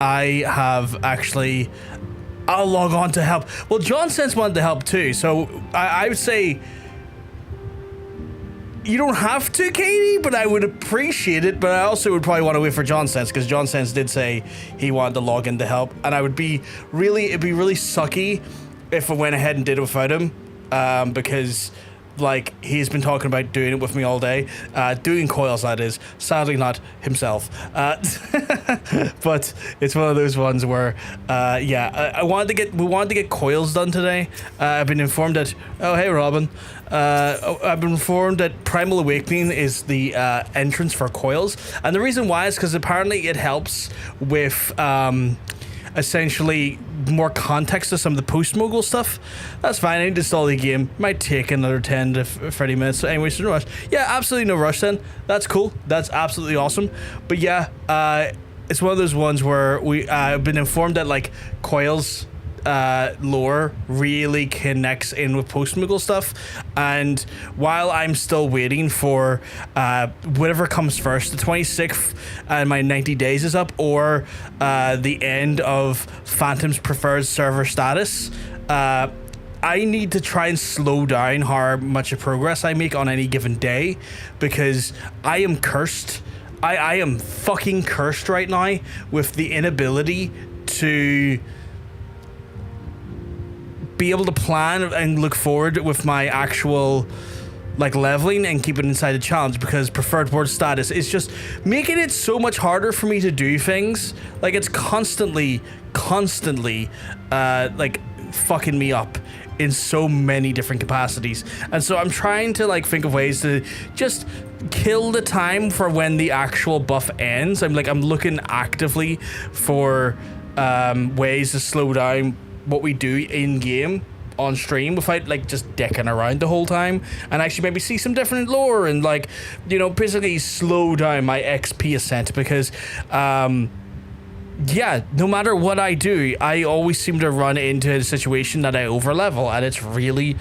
I have actually... I'll log on to help. Well, John Sense wanted to help too, so I would say you don't have to, Katie, but I would appreciate it. But I also would probably want to wait for John Sense, because John Sense did say he wanted to log in to help, and it'd be really sucky if I went ahead and did it without him, because like he's been talking about doing it with me all day, doing coils, that is, sadly not himself, but it's one of those ones where we wanted to get coils done today. I've been informed that hey Robin, I've been informed that Primal Awakening is the entrance for coils, and the reason why is because apparently it helps with essentially more context to some of the post-mogul stuff. That's fine. I need to install the game. Might take another 10 to 30 minutes. So anyway, so no rush. Yeah, absolutely no rush then. That's cool. That's absolutely awesome. But yeah, it's one of those ones where I've been informed that like Coils lore really connects in with post-mogul stuff, and while I'm still waiting for whatever comes first, the 26th and my 90 days is up, or the end of Phantom's preferred server status, I need to try and slow down how much of progress I make on any given day, because I am cursed. I am fucking cursed right now with the inability to be able to plan and look forward with my actual like leveling and keep it inside the challenge, because preferred word status is just making it so much harder for me to do things. Like it's constantly like fucking me up in so many different capacities, and so I'm trying to like think of ways to just kill the time for when the actual buff ends. I'm looking actively for ways to slow down what we do in game on stream without like just dicking around the whole time, and actually maybe see some different lore and like, you know, basically slow down my XP ascent, because yeah, no matter what I do, I always seem to run into a situation that I overlevel, and it's really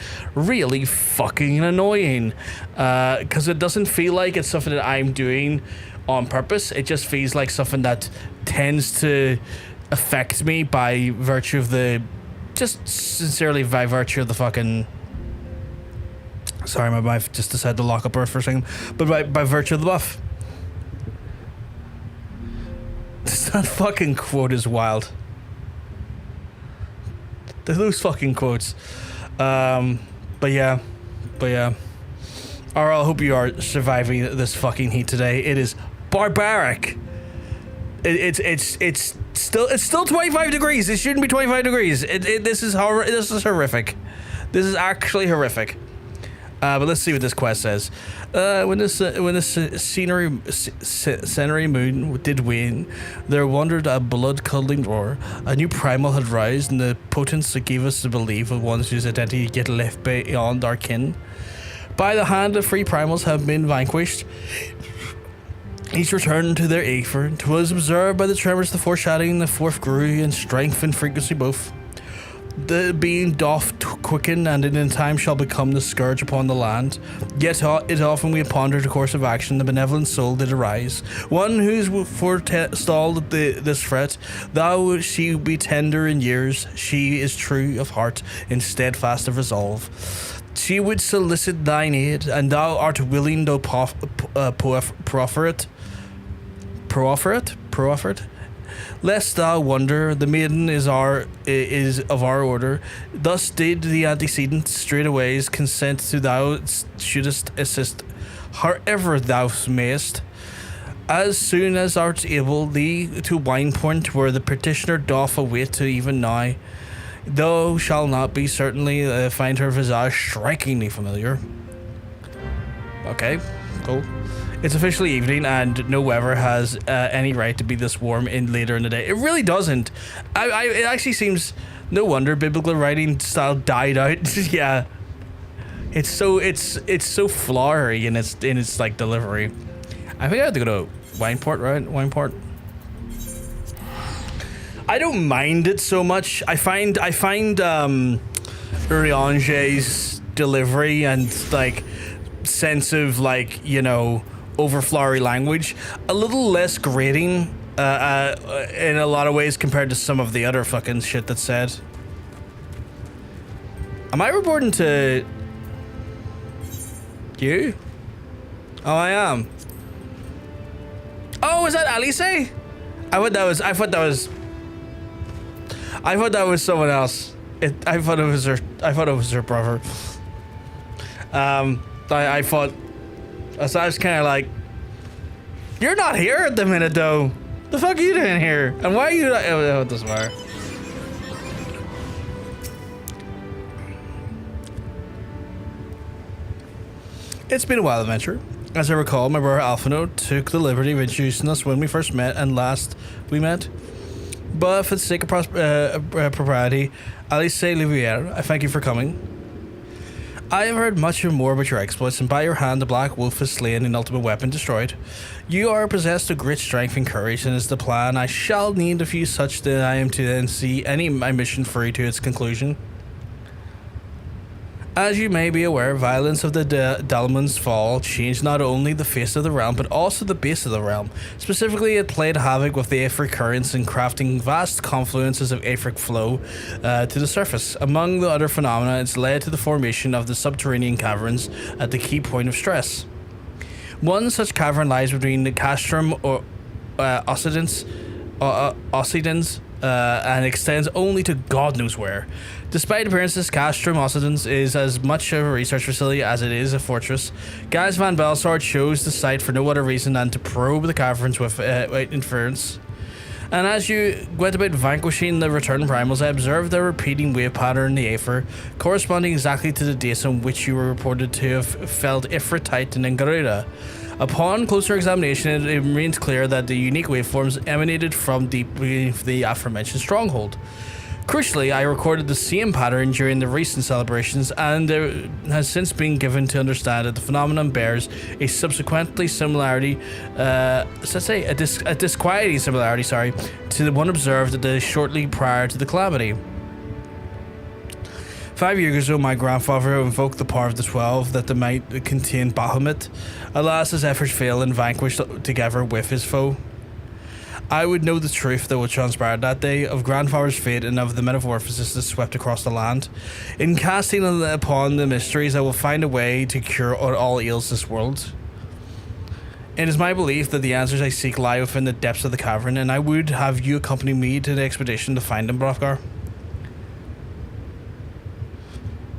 fucking annoying, because it doesn't feel like it's something that I'm doing on purpose. It just feels like something that tends to affect me by virtue of the fucking... Sorry, my wife just decided to lock up Earth for a second. But by virtue of the buff. That fucking quote is wild. Those fucking quotes. But yeah. Alright, I hope you are surviving this fucking heat today. It is barbaric. It's still 25 degrees. It shouldn't be 25 degrees. This is horrific. This is actually horrific. But let's see what this quest says. When the scenery moon did wane, there wandered a blood-curdling roar. A new primal had rised, and the potence that gave us to believe of ones whose identity yet left beyond our kin. By the hand of free primals have been vanquished. Each returned to their aether. 'Twas observed by the tremors, the foreshadowing, the fourth grew in strength and frequency both. The being doth quicken, and in time shall become the scourge upon the land. Yet it often we pondered a course of action, the benevolent soul did arise. One who's forestalled this threat, though she be tender in years, she is true of heart and steadfast of resolve. She would solicit thine aid, and thou art willing to proffer it. Lest thou wonder, the maiden is of our order. Thus did the antecedent straightways consent to thou shouldest assist, however thou mayest. As soon as art able, thee to Wineport, where the petitioner doth await to even now. Thou shalt not be certainly find her visage strikingly familiar. Okay, cool. It's officially evening, and no weather has any right to be this warm later in the day. It really doesn't. It actually seems... No wonder biblical writing style died out. Yeah, it's so flowery in its like delivery. I think I have to go to Wineport, right? Wineport. I don't mind it so much. I find Uriange's delivery and like sense of like, you know, over flowery language a little less grating in a lot of ways compared to some of the other fucking shit that's said. Am I reporting to you? Oh, I am. Oh, is that Alisaie? I thought that was someone else. I thought it was her brother. I thought, so I was kind of like, you're not here at the minute though. The fuck are you doing here? And why are you not? Oh, it doesn't matter. It's been a while, adventure. As I recall, my brother Alphino took the liberty of introducing us when we first met and last we met. But for the sake of propriety, Alisaie Liviere, I thank you for coming. I have heard much and more about your exploits, and by your hand the Black Wolf is slain and ultimate weapon destroyed. You are possessed of great strength and courage, and is the plan I shall need a few such that I am to then see my mission free to its conclusion. As you may be aware, violence of the Dalmon's fall changed not only the face of the realm, but also the base of the realm. Specifically, it played havoc with the Aetheric currents and crafting vast confluences of Aetheric flow to the surface. Among the other phenomena, it's led to the formation of the subterranean caverns at the key point of stress. One such cavern lies between the Castrum or Occidens, and extends only to God knows where. Despite appearances, Castrum Occidens is as much of a research facility as it is a fortress. Gaz van Belsard chose the site for no other reason than to probe the caverns with inference. And as you went about vanquishing the returned primals, I observed a repeating wave pattern in the Aether, corresponding exactly to the dates on which you were reported to have felled Ifrit, Titan, and Garuda. Upon closer examination, it remains clear that the unique waveforms emanated from deep beneath the aforementioned stronghold. Crucially, I recorded the same pattern during the recent celebrations, and it has since been given to understand that the phenomenon bears a subsequently similarity, a disquieting similarity, to the one observed shortly prior to the calamity. 5 years ago, my grandfather invoked the power of the 12 that they might contain Bahamut. Alas, his efforts failed and vanquished together with his foe. I would know the truth that would transpire that day of grandfather's fate and of the metamorphosis that swept across the land. In casting upon the mysteries, I will find a way to cure all ills this world. It is my belief that the answers I seek lie within the depths of the cavern, and I would have you accompany me to the expedition to find them, Hrothgar.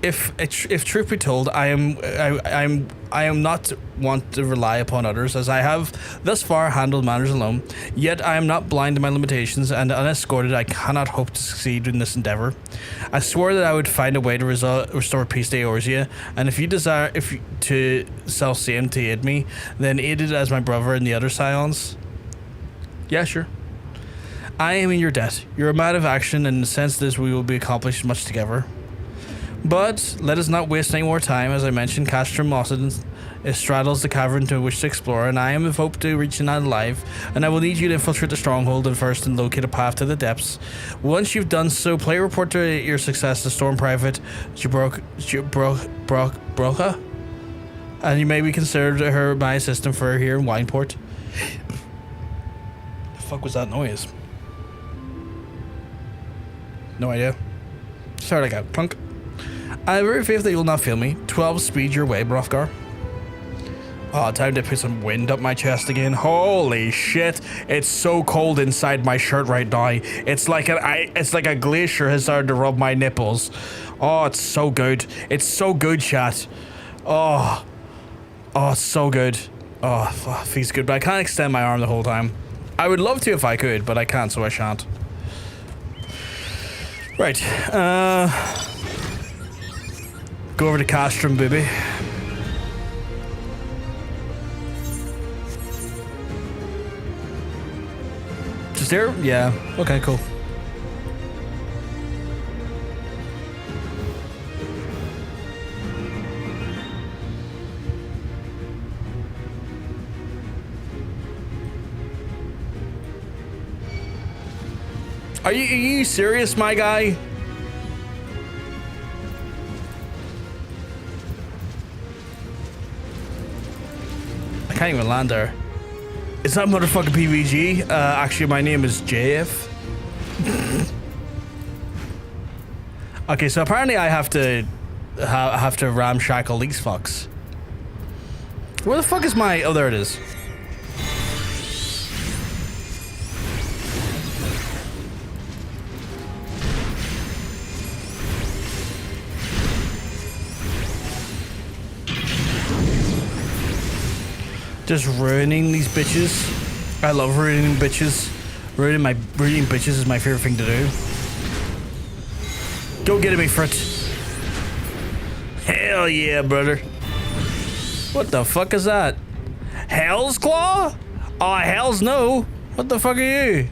If truth be told, I am not want to rely upon others, as I have thus far handled matters alone. Yet I am not blind to my limitations, and unescorted I cannot hope to succeed in this endeavor. I swore that I would find a way to restore peace to Eorzea, and if you desire to self-same to aid me, then aid it as my brother and the other scions. Yeah, sure. I am in your debt. You're a man of action, and in the sense this we will be accomplished much together. But let us not waste any more time. As I mentioned, Castrum Occidens straddles the cavern to which to explore, and I am of hope to reach it alive, and I will need you to infiltrate the stronghold and locate a path to the depths. Once you've done so, play a report to your success to Storm Private Broca, and you may be considered her my assistant for here in Wineport. The fuck was that noise? No idea. Sorry, like a plunk. I have every faith that you will not fail me. 12 speed your way, Hrothgar. Oh, time to put some wind up my chest again. Holy shit. It's so cold inside my shirt right now. It's like a glacier has started to rub my nipples. Oh, it's so good. It's so good, chat. Oh, it's so good. Oh, feels good, but I can't extend my arm the whole time. I would love to if I could, but I can't, so I shan't. Right, go over to Castrum, baby. Just there? Yeah. Okay, cool. Are you serious, my guy? I can't even land there. It's not motherfucking PVG. Actually, my name is JF. Okay, so apparently I have to ramshackle these fucks. Where the fuck is my... Oh, there it is. Just ruining these bitches. I love ruining bitches. Ruining bitches is my favorite thing to do. Go get me for it. Hell yeah, brother. What the fuck is that? Hell's Claw? Oh, hell's no. What the fuck are you?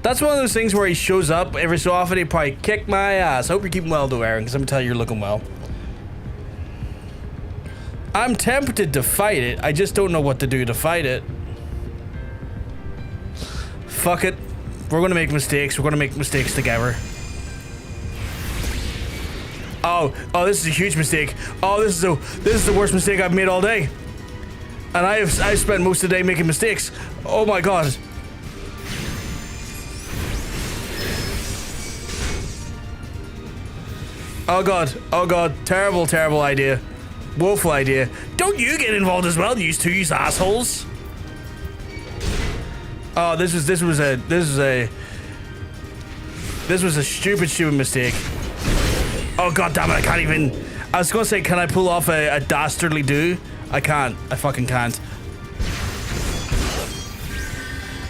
That's one of those things where he shows up every so often. He probably kick my ass. Hope you're keeping well though, Aaron, because I'm gonna tell you you're looking well. I'm tempted to fight it. I just don't know what to do to fight it. Fuck it. We're gonna make mistakes. We're gonna make mistakes together. Oh, this is a huge mistake. Oh, this is the worst mistake I've made all day. And I've spent most of the day making mistakes. Oh my god. Oh god, terrible, terrible idea. Woeful idea. Don't you get involved as well, you two assholes. Oh, this was a stupid mistake. Oh god damn it, I can't even. I was gonna say, can I pull off a dastardly do? I can't. I fucking can't.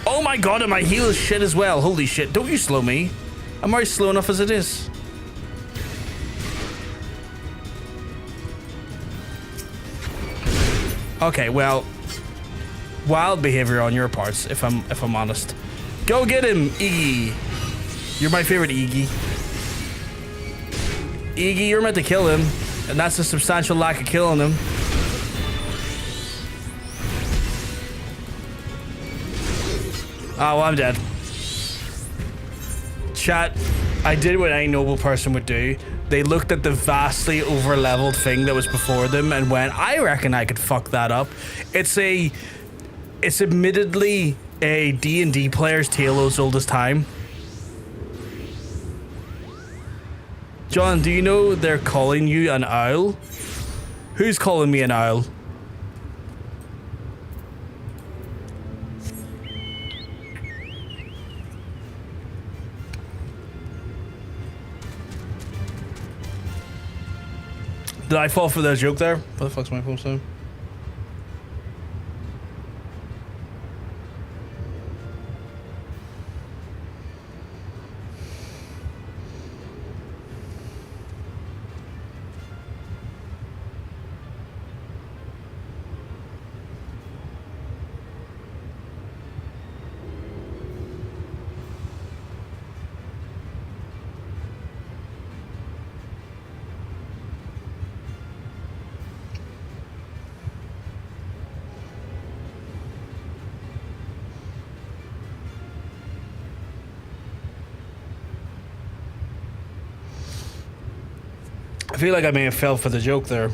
Oh my god, and my heal is shit as well. Holy shit, don't you slow me. I'm already slow enough as it is. Okay, well, wild behavior on your parts, if I'm honest. Go get him, Iggy. You're my favorite Iggy. Iggy, you're meant to kill him, and that's a substantial lack of killing him. Oh, well, I'm dead. Chat, I did what any noble person would do. They looked at the vastly over-leveled thing that was before them and went, I reckon I could fuck that up. It's admittedly a D&D player's tale as old as time. John, do you know they're calling you an owl? Who's calling me an owl? Did I fall for that joke there? What the fuck's my phone saying? I feel like I may have fell for the joke there.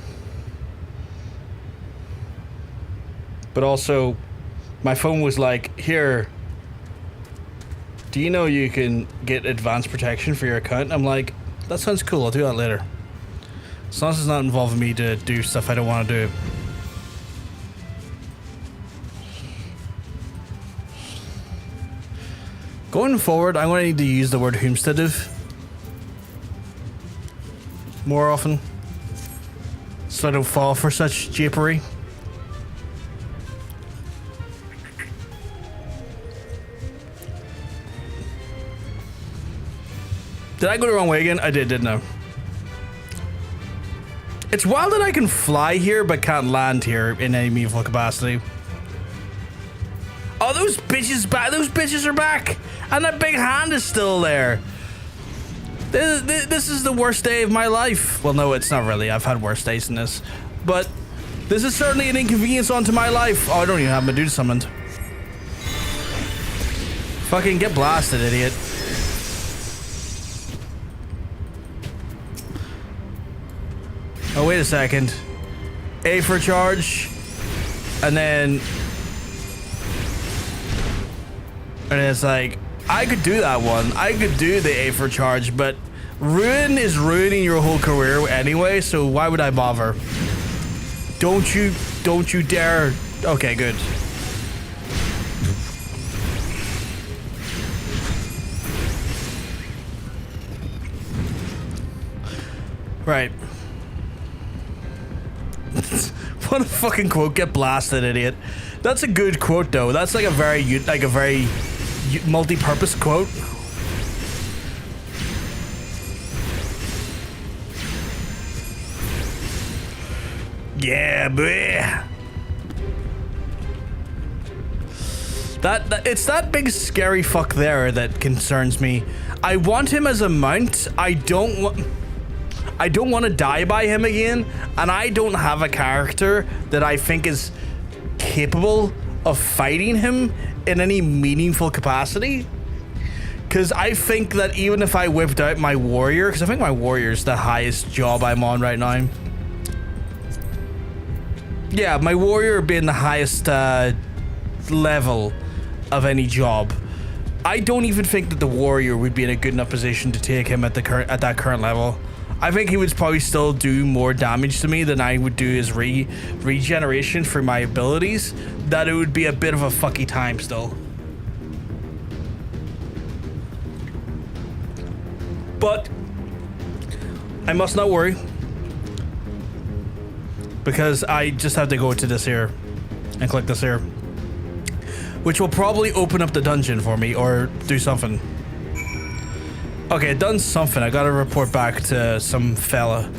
But also, my phone was like, here, do you know you can get advanced protection for your account? I'm like, that sounds cool, I'll do that later. As long as it's not involving me to do stuff I don't want to do. Going forward, I'm going to need to use the word homesteaded more often, so I don't fall for such japery. Did I go the wrong way again? I did, didn't I? It's wild that I can fly here but can't land here in any meaningful capacity. Oh, those bitches back! Those bitches are back, and that big hand is still there. This is the worst day of my life. Well, no, it's not really. I've had worse days than this. But this is certainly an inconvenience onto my life. Oh, I don't even have my dude summoned. Fucking get blasted, idiot. Oh, wait a second. A for charge. And then And it's like, I could do that one. I could do the A for charge, but ruin is ruining your whole career anyway, so why would I bother? Don't you dare. Okay, good. Right. What a fucking quote. Get blasted, idiot. That's a good quote, though. That's like a very multi-purpose quote. Yeah, boy. It's that big scary fuck there that concerns me. I want him as a mount. I don't want to die by him again, and I don't have a character that I think is capable of fighting him in any meaningful capacity. Because I think that even if I whipped out my warrior, because I think my warrior is the highest job I'm on right now. Yeah, my warrior being the highest level of any job. I don't even think that the warrior would be in a good enough position to take him at that current level. I think he would probably still do more damage to me than I would do his regeneration for my abilities. That it would be a bit of a fucky time still. But I must not worry, because I just have to go to this here and click this here, which will probably open up the dungeon for me or do something. Okay, it done something. I gotta report back to some fella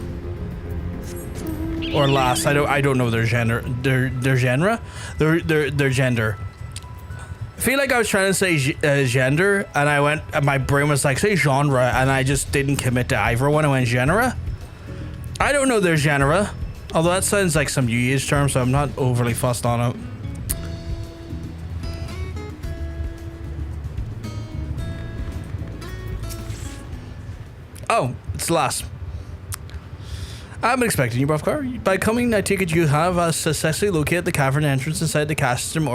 or lass. I don't know their gender. Their genre. Their gender. I feel like I was trying to say gender, and and my brain was like, say genre, and I just didn't commit to either one. I went genre. I don't know their genre, although that sounds like some UH term, so I'm not overly fussed on it. Oh, it's Lass. I've been expecting you, Buffcar. By coming, I take it you have successfully located the cavern entrance inside the Castrum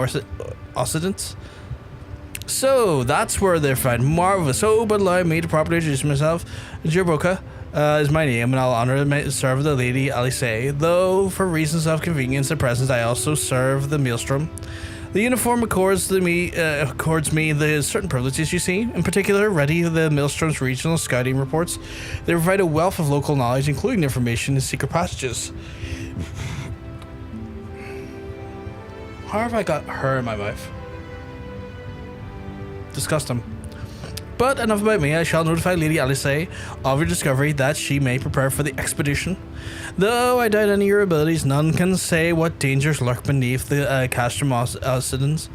Occidens. So, that's where they're found. Marvelous. Oh, but allow me to properly introduce myself. Jerboka is my name, and I'll honor and serve the Lady Alisaie. Though, for reasons of convenience and presence, I also serve the Maelstrom. The uniform accords me the certain privileges you see. In particular, ready the Maelstrom's regional scouting reports. They provide a wealth of local knowledge, including information in secret passages. How have I got her in my mouth? Disgusting. But enough about me. I shall notify Lady Alisaie of your discovery that she may prepare for the expedition. Though I doubt any of your abilities, none can say what dangers lurk beneath the Castrum Occidens.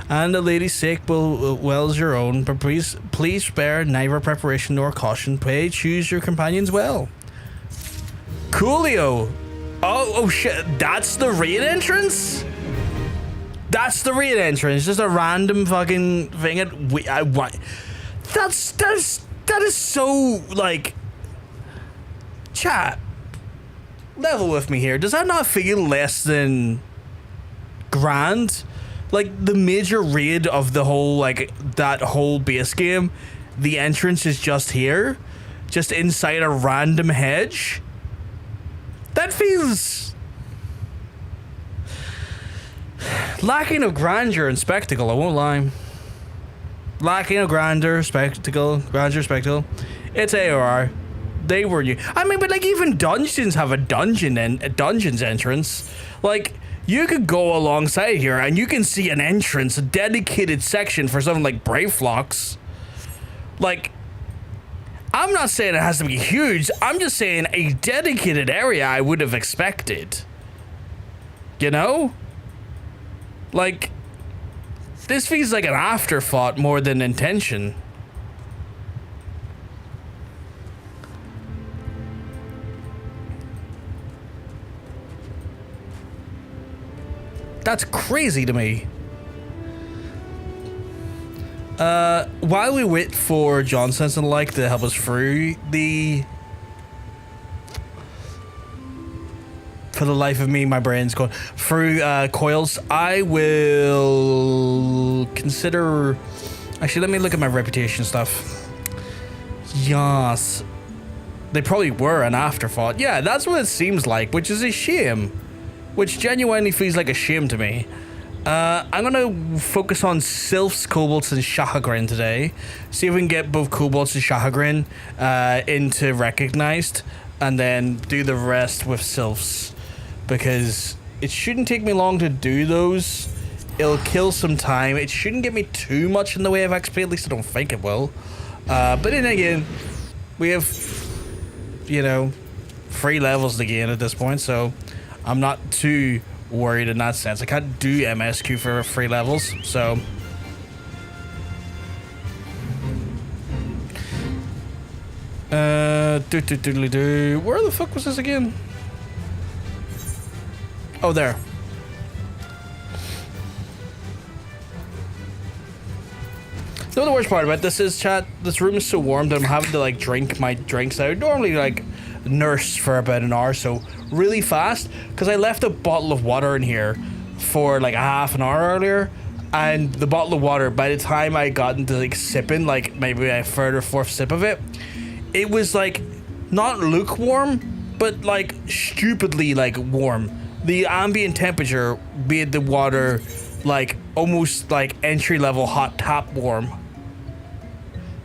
And the lady's sake well as your own, but please spare neither preparation nor caution. Pray choose your companions well. Coolio. Oh shit, that's the raid entrance? That's the raid entrance, just a random fucking thing that is so, like, chat, level with me here. Does that not feel less than grand? Like, the major raid of the whole, like, that whole base game, the entrance is just here, just inside a random hedge. That feels lacking of grandeur and spectacle, I won't lie. Lacking of grandeur, spectacle. It's AOR. They were new. I mean, but like even dungeons have a dungeons entrance. Like you could go alongside here and you can see an entrance, a dedicated section for something like Brave Flocks. Like, I'm not saying it has to be huge. I'm just saying a dedicated area I would have expected. You know? Like, this feels like an afterthought more than intention. That's crazy to me. While we wait for Johnson and like to help us through for the life of me, my brain's going through Coils. I will consider Actually, let me look at my reputation stuff. Yes. They probably were an afterthought. Yeah, that's what it seems like, which is a shame. Which genuinely feels like a shame to me. I'm gonna focus on Sylphs, Kobolds, and Sahagin today. See if we can get both Kobolds and Sahagin into recognized, and then do the rest with Sylphs. Because it shouldn't take me long to do those. It'll kill some time. It shouldn't get me too much in the way of XP, at least I don't think it will. But then again, we have, you know, 3 levels to gain at this point, so I'm not too worried in that sense. I can't do MSQ for 3 levels, so where the fuck was this again? Oh, there. You know the worst part about this is, chat, this room is so warm that I'm having to like drink my drinks out. Normally like nurse for about an hour, so really fast, because I left a bottle of water in here for like a half an hour earlier, and the bottle of water, by the time I got into like sipping, like maybe a 3rd or 4th sip of it, it was like not lukewarm, but like stupidly like warm. The ambient temperature made the water like almost like entry-level hot tap warm,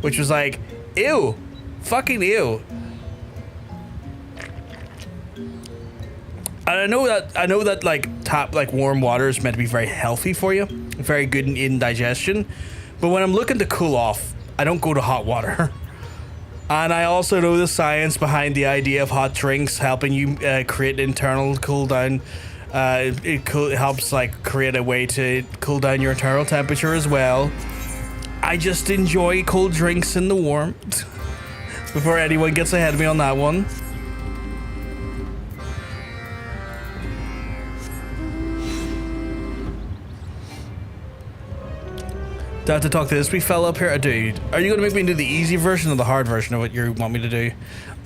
which was like, ew, fucking ew. And I know that like tap, like warm water is meant to be very healthy for you, very good in digestion. But when I'm looking to cool off, I don't go to hot water. And I also know the science behind the idea of hot drinks helping you create internal cool down. It helps like create a way to cool down your internal temperature as well. I just enjoy cold drinks in the warmth. Before anyone gets ahead of me on that one. Do I have to talk to this wee fella up here? Dude, are you gonna make me do the easy version or the hard version of what you want me to do?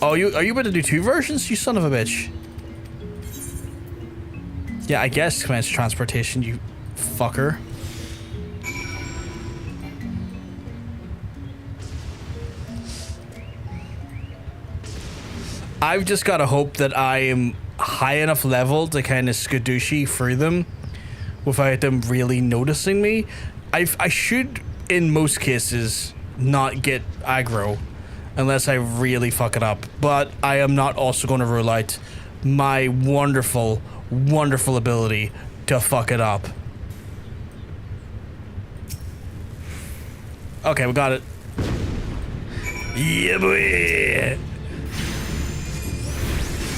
Oh, are you about to do 2 versions? You son of a bitch. Yeah, I guess commence transportation, you fucker. I've just gotta hope that I am high enough level to kind of skadooshi through them without them really noticing me. I should, in most cases, not get aggro unless I really fuck it up. But I am not also going to rule out my wonderful, wonderful ability to fuck it up. Okay, we got it. Yeah, boy.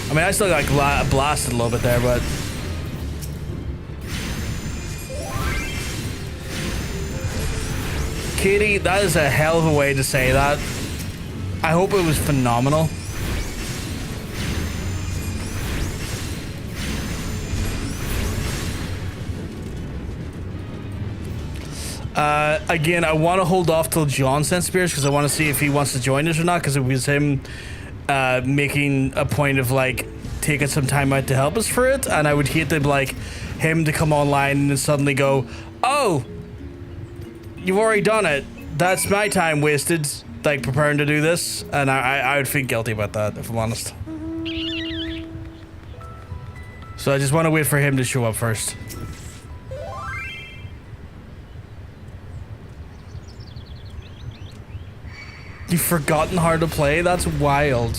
I mean, I still got blasted a little bit there, but... Katie, that is a hell of a way to say that. I hope it was phenomenal. Again, I want to hold off till John sends spears because I want to see if he wants to join us or not, because it was him making a point of like taking some time out to help us for it, and I would hate to like him to come online and then suddenly go, oh, you've already done it. That's my time wasted, like preparing to do this, and I would feel guilty about that if I'm honest. So I just want to wait for him to show up first. You've forgotten how to play? That's wild.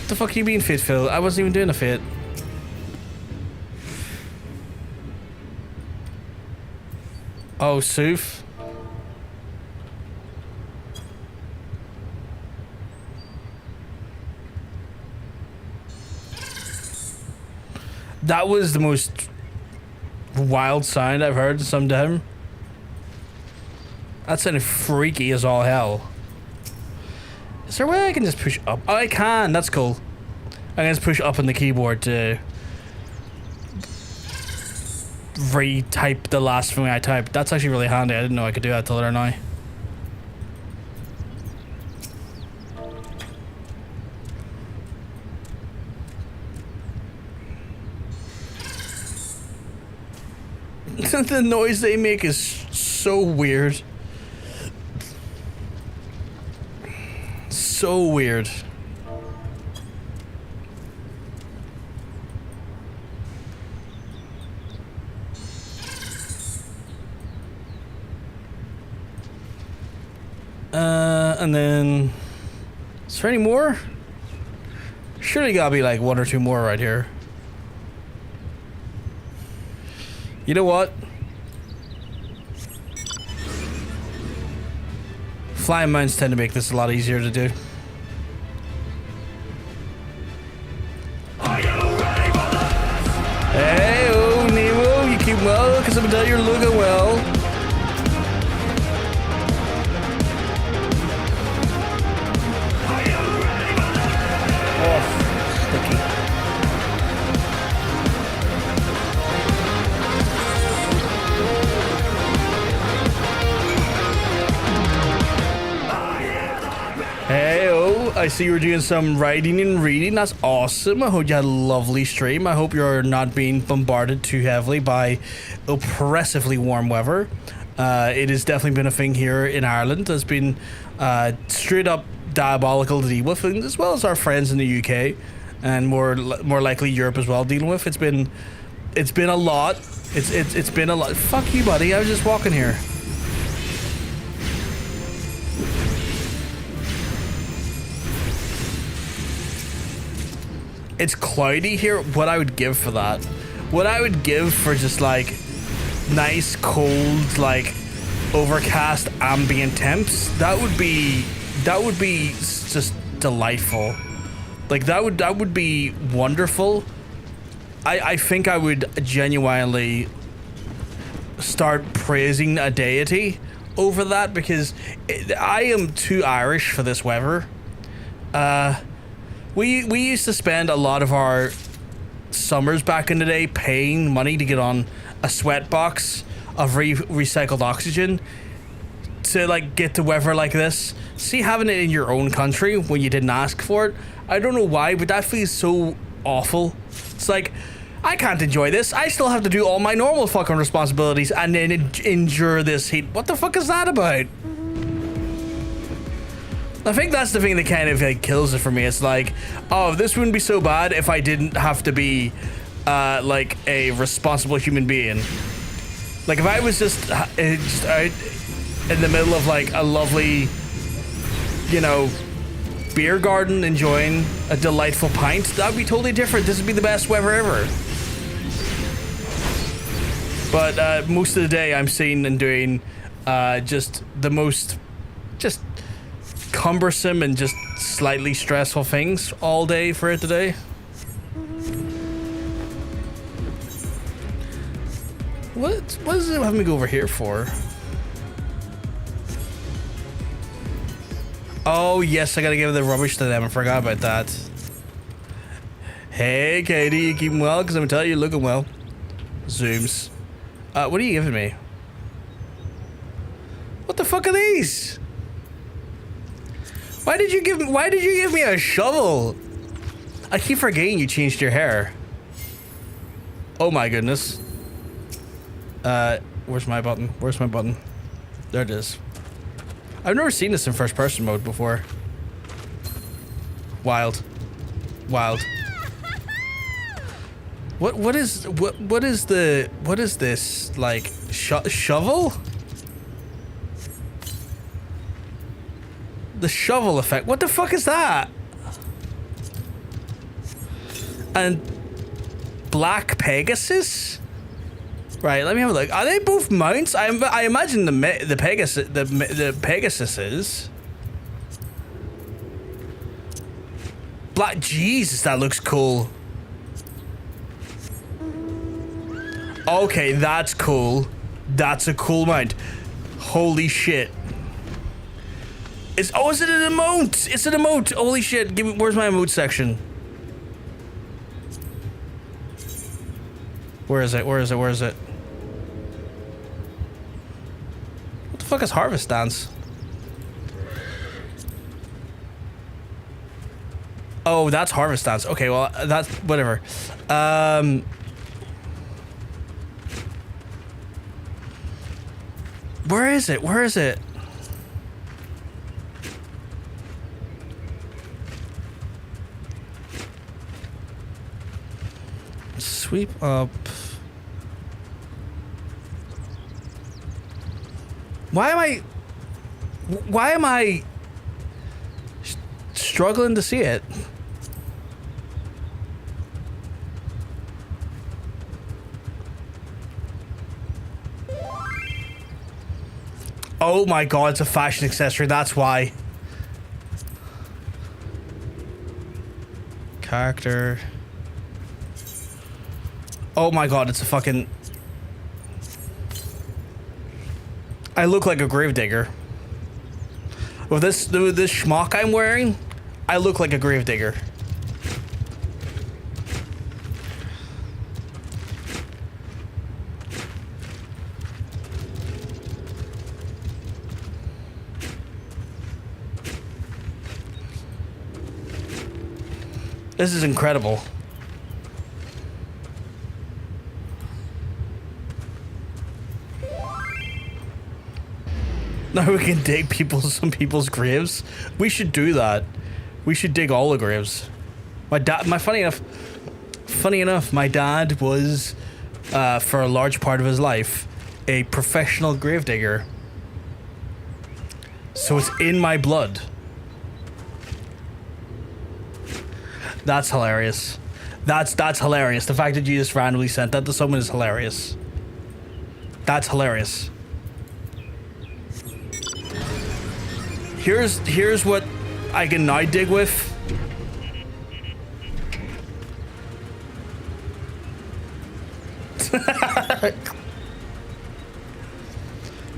The fuck you mean fit, Phil? I wasn't even doing a fit. Oh, Soof. That was the most wild sound I've heard in some time. That sounded freaky as all hell. Is there a way I can just push up? Oh, I can. That's cool. I can just push up on the keyboard to retype the last thing I typed. That's actually really handy. I didn't know I could do that till now. The noise they make is so weird. So weird. And then, is there any more? Surely gotta be like one or two more right here. You know what? Flying mounts tend to make this a lot easier to do. Are you ready for this? Hey, oh, Nemo, you keep well, because I can tell you're looking well. I see you were doing some writing and reading. That's awesome. I hope you had a lovely stream. I hope you're not being bombarded too heavily by oppressively warm weather. It has definitely been a thing here in Ireland. It's been straight up diabolical to deal with, as well as our friends in the UK and more likely Europe as well dealing with. It's been a lot. It's been a lot. Fuck you, buddy. I was just walking here. It's cloudy here. What I would give for that, what I would give for just like nice cold, like overcast ambient temps, that would be just delightful. Like that would be wonderful. I think I would genuinely start praising a deity over that, because I am too Irish for this weather. We used to spend a lot of our summers back in the day paying money to get on a sweat box of recycled oxygen to like get to weather like this. See, having it in your own country when you didn't ask for it, I don't know why, but that feels so awful. It's like, I can't enjoy this. I still have to do all my normal fucking responsibilities and then endure this heat. What the fuck is that about? I think that's the thing that kind of like kills it for me. It's like, oh, this wouldn't be so bad if I didn't have to be like a responsible human being. Like if I was just out in the middle of like a lovely, you know, beer garden enjoying a delightful pint, that would be totally different. This would be the best weather ever. But most of the day I'm seeing and doing just the most just cumbersome and just slightly stressful things all day for it today. What does it have me go over here for? Oh yes, I gotta give the rubbish to them. I forgot about that. Hey Katie, you keeping well? Because I'm gonna tell you, you're looking well. Zooms. What are you giving me? What the fuck are these? Why did you give me a shovel? I keep forgetting you changed your hair. Oh my goodness. Where's my button? Where's my button? There it is. I've never seen this in first person mode before. Wild. Wild. What is this? Like shovel? The shovel effect. What the fuck is that? And Black Pegasus? Right, let me have a look. Are they both mounts? I imagine the Pegasus is. Black, Jesus, that looks cool. Okay, that's cool. That's a cool mount. Holy shit. Is it an emote? It's an emote. Holy shit. Give me, where's my emote section? Where is it? Where is it? Where is it? What the fuck is Harvest Dance? Oh, that's Harvest Dance. Okay, well, that's whatever. Where is it? Where is it? Sweep up. Why am I struggling to see it? Oh my god, it's a fashion accessory, that's why. Character. Oh my god, it's a fucking... I look like a gravedigger. With this schmuck I'm wearing, I look like a gravedigger. This is incredible. Now we can dig some people's graves. We should do that. We should dig all the graves. Funny enough, my dad was, for a large part of his life, a professional gravedigger. So it's in my blood. That's hilarious. That's hilarious. The fact that you just randomly sent that to someone is hilarious. That's hilarious. Here's what I can now dig with.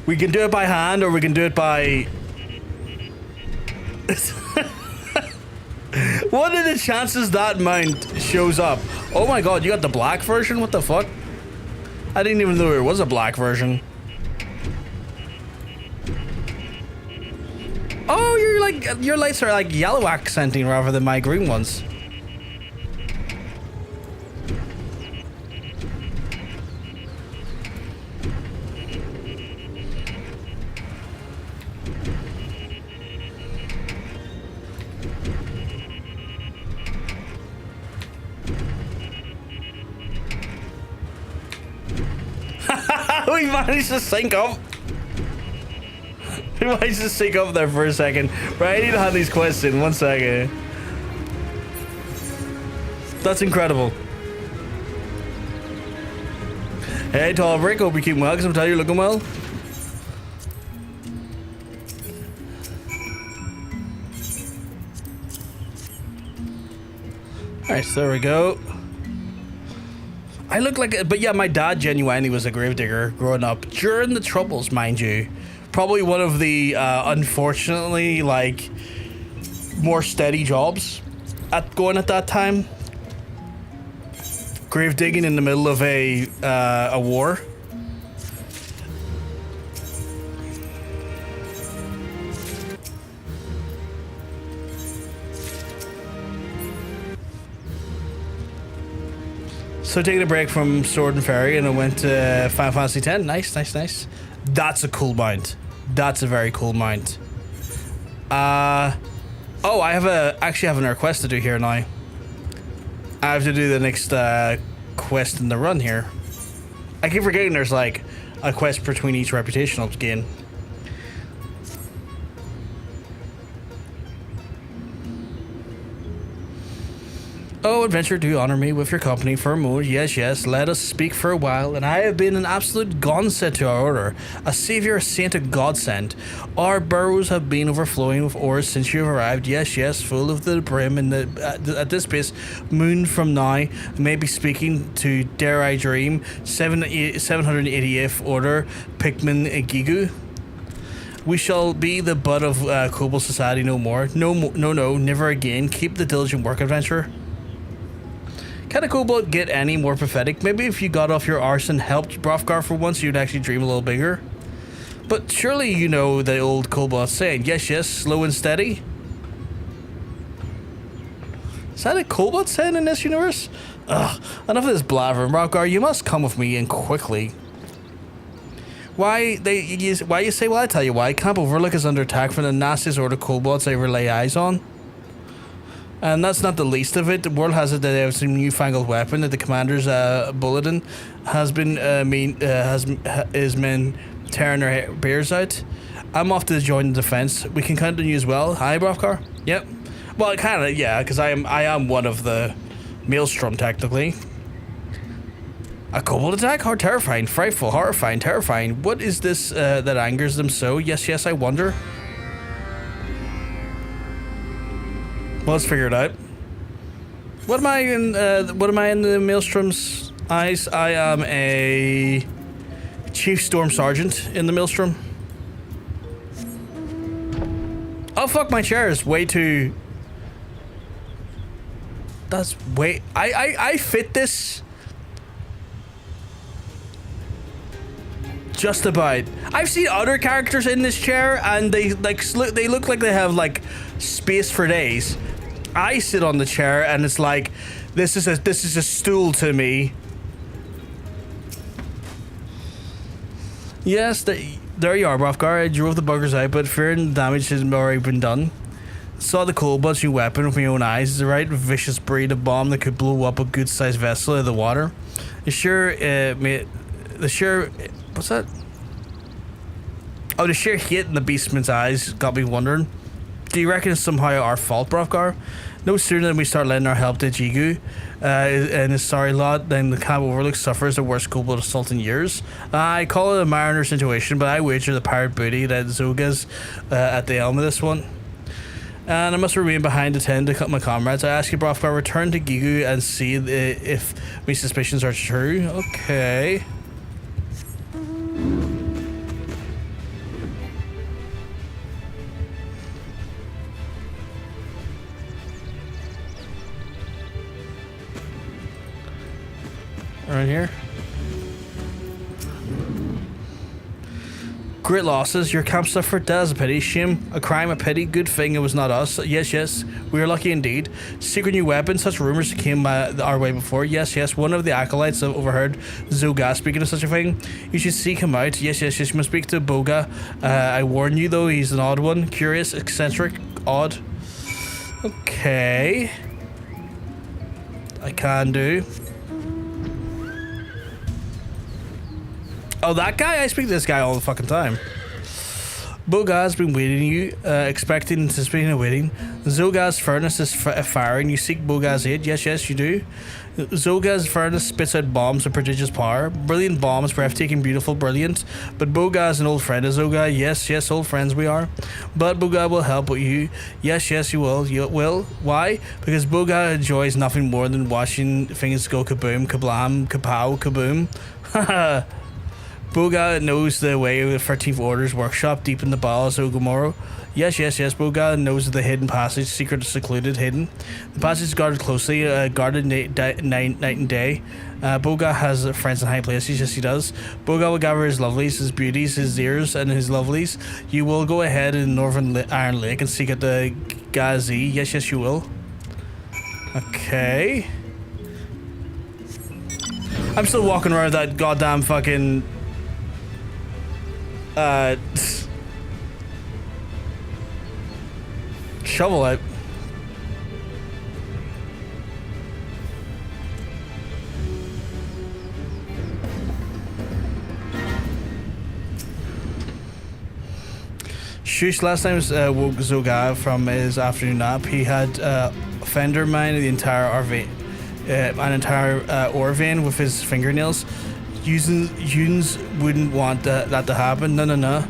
We can do it by hand or we can do it by... What are the chances that mount shows up? Oh my god, you got the black version? What the fuck? I didn't even know there was a black version. Oh, your lights are like yellow accenting rather than my green ones. We managed to sync up. We managed to sync up there for a second. Right, I need to have these quests in. 1 second. That's incredible. Hey, Tall Brick, hope you keep well, because I'm telling you, you're looking well. Alright, so there we go. I look like, but yeah, my dad genuinely was a gravedigger growing up during the Troubles, mind you. Probably one of the unfortunately like more steady jobs going at that time. Grave digging in the middle of a war. So taking a break from Sword and Fairy and I went to Final Fantasy X. Nice, nice, nice. That's a cool mount. That's a very cool mount. Oh, I actually have another quest to do here now. I have to do the next quest in the run here. I keep forgetting there's like a quest between each reputational gain. Oh, adventure, do honor me with your company for a moment. Yes, yes, let us speak for a while. And I have been an absolute godsend to our order, a savior, a saint, a godsend. Our burrows have been overflowing with ores since you have arrived. Yes, yes, full of the brim. And at this pace, moon from now, may be speaking to, dare I dream, 788th order, Pikmin Gigu. We shall be the butt of Kobold society no more. No, never again. Keep the diligent work, adventurer. Can a Kobold get any more pathetic? Maybe if you got off your arse and helped Brothgar for once, you'd actually dream a little bigger. But surely you know the old Kobold saying, yes, yes, slow and steady. Is that a Kobold saying in this universe? Ugh, enough of this blabbering, Brothgar. You must come with me and quickly. Why you say? Well, I tell you why. Camp Overlook is under attack from the nastiest order kobolds I ever lay eyes on. And that's not the least of it. The world has it that they have some newfangled weapon that the commander's bulletin has been his men tearing their beers out. I'm off to join the defense. We can count on you as well. Hi, Brofkar. Yep. Well, kind of, yeah, because I am one of the Maelstrom technically. A kobold attack? How terrifying, frightful, horrifying, terrifying. What is this that angers them so? Yes, I wonder. Well, let's figure it out. What am I in? What am I in the Maelstrom's eyes? I am a Chief Storm Sergeant in the Maelstrom. Oh fuck! My chair is way too. That's way. I fit this. Just about. I've seen other characters in this chair, and they look like they have like space for days. I sit on the chair, and it's like this is a stool to me. Yes, there you are, Brofgar. I drove the buggers out, but fearing the damage has already been done. Saw the Kobold's new weapon with my own eyes. It's the right vicious breed of bomb that could blow up a good-sized vessel out of the water. What's that? Oh, the sheer hate in the beastman's eyes got me wondering. Do you reckon it's somehow our fault, Brofgar? No sooner than we start lending our help to Jigu and his sorry lot, then the Camp Overlook suffers the worst kobold assault in years. I call it a mariner situation, but I wager the pirate booty that Zoga's at the helm of this one. And I must remain behind to tend to cut my comrades. I ask you, Brofgar, return to Gigu and see if my suspicions are true. Okay. Right here. Great losses. Your camp suffered. That is a pity. Shame. A crime. A pity. Good thing it was not us. Yes. We are lucky indeed. Secret new weapon. Such rumors came our way before. Yes. One of the acolytes overheard Zoga speaking of such a thing. You should seek him out. Yes. You must speak to Boga. I warn you though, he's an odd one. Curious, eccentric, odd. Okay. I can do. Oh, that guy? I speak to this guy all the fucking time. Boga has been waiting you, expecting, anticipating, and waiting. Zoga's furnace is firing. You seek Boga's aid. Yes, you do. Zoga's furnace spits out bombs of prodigious power. Brilliant bombs, breathtaking, beautiful, brilliant. But Boga is an old friend of Zoga. Yes, old friends we are. But Boga will help you. Yes, you will. You will. Why? Because Boga enjoys nothing more than watching things go kaboom, kablam, kapow, kaboom. Haha. Boga knows the way of the 13th Order's workshop deep in the bowels of Gomorrah. Yes. Boga knows of the hidden passage, secret, secluded, hidden. The passage is guarded closely, guarded night and day. Boga has friends in high places. Yes, he does. Boga will gather his lovelies, his beauties, his ears, and his lovelies. You will go ahead in Northern Iron Lake and seek out the Gazi. Yes, you will. Okay. I'm still walking around that goddamn fucking... shovel out. Shush last time woke Zoga from his afternoon nap. He had fender mine the entire ore vein with his fingernails. Yuns wouldn't want that to happen. No.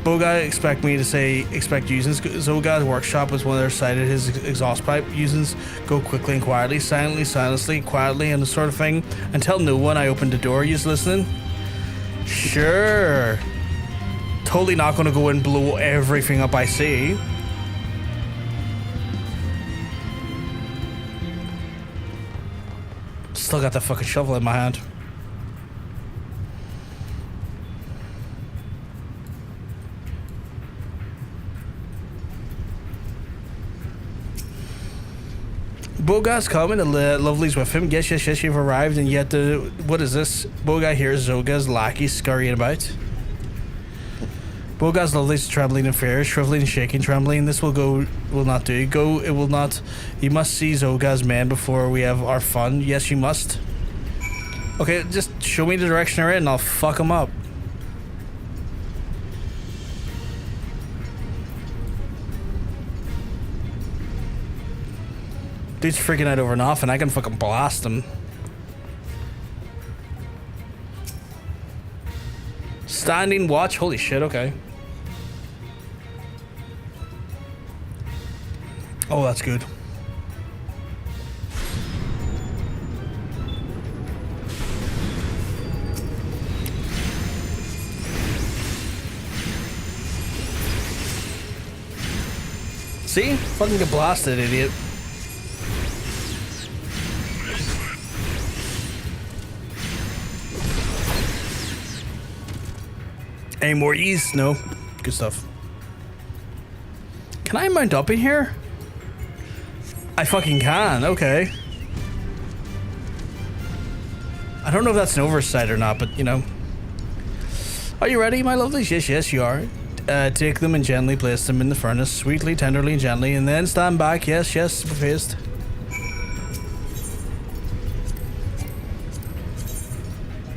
Boga expect Yuns. Zoga's workshop is one other side of his exhaust pipe. Yuns go quickly and quietly, silently, quietly, and the sort of thing. And tell no one I opened the door. Yous listening? Sure. Totally not gonna go and blow everything up I see. Still got that fucking shovel in my hand. Boga's coming, the lovelies with him. Yes, you've arrived, and yet what is this? Boga hears Zoga's lackey scurrying about. Bogar's lovely, trembling and fair, shriveling and shaking, trembling. This will not do. Go, it will not. You must see Zoga's men before we have our fun. Yes, you must. Okay, just show me the direction they're in and I'll fuck them up. Dude's freaking out over and off and I can fucking blast him. Standing watch, holy shit, okay. Oh, that's good. See? Fucking get blasted, idiot. Any more ease? No. Good stuff. Can I mount up in here? I fucking can, okay. I don't know if that's an oversight or not, but you know. Are you ready, my lovelies? Yes, yes, you are. Take them and gently place them in the furnace, sweetly, tenderly, and gently, and then stand back. Yes, yes, faced.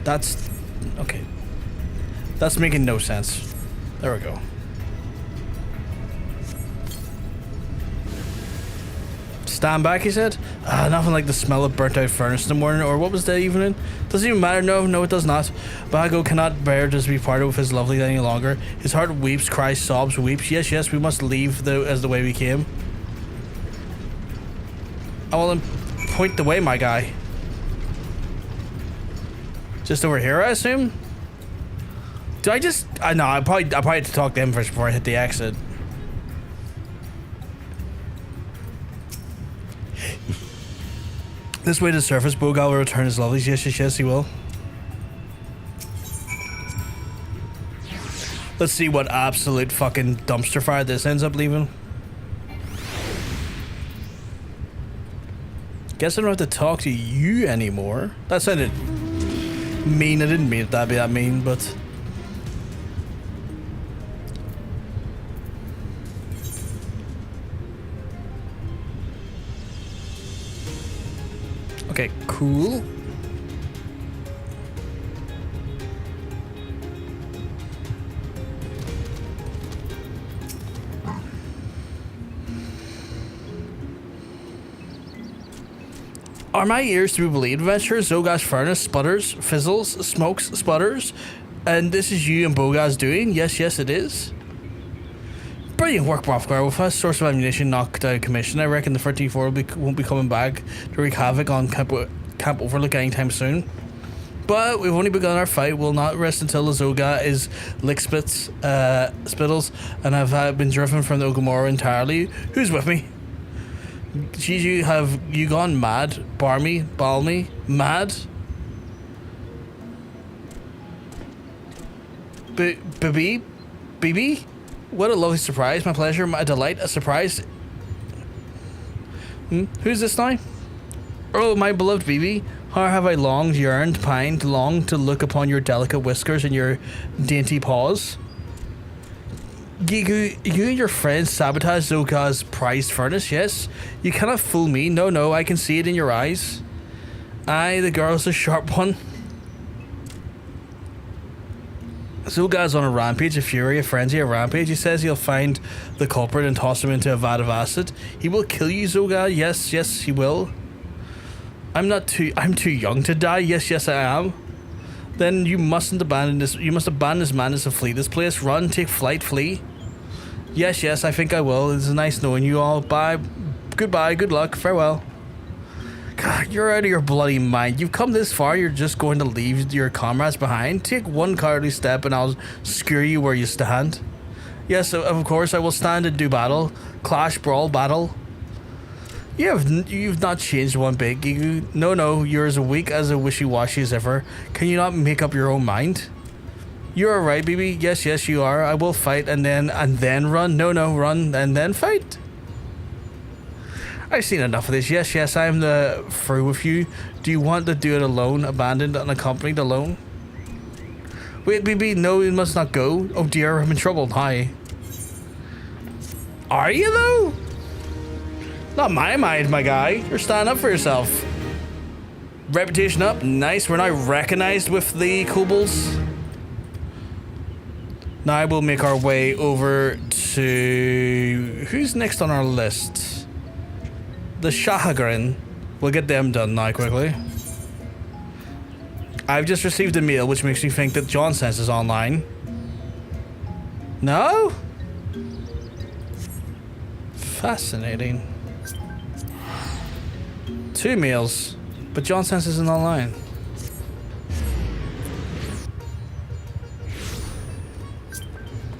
That's okay. That's making no sense. There we go. Stand back, he said. Nothing like the smell of burnt out furnace in the morning, or what was that evening? Doesn't even matter. No, it does not. Bago cannot bear to be part of his lovely any longer. His heart weeps, cries, sobs, weeps. Yes, yes, we must leave as the way we came. I will then point the way, my guy. Just over here, I assume. Do I just? No, I probably had to talk to him first before I hit the exit. This way to the surface, Bogal will return his lovelies. Yes, yes, yes, he will. Let's see what absolute fucking dumpster fire this ends up leaving. Guess I don't have to talk to you anymore. That sounded mean. I didn't mean it to be that mean, but... Okay, cool. Are my ears to be believed, adventurer? Zoga's furnace sputters, fizzles, smokes, sputters, and this is you and Boga's doing? Yes, yes, it is. Brilliant work, Rothgar. With us, source of ammunition knocked out of commission, I reckon the 34 won't be coming back to wreak havoc on Camp Overlook anytime soon. But we've only begun our fight. We'll not rest until the Zoga is lickspittles, and have been driven from the Ogomora entirely. Who's with me? Gigi, have you gone mad? Balmy, mad? BB? What a lovely surprise, my pleasure, my delight, a surprise. Who's this now? Oh, my beloved BB, how have I longed, yearned, pined, longed to look upon your delicate whiskers and your dainty paws. You and your friends sabotage Zoga's prized furnace, yes? You cannot fool me, no, I can see it in your eyes. Aye, the girl's a sharp one. Zoga's on a rampage, a fury, a frenzy, a rampage. He says he'll find the culprit and toss him into a vat of acid. He will kill you, Zoga. Yes, he will. I'm too young to die. Yes, I am. Then you mustn't abandon this. You must abandon this madness and flee this place. Run, take flight, flee. Yes, I think I will. It's nice knowing you all. Bye. Goodbye. Good luck. Farewell. God, you're out of your bloody mind. You've come this far, you're just going to leave your comrades behind? Take one cowardly step and I'll skewer you where you stand. Yes, of course, I will stand and do battle. Clash, brawl, battle. You've not changed one bit, Gigu. No, you're as weak as a wishy-washy as ever. Can you not make up your own mind? You're right, baby. Yes, you are. I will fight and then run. No, run and then fight. I've seen enough of this. Yes, I am through with you. Do you want to do it alone, abandoned, unaccompanied, alone? Wait, BB, no, you must not go. Oh dear, I'm in trouble. Hi. Are you though? Not my mind, my guy. You're standing up for yourself. Reputation up. Nice. We're now recognized with the Kobolds. Now we'll make our way over to... Who's next on our list? The Sahagin. We'll get them done now quickly. I've just received a mail which makes me think that John Sense is online. No? Fascinating. 2 mails, but John Sense isn't online.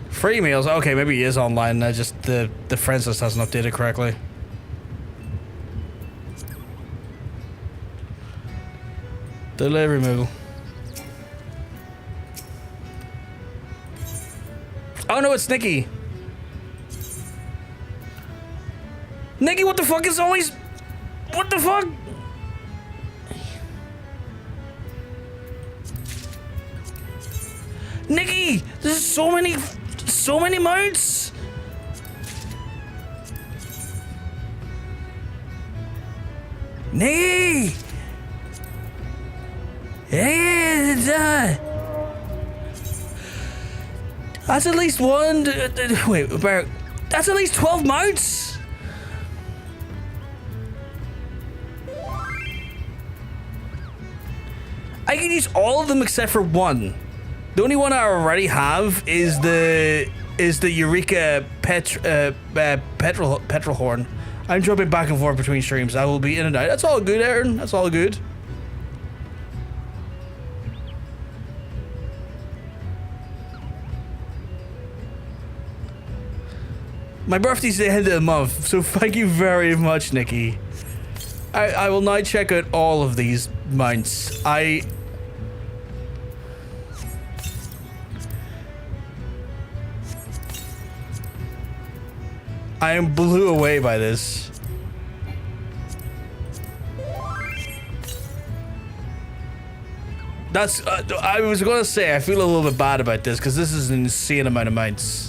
Free meals. Okay, maybe he is online. I just the friends list hasn't updated correctly. Delay removal. Oh no, it's Nikki. Nikki, what the fuck is always... What the fuck? Nikki, there's so many mounts. Nikki. Yeah, that's at least one. Wait, about that's at least 12 mounts. I can use all of them except for one. The only one I already have is the Eureka petrol horn. I'm jumping back and forth between streams. I will be in and out. That's all good, Aaron. That's all good. My birthday's the end of the month, so thank you very much, Nikki. I will now check out all of these mounts. I am blew away by this. That's I was gonna say I feel a little bit bad about this because this is an insane amount of mounts.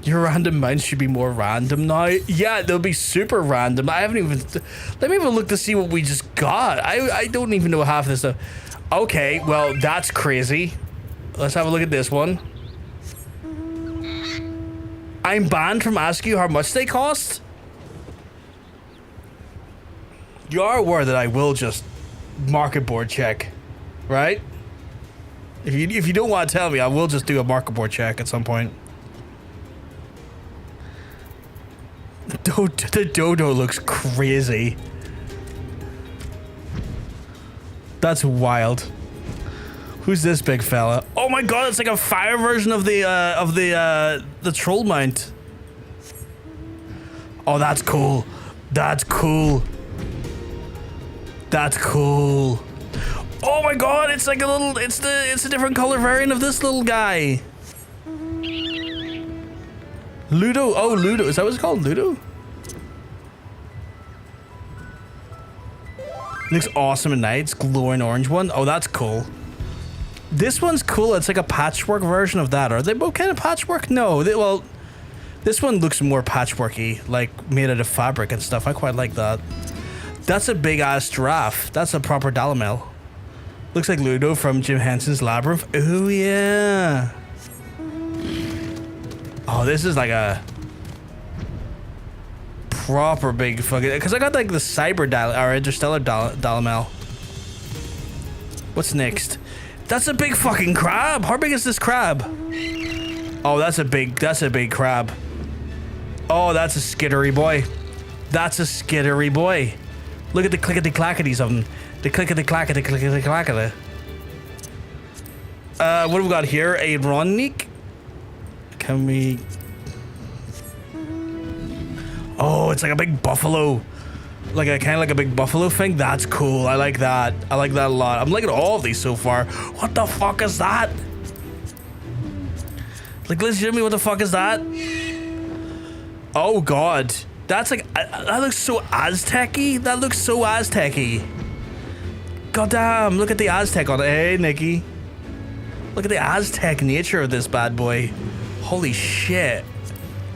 Your random mounts should be more random now. Yeah, they'll be super random. I haven't even... Let me have a look to see what we just got. I don't even know half this stuff. Okay, well, that's crazy. Let's have a look at this one. I'm banned from asking you how much they cost? You are aware that I will just market board check, right? If you don't want to tell me, I will just do a market board check at some point. The dodo looks crazy. That's wild. Who's this big fella? Oh my god, it's like a fire version of the troll mount. Oh, that's cool. That's cool. That's cool. Oh my god, it's like a little... It's a different color variant of this little guy. Ludo. Oh, Ludo. Is that what it's called? Ludo? Looks awesome at night. It's glowing orange one. Oh, that's cool. This one's cool. It's like a patchwork version of that. Are they both kind of patchwork? No. Well, this one looks more patchworky, like made out of fabric and stuff. I quite like that. That's a big ass giraffe. That's a proper Dalamel. Looks like Ludo from Jim Henson's Labyrinth. Oh yeah. Oh, this is like a proper big fucking... Because I got like the Cyber or Interstellar Dalamel. What's next? That's a big fucking crab. How big is this crab? Oh, that's a big crab. Oh, that's a skittery boy. That's a skittery boy. Look at the clickety-clackities of them. The clickety-clackety, clickety-clackety. What have we got here? A Ronnik? Can we... Oh, it's like a big buffalo. Like a kind of like a big buffalo thing. That's cool. I like that. I like that a lot. I'm liking all of these so far. What the fuck is that? Like, legitimately, what the fuck is that? Oh god. That's like, that looks so Aztec-y. That looks so Aztec-y. God damn, look at the Aztec on it. Hey, Nikki. Look at the Aztec nature of this bad boy. Holy shit.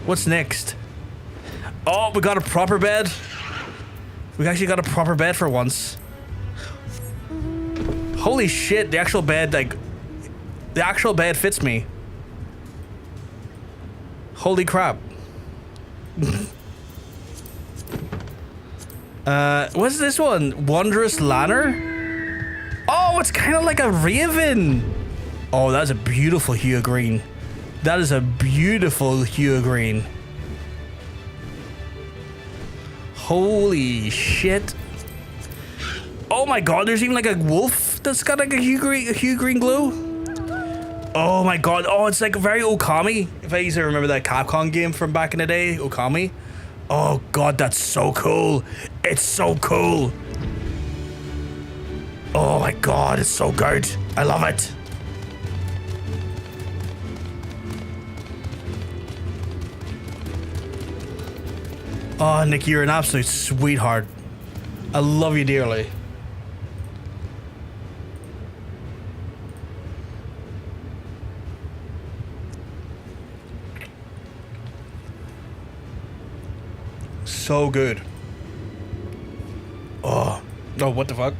What's next? Oh, we got a proper bed. We actually got a proper bed for once. Holy shit, the actual bed, like, the actual bed fits me. Holy crap. What's this one? Wondrous Lanner? Oh, it's kind of like a raven. Oh, that's a beautiful hue of green. That is a beautiful hue of green. Holy shit. Oh my god, there's even like a wolf that's got like a hue green glow. Oh my god. Oh, it's like very Okami. If I used to remember that Capcom game from back in the day, Okami. Oh god, that's so cool. It's so cool. Oh my god, it's so good. I love it. Oh, Nick, you're an absolute sweetheart. I love you dearly. So good. Oh, what the fuck?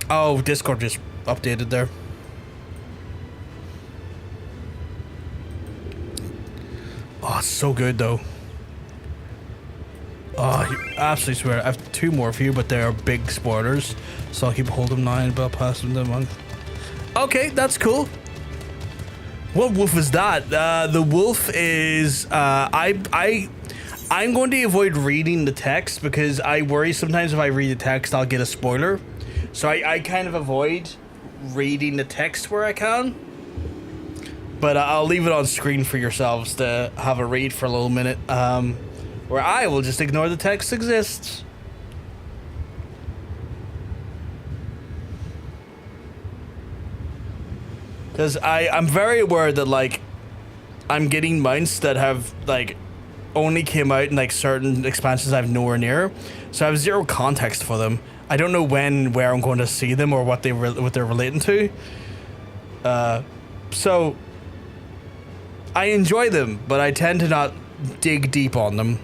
Oh, Discord just updated there. Oh, it's so good though. Oh, you absolutely swear. I have 2 more for you, but they are big spoilers, so I'll keep holding 9, but I'll pass them on. Okay, that's cool. What wolf is that? The wolf is I'm going to avoid reading the text because I worry sometimes if I read the text I'll get a spoiler. So I kind of avoid reading the text where I can. But I'll leave it on screen for yourselves to have a read for a little minute. Where I will just ignore the text exists. Because I'm very aware that, like, I'm getting mounts that have, like, only came out in, like, certain expansions I've nowhere near. So I have 0 context for them. I don't know when, where I'm going to see them or what they're relating to. So I enjoy them, but I tend to not dig deep on them.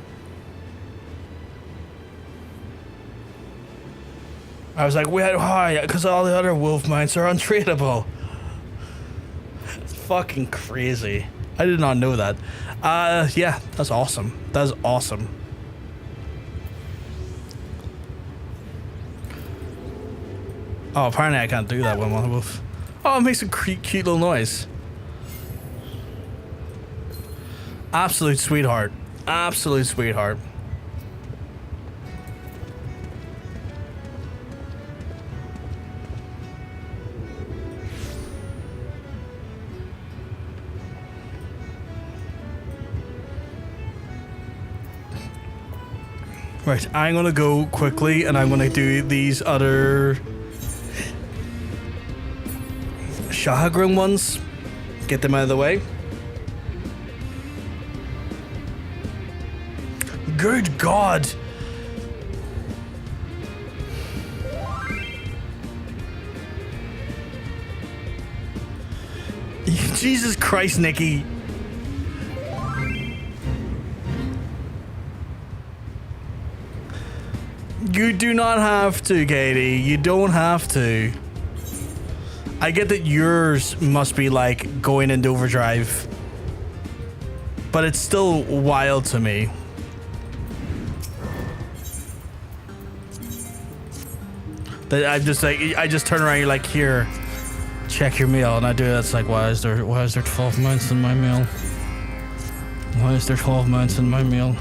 I was like, why? Because all the other wolf mounts are untradeable. It's fucking crazy. I did not know that. Yeah, that's awesome. That's awesome. Oh, apparently I can't do that with one wolf. Oh, it makes a cute little noise. Absolute sweetheart. Absolute sweetheart. Right, I'm gonna go quickly and I'm gonna do these other Sahagin ones. Get them out of the way. Good God! Jesus Christ, Nikki. You do not have to, Katie. You don't have to. I get that yours must be like going into overdrive, but it's still wild to me. That I just turn around, you're like, here, check your meal, and I do that. It's like, why is there 12 mounts in my meal? Why is there 12 mounts in my meal?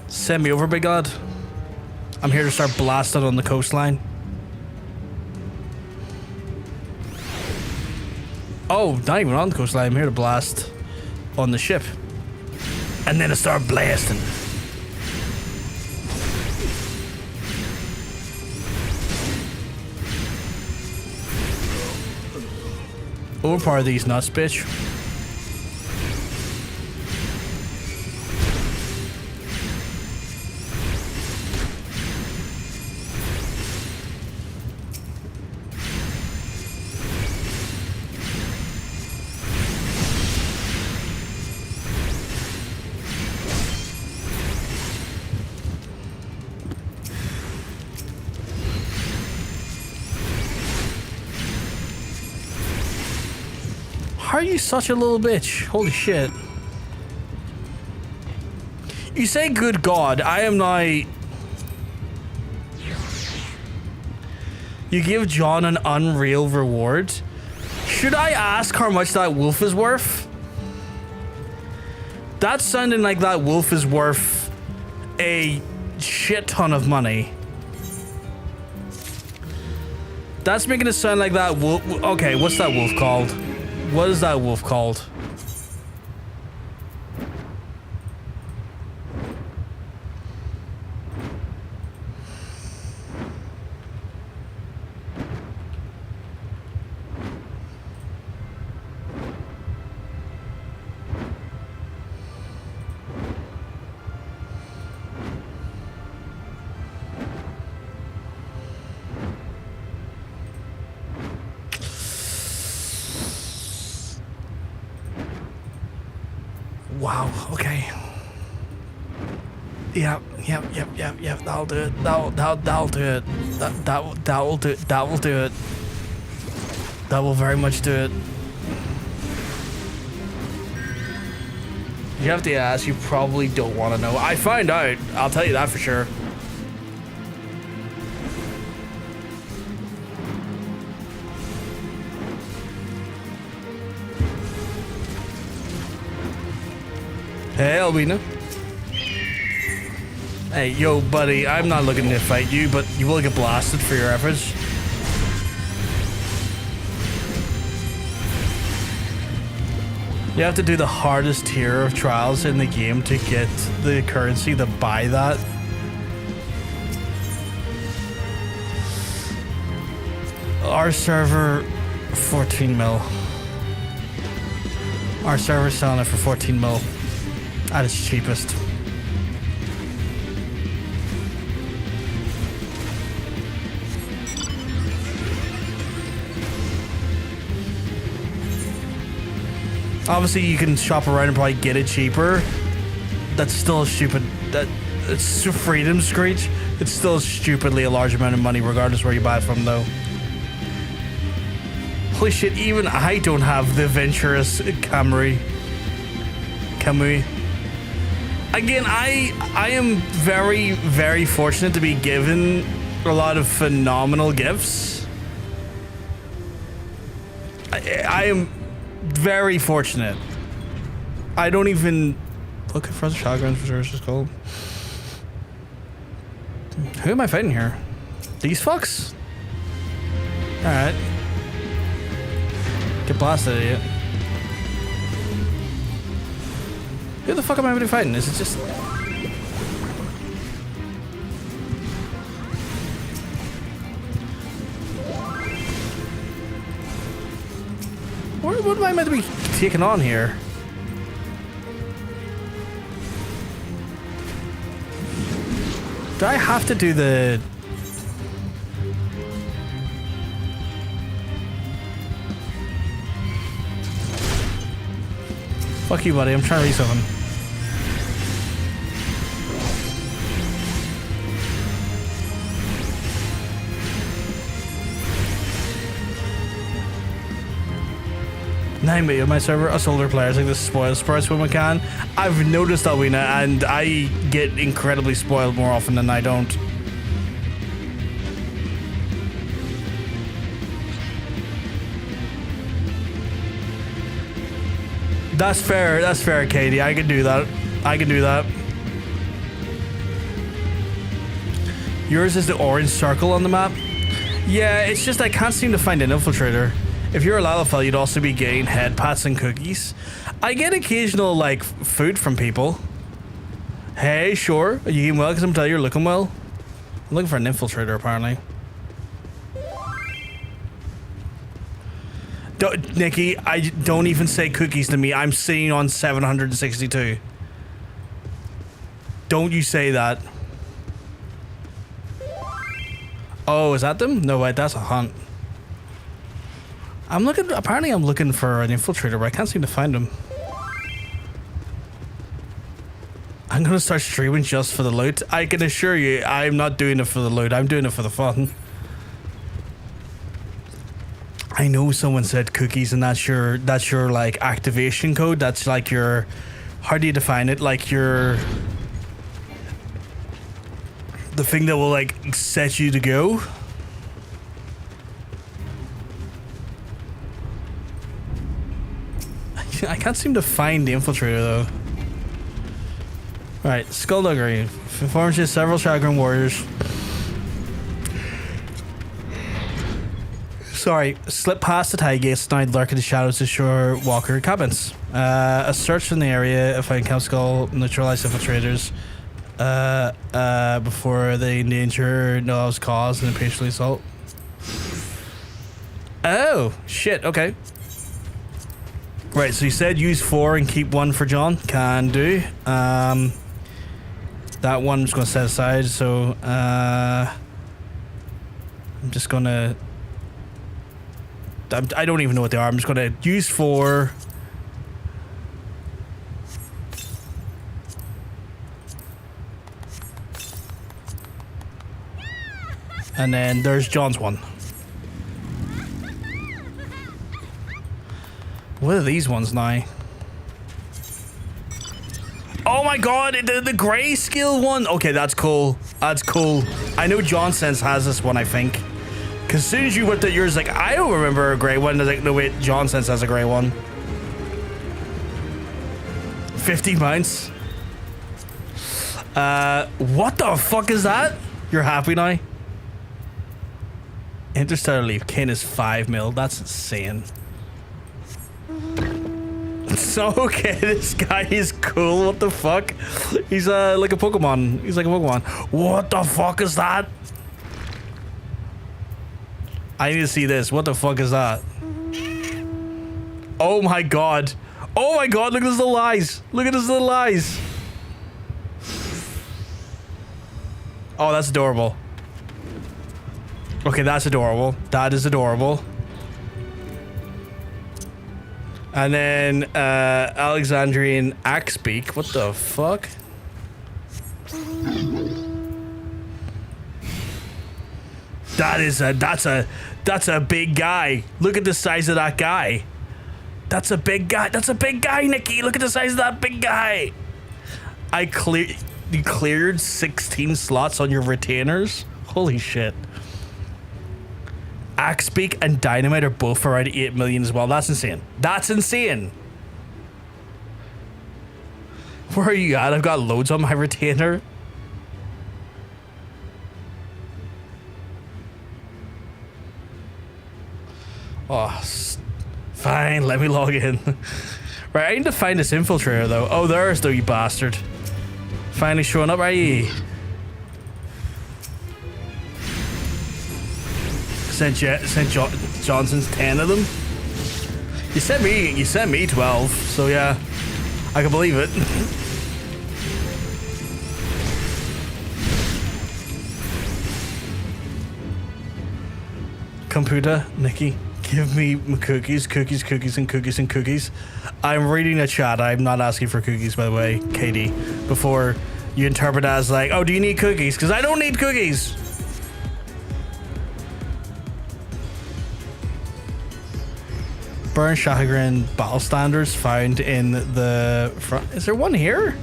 Send me over, big god. I'm here to start blasting on the coastline. Oh, not even on the coastline. I'm here to blast on the ship. And then I start blasting. Overpower these nuts, bitch. How are you such a little bitch? Holy shit. You say good God, I am now... You give John an unreal reward? Should I ask how much that wolf is worth? That's sounding like that wolf is worth a shit ton of money. That's making it sound like that wolf... Okay, what's that wolf called? What is that wolf called? Wow, okay. Yep, that'll do it. That'll do it. That will do it. That will do it. That will very much do it. You have to ask, you probably don't want to know. I find out, I'll tell you that for sure. Hey, Albina. Hey, yo, buddy, I'm not looking to fight you, but you will get blasted for your efforts. You have to do the hardest tier of trials in the game to get the currency to buy that. Our server, 14 mil. Our server's selling it for 14 mil. At its cheapest. Obviously, you can shop around and probably get it cheaper. That's still stupid. It's a freedom screech. It's still stupidly a large amount of money, regardless where you buy it from, though. Holy shit! Even I don't have the Venturous Camry. Again, I am very, very fortunate to be given a lot of phenomenal gifts. I am very fortunate. I don't even look at frozen shotguns for services called. Who am I fighting here? These fucks? Alright. Get blasted, idiot. Who the fuck am I really fighting? Is it just... What am I meant to be taking on here? Do I have to do the... Fuck you, buddy. I'm trying to read something. Nine my server, us older players like this spoil sports when we can. I've noticed that, Weena, and I get incredibly spoiled more often than I don't. That's fair, Katie. I can do that. Yours is the orange circle on the map? Yeah, it's just I can't seem to find an infiltrator. If you're a Lalafell, you'd also be getting head pats and cookies. I get occasional, like, food from people. Hey, sure. Are you eating well? Because I'm telling you, you're looking well. I'm looking for an infiltrator, apparently. Nikki, I don't even say cookies to me. I'm sitting on 762. Don't you say that. Oh, is that them? No, wait, that's a hunt. Apparently I'm looking for an infiltrator, but I can't seem to find him. I'm gonna start streaming just for the loot. I can assure you, I'm not doing it for the loot. I'm doing it for the fun. I know someone said cookies, and that's your like activation code. That's like your, how do you define it? Like the thing that will like set you to go. I can't seem to find the infiltrator though. Right, Skullduggery informs you several Sahagin warriors. Sorry, slip past the tie gates, now lurk in the shadows of shore walker cabins. A search in the area, if I can count skull, neutralize infiltrators before they endanger Nael's cause and impatiently assault. Oh, shit, okay. Right, so you said use 4 and keep 1 for John. Can do. That one I'm just going to set aside, so I'm just going to... I don't even know what they are. I'm just going to use 4. And then there's John's one. What are these ones now? Oh my god, the grayscale one. Okay, that's cool. That's cool. I know John Sense has this one, I think. Because as soon as you whipped at yours, like, I don't remember a grey one. Like, no, wait, John Sense has a grey one. 50 points. What the fuck is that? You're happy now? Interstellar Leaf. Kane is 5 mil. That's insane. So, okay, this guy is cool. What the fuck? He's like a Pokemon. He's like a Pokemon. What the fuck is that? I need to see this. What the fuck is that? Oh my god. Oh my god, look at his little eyes. Look at his little eyes. Oh, that's adorable. Okay, that's adorable. That is adorable. And then Alexandrian Axebeak. What the fuck? That's a big guy. Look at the size of that guy. That's a big guy. That's a big guy, Nikki. Look at the size of that big guy. You cleared 16 slots on your retainers. Holy shit. Axebeak and Dynamite are both around 8 million as well. That's insane. That's insane. Where are you at? I've got loads on my retainer. Oh, fine. Let me log in. Right, I need to find this infiltrator though. Oh, there's the you bastard. Finally showing up, are you? Sent Johnson's 10 of them. You sent me 12, so yeah, I can believe it. Computer, Nikki, give me my cookies, cookies, cookies, and cookies, and cookies. I'm reading a chat. I'm not asking for cookies, by the way, Katie. Before you interpret as like, oh, do you need cookies? Because I don't need cookies. Burn Sahagin battle standards found in the front. Is there one here?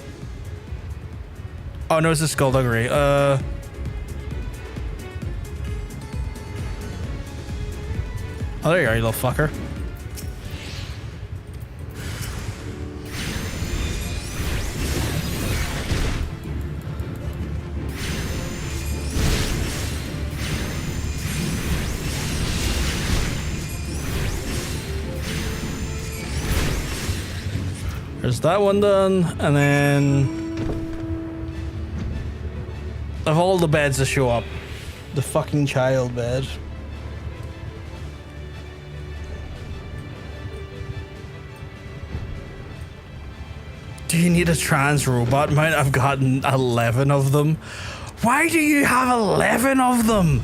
Oh no, it's a Skullduggery. Oh, there you are, you little fucker. There's that one done, and then of all the beds that show up, the fucking child bed. Do you need a trans robot mount? I've gotten 11 of them. Why do you have 11 of them?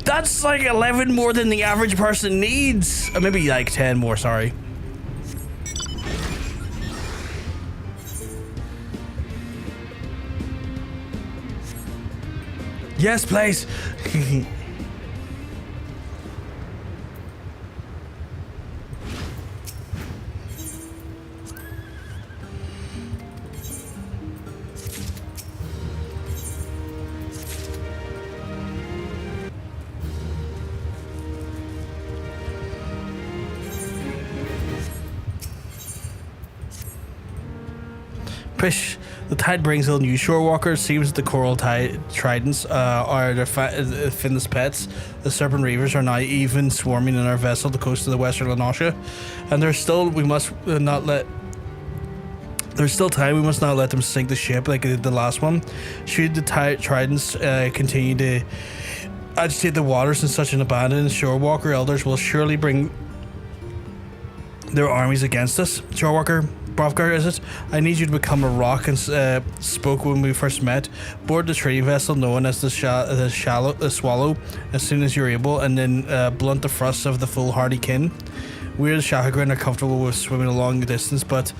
That's like 11 more than the average person needs. Maybe like 10 more, sorry. Yes, please. Pish, the tide brings ill news. Shorewalkers seems the coral tridents are their finless pets. The serpent reavers are now even swarming in our vessel, the coast of the western Lanosha, and there's still There's still time. We must not let them sink the ship like they did the last one. Should the tridents continue to agitate the waters in such an abandoned, Shorewalker elders will surely bring their armies against us. Shorewalker Brovgar, is it? I need you to become a rock and spoke when we first met. Board the trading vessel known as the Swallow as soon as you're able, and then blunt the thrusts of the foolhardy kin. We the Sahagin are comfortable with swimming a long distance, but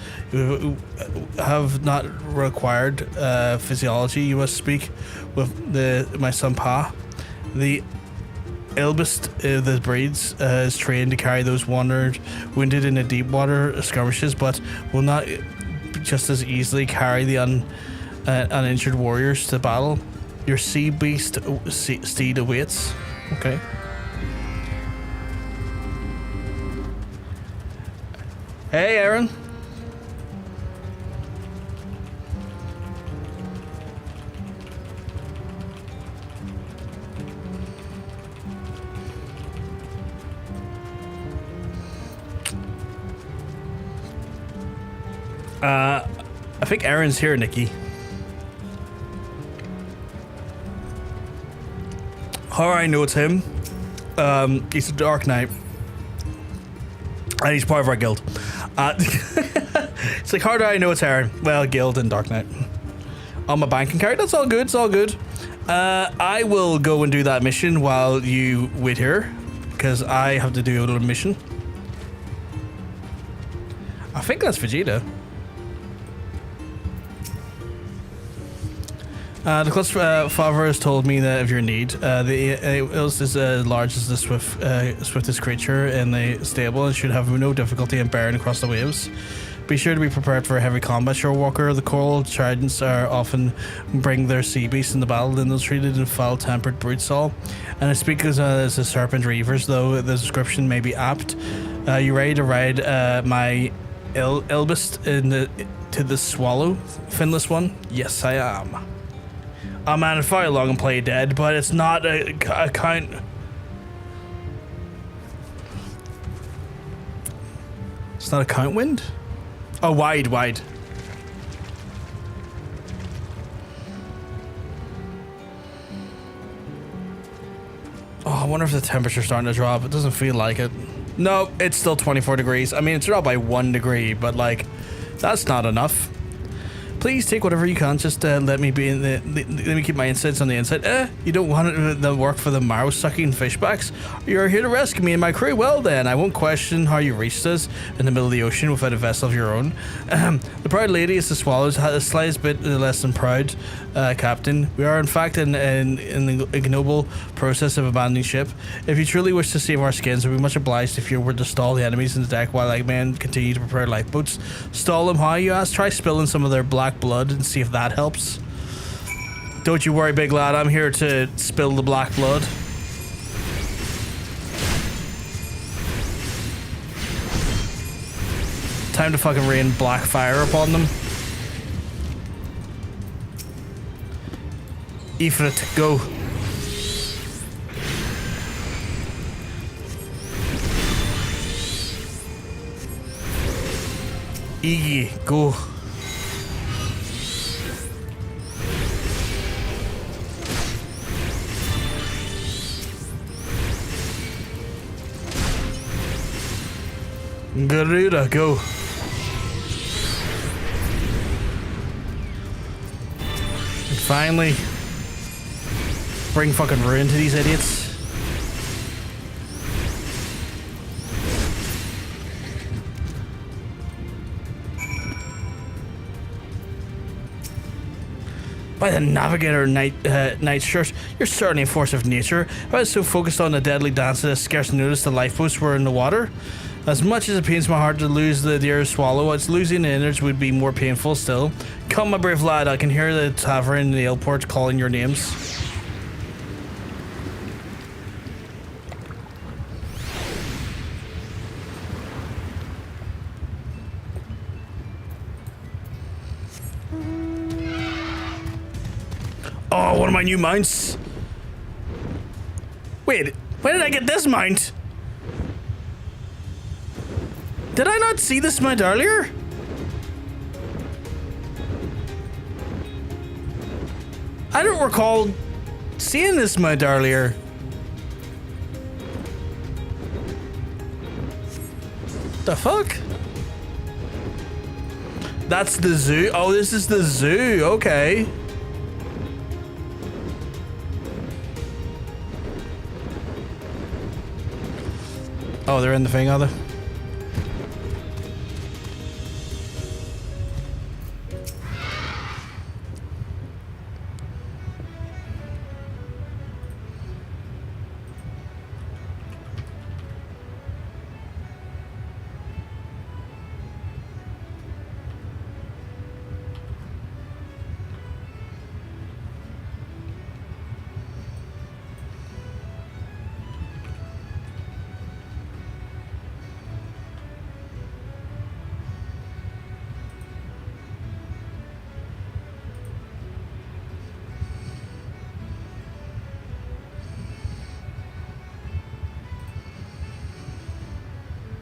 have not required physiology. You must speak with my son Pa. The eldest of the breeds is trained to carry those wounded in the deep water skirmishes, but will not just as easily carry the uninjured warriors to battle. Your sea beast steed awaits. Okay. Hey, Aaron. I think Aaron's here, Nikki. How I know it's him? He's a Dark Knight. And he's part of our guild. It's like, how do I know it's Aaron? Well, guild and Dark Knight. On my banking card, that's all good, it's all good. I will go and do that mission while you wait here, because I have to do a little mission. I think that's Vegeta. The Clutch Father has told me that if you're in need, the Ills is as large as the swiftest creature in the stable and should have no difficulty in bearing across the waves. Be sure to be prepared for heavy combat, Shorewalker. The coral tridents are often bring their sea beasts in the battle, and those treated in foul-tempered brute-soul. And I speak as a serpent reavers, though the description may be apt. You ready to ride my eldest to the Swallow, finless one? Yes, I am. Oh man, I'd fight along and play dead, but it's not a kind. It's not a count wind? Oh, wide. Oh, I wonder if the temperature's starting to drop. It doesn't feel like it. No, it's still 24 degrees. I mean, it's dropped by 1 degree, but like, that's not enough. Please take whatever you can. Just let me be in let me keep my insides on the inside. You don't want to work for the marrow-sucking fishbacks? You're here to rescue me and my crew. Well then, I won't question how you reached us in the middle of the ocean without a vessel of your own. The proud lady is the Swallows, a slight bit less than proud, Captain. We are in fact in the ignoble process of abandoning ship. If you truly wish to save our skins, I'd be much obliged if you were to stall the enemies in the deck while like men continue to prepare lifeboats. Stall them how, you ask? Try spilling some of their black blood and see if that helps. Don't you worry, big lad. I'm here to spill the black blood. Time to fucking rain black fire upon them. Ifrit, go. Iggy, go. Garuda, go. Finally. Bring fucking ruin to these idiots. By the Navigator Nightshirt, you're certainly a force of nature. I was so focused on the deadly dance that I scarce noticed the lifeboats were in the water. As much as it pains my heart to lose the dear swallow, it's losing the innards would be more painful still. Come, my brave lad, I can hear the tavern in the airport calling your names. Oh, one of my new mounts. Wait, where did I get this mount? Did I not see this mount earlier? I don't recall seeing this mount earlier. The fuck? That's the zoo. Oh, this is the zoo. Okay. Oh, they're in the thing, are they?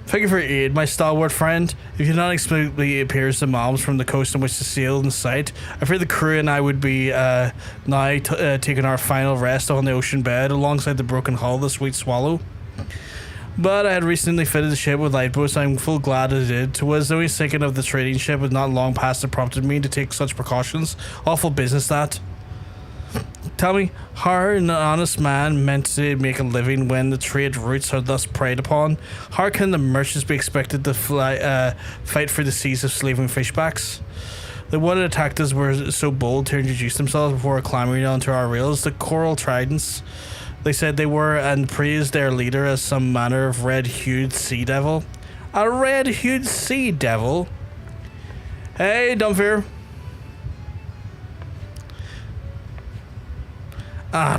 Thank you for your aid, my stalwart friend. If you not explicitly appears the mobs from the coast on which to sail in sight, I fear the crew and I would be now taking our final rest on the ocean bed alongside the broken hull of the Sweet Swallow. But I had recently fitted the ship with lifeboats. I'm full glad I did. 'Twas only thinking of the trading ship was not long past that prompted me to take such precautions. Awful business that. Tell me, how an honest man meant to make a living when the trade routes are thus preyed upon? How can the merchants be expected to fight for the seas of slaving fishbacks? The one that attacked us were so bold to introduce themselves before clambering onto our rails, the Coral Tridents. They said they were and praised their leader as some manner of red-hued sea devil. A red-hued sea devil? Hey, don't fear.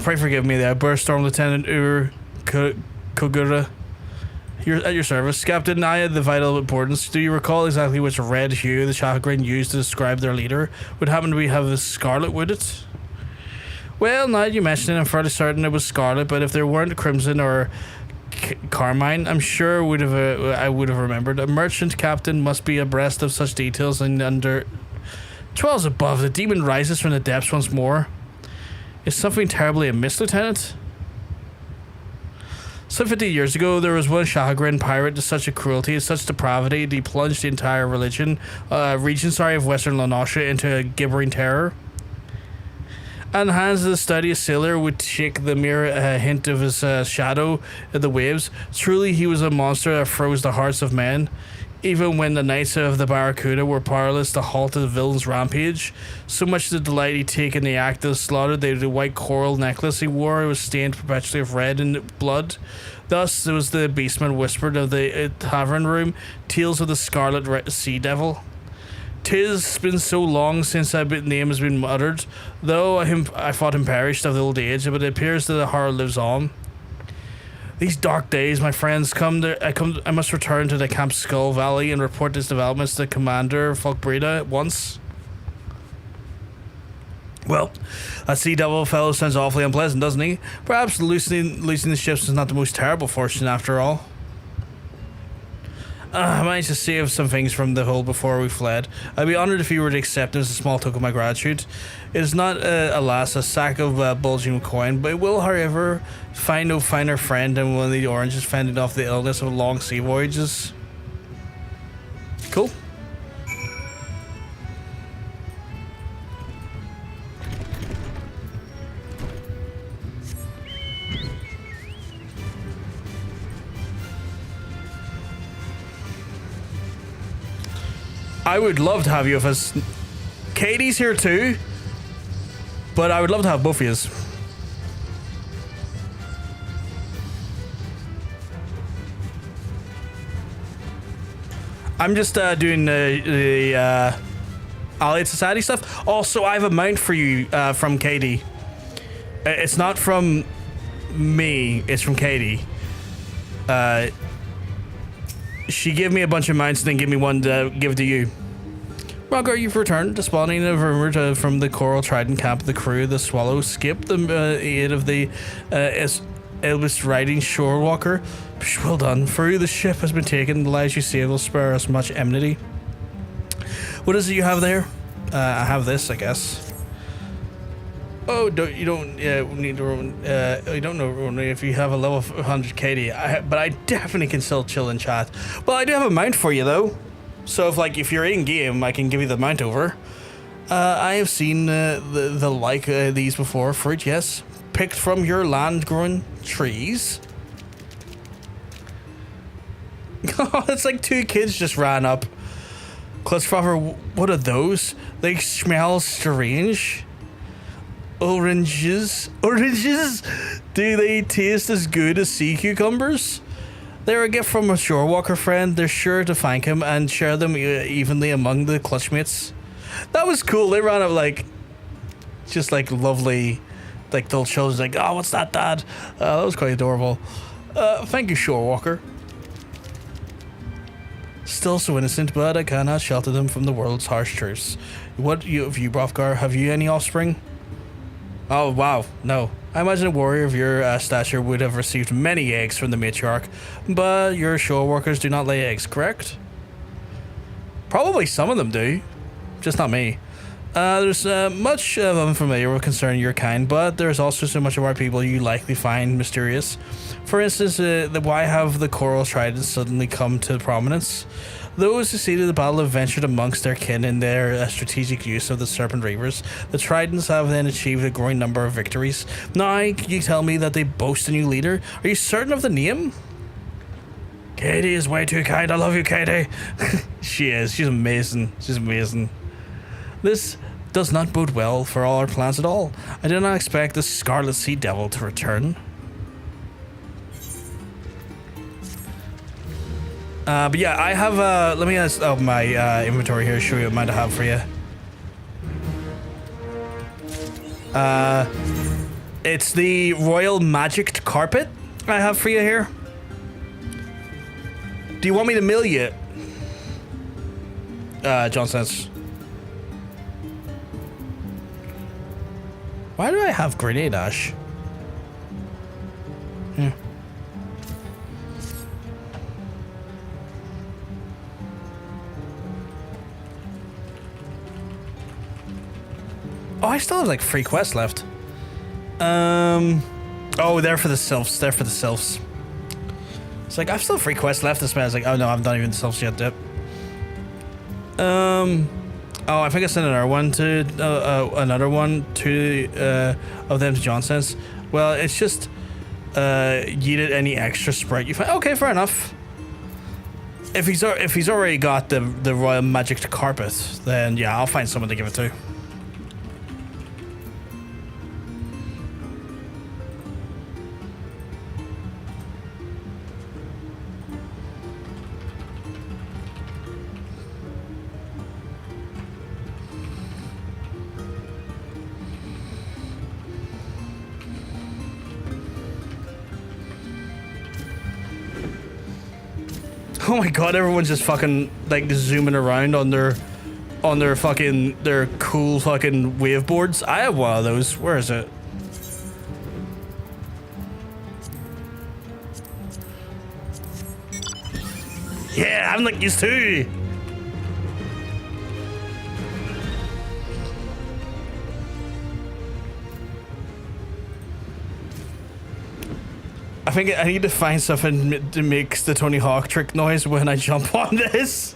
Pray forgive me there, Burst Storm Lieutenant Kogura. You're at your service. Captain, I had the vital importance. Do you recall exactly which red hue the Sahagin used to describe their leader? Would happen to have the scarlet, would it? Well, now that you mention it, I'm fairly certain it was scarlet, but if there weren't crimson or carmine, I'm sure I would have remembered. A merchant captain must be abreast of such details, and under 12's above, the demon rises from the depths once more. Is something terribly amiss, Lieutenant? Some 50 years ago, there was one Sahagin pirate to such a cruelty, such depravity, he plunged the entire region of Western Lanasha into a gibbering terror. And the hands of the steadiest sailor would shake the mere hint of his shadow in the waves. Truly, he was a monster that froze the hearts of men. Even when the knights of the Barracuda were powerless to halt the villain's rampage, so much the delight he took in the act of slaughter, the white coral necklace he wore was stained perpetually of red and blood. Thus, there was the beastman whispered of the tavern room, tales of the scarlet sea devil. 'Tis been so long since that name has been uttered, though I thought him perished of the old age, but it appears that the horror lives on. These dark days, my friends, I must return to the Camp Skull Valley and report these developments to Commander Folkbreda at once. Well, that sea devil fellow sounds awfully unpleasant, doesn't he? Perhaps loosening the ships is not the most terrible fortune after all. I managed to save some things from the hold before we fled. I'd be honoured if you were to accept it as a small token of my gratitude. It is not, alas, a sack of bulging coin, but it will, however, find no finer friend than one of the oranges fending off the illness of long sea voyages. Cool. I would love to have you with us. Katie's here too, but I would love to have both of you. I'm just doing the Allied Society stuff. Also, I have a mount for you from Katie. It's not from me, it's from Katie. She gave me a bunch of mounts and then gave me one to give to you. Roger, you've returned to spawning a rumor from the Coral Trident camp. The crew of the Swallow skipped the aid of the Elvis riding shorewalker. Well done. For the ship has been taken. The lives you save will spare us much enmity. What is it you have there? I have this, I guess. Oh, you don't need to. You don't know if you have a level 100 KD. But I definitely can still chill and chat. Well, I do have a mount for you though. So if you're in game, I can give you the mount over. I have seen the like these before. Fruit, yes, picked from your land-grown trees. Oh, it's like two kids just ran up. Clutchfroffer, what are those? They smell strange. Oranges? Oranges? Do they taste as good as sea cucumbers? They're a gift from a shorewalker friend. They're sure to thank him and share them evenly among the clutchmates. That was cool. They ran up just lovely, little children. Like, oh, what's that, Dad? That was quite adorable. Thank you, shorewalker. Still so innocent, but I cannot shelter them from the world's harsh truths. What have you, Brothgar? Have you any offspring? Oh, wow. No. I imagine a warrior of your stature would have received many eggs from the matriarch, but your shore workers do not lay eggs, correct? Probably some of them do, just not me. There's much unfamiliar with concerning your kind, but there's also so much of our people you likely find mysterious. For instance, why have the Coral Tridents suddenly come to prominence? Those who succeeded the battle have ventured amongst their kin in their strategic use of the Serpent Reavers. The Tridents have then achieved a growing number of victories. Now, can you tell me that they boast a new leader? Are you certain of the name? Katie is way too kind. I love you, Katie. She is. She's amazing. She's amazing. This does not bode well for all our plans at all. I do not expect the Scarlet Sea Devil to return. But yeah, I have, let me open my inventory here, show you what I might have for you. It's the Royal Magic Carpet I have for you here. Do you want me to mail you it? John says. Why do I have grenade ash? Oh, I still have like 3 quests left. Oh, they're for the Sylphs. They're for the Sylphs. It's like, I've still 3 quests left. This man is like, oh no, I've done even the Sylphs yet, dude. Oh, I think I sent another one to of them to Johnson's. Well, it's just yeeted any extra sprite you find. Okay, fair enough. If he's already got the Royal Magic Carpet, then yeah, I'll find someone to give it to. Oh my god, everyone's just fucking like zooming around on their cool fucking wave boards. I have one of those. Where is it? Yeah, I'm like used to. I think I need to find something that makes the Tony Hawk trick noise when I jump on this.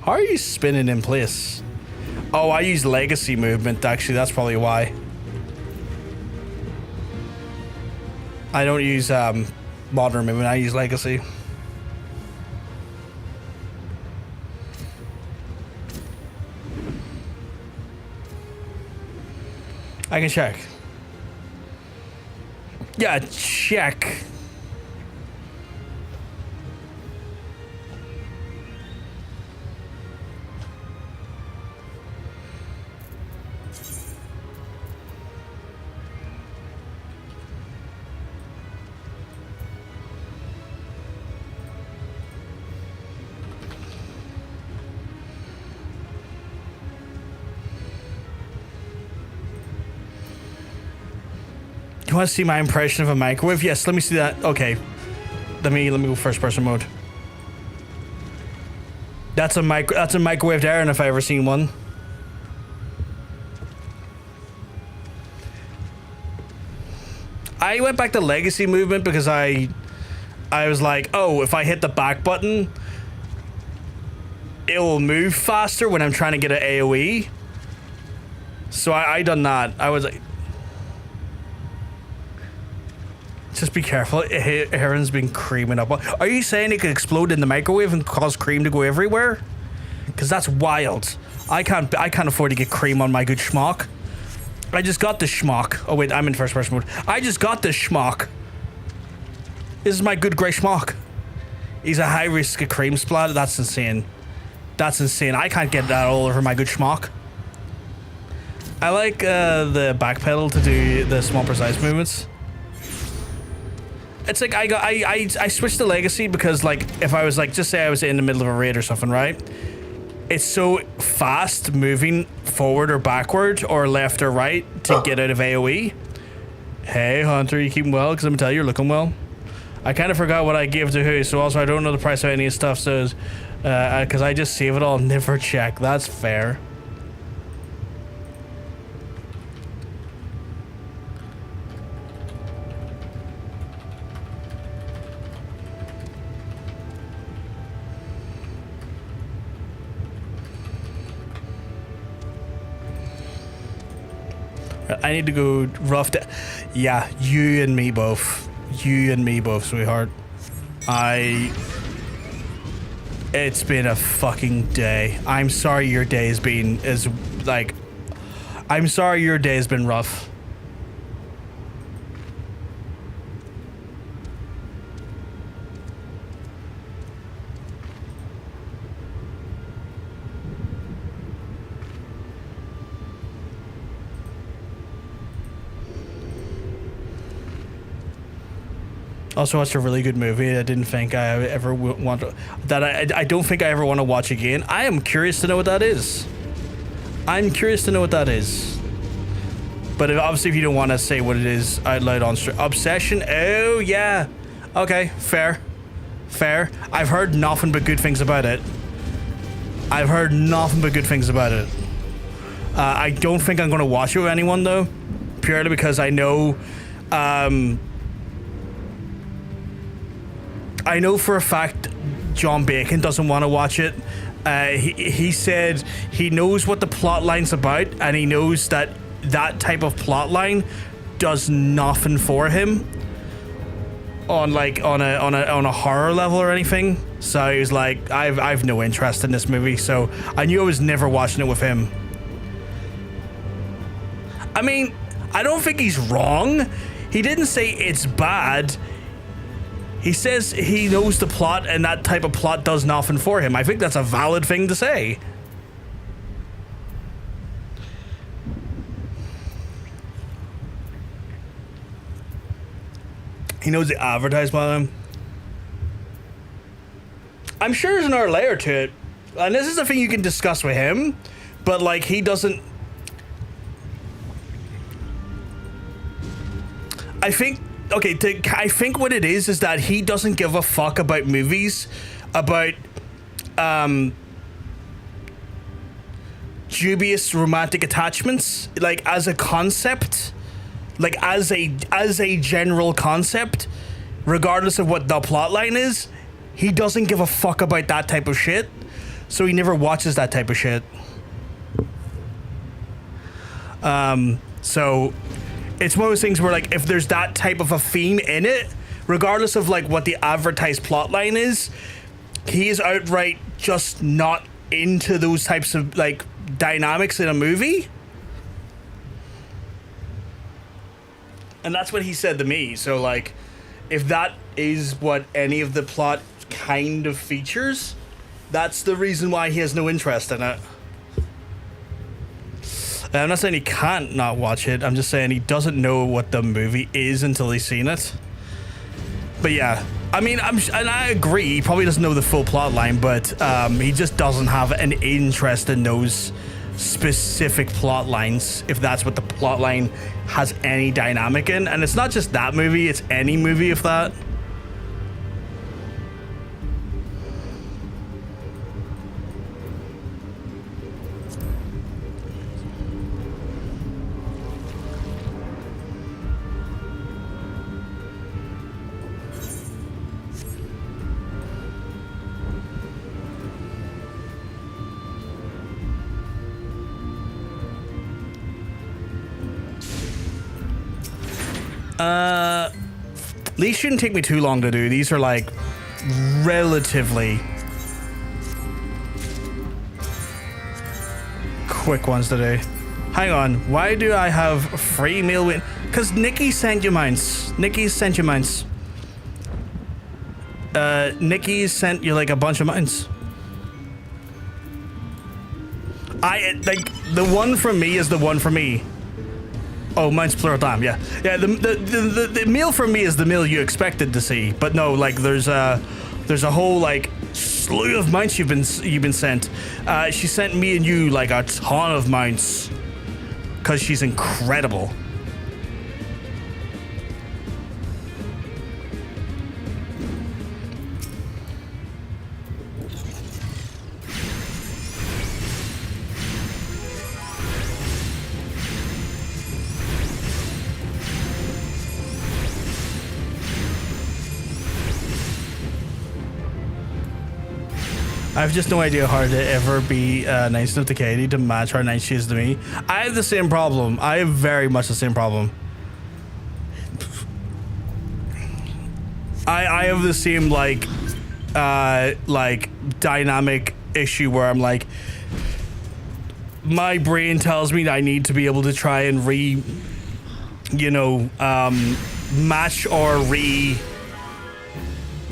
How are you spinning in place? Oh, I use legacy movement, actually. That's probably why. I don't use modern movement. I use legacy. I can check. Yeah, check. You want to see my impression of a microwave? Yes, let me see that. Okay. Let me go first person mode. That's a microwave Darren if I ever seen one. I went back to Legacy Movement because I was like, oh, if I hit the back button, it will move faster when I'm trying to get an AoE. So I done that. I was like, just be careful. Aaron's been creaming up. Are you saying it could explode in the microwave and cause cream to go everywhere? Because that's wild. I can't afford to get cream on my good schmuck. I just got the schmuck. Oh wait, I'm in first person mode. I just got this schmuck. This is my good grey schmuck. He's a high risk of cream splat. That's insane. That's insane. I can't get that all over my good schmuck. I like the back pedal to do the small precise movements. It's like I switched to Legacy because like if I was like, just say I was in the middle of a raid or something, right? It's so fast moving forward or backward or left or right to get out of AoE. Hey Hunter, you keeping well? Because I'm gonna tell you, you're looking well. I kind of forgot what I gave to who, so also I don't know the price of any of stuff, so because I just save it all, never check. That's fair. I need to go rough. Yeah, you and me both. You and me both, sweetheart. It's been a fucking day. I'm sorry your day has been I'm sorry your day has been rough. Also watched a really good movie I didn't think I ever want to, I don't think I ever want to watch again. I am curious to know what that is. I'm curious to know what that is. But obviously if you don't want to say what it is out loud on stream. Obsession? Oh yeah. Okay, fair. Fair. I've heard nothing but good things about it. I've heard nothing but good things about it. I don't think I'm going to watch it with anyone though. Purely because I know I know for a fact John Bacon doesn't want to watch it. He said he knows what the plot line's about and he knows that that type of plot line does nothing for him on a horror level or anything. So he was like, I've no interest in this movie. So I knew I was never watching it with him. I mean, I don't think he's wrong. He didn't say it's bad. He says he knows the plot and that type of plot does nothing for him. I think that's a valid thing to say. He knows the advertised by him. I'm sure there's another layer to it. And this is the thing you can discuss with him. But like he doesn't... I think... Okay, I think what it is that he doesn't give a fuck about movies, about dubious romantic attachments, like as a concept, like as a general concept, regardless of what the plot line is. He doesn't give a fuck about that type of shit, so he never watches that type of shit. So it's one of those things where like if there's that type of a theme in it, regardless of like what the advertised plot line is, he is outright just not into those types of like dynamics in a movie. And that's what he said to me. So, like, if that is what any of the plot kind of features, that's the reason why he has no interest in it. I'm not saying he can't not watch it. I'm just saying he doesn't know what the movie is until he's seen it. But yeah, I mean, and I agree. He probably doesn't know the full plot line, but he just doesn't have an interest in those specific plot lines, if that's what the plot line has any dynamic in. And it's not just that movie, it's any movie of that. These shouldn't take me too long to do. These are like relatively quick ones to do. Hang on, why do I have free meal win? Because Nikki sent you mines. Nikki sent you mines. Nikki sent you like a bunch of mines. Like the one from me is the one for me. Oh, mine's plural time, yeah. Yeah, the meal from me is the meal you expected to see. But no, like there's a whole like slew of mounts you've been sent. She sent me and you like a ton of mounts. Cause she's incredible. I have just no idea how to ever be nice enough to Katie to match how nice she is to me. I have the same problem. I have very much the same problem. I have the same like dynamic issue where I'm like, my brain tells me that I need to be able to try and match or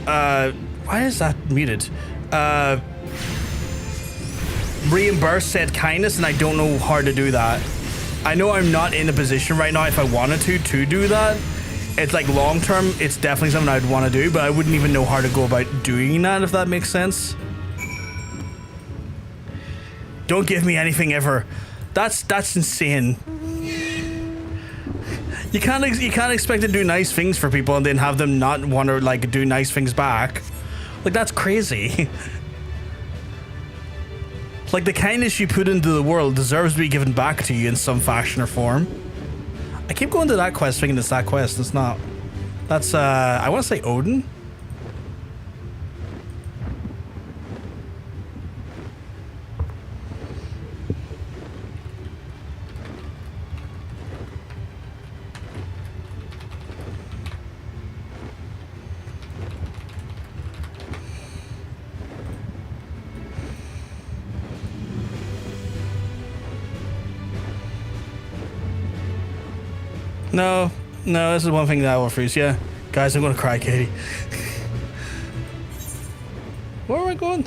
why is that muted? Reimburse said kindness, and I don't know how to do that. I know I'm not in a position right now if I wanted to do that. It's like long term, it's definitely something I'd want to do, but I wouldn't even know how to go about doing that, if that makes sense. Don't give me anything ever. That's insane. You can't expect to do nice things for people and then have them not want to like do nice things back. Like, that's crazy. Like, the kindness you put into the world deserves to be given back to you in some fashion or form. I keep going to that quest thinking it's that quest. It's not. That's, I want to say Odin. No, this is one thing that I will freeze. Yeah, guys, I'm gonna cry, Katie. Where am I going?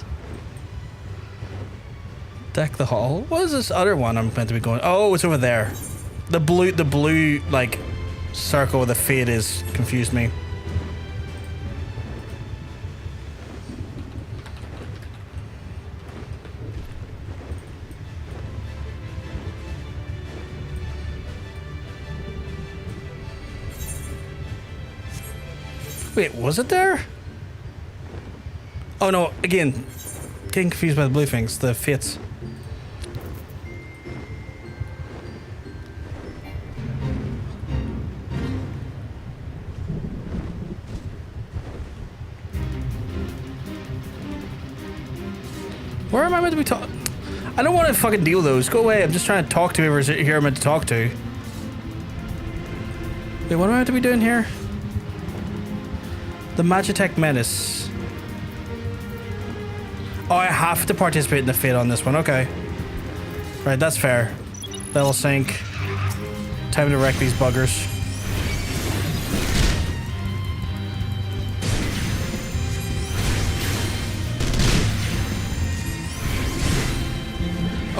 Deck the hall. What is this other one I'm meant to be going? Oh, it's over there. The blue like circle with the fade is confused me. Wait, was it there? Oh no, again, getting confused by the blue things, the fates. Where am I meant to be talking? I don't want to fucking deal with those. Go away, I'm just trying to talk to whoever's here I'm meant to talk to. Wait, what am I meant to be doing here? The Magitech Menace. Oh, I have to participate in the fate on this one. Okay. Right, that's fair. That'll sink. Time to wreck these buggers.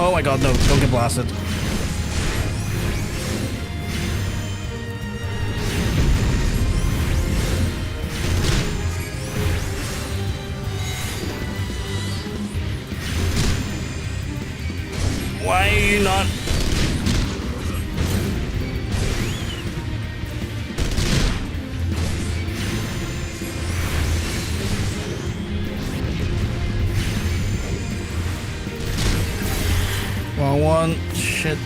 Oh my god, no, don't get blasted. Why are you not? Wrong one. Shit.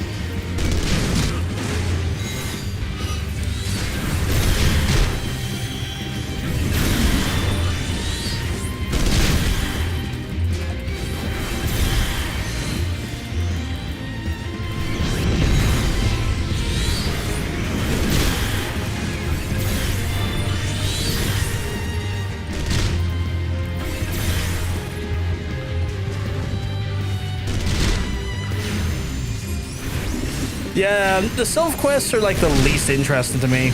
Yeah, the Sylph quests are like the least interesting to me.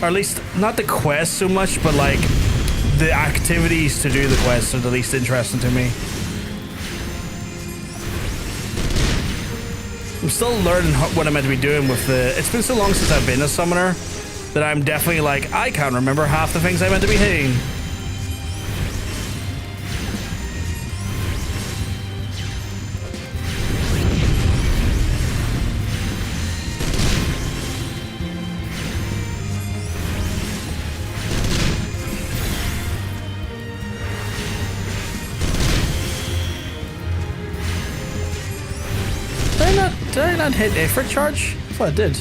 Or at least, not the quests so much, but like the activities to do the quests are the least interesting to me. I'm still learning what I'm meant to be doing with the... It's been so long since I've been a summoner that I'm definitely like, I can't remember half the things I'm meant to be hitting. Did I not hit effort charge? I thought I did.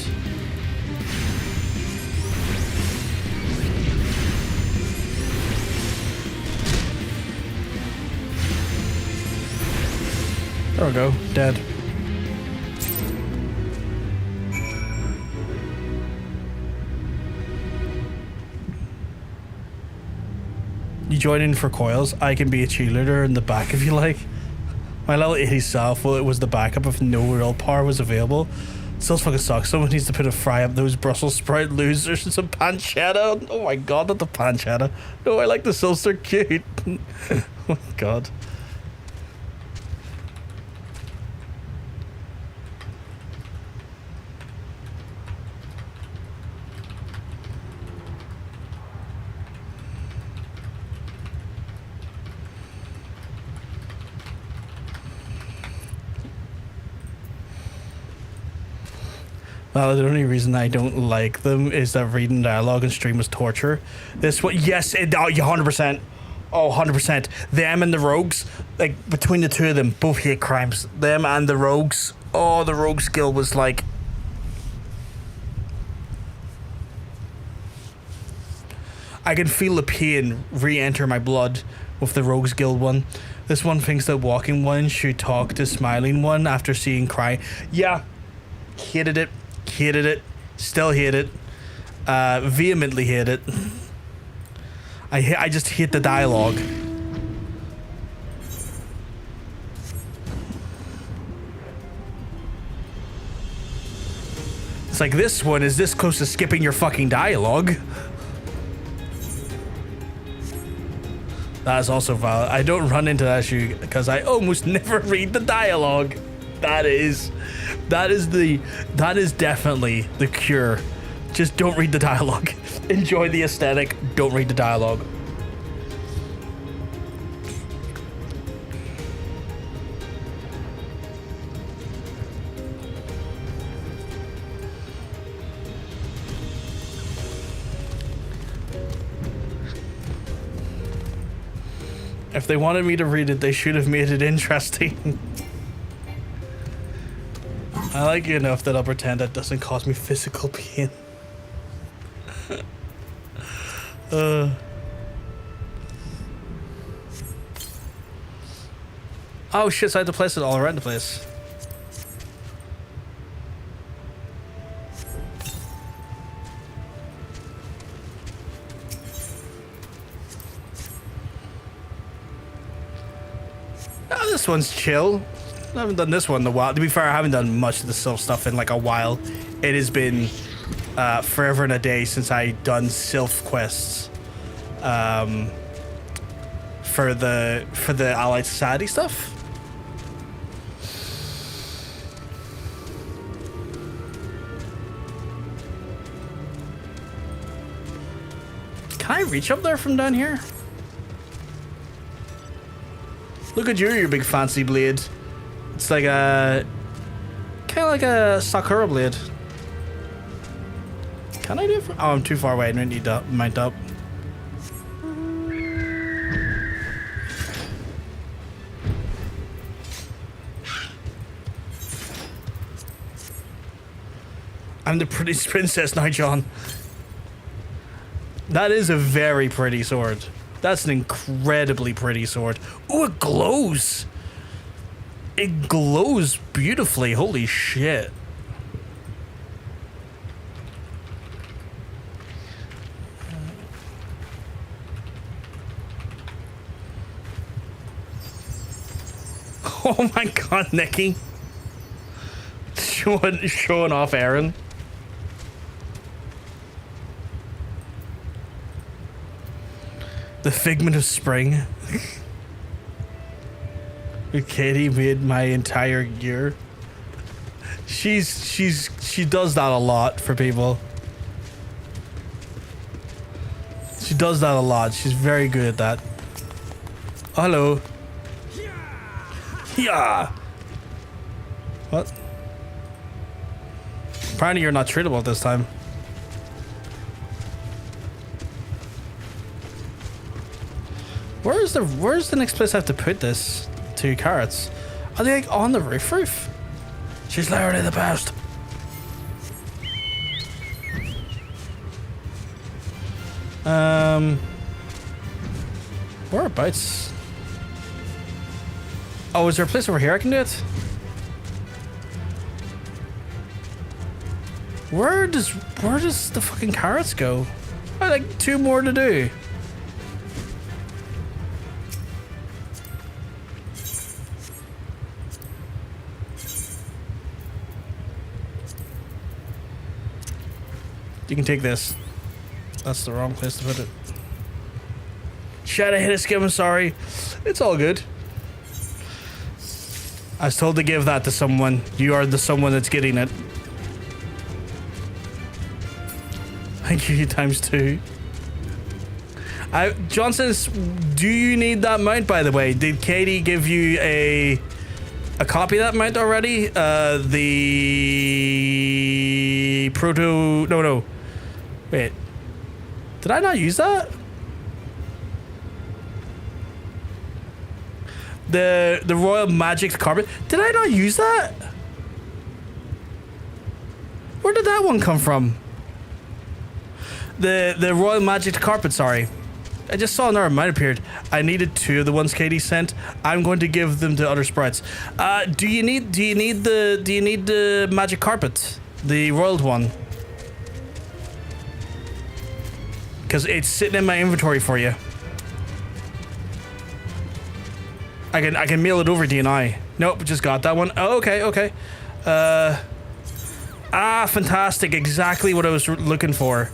There we go. Dead. You join in for Coils. I can be a cheerleader in the back if you like. My level 80 self, well, it was the backup if no real power was available. Still fucking sucks. Someone needs to put a fry up those Brussels sprout losers and some pancetta. Oh my god, not the pancetta. No, I like the Sylphs, they're cute. Oh my god. Well, the only reason I don't like them is that reading dialogue and stream is torture. This one, yes, 100%. Oh, 100%. Them and the rogues, like, between the two of them, both hate crimes. Them and the rogues. Oh, the rogue skill was like... I can feel the pain re-enter my blood with the Rogues Guild one. This one thinks that walking one should talk to smiling one after seeing cry. Yeah, hated it. Hated it. Still hate it. Vehemently hate it. I just hate the dialogue. It's like, this one is this close to skipping your fucking dialogue. That is also valid. I don't run into that issue because I almost never read the dialogue. That is definitely the cure. Just don't read the dialogue. Enjoy the aesthetic. Don't read the dialogue. If they wanted me to read it, they should have made it interesting. I like you enough that I'll pretend that doesn't cause me physical pain. Oh shit, so I had to place it all around the place. Oh, this one's chill. I haven't done this one in a while. To be fair, I haven't done much of the Sylph stuff in like a while. It has been forever and a day since I done Sylph quests for the Allied Society stuff. Can I reach up there from down here? Look at you, your big fancy blade. It's like a... kind of like a Sakura blade. Can I do it? Oh, I'm too far away. I don't need to mount up. I'm the prettiest princess now, John. That is a very pretty sword. That's an incredibly pretty sword. Oh, it glows. It glows beautifully. Holy shit. Oh my god, Nikki. Showing off Aaron. The figment of spring. Katie made my entire gear. She does that a lot for people. She does that a lot. She's very good at that. Hello. Yeah. What? Apparently you're not treatable this time. Where's the next place I have to put this? 2 carrots. Are they like on the roof? She's lowered in the past. Whereabouts? Oh, is there a place over here I can do it? Where does the fucking carrots go? I have like 2 more to do. You can take this. That's the wrong place to put it. Shit, I hit a skim, I'm sorry. It's all good. I was told to give that to someone. You are the someone that's getting it. Thank you, ×2. John says, do you need that mount, by the way? Did Katie give you a copy of that mount already? The proto... No. Wait. Did I not use that? The Royal Magic Carpet. Did I not use that? Where did that one come from? The Royal Magic Carpet, sorry. I just saw another mount appeared. I needed 2 of the ones Katie sent. I'm going to give them to other sprites. Do you need the Magic Carpet? The royal one? Because it's sitting in my inventory for you. I can mail it over DNI. Nope, just got that one. Oh, okay. Fantastic. Exactly what I was looking for.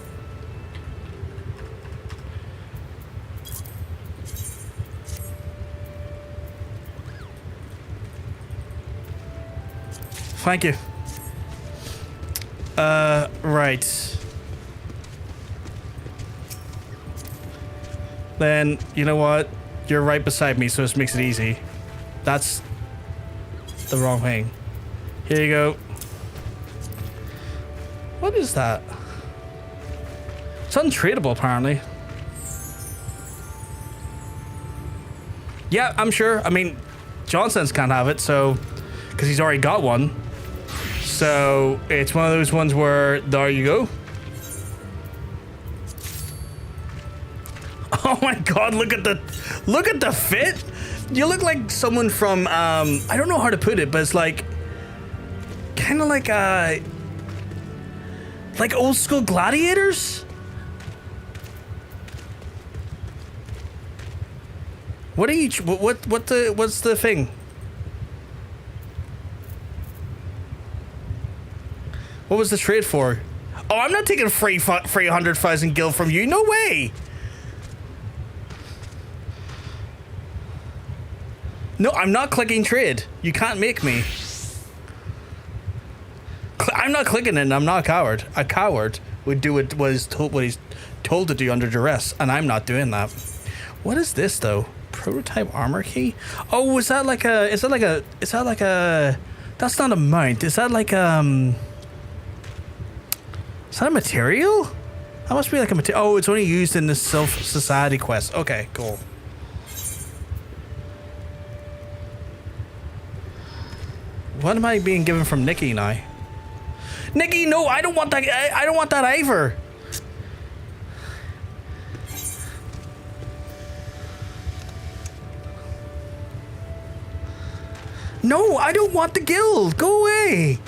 Thank you. Right. Then, you know what? You're right beside me, so this makes it easy. That's the wrong thing. Here you go. What is that? It's untradeable, apparently. Yeah, I'm sure. I mean, Johnson's can't have it, so... because he's already got one. So, it's one of those ones where... there you go. Oh my god, look at the fit. You look like someone from I don't know how to put it, but it's like kind of like old school gladiators. What are you what's the thing? What was the trade for? Oh, I'm not taking 300,000 gil from you. No way. No, I'm not clicking trade. You can't make me. I'm not clicking it. I'm not a coward. would do what he's told to do under duress, and I'm not doing that. What is this though? Prototype armor key? Oh, is that like a? That's not a mount. Is that like Is that a material? That must be like a material. Oh, it's only used in the Sylph Society quest. Okay, cool. What am I being given from Nikki now? Nikki, no, I don't want that. I don't want that either. No, I don't want the guild. Go away.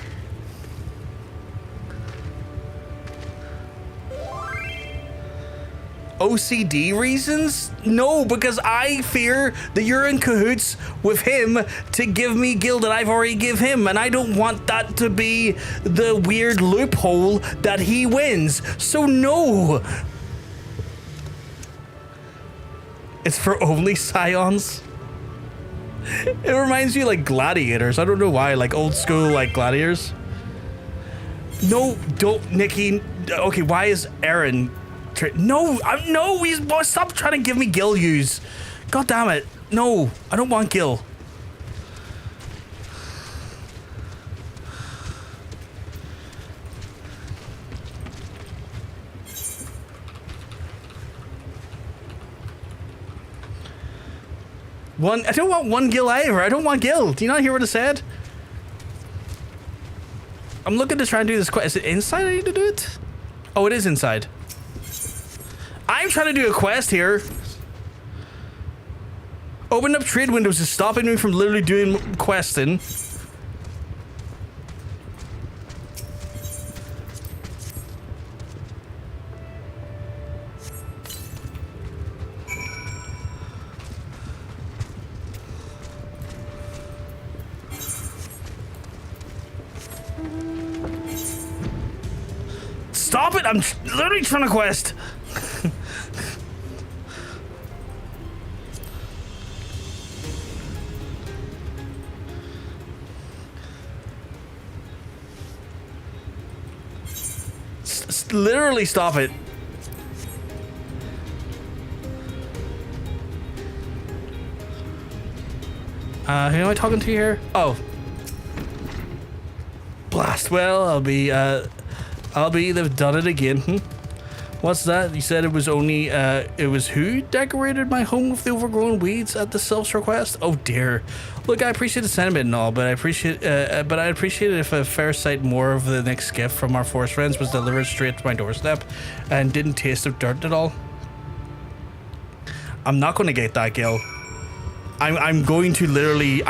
OCD reasons? No, because I fear that you're in cahoots with him to give me guild that I've already give him, and I don't want that to be the weird loophole that he wins. So no. It's for only scions. It reminds me of like gladiators. I don't know why, like old school like gladiators. No, don't, Nikki. Okay, why is Aaron? No, no, stop trying to give me Gil use. God damn it. No, I don't want Gil. I don't want one Gil either. I don't want Gil. Do you not hear what I said? I'm looking to try and do this quest. Is it inside I need to do it? Oh, it is inside. I'm trying to do a quest here. Open up trade windows is stopping me from literally doing questing. Stop it! I'm literally trying to quest. Literally stop it. Who am I talking to here? Oh. Blast. Well, I'll be they've done it again. What's that? You said it was only, it was who decorated my home with the overgrown weeds at the Sylphs request? Oh dear. Look, I appreciate the sentiment and all, but I'd appreciate it if a fair sight more of the next gift from our forest friends was delivered straight to my doorstep and didn't taste of dirt at all. I'm not going to get that, Gil. I'm going to literally,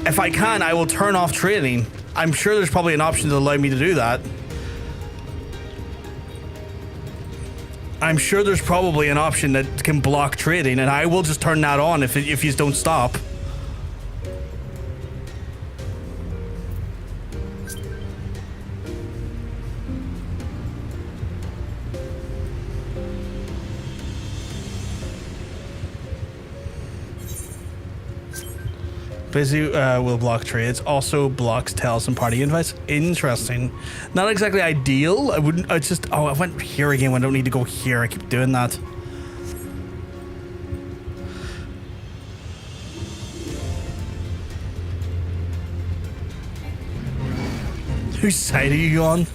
if I can, I will turn off trading. I'm sure there's probably an option to allow me to do that. I'm sure there's probably an option that can block trading, and I will just turn that on if you don't stop. Busy will block trades. Also blocks tells and party invites. Interesting. Not exactly ideal. I wouldn't. I just. Oh, I went here again when I don't need to go here. I keep doing that. Whose side are you on?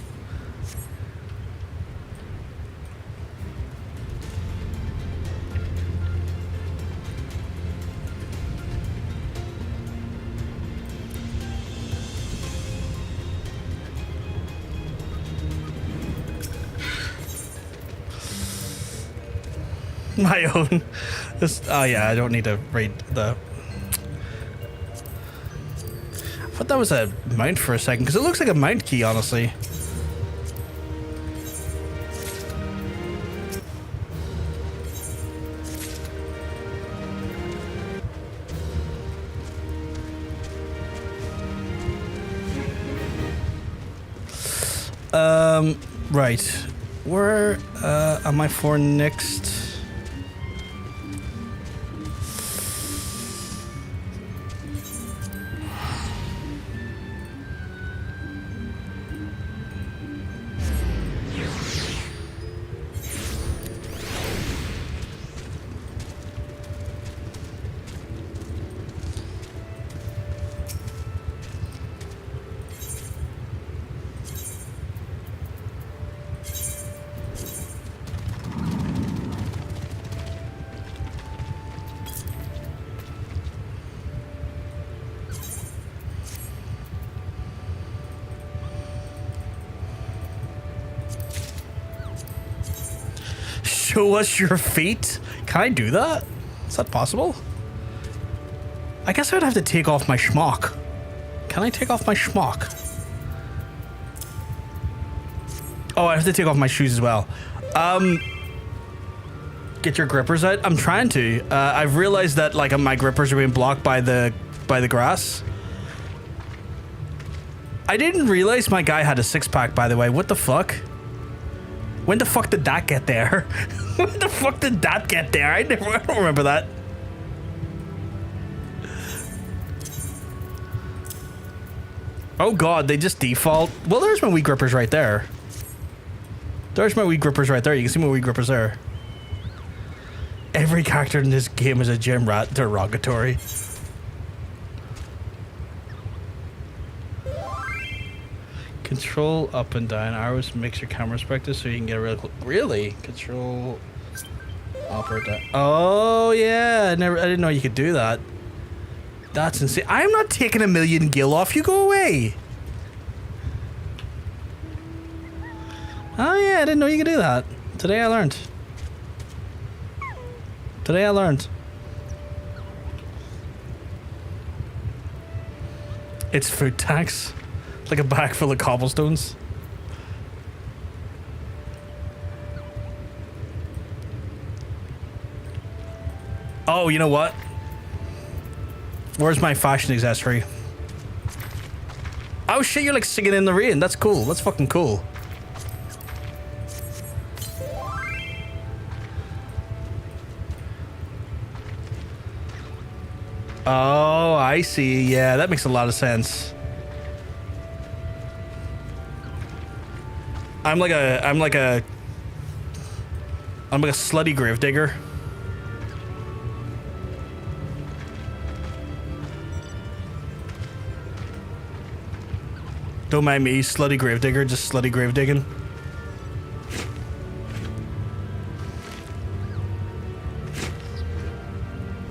My own. Oh yeah, I don't need to read the. I thought that was a mount for a second because it looks like a mount key, honestly. Right. Where am I for next? Show us your feet. Can I do that? Is that possible? I guess I would have to take off my schmuck. Can I take off my schmuck? Oh, I have to take off my shoes as well. Get your grippers out. I'm trying to. I've realized that like my grippers are being blocked by the grass. I didn't realize my guy had a six-pack, by the way. What the fuck? When the fuck did that get there? When the fuck did that get there? I don't remember that. Oh god, they just default. Well, there's my wee grippers right there. There's my wee grippers right there. You can see my wee grippers there. Every character in this game is a gym rat derogatory. Control up and down arrows makes your camera perspective so you can get a real really? Control up or down. Oh yeah, I didn't know you could do that. That's insane. I'm not taking 1,000,000 gil off. You go away. Oh yeah, I didn't know you could do that. Today I learned. Today I learned. It's food tax. Like a bag full of cobblestones. Oh, you know what? Where's my fashion accessory? Oh shit, you're like singing in the rain. That's cool. That's fucking cool. Oh, I see. Yeah, that makes a lot of sense. I'm like a slutty gravedigger. Don't mind me, slutty gravedigger, just slutty grave digging.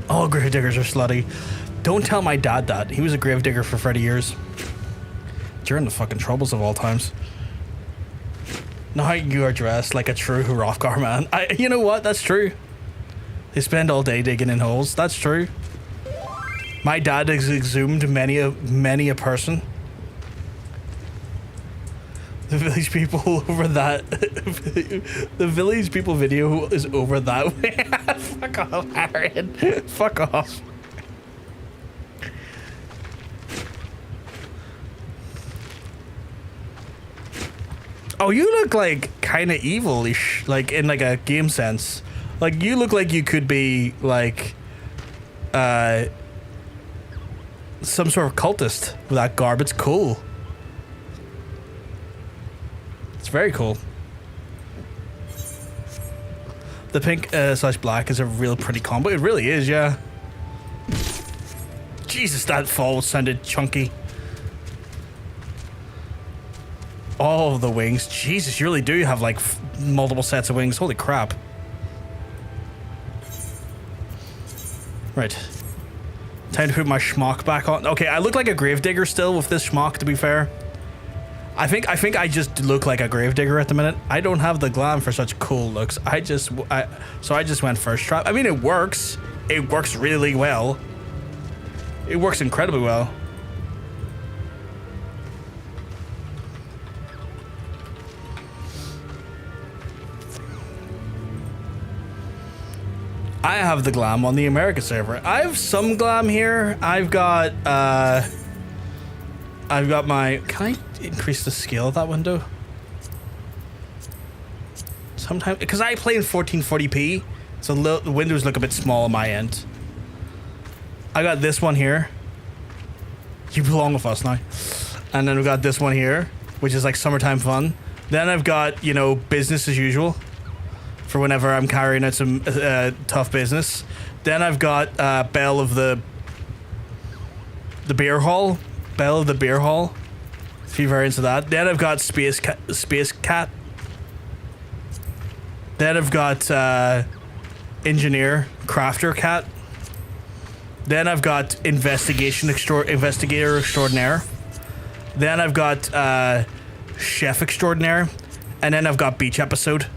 All gravediggers are slutty. Don't tell my dad that. He was a gravedigger for 30 years. During the fucking troubles of all times. Now you are dressed like a true Hrothgar man. You know what? That's true. They spend all day digging in holes. That's true. My dad has exhumed many a person. The village people over that. The village people video is over that way. Fuck off, Aaron. Fuck off. Oh, you look like kind of evil-ish, like in like a game sense. Like you look like you could be like some sort of cultist with that garb. It's cool. It's very cool. The pink slash black is a real pretty combo. It really is, yeah. Jesus, that fall sounded chunky. All of the wings. Jesus, you really do have like multiple sets of wings. Holy crap. Right. Time to put my schmuck back on. Okay, I look like a gravedigger still with this schmuck, to be fair. I think I just look like a gravedigger at the minute. I don't have the glam for such cool looks. So I just went first try. I mean, it works. It works really well. It works incredibly well. I have the glam on the America server. I have some glam here. I've got my... Can I increase the scale of that window? Sometimes... Because I play in 1440p, so the windows look a bit small on my end. I got this one here. You belong with us now. And then we've got this one here, which is like summertime fun. Then I've got, you know, business as usual. For whenever I'm carrying out some tough business. Then I've got Belle of the Beer Hall. Belle of the Beer Hall. A few variants of that. Then I've got Space Cat. Then I've got Engineer Crafter Cat. Then I've got Investigator Extraordinaire. Then I've got Chef Extraordinaire. And then I've got Beach Episode.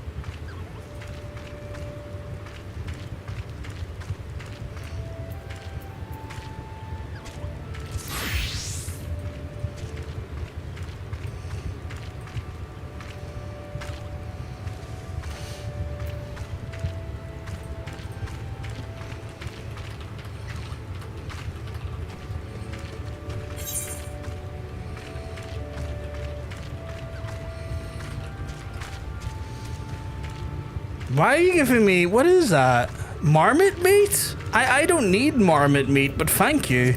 Why are you giving me... What is that? Marmot meat? I don't need marmot meat, but thank you.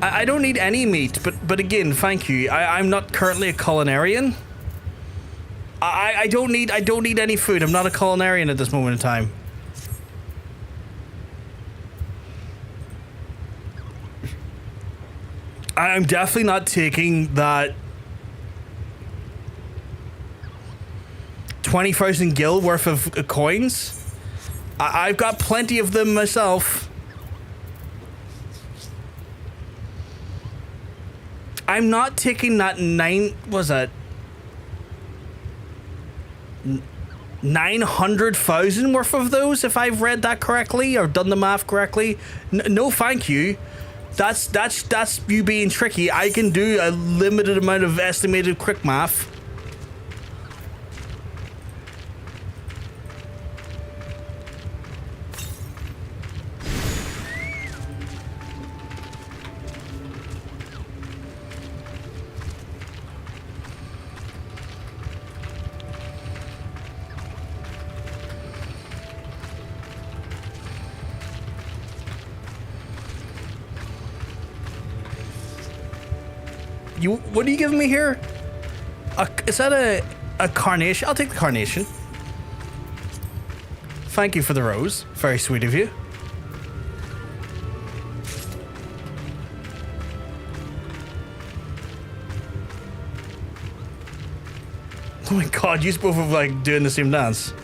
I don't need any meat, but again, thank you. I'm not currently a culinarian. I don't need any food. I'm not a culinarian at this moment in time. I'm definitely not taking that 20,000 gil worth of coins. I've got plenty of them myself. I'm not taking that 900,000 worth of those, if I've read that correctly or done the math correctly. No, thank you. That's you being tricky. I can do a limited amount of estimated quick math. What are you giving me here? Is that a carnation? I'll take the carnation. Thank you for the rose. Very sweet of you. Oh my god, you both are like doing the same dance.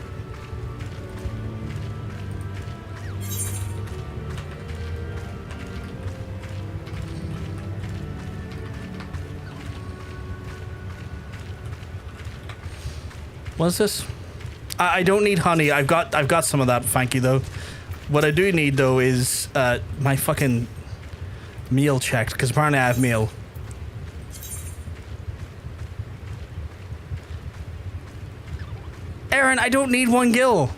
What's this? I don't need honey. I've got some of that. Thank you though. What I do need though is my fucking meal checked, because apparently I have meal. Aaron, I don't need 1 gil.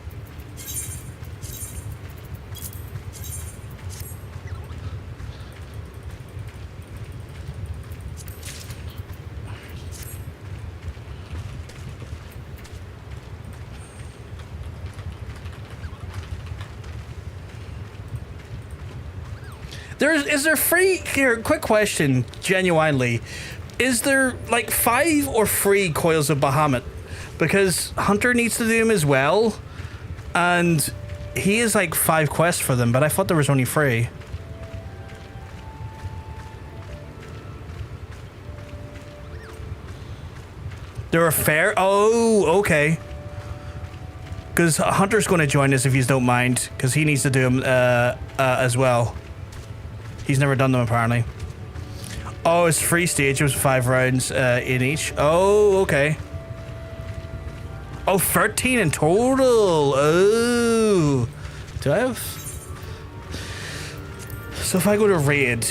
Is there free here? Quick question, genuinely, is there like 5 or 3 coils of Bahamut? Because Hunter needs to do them as well, and he is like 5 quests for them. But I thought there was only 3. There are fair. Oh, okay. Because Hunter's going to join us if you don't mind, because he needs to do them as well. He's never done them, apparently. Oh, it's 3 stages, 5 rounds in each. Oh, okay. Oh, 13 in total. Oh. Do I have... So if I go to raid...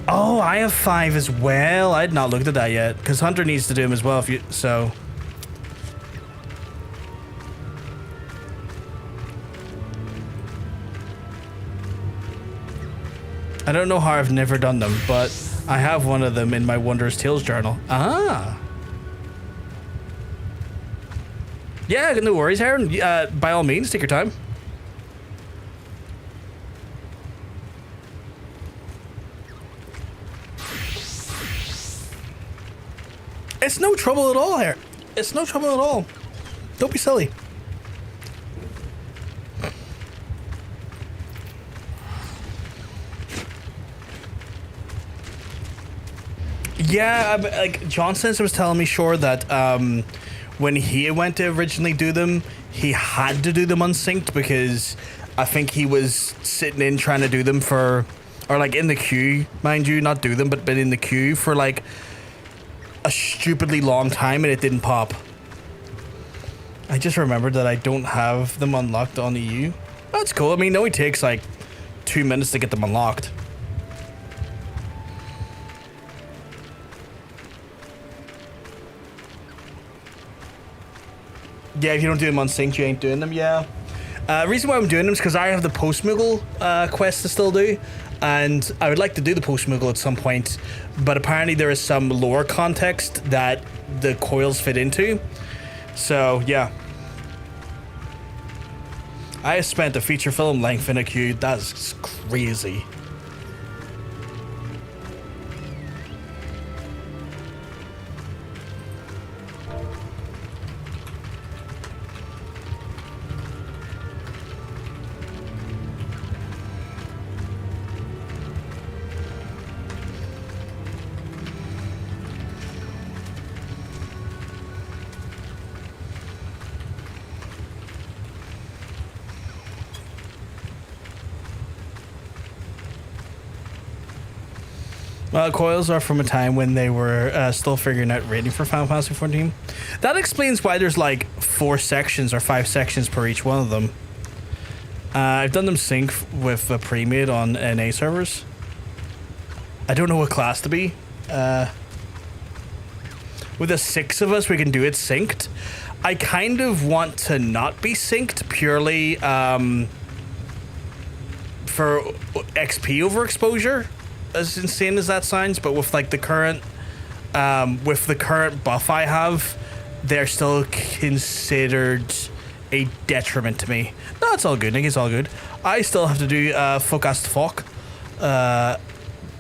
Oh, I have 5 as well. I had not looked at that yet, because Hunter needs to do them as well, if you... So... I don't know how I've never done them, but I have one of them in my Wondrous Tales journal. Ah. Yeah, no worries, Aaron. By all means, take your time. It's no trouble at all, Aaron. It's no trouble at all. Don't be silly. Yeah, like Johnson was telling me, sure, that when he went to originally do them, he had to do them unsynced because I think he was sitting in trying to do them for, or like in the queue, mind you, not do them, but been in the queue for like a stupidly long time and it didn't pop. I just remembered that I don't have them unlocked on EU. That's cool. I mean, it only takes like 2 minutes to get them unlocked. Yeah, if you don't do them on sync, you ain't doing them. Yeah. Reason why I'm doing them is because I have the post-Moogle quest to still do, and I would like to do the post-Moogle at some point, but apparently there is some lore context that the Coils fit into. So, yeah. I have spent a feature film length in a queue. That's crazy. Coils are from a time when they were still figuring out rating for Final Fantasy XIV. That explains why there's like 4 sections or 5 sections per each one of them. I've done them sync with a pre-made on NA servers. I don't know what class to be. With the 6 of us, we can do it synced. I kind of want to not be synced purely for XP overexposure. As insane as that sounds, but with like the current buff I have, they're still considered a detriment to me. No, it's all good, Nick. It's all good. I still have to do Focast Fuck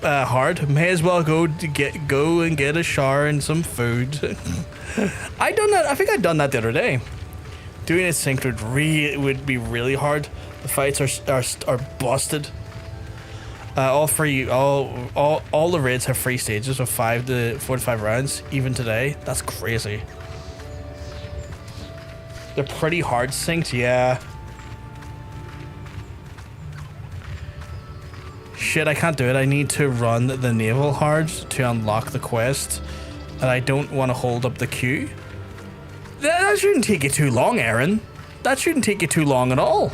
hard. May as well go and get a shower and some food. I done that. I think I done that the other day. Doing it synced would be really hard. The fights are busted. All the raids have 3 stages of 4 to 5 rounds, even today. That's crazy. They're pretty hard synced, yeah. Shit, I can't do it. I need to run the Navel hard to unlock the quest, and I don't want to hold up the queue. That shouldn't take you too long, Aaron. That shouldn't take you too long at all.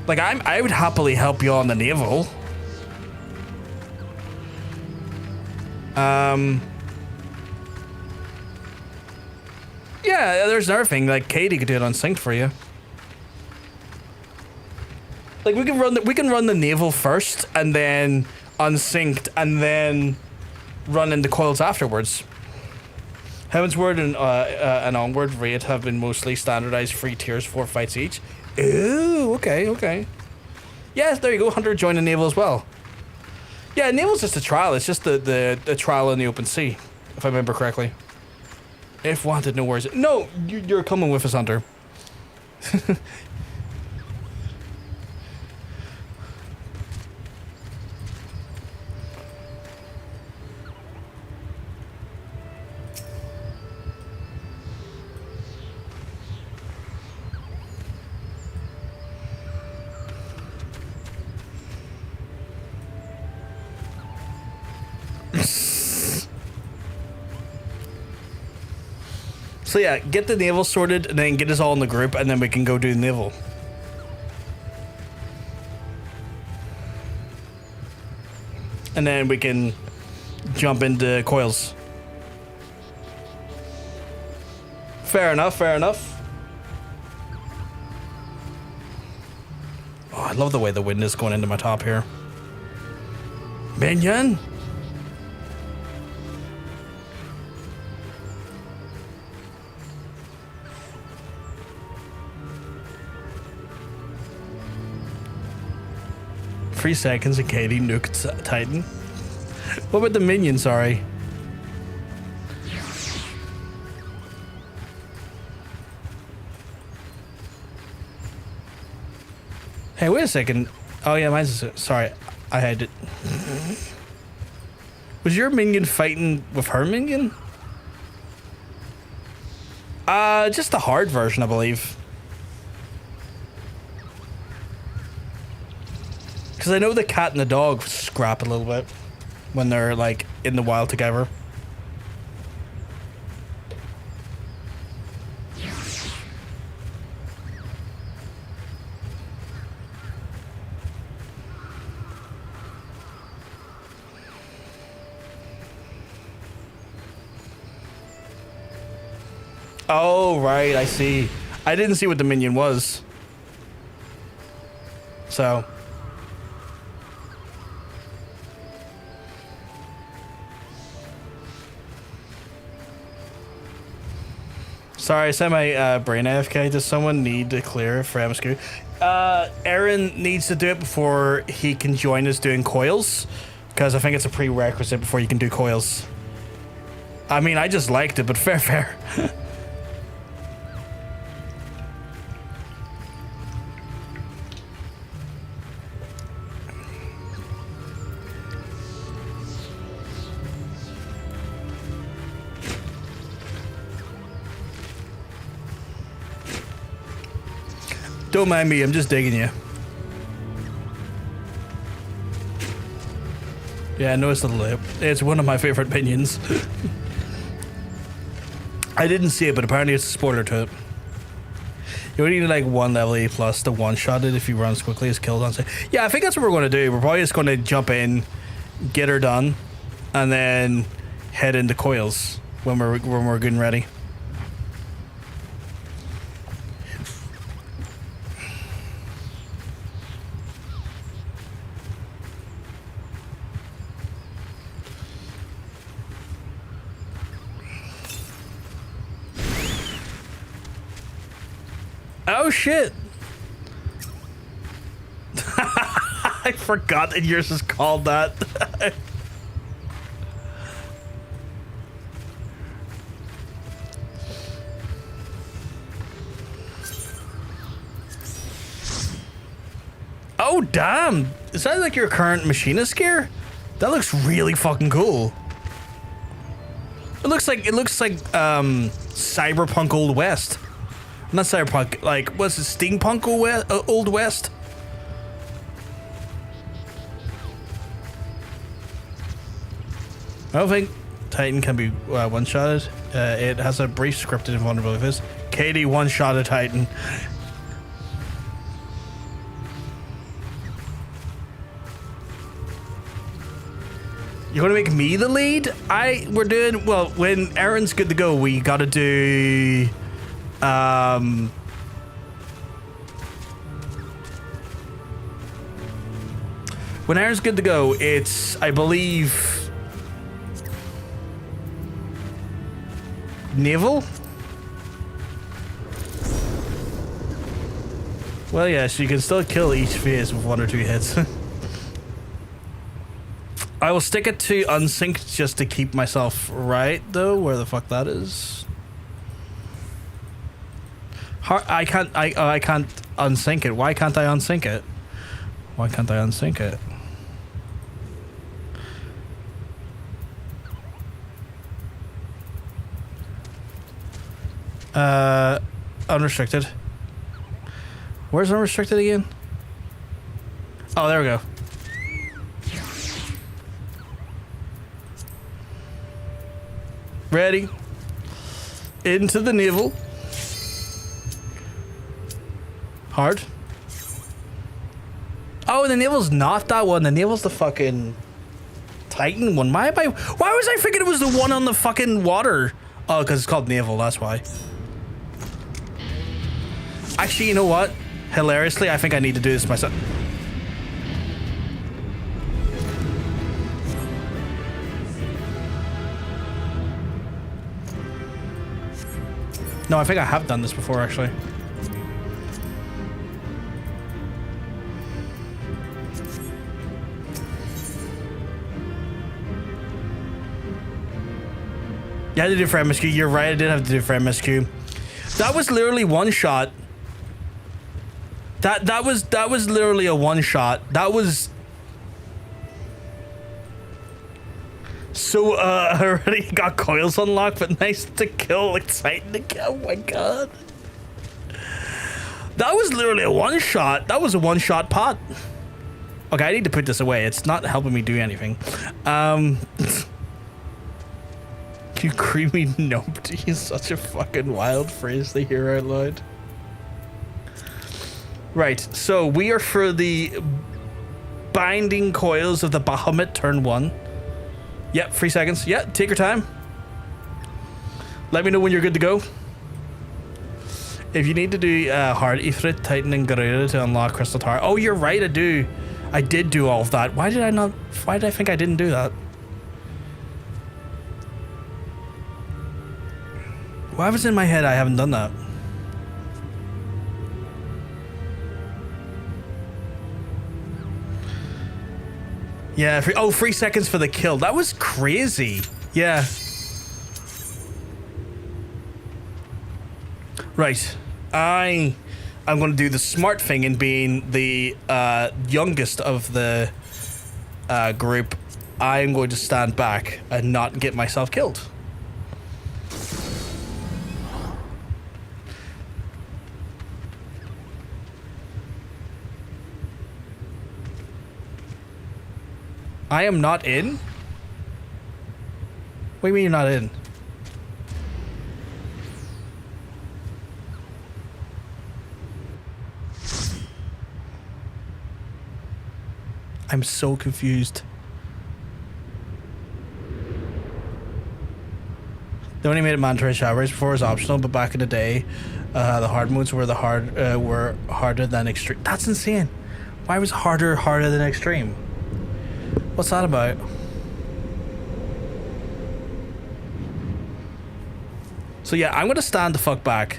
Like, I would happily help you on the Navel. Yeah, there's another thing. Like, Katie could do it unsynced for you. Like, we can run the Navel first, and then unsynced, and then run into Coils afterwards. Heavensward and Onward raid have been mostly standardized 3 tiers, 4 fights each. Ooh, okay. Yes, there you go. Hunter joined the Navel as well. Yeah, Navel's just a trial. It's just the trial in the open sea, if I remember correctly. If wanted, no worries. No, you're coming with us, Hunter. So yeah, get the Navel sorted and then get us all in the group, and then we can go do the Navel. And then we can jump into Coils. Fair enough. Oh, I love the way the wind is going into my top here. Minion! Three seconds and Katie nuked Titan. What about the minion, sorry? Hey, wait a second. Oh yeah, mine's... Sorry, I had it. Was your minion fighting with her minion? Just the hard version, I believe. Because I know the cat and the dog scrap a little bit when they're like in the wild together. Oh, right, I see. I didn't see what the minion was. So. Sorry, I sent my brain AFK. Does someone need to clear for MSQ? Aaron needs to do it before he can join us doing coils. Because I think it's a prerequisite before you can do coils. I mean, I just liked it, but fair. Don't mind me, I'm just digging you. Yeah, I noticed the lip. It's one of my favorite minions. I didn't see it, but apparently it's a spoiler to it. You only need like 1 level A plus to one-shot it if you run as quickly as killed on say. Yeah, I think that's what we're going to do. We're probably just going to jump in, get her done, and then head into coils when we're good and ready. Oh shit! I forgot that yours is called that. Oh damn! Is that like your current machinist gear? That looks really fucking cool. It looks like cyberpunk Old West. Not cyberpunk, like, what's it, steampunk Old West? I don't think Titan can be one-shotted. It has a brief scripted invulnerability. This Katie one-shotted Titan. You're gonna make me the lead? We're doing, well, when Aaron's good to go, we gotta do... when Aaron's good to go, it's, I believe, Navel? Well, yeah, so you can still kill each phase with 1 or 2 hits. I will stick it to unsynced just to keep myself right, though, where the fuck that is. I can't unsync it. Why can't I unsync it? Why can't I unsync it? Unrestricted. Where's unrestricted again? Oh, there we go. Ready. Into the navel. Hard. Oh, the navel's not that one. The navel's the fucking Titan one. Why was I thinking it was the one on the fucking water? Oh, because it's called navel, that's why. Actually, you know what? Hilariously, I think I need to do this myself. No, I think I have done this before, actually. Yeah, I did it for MSQ. You're right, I did have to do it for MSQ. That was literally one shot. That was literally a one shot. That was... So, I already got coils unlocked, but nice to kill Titan again. Oh my god. That was literally a one shot. That was a one shot pot. Okay, I need to put this away. It's not helping me do anything. You creamy nobody is such a fucking wild phrase to hear out loud. Right, so we are for the binding coils of the Bahamut turn 1. Yep, 3 seconds. Yeah, take your time. Let me know when you're good to go. If you need to do hard Ifrit, Titan, and Garuda to unlock Crystal Tower. Oh, you're right, I do. I did do all of that. Why did I think I didn't do that? Why was it in my head I haven't done that? Yeah, 3 seconds for the kill. That was crazy. Yeah. Right. I'm going to do the smart thing in being the youngest of the group. I'm going to stand back and not get myself killed. I am not in? What do you mean you're not in? I'm so confused. They only made it mandatory showers before it was optional, but back in the day, the hard modes were were harder than extreme. That's insane. Why was harder than extreme? What's that about? So yeah, I'm gonna stand the fuck back.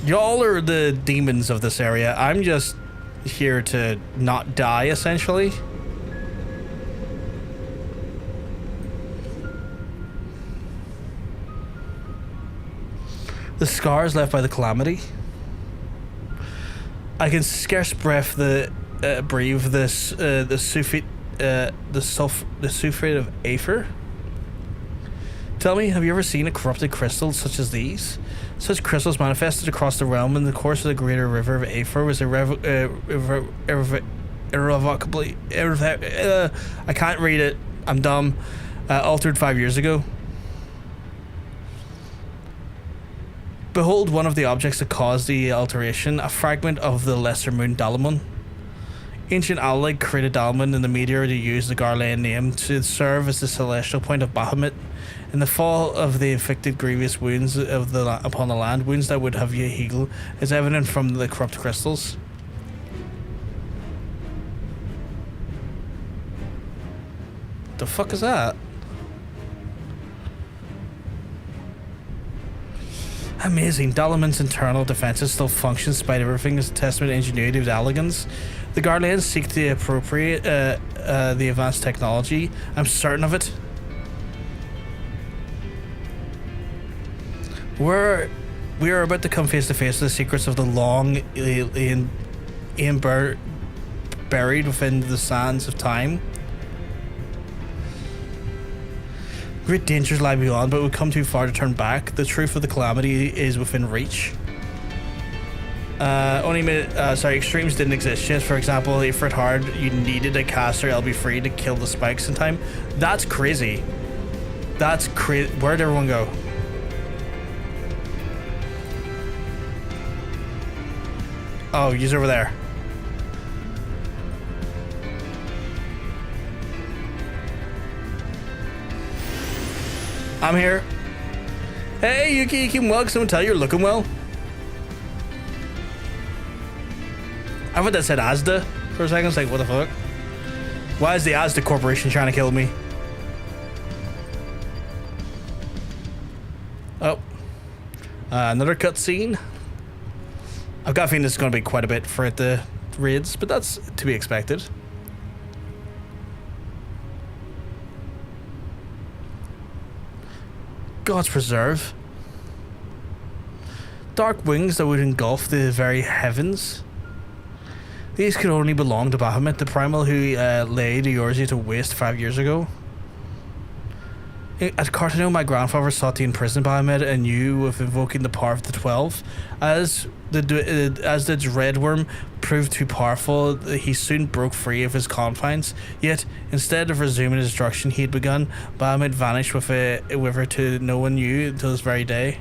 Y'all are the demons of this area. I'm just here to not die, essentially. The scars left by the calamity. I can scarce breathe the sulfate of Aether. Tell me, have you ever seen a corrupted crystal such as these? Such crystals manifested across the realm in the course of the greater river of Aether was irrevocably. I can't read it. I'm dumb. Altered 5 years ago. Behold one of the objects that caused the alteration, a fragment of the lesser moon Dalamon. Ancient Allic created Dalamon in the meteor to use the Garlean name to serve as the celestial point of Bahamut. In the fall of the inflicted grievous wounds upon the land, wounds that would have healed, is evident from the corrupt crystals. The fuck is that? Amazing. Dalaman's internal defenses still function despite everything as a testament to ingenuity of the Alligans. The Garleans seek to appropriate the advanced technology. I'm certain of it. We are about to come face to face with the secrets of the long alien buried within the sands of time. Great dangers lie beyond, but we've come too far to turn back. The truth of the calamity is within reach. Extremes didn't exist yet. For example, if it hard, you needed a caster LB3 to kill the spikes in time. That's crazy. That's crazy. Where'd everyone go? Oh, he's over there. I'm here. Hey, Yuki, you can welcome someone tell you you're looking well. I thought that said Asda for a second. I was like, what the fuck? Why is the Asda Corporation trying to kill me? Oh. Another cutscene. I've got a feeling this is going to be quite a bit for the raids, but that's to be expected. God's preserve. Dark wings that would engulf the very heavens. These could only belong to Bahamut, the Primal who laid Eorzea to waste 5 years ago. At Cartano, my grandfather sought to imprison Bahamut and knew of invoking the power of the 12. As the Dreadworm proved too powerful, he soon broke free of his confines. Yet, instead of resuming his destruction he had begun, Bahamut vanished with her to no one knew until this very day.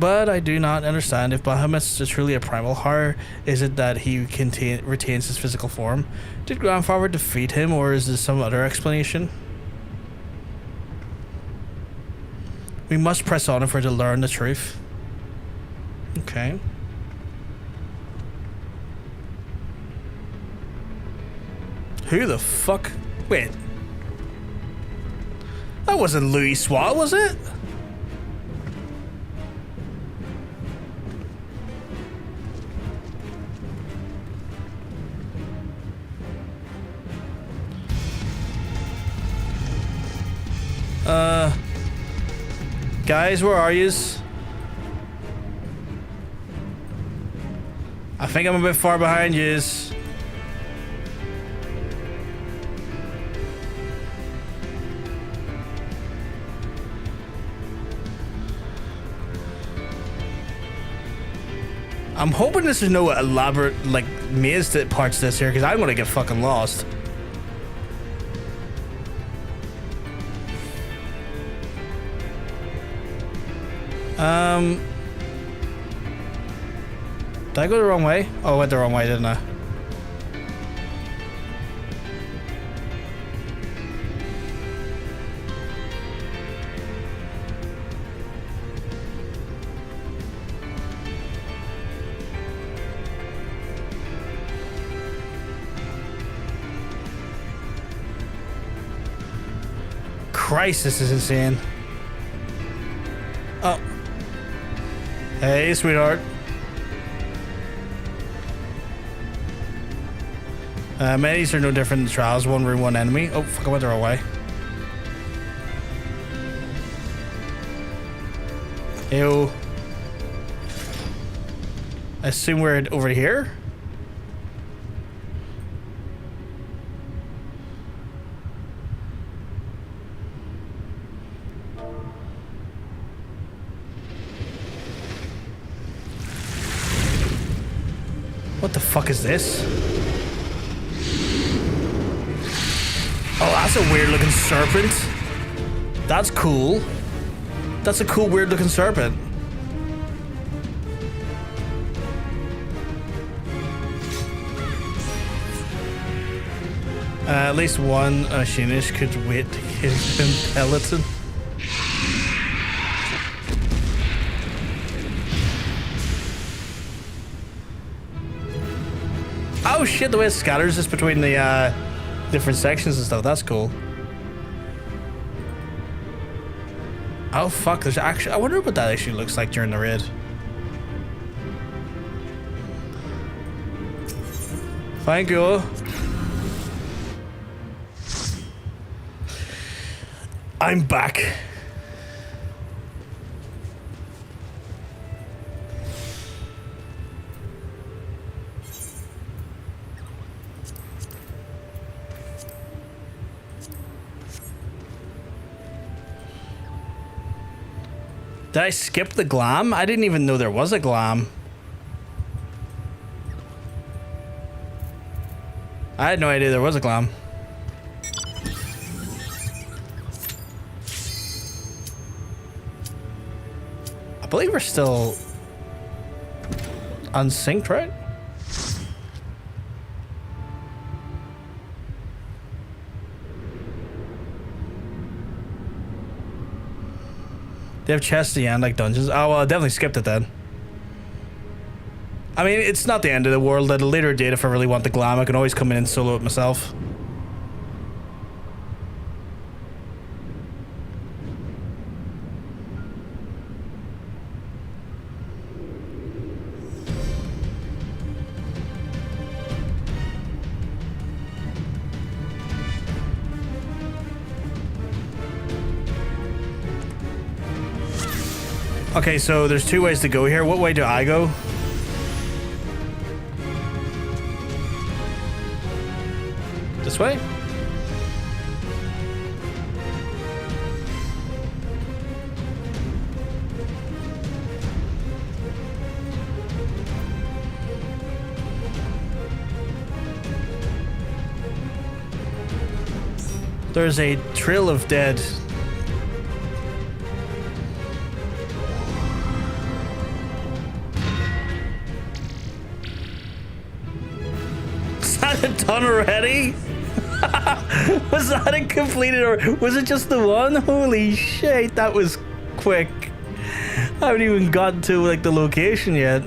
But I do not understand if Bahamut is truly a primal horror. Is it that he retains his physical form? Did Grandfather defeat him, or is there some other explanation? We must press on if we're to learn the truth. Okay. Who the fuck? Wait. That wasn't Louis Swat, was it? Guys, where are yous? I think I'm a bit far behind yous. I'm hoping this is no elaborate, like, maze parts to this here, because I'm gonna get fucking lost. Did I go the wrong way? Oh, I went the wrong way, didn't I? Christ, this is insane. Oh. Hey, sweetheart. Minis are no different than trials. One room, one enemy. Oh, fuck, I went the wrong way. Ew. I assume we're over here? What the fuck is this? Oh, that's a weird looking serpent. That's cool. That's a cool weird looking serpent. At least one Shinish could wait to give him Peloton. Oh shit, the way it scatters just between the different sections and stuff, that's cool. Oh fuck, there's actually, I wonder what that actually looks like during the raid. Thank you. I'm back. Did I skip the glam? I didn't even know there was a glam. I had no idea there was a glam. I believe we're still unsynced, right? They have chests at the end, like dungeons. Oh, well, I definitely skipped it then. I mean, it's not the end of the world. At a later date, if I really want the glam, I can always come in and solo it myself. Okay, so there's two ways to go here. What way do I go? This way? There's a trail of dead. Done already? Was that it completed or was it just the one? Holy shit, that was quick. I haven't even gotten to like the location yet.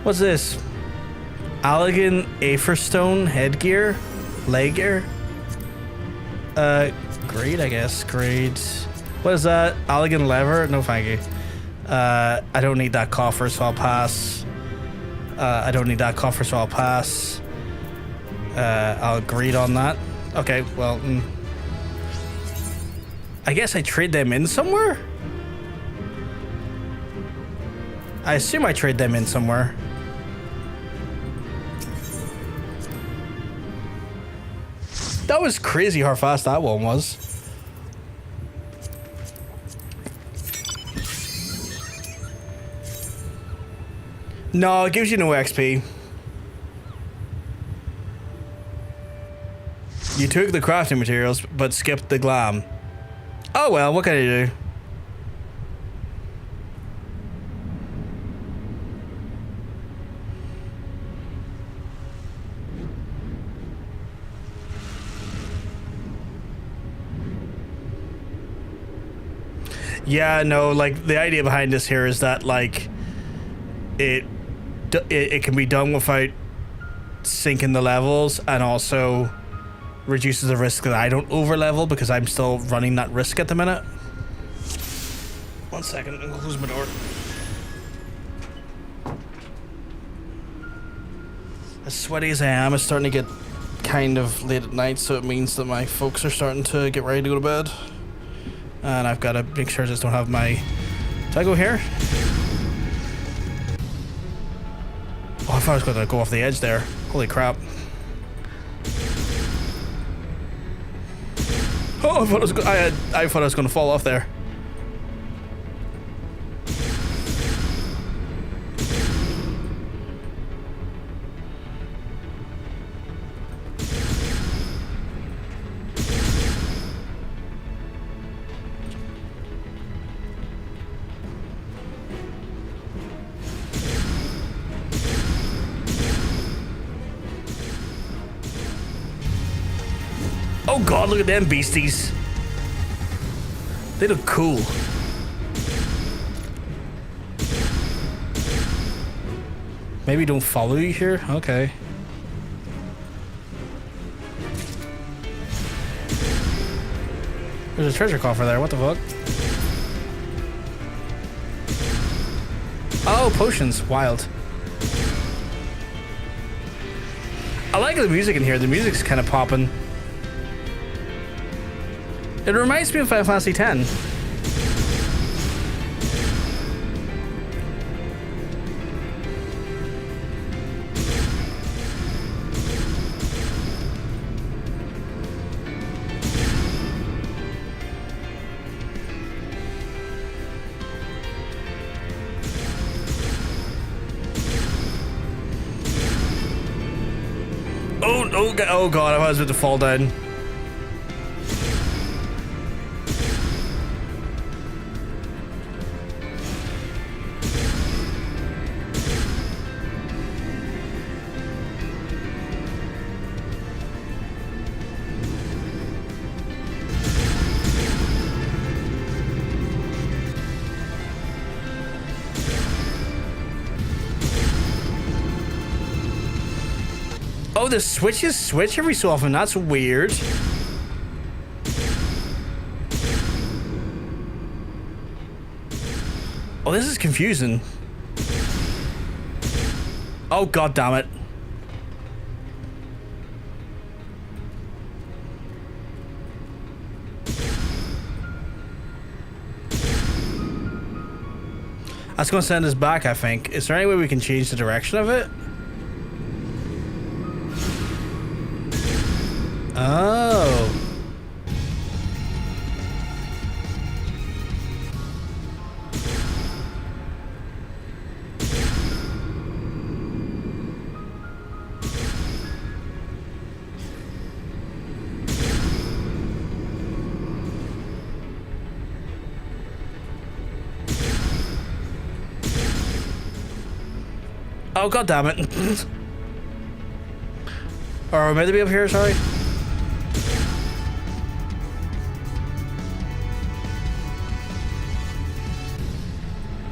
What's this? Allegan Aetherstone headgear? Leg gear? Grade, I guess. Grade. What is that? Allegan lever? No, thank you. I don't need that coffer, so I'll pass. I don't need that coffer, so I'll pass. I'll agree on that. Okay, well, I guess I trade them in somewhere? I assume I trade them in somewhere. That was crazy how fast that one was. No, it gives you no XP. You took the crafting materials, but skipped the glam. Oh well, what can I do? Yeah, no, like, the idea behind this here is that, like, it can be done without sinking the levels, and also reduces the risk that I don't over level because I'm still running that risk at the minute. 1 second, I'm gonna close my door. As sweaty as I am, it's starting to get kind of late at night, so it means that my folks are starting to get ready to go to bed. And I've got to make sure I just don't have my... Do I go here? Oh, I thought I was going to go off the edge there. Holy crap. Oh, I thought I was going to fall off there. Oh god, look at them beasties. They look cool. Maybe don't follow you here? Okay. There's a treasure coffer there, what the fuck? Oh, potions, wild. I like the music in here, the music's kind of popping. It reminds me of Final Fantasy X. Oh god, I was about to fall down. Oh, the switches switch every so often. That's weird. Oh, this is confusing. Oh, god damn it. That's going to send us back, I think. Is there any way we can change the direction of it? Oh. Oh, god damn it. Or am I to be up here, sorry?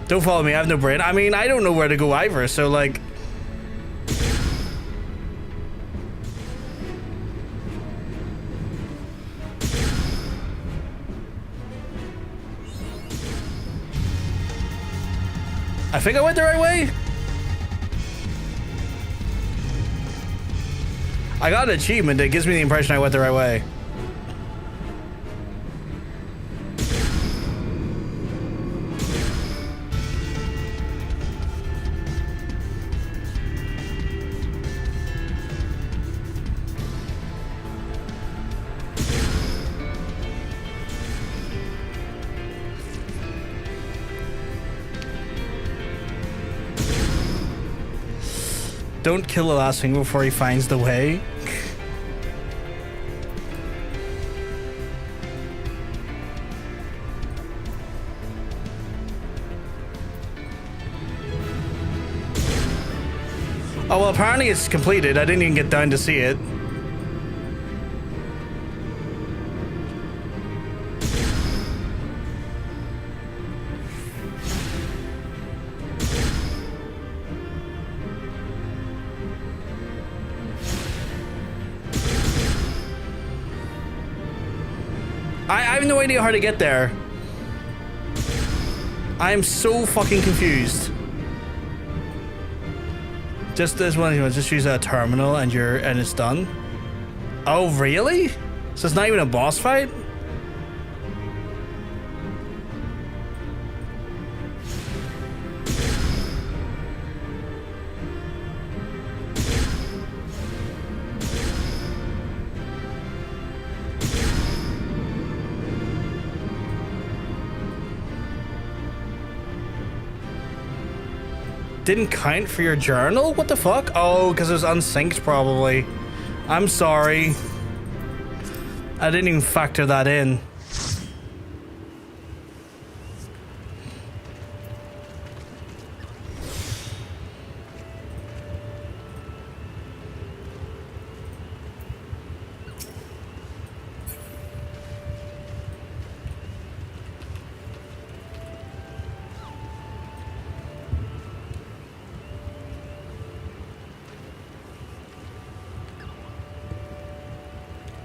Don't follow me, I have no brain. I mean, I don't know where to go either, so like... I think I went the right way. I got an achievement that gives me the impression I went the right way. Don't kill the last thing before he finds the way. Oh, well, apparently it's completed. I didn't even get down to see it. I have no idea how to get there. I am so fucking confused. Just this one, just use a terminal and it's done. Oh, really? So it's not even a boss fight? Didn't count for your journal? What the fuck? Oh, because it was unsynced probably. I'm sorry. I didn't even factor that in.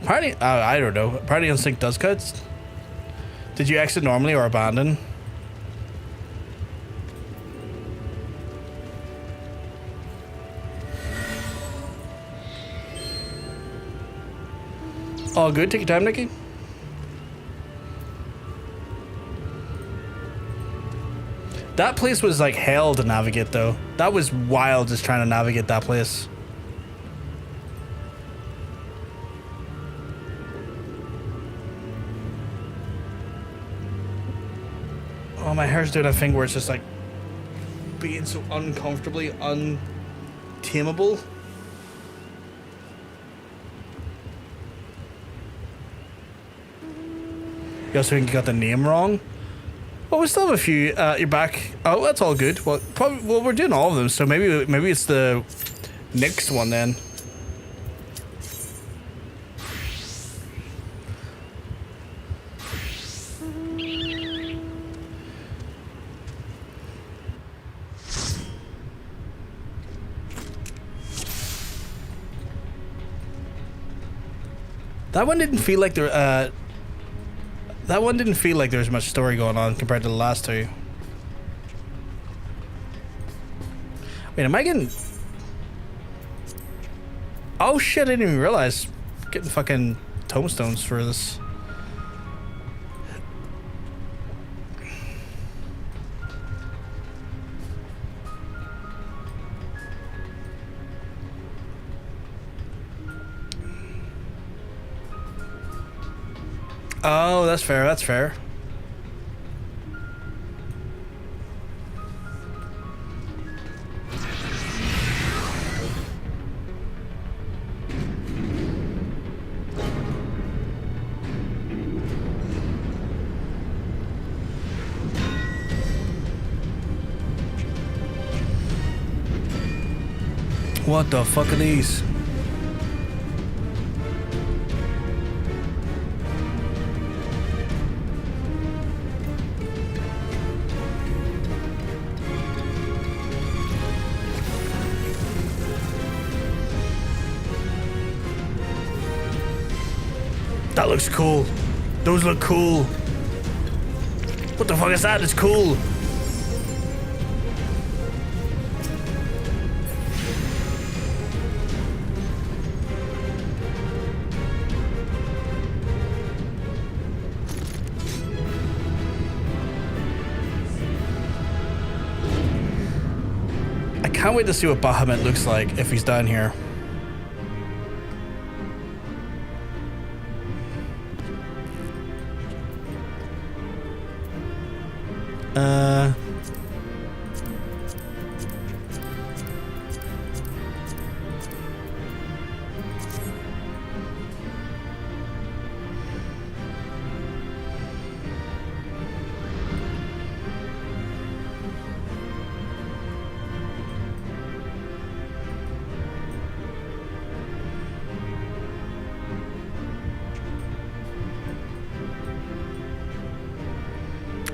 Apparently, I don't know. Apparently Unsync does cuts. Did you exit normally or abandon? All good, take your time, Nikki. That place was like hell to navigate though. That was wild just trying to navigate that place. Oh, my hair's doing a thing where it's just like being so uncomfortably untameable. You also think you got the name wrong. Well, we still have a few. You're back. Oh, that's all good. Well, probably. Well, we're doing all of them, so maybe it's the next one then. That one didn't feel like there. That one didn't feel like there was much story going on compared to the last two. Wait, am I getting? Oh shit! I didn't even realize. Getting fucking tombstones for this. Oh, that's fair, that's fair. What the fuck are these? That looks cool. Those look cool. What the fuck is that? It's cool. I can't wait to see what Bahamut looks like if he's down here.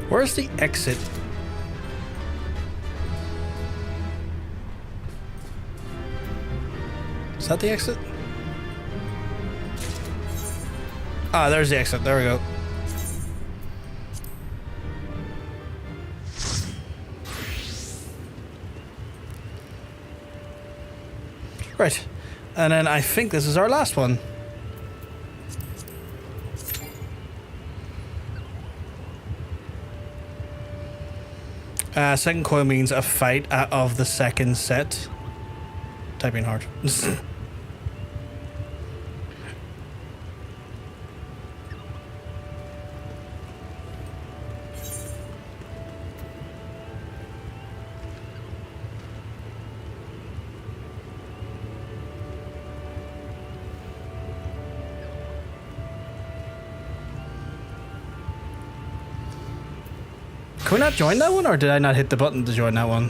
Where's the exit? Is that the exit? Ah, there's the exit. There we go. Right. And then I think this is our last one. Second coil means a fight of the second set. Typing hard. Can we not join that one, or did I not hit the button to join that one?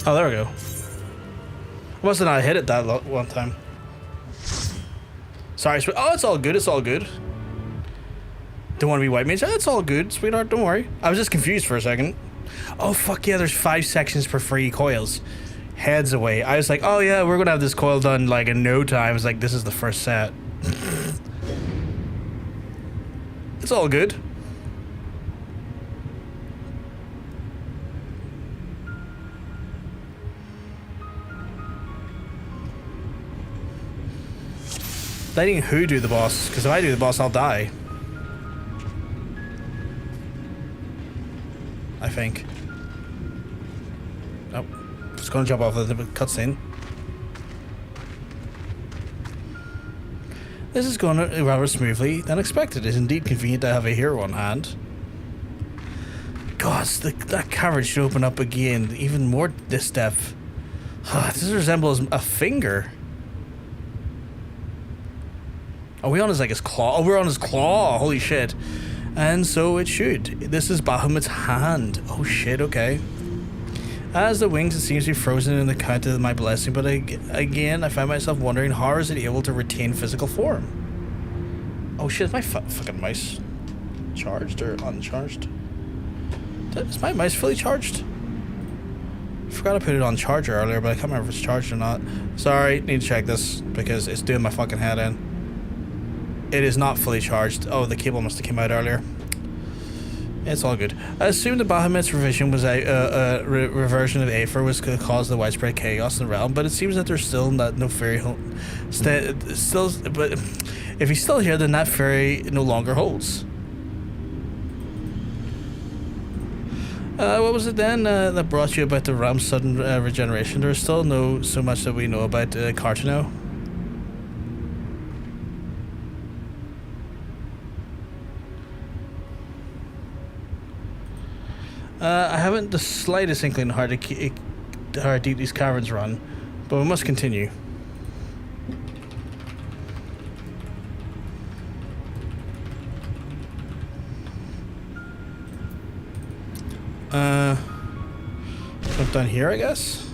Oh, there we go. I must have not hit it that one time. Sorry, oh, it's all good, it's all good. Don't want to be white mage? It's all good, sweetheart, don't worry. I was just confused for a second. Oh, fuck yeah, there's 5 sections per free coils. Heads away. I was like, oh yeah, we're gonna have this coil done like in no time. I was like, this is the first set. It's all good. Letting who do the boss? Because if I do the boss, I'll die. I think. Oh, just gonna jump off the cutscene. This is going rather smoothly than expected. It is indeed convenient to have a hero on hand. Gosh, that cavern should open up again, even more this depth. This resembles a finger. Are we on his, like, his claw? Oh, we're on his claw. Holy shit. And so it should. This is Bahamut's hand. Oh shit, okay. As the wings, it seems to be frozen in the count of my blessing, but again, I find myself wondering, how is it able to retain physical form? Oh shit, is my fucking mice charged or uncharged? Is my mice fully charged? I forgot to put it on charger earlier, but I can't remember if it's charged or not. Sorry, need to check this, because it's doing my fucking head in. It is not fully charged. Oh, the cable must have came out earlier. It's all good. I assume the Bahamut's revision was a reversion of Aether was going to cause the widespread chaos in the realm, but it seems that there's still no fairy but if he's still here, then that fairy no longer holds. What was it then that brought you about the realm's sudden regeneration? There's still so much that we know about Cartano. I haven't the slightest inkling how deep these caverns run, but we must continue. Down here, I guess?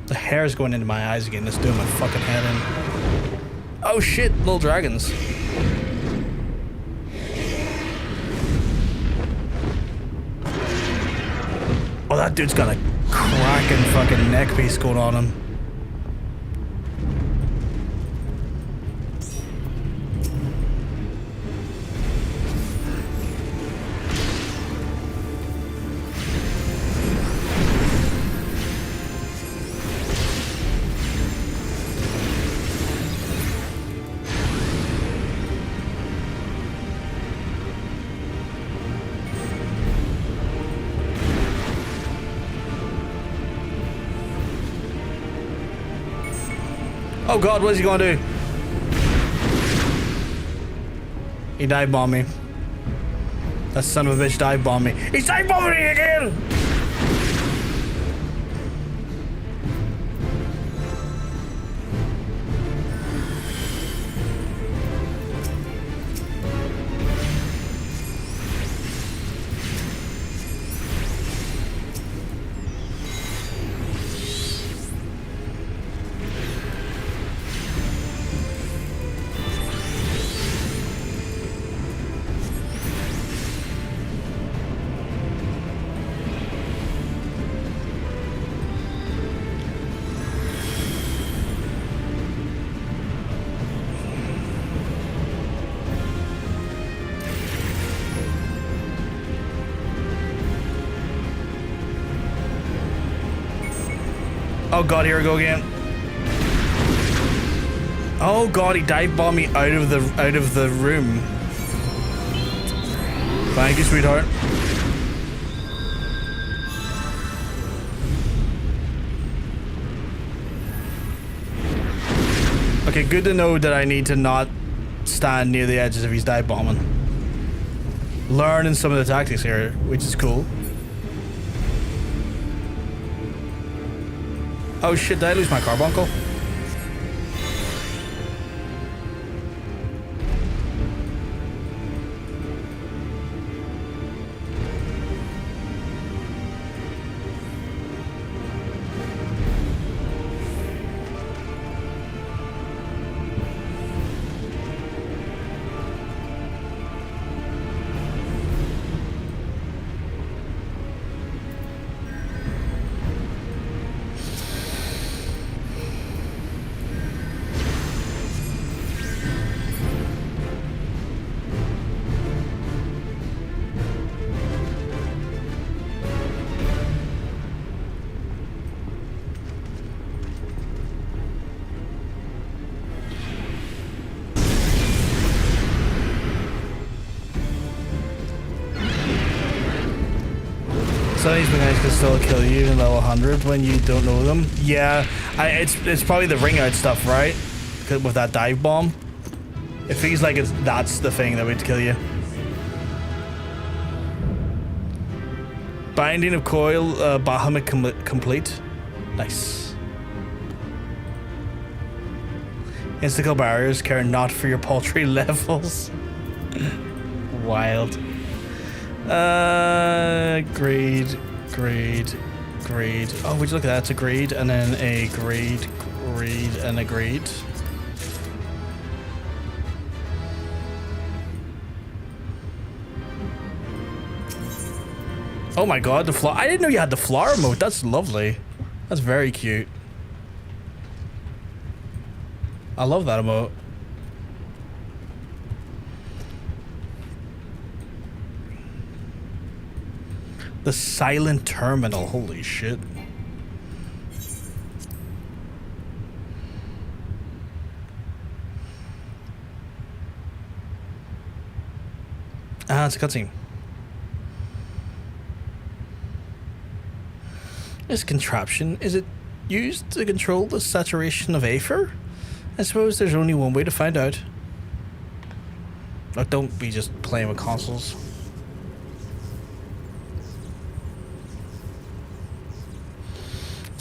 The hair's going into my eyes again. It's doing my fucking head in. Oh shit, little dragons. Oh, that dude's got a cracking fucking neck piece going on him. Oh god, what is he gonna do? He dive bombed me. That son of a bitch dive bombed me. He's dive bombing me again! Oh god, here we go again. Oh god, he dive bombed me out of the room. Thank you, sweetheart. Okay, good to know that I need to not stand near the edges if he's dive bombing. Learning some of the tactics here, which is cool. Oh shit, did I lose my carbuncle? Some of these guys can still kill you in level 100 when you don't know them. Yeah, it's probably the ring out stuff, right? With that dive bomb. It feels like that's the thing that would kill you. Binding of Coil, Bahamut complete. Nice. Insta-kill barriers care not for your paltry levels. Wild. Grade. Oh, would you look at that? It's a grade and then a grade and a grade. Oh my god, the flower. I didn't know you had the flower mode. That's lovely. That's very cute. I love that emote. The silent terminal, holy shit. Ah, it's a cutscene. This contraption, is it used to control the saturation of aether? I suppose there's only one way to find out. Like, don't be just playing with consoles.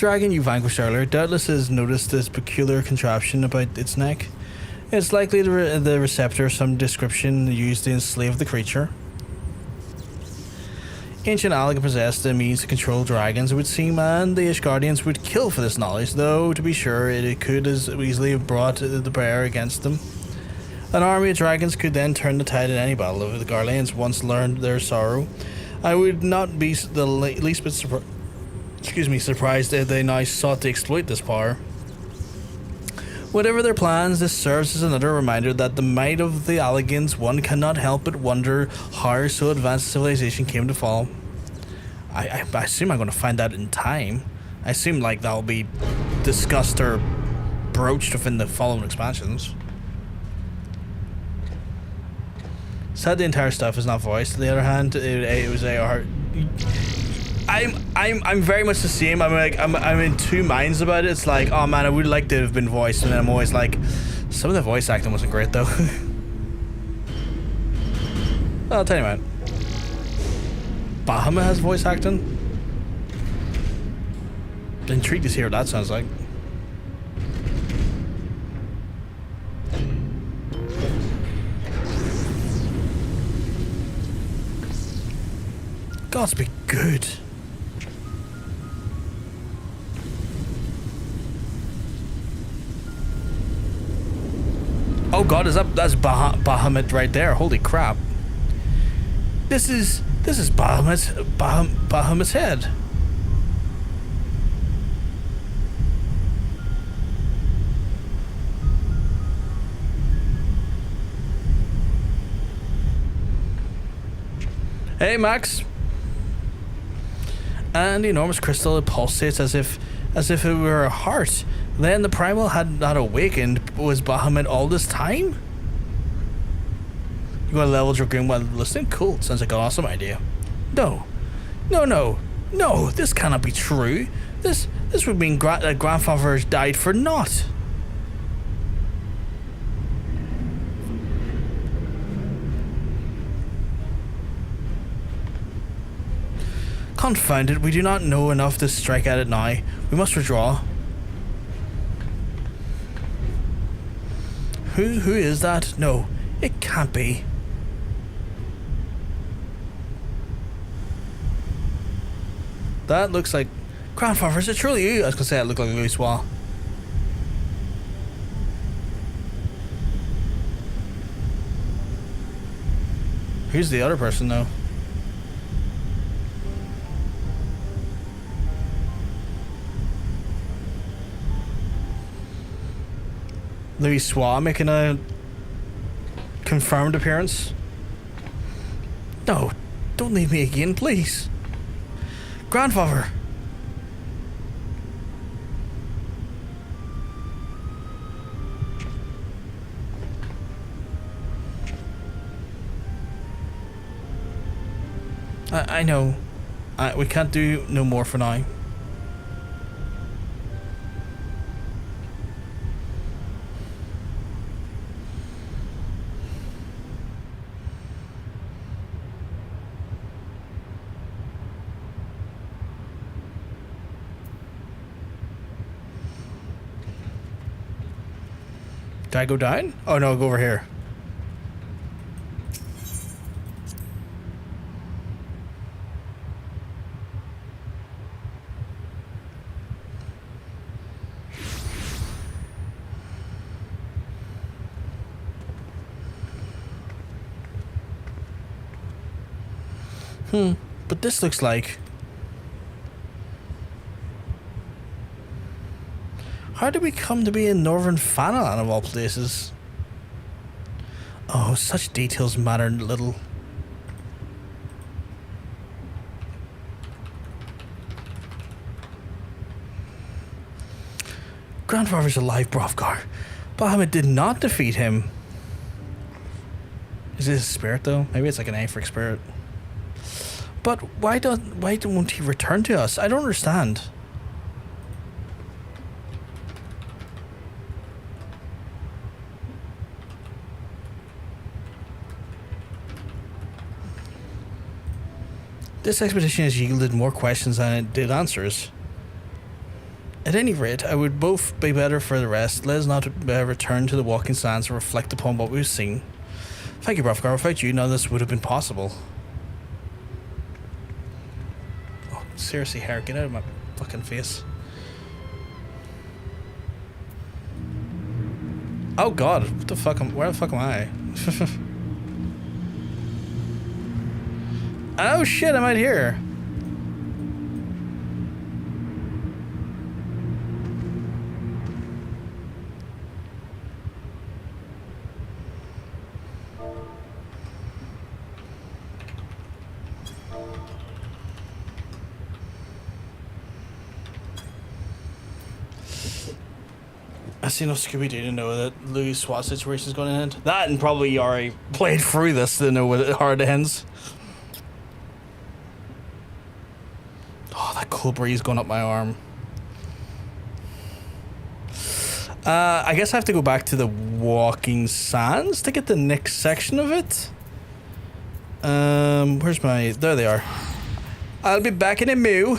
Dragon you vanquished earlier doubtless has noticed this peculiar contraption about its neck. It's likely the receptor of some description used to enslave the creature. Ancient Alec possessed the means to control dragons, it would seem, and the Ishgardians would kill for this knowledge, though, to be sure, it could as easily have brought the bear against them. An army of dragons could then turn the tide in any battle if the Garleans once learned their sorrow. I would not be the least bit surprised if they now sought to exploit this power. Whatever their plans, this serves as another reminder that the might of the Alligans, one cannot help but wonder how so advanced civilization came to fall. I assume I'm going to find out in time. I assume like that'll be discussed or broached within the following expansions. Sad the entire stuff is not voiced. On the other hand, it was AR. I'm very much the same. I'm in two minds about it. It's like, oh man, I would like to have been voiced, and then I'm always like, some of the voice acting wasn't great though. Well, I'll tell you, man. Bahamut has voice acting. Intrigued to hear what that sounds like. Gods be good. Oh god, that's Bahamut right there. Holy crap. This is Bahamut's head. Hey Max. And the enormous crystal, it pulsates as if it were a heart. Then the Primal had not awakened. Was Bahamut all this time? You got to level Dragoon while listening? Cool. Sounds like an awesome idea. No. This cannot be true. This would mean that grandfather has died for naught. Confound it, we do not know enough to strike at it now. We must withdraw. Who is that? No, it can't be. That looks like... Grandfather, is it truly you? I was gonna say it looked like a loose wall. Who's the other person though? Louis Swa making a confirmed appearance? No, don't leave me again, please. Grandfather. I know. We can't do no more for now. Did I go down? Oh no, I'll go over here. But this looks like... How did we come to be in Northern Fanalan of all places? Oh, such details matter little. Grandfather's alive, Brovgar. Bahamut did not defeat him. Is this a spirit though? Maybe it's like an Aphric spirit. But why won't he return to us? I don't understand. This expedition has yielded more questions than it did answers. At any rate, I would both be better for the rest. Let us not return to the walking sands and reflect upon what we've seen. Thank you, Bravgar. Without you, none of this would have been possible. Oh, seriously, Harry, get out of my fucking face. Oh god, what the fuck where the fuck am I? Oh shit, I'm out here. I see enough Scooby-Doo to know that Louis' SWAT situation is going to end. That and probably you already played through this to know how it ends. Oh, that cool breeze going up my arm. I guess I have to go back to the Walking Sands to get the next section of it. Where's my... There they are. I'll be back in a moo.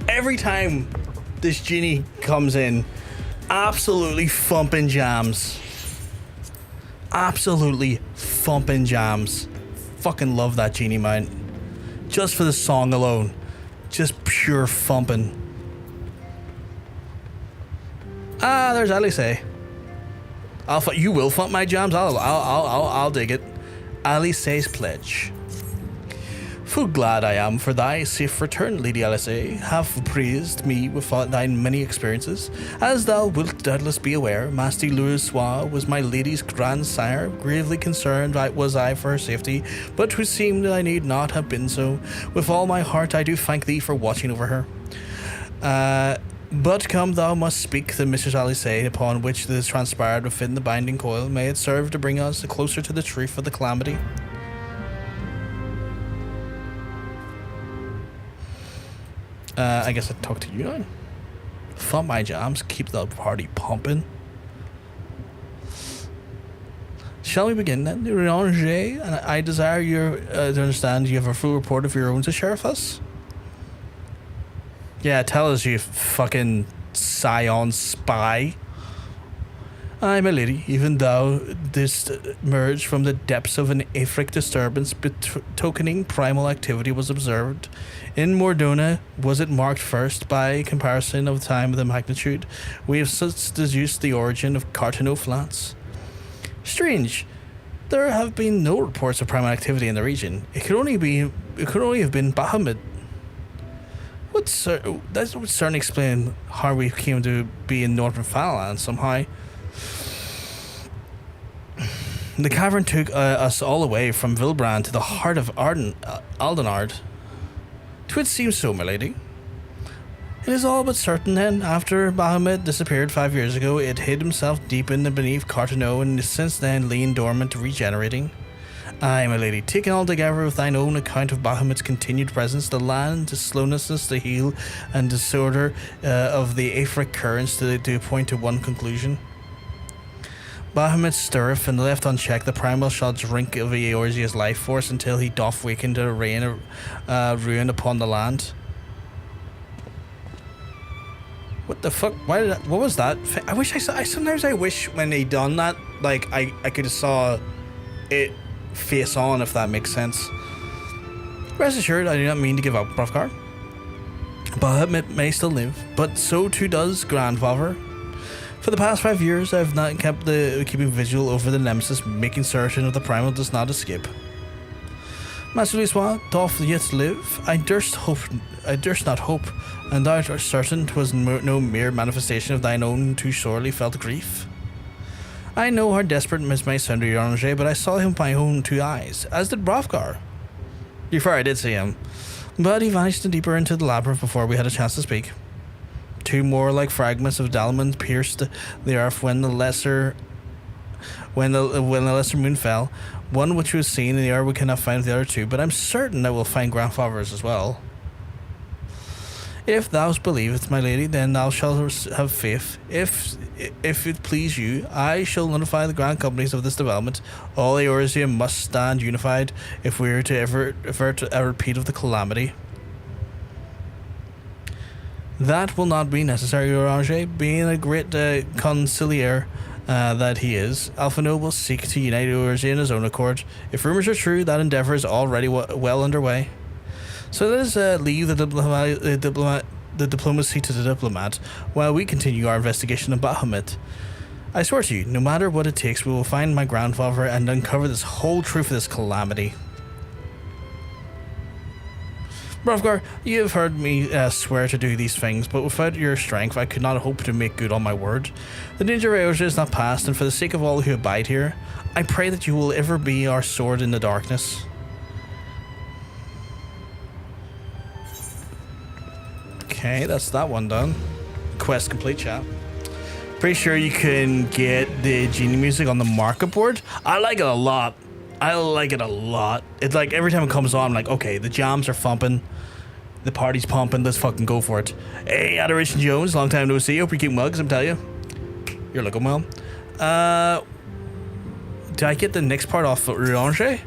Every time this genie comes in, absolutely thumping jams. Absolutely thumping jams. Fucking love that genie, man. Just for the song alone. Just pure thumping. Ah, there's Alisaie. You will thump my jams. I'll dig it. Alisaie's pledge. Full glad I am for thy safe return, Lady Alisaie, have praised me with thine many experiences. As thou wilt doubtless be aware, Master Louis was my lady's grandsire. Gravely concerned was I for her safety, but 'twould seem that I need not have been so. With all my heart I do thank thee for watching over her. But come thou must speak the Mrs. Alisaie, upon which this transpired within the binding coil. May it serve to bring us closer to the truth of the calamity. I guess I'd talk to you now. Thump my jams, keep the party pumping. Shall we begin then? Ranger, and I desire to understand you have a full report of your own to share with us. Yeah, tell us, you fucking scion spy. Aye, my lady, even thou didst emerge from the depths of an Afric disturbance, betokening primal activity was observed. In Mordona, was it marked first by comparison of time of the magnitude? We have since deduced the origin of Cartano Flats. Strange. There have been no reports of primal activity in the region. It could only have been Bahamut. That would certainly explain how we came to be in Northern Falland somehow. The cavern took us all away from Vilbrand to the heart of Aldenard. 'Twould seem so, my lady. It is all but certain then, after Bahamut disappeared 5 years ago, it hid himself deep in the beneath Cartano and since then lain dormant, regenerating. Aye, my lady, taken all together with thine own account of Bahamut's continued presence, the land, the slowness to heal, and disorder of the Afric currents to point to one conclusion. Bahamut stirreth, and left unchecked, the Primal shall drink of Eorzea's life force until he doth waken to rain ruin upon the land. What the fuck? What was that? I wish sometimes I wish when they done that, like I could have saw it face on, if that makes sense. Rest assured, I do not mean to give up, Bravgar. Bahamut may still live, but so too does grandfather. For the past 5 years, I have not kept keeping vigil over the nemesis, making certain that the Primal does not escape. Master Louis doth yet live. I durst not hope, and thou art certain 'twas no mere manifestation of thine own too sorely felt grief. I know how desperate Miss may sound to you, Ranger, but I saw him with my own two eyes, as did Bravgar. You're fair, I did see him, but he vanished deeper into the labyrinth before we had a chance to speak. two more like fragments of Dalman pierced the earth when the lesser moon fell. One which was seen in the air we cannot find the other two, but I'm certain that we'll find grandfathers as well. If thou believest, my lady, then thou shalt have faith. If it please you, I shall notify the grand companies of this development. All Eorzea must stand unified if we are to ever avert a repeat of the calamity. That will not be necessary, Orange. Being a great conciliator that he is, Alphino will seek to unite Eorzea in his own accord. If rumours are true, that endeavour is already well underway. So let us leave the diplomacy to the diplomat while we continue our investigation of Bahamut. I swear to you, no matter what it takes, we will find my grandfather and uncover this whole truth of this calamity. Brovgar, you have heard me swear to do these things, but without your strength, I could not hope to make good on my word. The danger of Eorzea is not past, and for the sake of all who abide here, I pray that you will ever be our sword in the darkness. Okay, that's that one done. Quest complete, chat. Pretty sure you can get the genie music on the market board. I like it a lot. It's like every time it comes on, I'm like, okay, the jams are thumping, the party's pumping, let's fucking go for it. Hey, Adoration Jones, long time no see. Hope you're keeping mugs, I'm telling you. You're looking well. Did I get the next part off of Ranger?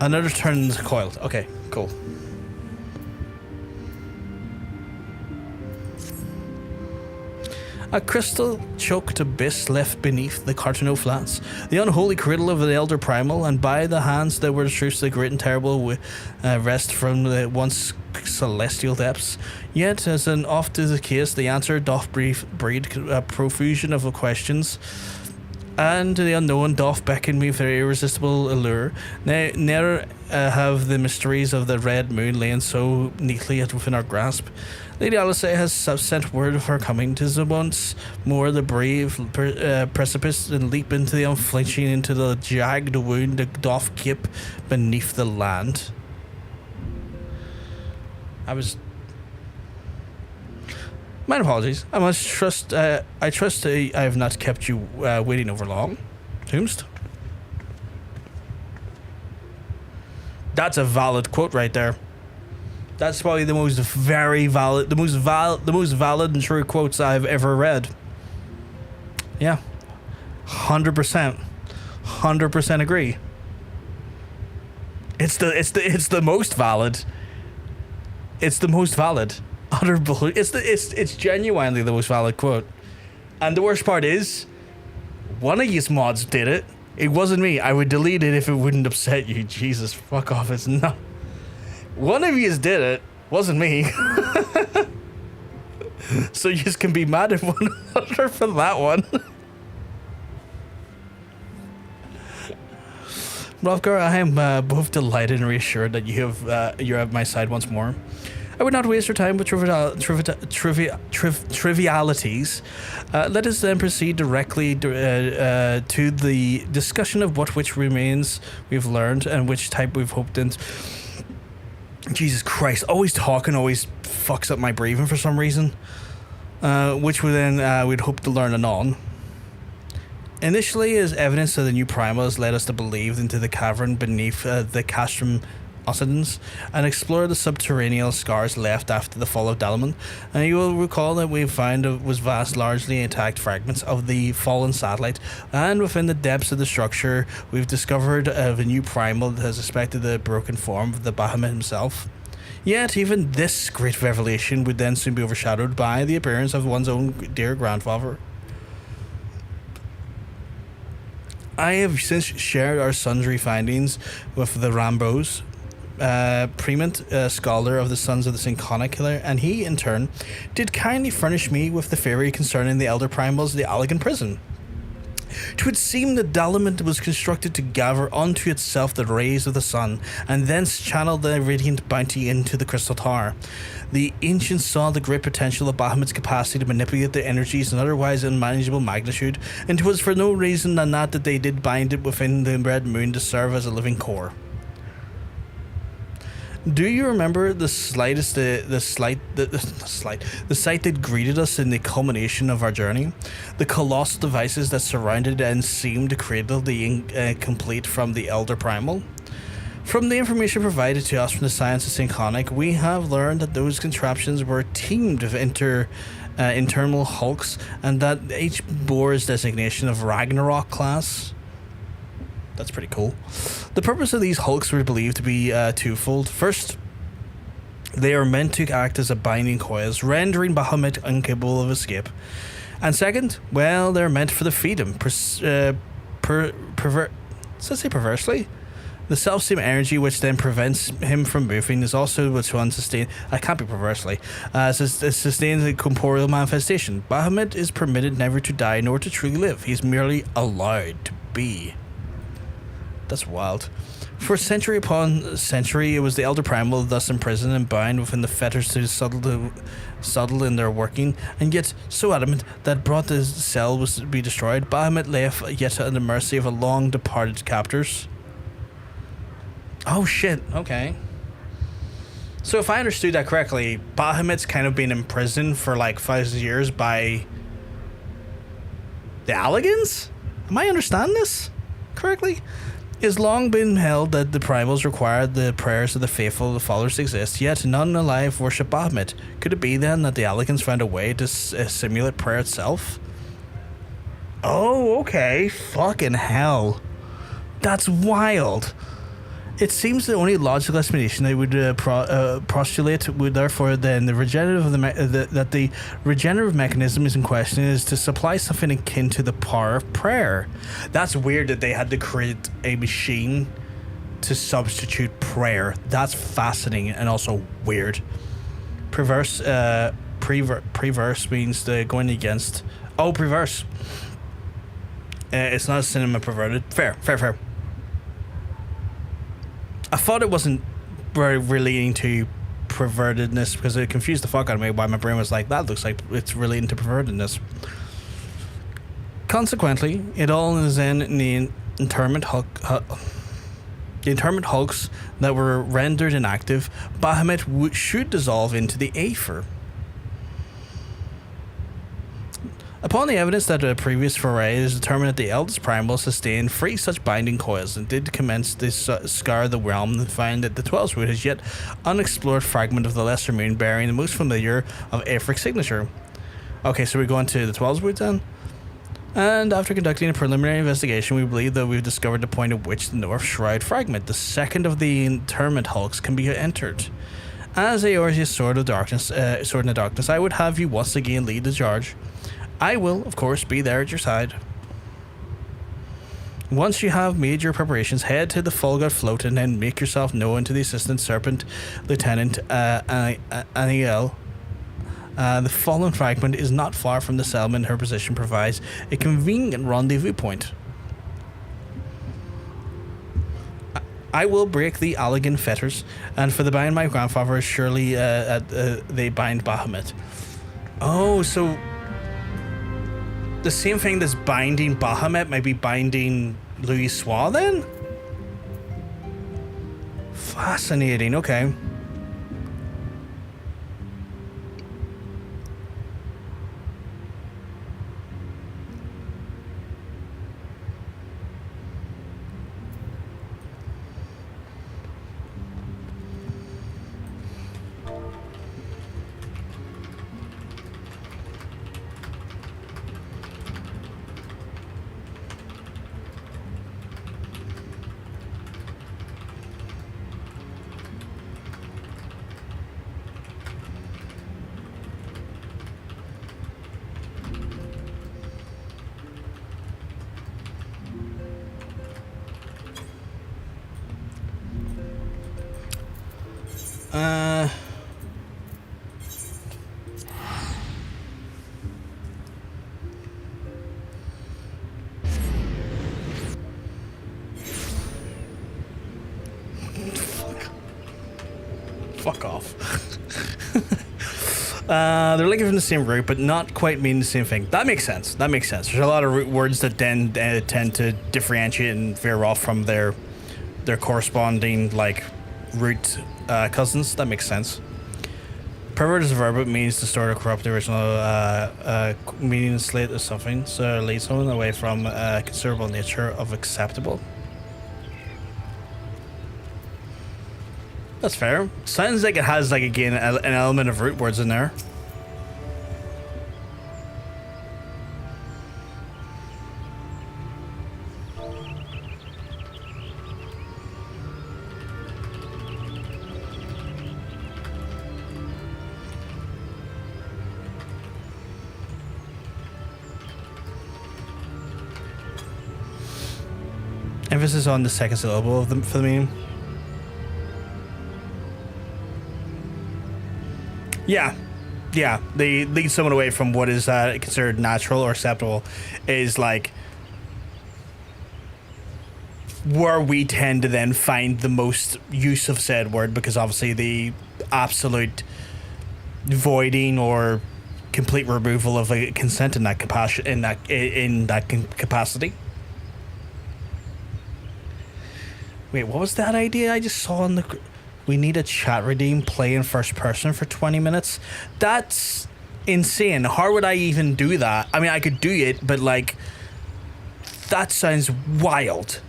Another turn into Coils. Okay, cool. A crystal choked abyss left beneath the Cartano Flats, the unholy cradle of the elder Primal, and by the hands that were the truths the great and terrible rest from the once celestial depths. Yet, as an oft is the case, the answer doth breed a profusion of questions, and the unknown doth beckon me with their irresistible allure. Ne'er have the mysteries of the red moon lain so neatly within our grasp. Lady Alisaie has sent word of her coming. 'Tis once more the brave precipice and leap into the unflinching into the jagged wound that doth keep beneath the land. My apologies. I trust I have not kept you waiting over long. Tombst. That's a valid quote right there. That's probably the most valid and true quotes I've ever read. Yeah, 100% agree. It's the most valid. It's the most valid. It's genuinely the most valid quote. And the worst part is, one of you mods did it. It wasn't me. I would delete it if it wouldn't upset you. Jesus, fuck off. It's not. One of you did it. Wasn't me. So you just can be mad at one another for that one. Rovgar, I am both delighted and reassured that you have my side once more. I would not waste your time with trivialities. Let us then proceed directly to the discussion of which remains we've learned and which type we've hoped in. Jesus Christ, always talking always fucks up my breathing for some reason. Which we then we'd hope to learn anon. Initially, as evidence of the new Primal has led us to believe into the cavern beneath the Castrum Occidens and explore the subterranean scars left after the fall of Dalman. And you will recall that we found was vast, largely intact fragments of the fallen satellite, and within the depths of the structure we've discovered of a new Primal that has suspected the broken form of the Bahamut himself. Yet even this great revelation would then soon be overshadowed by the appearance of one's own dear grandfather. I have since shared our sundry findings with the Rambos, Primant, scholar of the Sons of the Synchronic Killer, and he, in turn, did kindly furnish me with the theory concerning the Elder Primals of the Allegan prison. 'Twould seem the Dalamant was constructed to gather unto itself the rays of the sun, and thence channel the radiant bounty into the Crystal Tower. The ancients saw the great potential of Bahamut's capacity to manipulate the energies in otherwise unmanageable magnitude, and 'twas for no reason than that they did bind it within the red moon to serve as a living core. Do you remember the sight that greeted us in the culmination of our journey? The colossal devices that surrounded and seemed to cradle the incomplete from the Elder Primal? From the information provided to us from the Science of Synchronic, we have learned that those contraptions were teamed of internal hulks, and that each bore its designation of Ragnarok class. That's pretty cool. The purpose of these hulks were believed to be twofold. First, they are meant to act as a binding coils, rendering Bahamut incapable of escape. And second, well, they're meant for the freedom. Does it say perversely? The self-same energy which then prevents him from moving is also what's one sustain. I can't be perversely. Sustains a corporeal manifestation. Bahamut is permitted never to die nor to truly live. He's merely allowed to be. That's wild. For century upon century, it was the Elder Primal thus imprisoned and bound within the fetters too subtle in their working, and yet so adamant that brought the cell was to be destroyed. Bahamut lay yet at the mercy of a long-departed captors. Oh shit, okay. So if I understood that correctly, Bahamut's kind of been imprisoned for like 5 years by the Alligans? Am I understanding this correctly? It's long been held that the Primals required the prayers of the faithful, the followers to exist, yet none alive worship Bahamut. Could it be then that the Alligans found a way to simulate prayer itself? Oh, okay. Fucking hell. That's wild. It seems the only logical explanation they would postulate would therefore then the regenerative mechanism is in question is to supply something akin to the power of prayer. That's weird that they had to create a machine to substitute prayer. That's fascinating and also weird. Preverse means the going against. Oh, preverse. It's not a synonym of perverted. Fair. I thought it wasn't relating to pervertedness because it confused the fuck out of me. Why my brain was like, that looks like it's relating to pervertedness. Consequently, it all is in the interment hulks that were rendered inactive. Bahamut should dissolve into the aether. Upon the evidence that a previous foray is determined that the eldest Primal sustained 3 such binding coils and did commence to scour the realm and find that the 12th root is yet unexplored fragment of the lesser moon bearing the most familiar of Afric signature. Okay, so we're going to the 12th root then? And after conducting a preliminary investigation, we believe that we've discovered the point at which the North Shroud fragment, the second of the interment hulks, can be entered. As Eorzea's sword in the darkness, I would have you once again lead the charge. I will, of course, be there at your side. Once you have made your preparations, head to the Fulgod float and then make yourself known to the Assistant Serpent Lieutenant Nael. The fallen fragment is not far from the settlement. Her position provides a convenient rendezvous point. I will break the Alligan fetters, and for the bind my grandfather, surely they bind Bahamut. Oh, so the same thing that's binding Bahamut might be binding Louis Soir then? Fascinating, okay. Fuck off. They're looking from the same root, but not quite mean the same thing. That makes sense. There's a lot of root words that then tend to differentiate and veer off from their corresponding like root cousins. That makes sense. Pervert is a verb. It means to store or corrupt the original meaning, slate or something. So lead someone away from considerable nature of acceptable. That's fair. Sounds like it has, like, again, an element of root words in there. Emphasis on the second syllable of for the meaning. Yeah. They lead someone away from what is considered natural or acceptable is like where we tend to then find the most use of said word, because obviously the absolute voiding or complete removal of a consent in that capacity capacity. Wait, what was that idea I just saw on the? We need a chat redeem play in first person for 20 minutes. That's insane. How would I even do that? I mean, I could do it, but like, that sounds wild.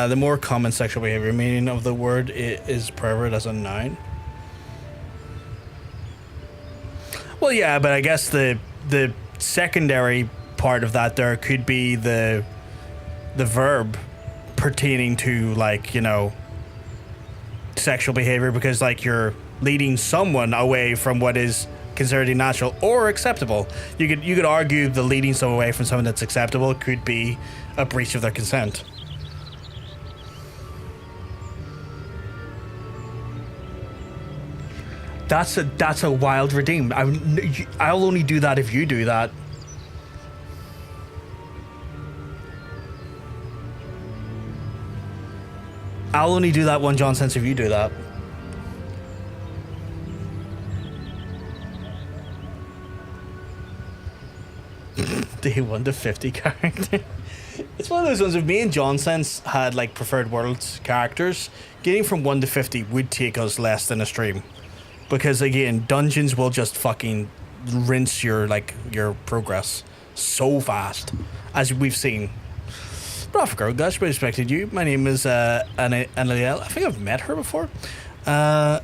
The more common sexual behavior meaning of the word is pervert as a noun. Well, yeah, but I guess the secondary part of that there could be the verb pertaining to, like, you know, sexual behavior, because like you're leading someone away from what is considered natural or acceptable. You could argue the leading someone away from something that's acceptable could be a breach of their consent. That's a wild redeem. I'll only do that if you do that. I'll only do that one John sense if you do that. Day 1 to 50 character. It's one of those ones. If me and John sense had like preferred worlds characters, getting from 1 to 50 would take us less than a stream. Because again, dungeons will just fucking rinse your progress so fast, as we've seen. Bravo, that's what I expected you. My name is Nael. I think I've met her before. I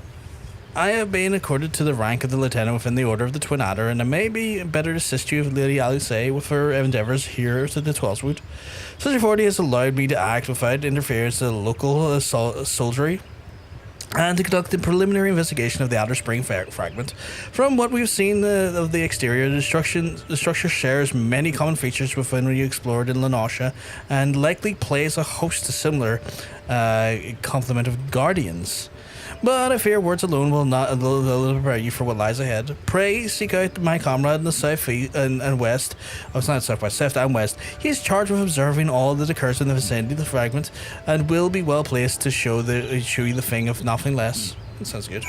have been accorded to the rank of the lieutenant within the Order of the Twin Adder, and it may be better to assist you with Lady Alisaie with her endeavours here to the Twelfthwood. Such authority has allowed me to act without interference of the local soldiery, and to conduct the preliminary investigation of the Adder Spring fragment. From what we've seen of the exterior, the structure shares many common features with when we explored in Lenosha, and likely plays a host of similar complement of guardians. But I fear words alone will not prepare you for what lies ahead. Pray seek out my comrade in the south and west. Oh, it's not southwest, south and west. He is charged with observing all that occurs in the vicinity of the fragment, and will be well placed to show you the thing, if nothing less. That sounds good.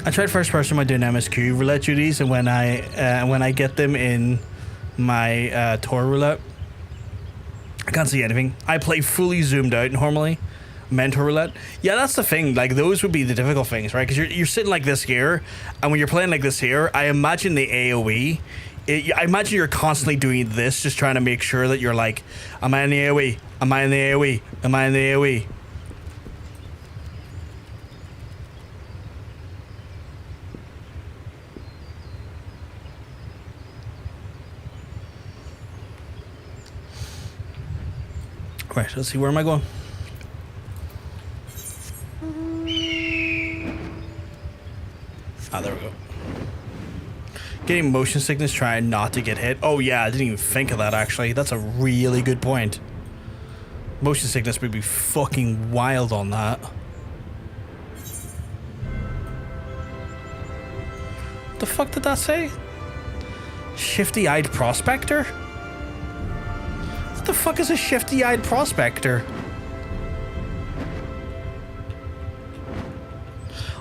I tried first person by doing MSQ roulette duties, and when I get them in my tour roulette, I can't see anything. I play fully zoomed out normally. Mentor roulette. Yeah, that's the thing. Like, those would be the difficult things, right? Because you're sitting like this here, and when you're playing like this here, I imagine the AoE. I imagine you're constantly doing this, just trying to make sure that you're like, am I in the AoE? Am I in the AoE? Am I in the AoE? Right, let's see, where am I going? Getting motion sickness trying not to get hit. Oh yeah, I didn't even think of that actually. That's a really good point. Motion sickness would be fucking wild on that. What the fuck did that say? Shifty-eyed prospector? What the fuck is a shifty-eyed prospector?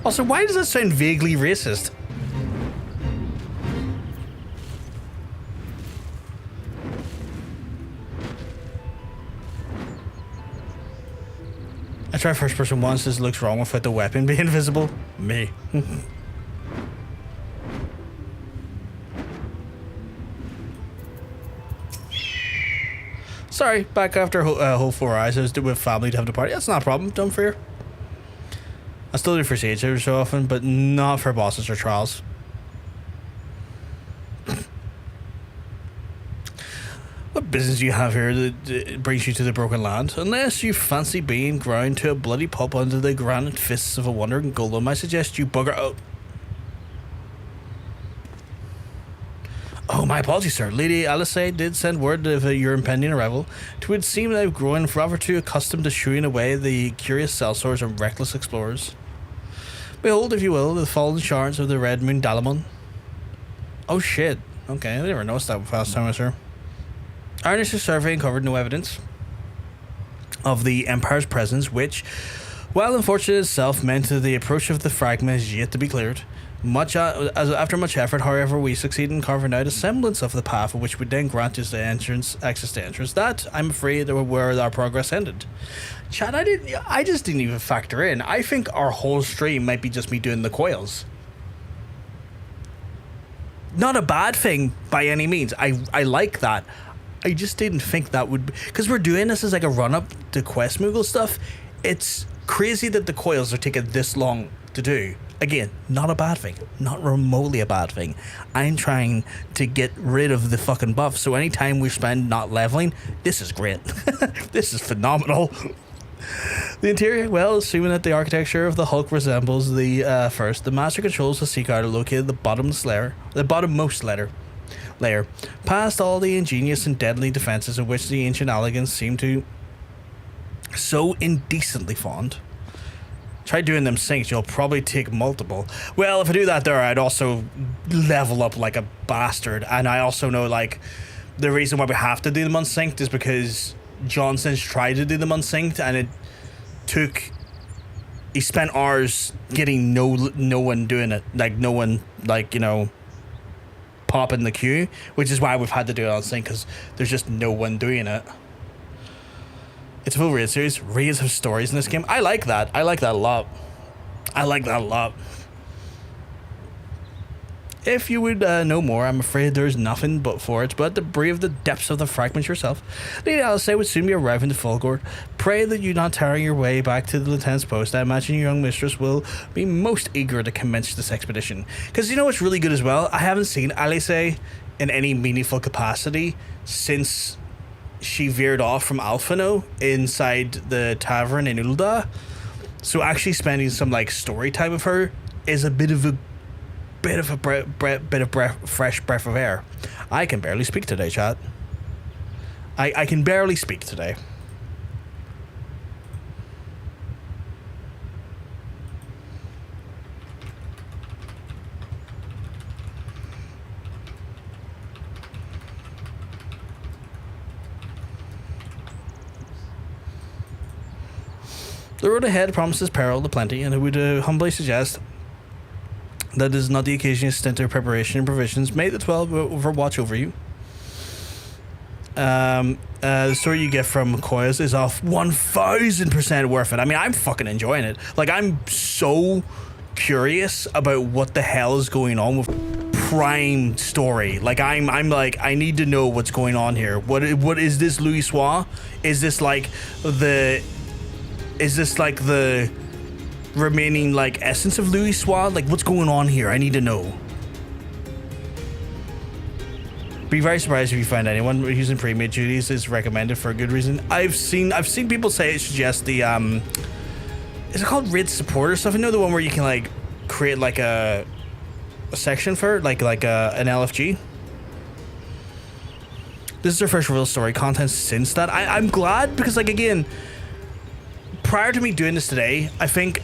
Also, why does that sound vaguely racist? I tried first person once, this looks wrong without the weapon being visible. Me. Sorry, back after whole 4 hours, I was with family to have the party. That's not a problem, don't fear. I still do for Sage every so often, but not for bosses or trials. What business do you have here that brings you to the Broken Land? Unless you fancy being ground to a bloody pulp under the granite fists of a wandering golem, I suggest you bugger out. Oh, my apologies, sir. Lady Alisaie did send word of your impending arrival. It would seem that I've grown rather too accustomed to shooing away the curious sellswords and reckless explorers. Behold, if you will, the fallen shards of the Red Moon Dalamon. Oh shit. Okay, I never noticed that last time I was here. Our initial survey uncovered no evidence of the Empire's presence, which, while unfortunate itself, meant that the approach of the fragment is yet to be cleared. After much effort, however, we succeeded in carving out a semblance of the path, which would then grant us access to entrance. That, I'm afraid, where our progress ended. Chad, I just didn't even factor in. I think our whole stream might be just me doing the coils. Not a bad thing by any means. I like that. I just didn't think that would be, because we're doing this as like a run-up to Quest Moogle stuff. It's crazy that the coils are taking this long to do. Again, not a bad thing. Not remotely a bad thing. I'm trying to get rid of the fucking buff, so anytime we spend not leveling, this is great. This is phenomenal. The interior, well, assuming that the architecture of the Hulk resembles the first, the master controls the sea guard are located at the bottommost layer, past all the ingenious and deadly defenses of which the ancient elegants seem to so indecently fond. Try doing them syncs, you'll probably take multiple. Well, if I do that there, I'd also level up like a bastard. And I also know, like, the reason why we have to do them unsynced is because Johnson's tried to do them unsynced, and he spent hours getting no one doing it. Like, no one, like, you know, popping the queue, which is why we've had to do it unsynced, because there's just no one doing it. It's a full raid series. Raids have stories in this game. I like that. I like that a lot. If you would know more, I'm afraid there's nothing but for it, but to brave the depths of the fragment yourself. Lady Alisaie would soon be arriving to Fulgore. Pray that you not tearing your way back to the lieutenant's post. I imagine your young mistress will be most eager to commence this expedition. Because you know what's really good as well? I haven't seen Alisaie in any meaningful capacity since she veered off from Alphino inside the tavern in Ul'dah. So actually spending some like story time with her is a bit of fresh breath of air. I can barely speak today, chat. I can barely speak today. The road ahead promises peril to plenty, and I would humbly suggest that is not the occasion to stint their preparation and provisions. May the 12 overwatch over you. The story you get from Coils is off 1000% worth it. I mean, I'm fucking enjoying it. Like, I'm so curious about what the hell is going on with Prime story. Like, I'm like, I need to know what's going on here. What is this Louis Soir? Is this like the remaining like essence of Louis Soir? Like, what's going on here? I need to know. Be very surprised if you find anyone using pre-made duties is recommended for a good reason. I've seen people say it suggests the is it called raid support or stuff? I know the one where you can like create like a section for it, like an LFG. This is her first real story content since that. I'm glad because, like, again, prior to me doing this today, I think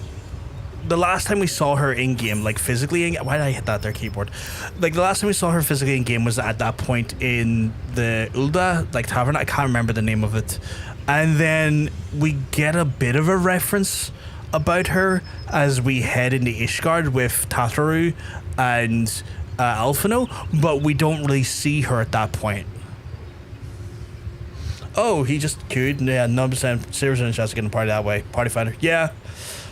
the last time we saw her in game, like physically, why did I hit that there keyboard? Like the last time we saw her physically in game was at that point in the Ulda, like tavern. I can't remember the name of it. And then we get a bit of a reference about her as we head into Ishgard with Tataru and Alphino, but we don't really see her at that point. Oh, he just queued. Yeah, 9%, 0% chance of getting a party that way. Party finder. Yeah.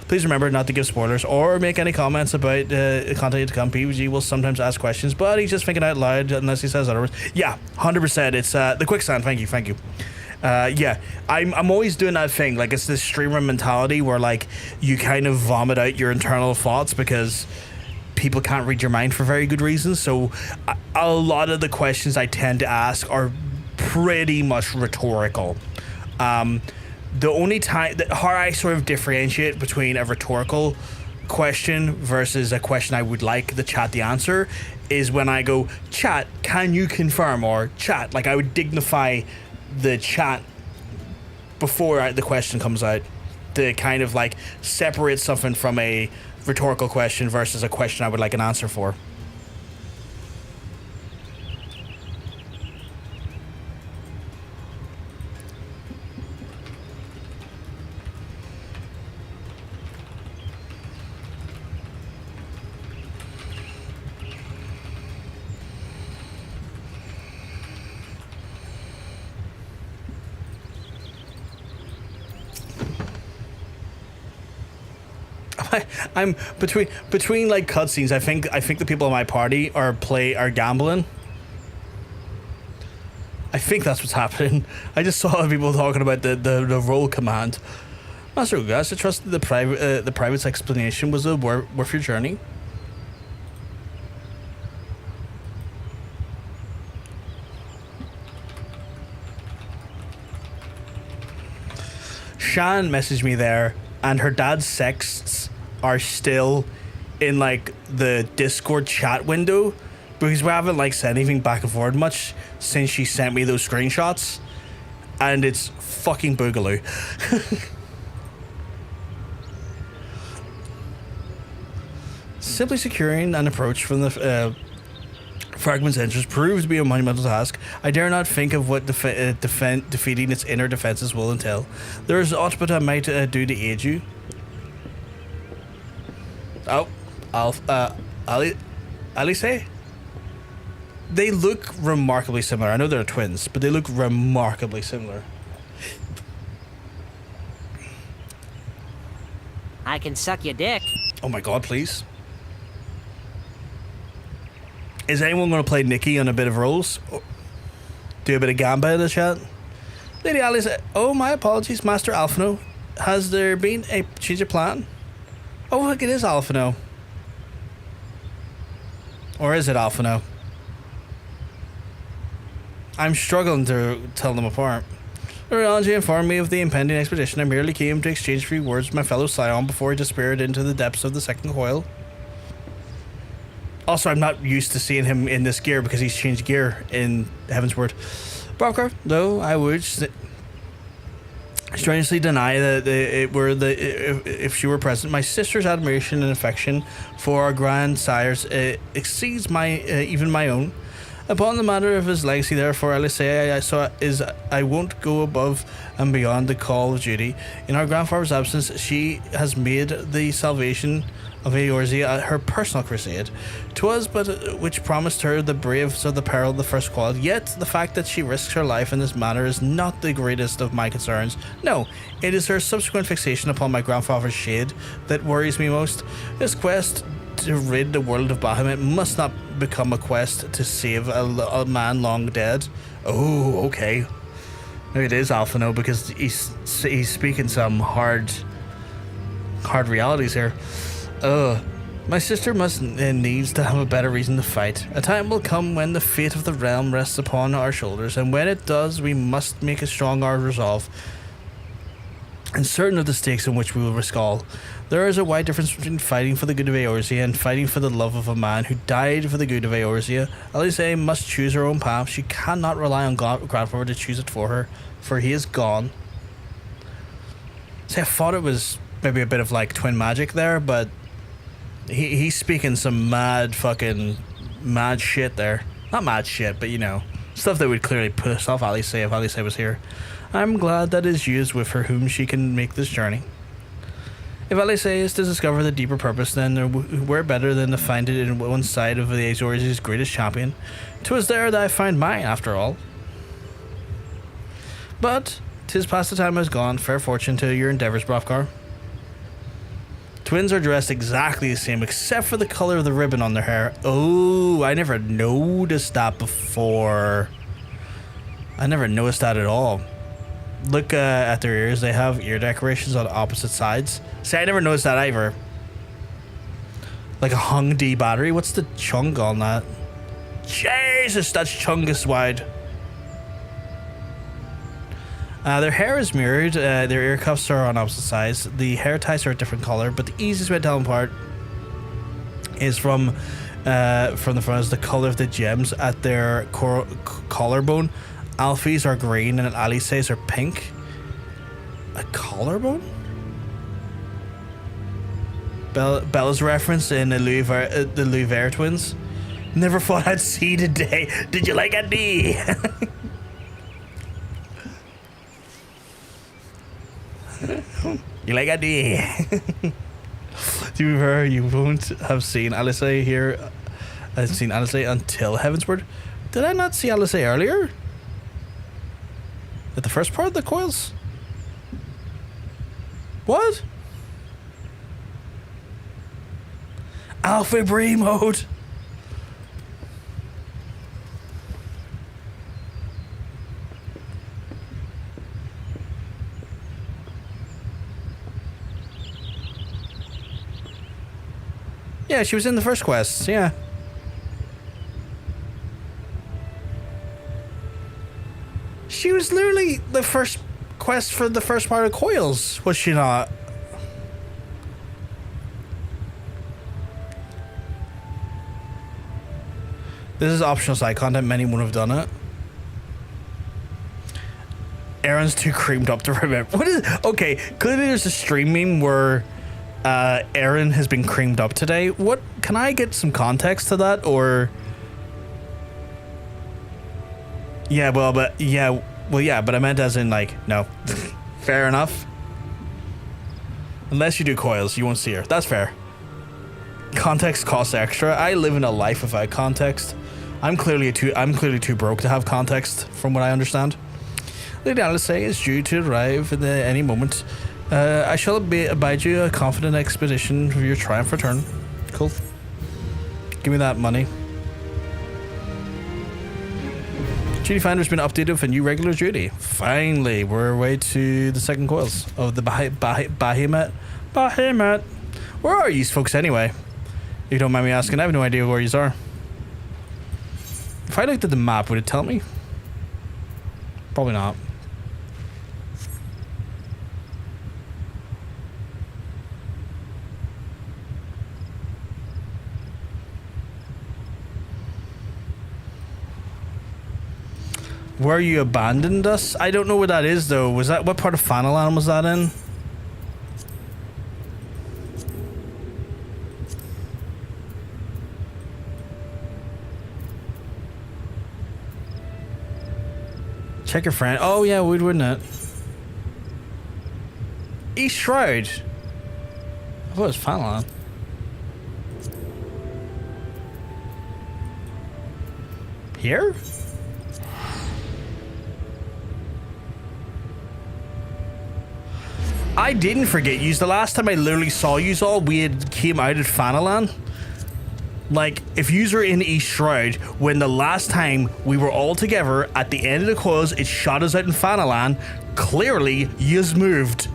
Please remember not to give spoilers or make any comments about content to come. PVG will sometimes ask questions, but he's just thinking out loud unless he says otherwise. Yeah, 100%. It's the quicksand. Thank you. Yeah, I'm always doing that thing. Like, it's this streamer mentality where, like, you kind of vomit out your internal thoughts because people can't read your mind for very good reasons. So a lot of the questions I tend to ask are pretty much rhetorical. The only time that how I sort of differentiate between a rhetorical question versus a question I would like the chat to answer is when I go, chat, can you confirm? Or chat, like I would dignify the chat before the question comes out to kind of like separate something from a rhetorical question versus a question I would like an answer for. I'm between like cutscenes. I think the people in my party are gambling. I think that's what's happening. I just saw people talking about the roll command. Master Ugas, I trust the private's explanation was worth your journey. Shan messaged me there, and her dad's sexts are still in like the Discord chat window because we haven't like said anything back and forth much since she sent me those screenshots, and it's fucking boogaloo. Simply securing an approach from the fragment's entrance proves to be a monumental task. I dare not think of what defeating its inner defenses will entail. There is aught but I might do to aid you. Oh, Alisaie? They look remarkably similar. I know they're twins, but they look remarkably similar. I can suck your dick. Oh my god, please. Is anyone going to play Nikki on a bit of rolls? Do a bit of gamba in the chat? Lady Alice, oh my apologies, Master Alphino. Has there been a change of plan? Oh, look, it is Alphino. Or is it Alphino? I'm struggling to tell them apart. Dravania informed me of the impending expedition. I merely came to exchange a few words with my fellow Scion before he disappeared into the depths of the second coil. Also, I'm not used to seeing him in this gear because he's changed gear in Heavensward. Broker, though, I would strenuously deny that if she were present. My sister's admiration and affection for our grandsires exceeds even my own. Upon the matter of his legacy, therefore, Alisaie, I won't go above and beyond the call of duty. In our grandfather's absence, she has made the salvation of Eorzea her personal crusade. 'Twas but which promised her the braves of the peril of the first quality. Yet the fact that she risks her life in this manner is not the greatest of my concerns. No, it is her subsequent fixation upon my grandfather's shade that worries me most. This quest to rid the world of Bahamut must not become a quest to save a man long dead. Oh, okay. Maybe it is Alphino because he's speaking some hard realities here. My sister must needs to have a better reason to fight. A time will come when the fate of the realm rests upon our shoulders, and when it does, we must make a strong our resolve. and certain of the stakes in which we will risk all. There is a wide difference between fighting for the good of Eorzea and fighting for the love of a man who died for the good of Eorzea. Alisaie must choose her own path. She cannot rely on Grandfather to choose it for her, for he is gone. See, I thought it was maybe a bit of like twin magic there, but he's speaking some mad shit there. Not mad shit, but you know, stuff that would clearly piss off Alisaie if Alisaie was here. I'm glad that is used with her whom she can make this journey. If Alisaie is to discover the deeper purpose, then we're better than to find it in one side of the Eorzea's greatest champion. 'Twas there that I find mine, after all. But 'tis past the time has gone. Fair fortune to your endeavours, Brovkar. Twins are dressed exactly the same, except for the color of the ribbon on their hair. Oh, I never noticed that before. I never noticed that at all. Look at their ears. They have ear decorations on opposite sides. See, I never noticed that either. Like a Hung D battery. What's the chunk on that? Jesus, that's chungus wide. Their hair is mirrored. Their ear cuffs are on opposite sides. The hair ties are a different color, but the easiest way to tell them apart is from the front is the color of the gems at their collarbone. Alfie's are green and Alisaie's are pink. A collarbone? Bella's reference in the Louis twins. Never thought I'd see today. Did you like a D? You like a D? To be fair, you won't have seen Alisaie here. I've seen Alisaie until Heavensward. Did I not see Alisaie earlier? At the first part of the Coils? What? Alpha Bree mode. Yeah, she was in the first quest, yeah. She was literally the first quest for the first part of Coils, was she not? This is optional side content, many won't have done it. Aaron's too creamed up to remember. What is it? Okay, clearly there's a stream meme where Aaron has been creamed up today. What, can I get some context to that, or? Yeah, but I meant as in like, no. Fair enough. Unless you do Coils, you won't see her. That's fair. Context costs extra. I live in a life without context. I'm clearly too broke to have context, from what I understand. Lady Alisaie is due to arrive in any moment. I shall abide you a confident expedition of your triumph return. Cool. Give me that money. Duty Finder's been updated with a new regular duty. Finally, we're away to the second Coils of the Bahamut. Bahamut. Where are you folks anyway? If you don't mind me asking, I have no idea where you are. If I looked at the map, would it tell me? Probably not. Where you abandoned us? I don't know where that is though. Was that, what part of Fanalan was that in? Check your friend. Oh yeah, wouldn't it? East Shroud. I thought it was Fanalan. Here? I didn't forget yous. The last time I literally saw yous all, we had came out at Fanalan. Like, if yous were in East Shroud, when the last time we were all together at the end of the Coils, it shot us out in Fanalan, clearly yous moved.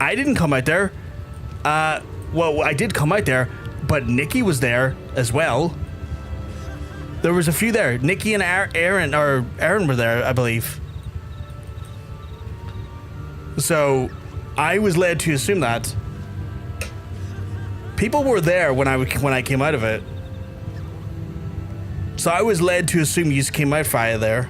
I didn't come out there. Well, I did come out there, but Nikki was there as well. There was a few there. Nikki and Aaron were there, I believe. So I was led to assume that people were there when I came out of it. So I was led to assume you came out via there.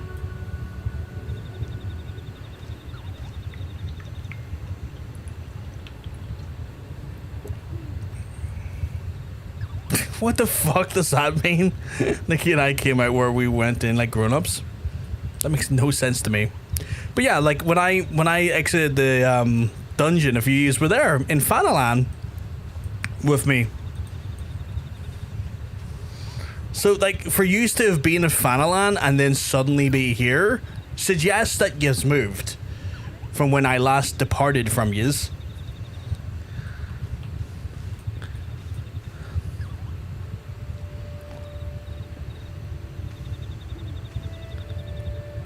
What the fuck does that mean? Nikki and I came out where we went in like grown-ups. That makes no sense to me. But yeah, like when I exited the dungeon, a few years were there in Fanalan with me. So like for you to have been in Fanalan and then suddenly be here suggests that you've moved from when I last departed from yous.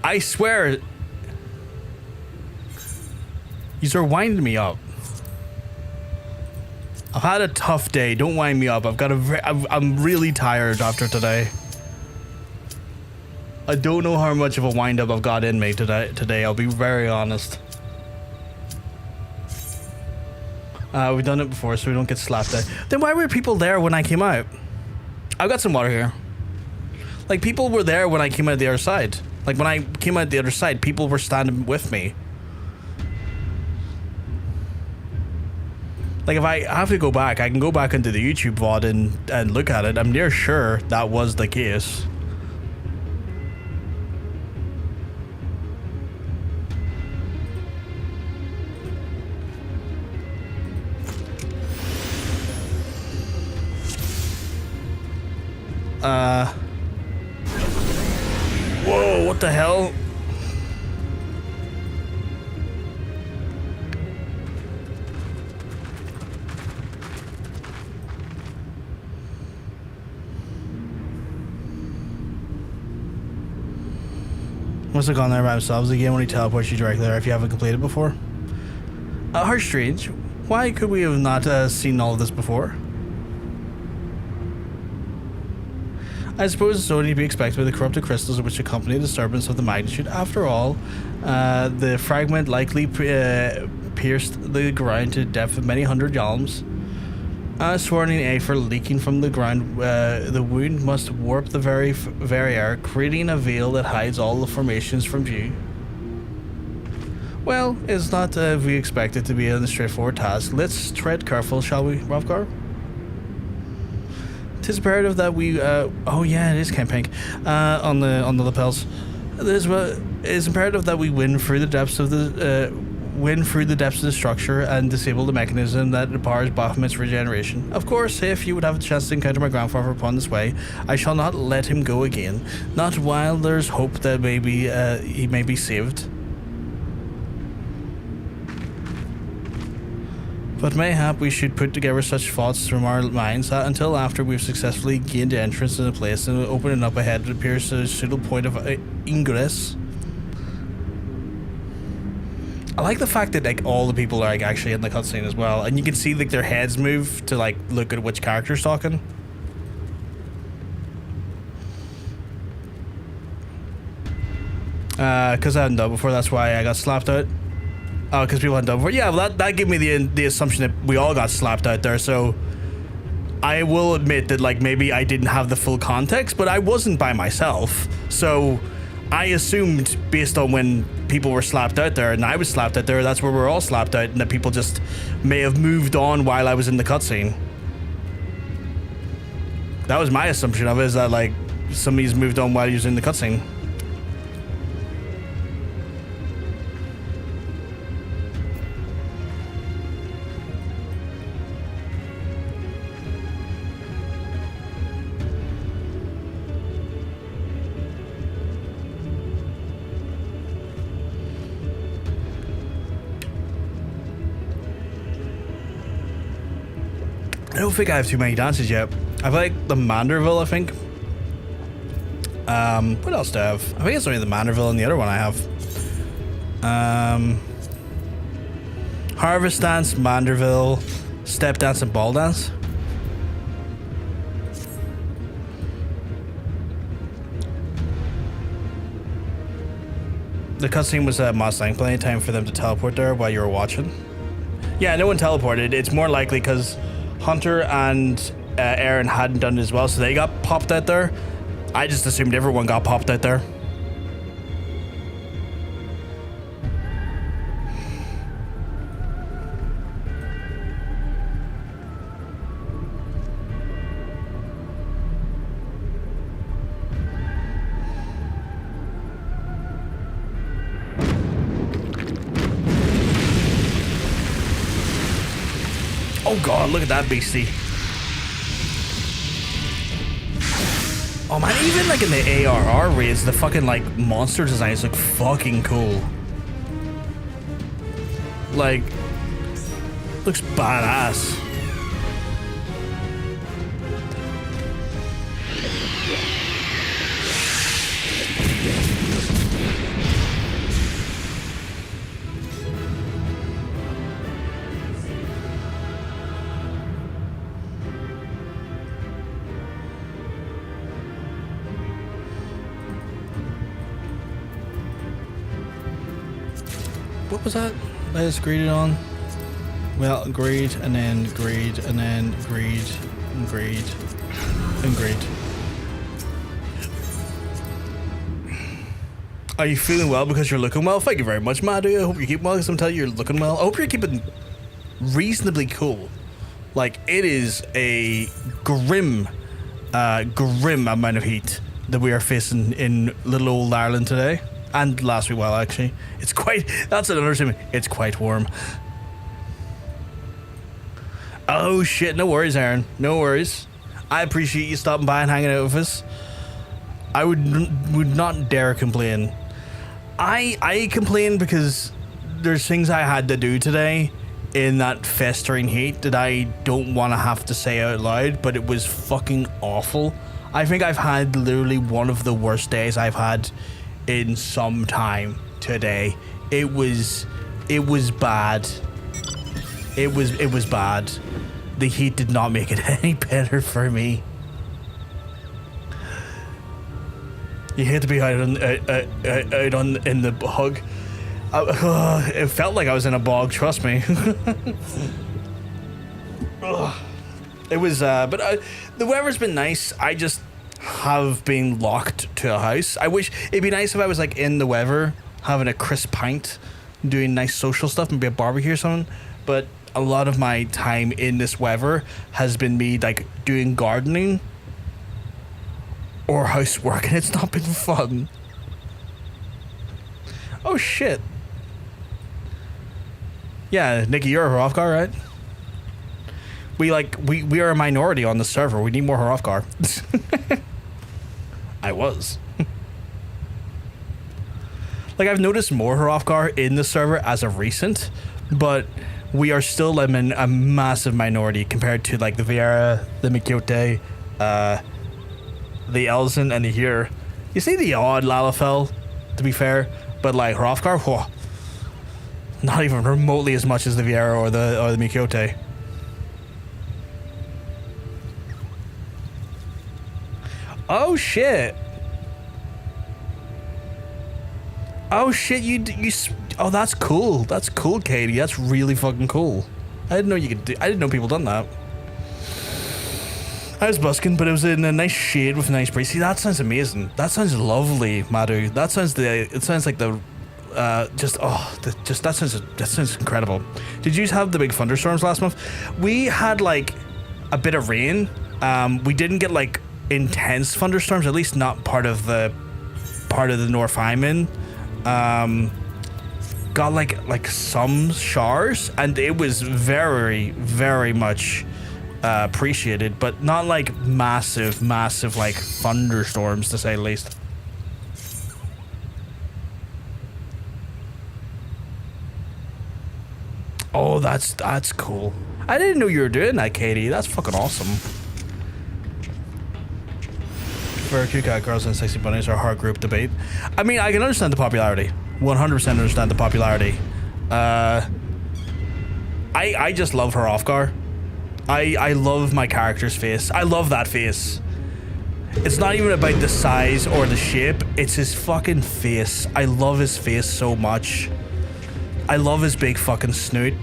I swear, you are winding me up. I've had a tough day. Don't wind me up. I'm really tired after today. I don't know how much of a wind up I've got in me today. I'll be very honest. We've done it before, so we don't get slapped out. Then why were people there when I came out? I've got some water here. Like people were there when I came out the other side. Like when I came out the other side, people were standing with me. Like if I have to go back, I can go back into the YouTube VOD and look at it. I'm near sure that was the case. Whoa, what the hell? Must have gone there by themselves again when he teleports you directly there if you haven't completed before. How strange. Why could we have not seen all of this before? I suppose it's only to be expected with the corrupted crystals which accompany disturbance of the magnitude. After all, the fragment likely pierced the ground to a depth of many hundred yalms. Swirling aether leaking from the ground, the wound must warp the very air, creating a veil that hides all the formations from view. Well, it's not we expect it to be a straightforward task. Let's tread careful, shall we, Rovgar? 'Tis imperative that we oh yeah, it is camping on the lapels. It's imperative that we win through the depths of the structure and disable the mechanism that powers Bahamut's regeneration. Of course, if you would have a chance to encounter my grandfather upon this way, I shall not let him go again. Not while there's hope that maybe he may be saved. But mayhap we should put together such thoughts from our minds that until after we've successfully gained entrance in the place and opening up ahead, it appears a suitable point of ingress. I like the fact that like all the people are like actually in the cutscene as well, and you can see like their heads move to like look at which character's talking. Because I hadn't done before, that's why I got slapped out. Oh, because people hadn't done before. Yeah, well, that gave me the assumption that we all got slapped out there. So I will admit that like maybe I didn't have the full context, but I wasn't by myself. So I assumed based on when people were slapped out there and I was slapped out there, that's where we're all slapped out, and that people just may have moved on while I was in the cutscene. That was my assumption of it, is that like somebody's moved on while he was in the cutscene. I don't think I have too many dances yet. I've like the Manderville, I think. What else do I have? I think it's only the Manderville and the other one I have. Harvest Dance, Manderville, Step Dance, and Ball Dance. The cutscene was a Mustang. Plenty of time for them to teleport there while you were watching. Yeah, no one teleported. It's more likely because Hunter and Aaron hadn't done it as well, so they got popped out there. I just assumed everyone got popped out there. Oh god, look at that beastie. Oh man, even like in the ARR raids, the fucking like monster designs look fucking cool. Like, looks badass. What was that? I just greeted on. Well, greed and then greed and then greed and greed and greed. Are you feeling well because you're looking well? Thank you very much, Madhu. I hope you're keeping well because I'm telling you, you're looking well. I hope you're keeping reasonably cool. Like, it is a grim amount of heat that we are facing in little old Ireland today. And last week, well, actually. It's quite, that's another thing. It's quite warm. Oh shit, no worries, Aaron. No worries. I appreciate you stopping by and hanging out with us. I would not dare complain. I complain because there's things I had to do today in that festering heat that I don't want to have to say out loud, but it was fucking awful. I think I've had literally one of the worst days I've had in some time today. It was bad. It was bad. The heat did not make it any better for me. You hate to be out in the bog. It felt like I was in a bog. Trust me. It was, but the weather's been nice. I just have been locked to a house. I wish it'd be nice if I was like in the weather, having a crisp pint, doing nice social stuff, maybe a barbecue or something. But a lot of my time in this weather has been me like doing gardening or housework, and it's not been fun. Oh shit. Yeah, Nikki, you're a Hrothgar, right? We are a minority on the server. We need more Hrothgar. I was. Like, I've noticed more Hrothgar in the server as of recent, but we are still a massive minority compared to like the Viera, the Mikyote, the Elzen, and the Hyr. You see the odd Lalafell, to be fair, but like Hrothgar, whoa, not even remotely as much as the Viera or the Mikyote. Oh shit! Oh shit! You oh, that's cool. That's cool, Katie. That's really fucking cool. I didn't know you could do. I didn't know people done that. I was busking, but it was in a nice shade with a nice breeze. See, that sounds amazing. That sounds lovely, Madhu. That sounds it sounds like the that sounds incredible. Did you have the big thunderstorms last month? We had like a bit of rain. We didn't get like intense thunderstorms, at least not part of the north I'm in. Got like some showers, and it was very, very much appreciated, but not like massive like thunderstorms, to say the least. Oh, that's cool. I didn't know you were doing that, Katie. That's fucking awesome. For cute cat girls and sexy bunnies are a hard group debate. I mean, I can understand the popularity. 100% understand the popularity. I just love Hrothgar. I love my character's face. I love that face. It's not even about the size or the shape. It's his fucking face. I love his face so much. I love his big fucking snoot.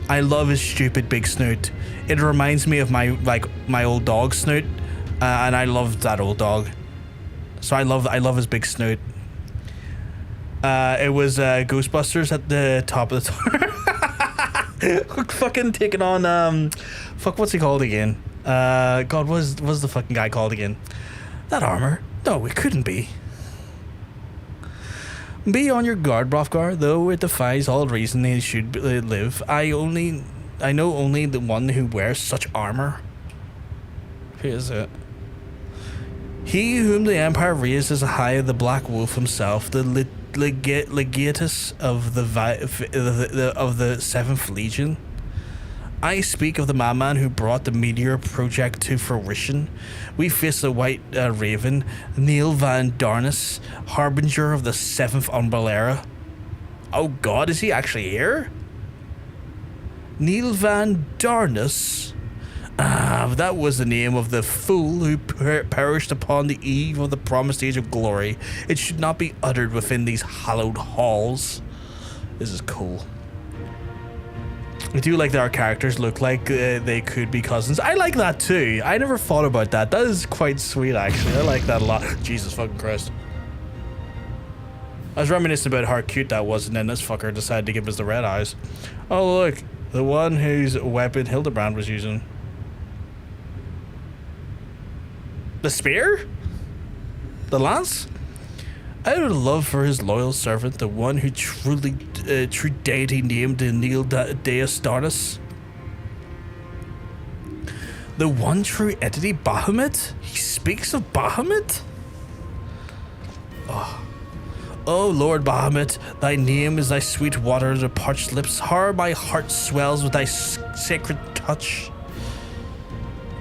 I love his stupid big snoot. It reminds me of my old dog snoot, and I love that old dog. So I love his big snoot. It was Ghostbusters at the top of the tower. Fucking taking on fuck, what's he called again? God, what's the fucking guy called again? That armor? No, it couldn't be. Be on your guard, Hrothgar, though it defies all reason they should live. I know only the one who wears such armor. Who is it? He whom the Empire raised as a high the Black Wolf himself, the legatus of the 7th Legion. I speak of the madman who brought the Meteor Project to fruition. We face the White Raven, Nael van Darnis, harbinger of the 7th Umbrella. Oh god, is he actually here? Nael van Darnis? That was the name of the fool who perished upon the eve of the promised age of glory. It should not be uttered within these hallowed halls. This is cool. I do like that our characters look like they could be cousins. I like that too. I never thought about that. That is quite sweet, actually. I like that a lot. Jesus fucking Christ. I was reminiscing about how cute that was, and then this fucker decided to give us the red eyes. Oh, look. The one whose weapon Hildebrand was using. The spear? The lance? Out of love for his loyal servant, the one who true deity named Nael Deus Darnis. The one true entity, Bahamut? He speaks of Bahamut? Oh, Lord Bahamut, thy name is thy sweet water, the parched lips. How my heart swells with thy sacred touch.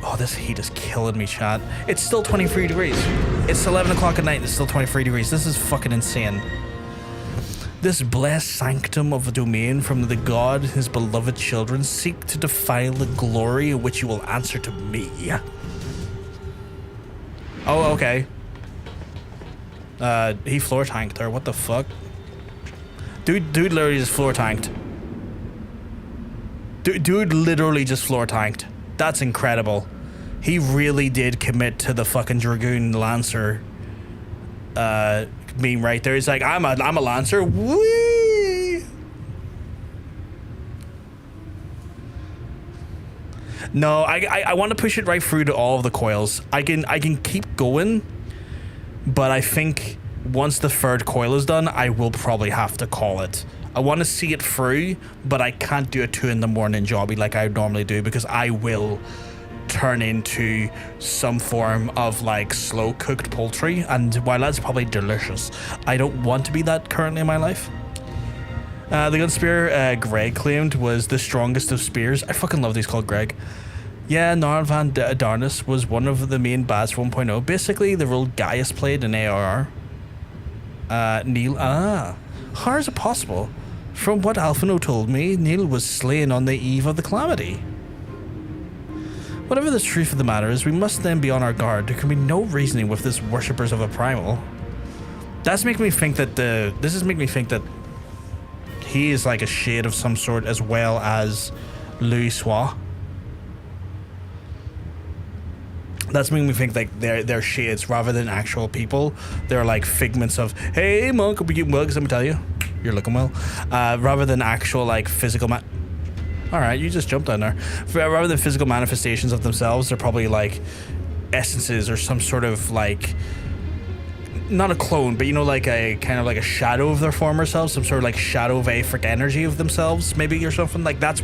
Oh, this heat is killing me, chat. It's still 23 degrees. It's 11 o'clock at night and it's still 23 degrees. This is fucking insane. This blessed sanctum of a domain from the god his beloved children seek to defile the glory in which you will answer to me. Oh, okay. He floor tanked her. What the fuck? Dude literally just floor tanked. Dude literally just floor tanked. That's incredible. He really did commit to the fucking Dragoon Lancer meme right there. He's like, I'm a Lancer. Whee! No, I want to push it right through to all of the coils. I can keep going, but I think once the 3rd coil is done, I will probably have to call it. I want to see it through, but I can't do a 2 in the morning jobby like I normally do, because I will turn into some form of like slow cooked poultry, and while that's probably delicious, I don't want to be that currently in my life. The gun spear Greg claimed was the strongest of spears. I fucking love these called Greg. Yeah, Nael van Darnis was one of the main bats 1.0. Basically the role Gaius played in ARR. Nael, how is it possible? From what Alphino told me, Nael was slain on the eve of the calamity. Whatever the truth of the matter is, we must then be on our guard. There can be no reasoning with this worshippers of a primal. That's making me think that this is making me think that he is like a shade of some sort, as well as Louis Soir. That's making me think like they're shades rather than actual people. They're like figments of, hey monk, hope you're getting well, because let me tell you, you're looking well. Rather than actual like physical Alright, you just jumped on there. Rather than physical manifestations of themselves, they're probably like essences or some sort of like, not a clone, but you know, like a kind of like a shadow of their former selves, some sort of like shadow of Aphric energy of themselves, maybe, or something. Like that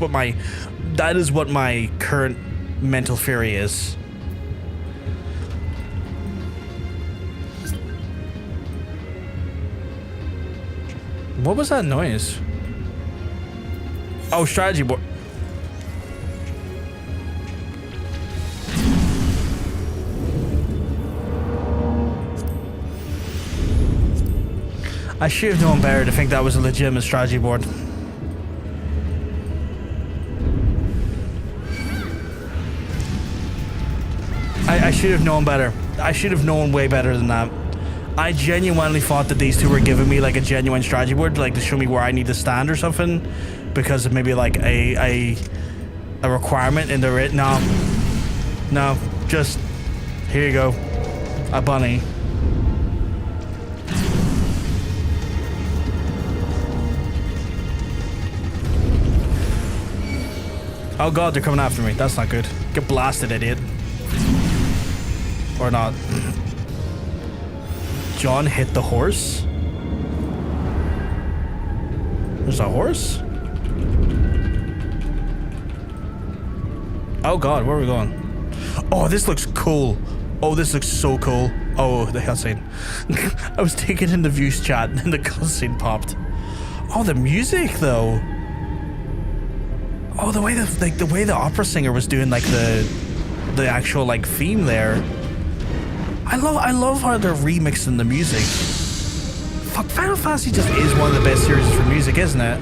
is what my current mental theory is. What was that noise? Oh, strategy board. I should have known better to think that was a legitimate strategy board. I should have known better. I should have known way better than that. I genuinely thought that these two were giving me like a genuine strategy board, like to show me where I need to stand or something, because of maybe like a requirement in the writ. No, just here you go, a bunny. Oh god, they're coming after me. That's not good. Get blasted, idiot. Or not. John hit the horse? There's a horse? Oh god, where are we going? Oh, this looks cool. Oh, this looks so cool. Oh, the cutscene. I was taking in the views chat and the cutscene popped. Oh, the music though. Oh, the way the opera singer was doing like the actual like theme there. I love how they're remixing the music. Fuck, Final Fantasy just is one of the best series for music, isn't it?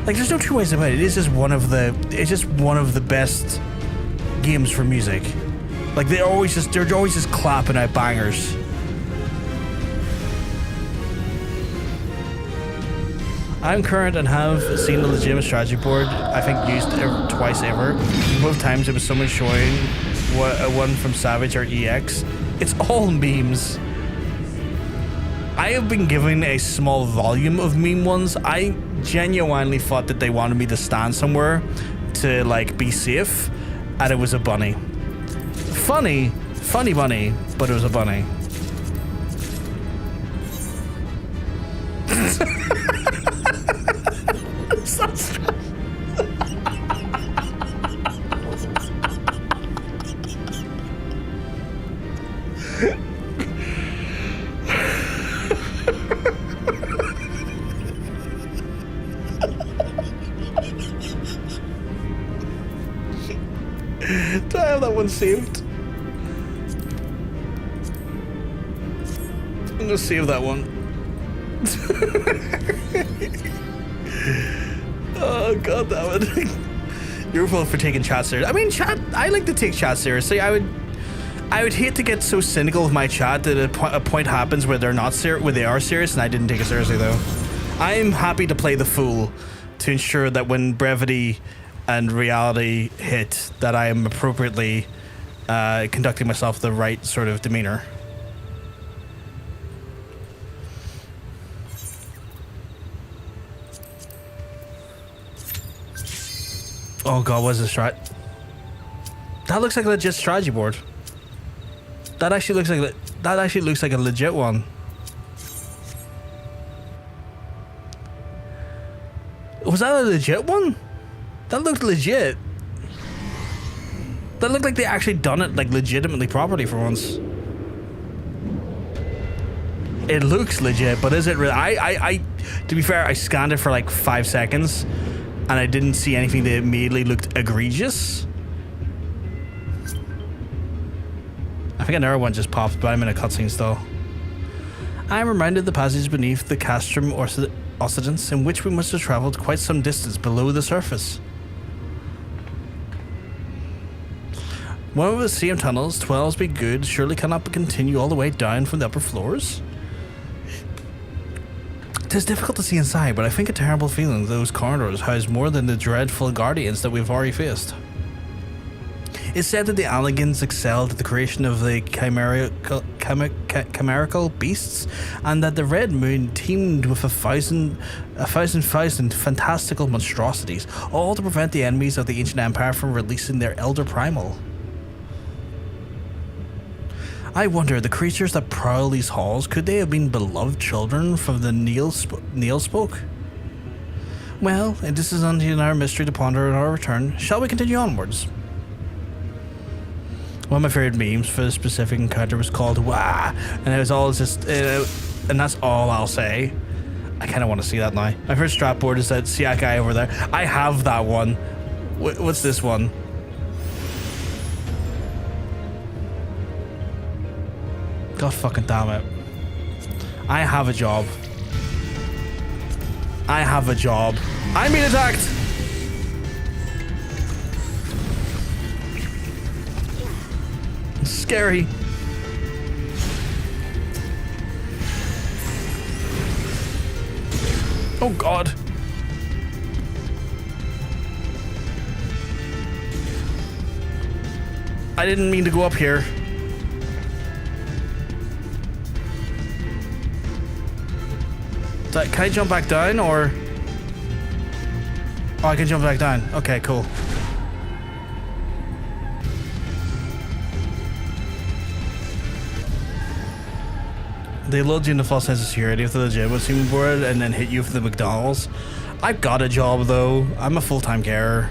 Like, there's no two ways about it. It's just one of the best games for music. Like they're always just clapping out bangers. I'm current and have seen the legitimate strategy board, I think used twice ever. Both times it was someone showing one from Savage or EX. It's all memes. I have been given a small volume of meme ones. I genuinely thought that they wanted me to stand somewhere to like be safe, and it was a bunny. Funny bunny, but it was a bunny. Do I have that one saved? I'm gonna save that one. Oh god damn it. You're both for taking chat seriously. I mean, chat, I like to take chat seriously. I would hate to get so cynical with my chat that a point happens where they're not where they are serious, and I didn't take it seriously though. I'm happy to play the fool to ensure that when brevity and reality hit, that I am appropriately conducting myself the right sort of demeanor. Oh god, what is this strat? That looks like a legit strategy board. That actually looks like a legit one. Was that a legit one? That looked legit. That looked like they actually done it like legitimately properly for once. It looks legit, but is it really? I to be fair, I scanned it for like 5 seconds and I didn't see anything that immediately looked egregious. I think another one just popped, but I'm in a cutscene still. I am reminded the passage beneath the Castrum Occidens, in which we must have travelled quite some distance below the surface. One of the same tunnels, 12s be good, surely cannot continue all the way down from the upper floors? It is difficult to see inside, but I think a terrible feeling those corridors house more than the dreadful guardians that we've already faced. It's said that the Shenanigans excelled at the creation of the chimerical beasts, and that the Red Moon teemed with a thousand fantastical monstrosities, all to prevent the enemies of the ancient empire from releasing their elder Primal. I wonder, the creatures that prowl these halls, could they have been beloved children from the Nael spoke? Well, this is another mystery to ponder in our return. Shall we continue onwards? One of my favorite memes for this specific encounter was called "Wah," and it was all just, and that's all I'll say. I kind of want to see that now. My first strap board is that Siak guy over there. I have that one. What's this one? God fucking damn it. I have a job. I have a job. I'm being attacked! scary. Oh God. I didn't mean to go up here. Can I jump back down or? Oh, I can jump back down. Okay, cool. They lulled you into false sense of security with the legitimate human board and then hit you for the McDonald's. I've got a job though. I'm a full-time carer.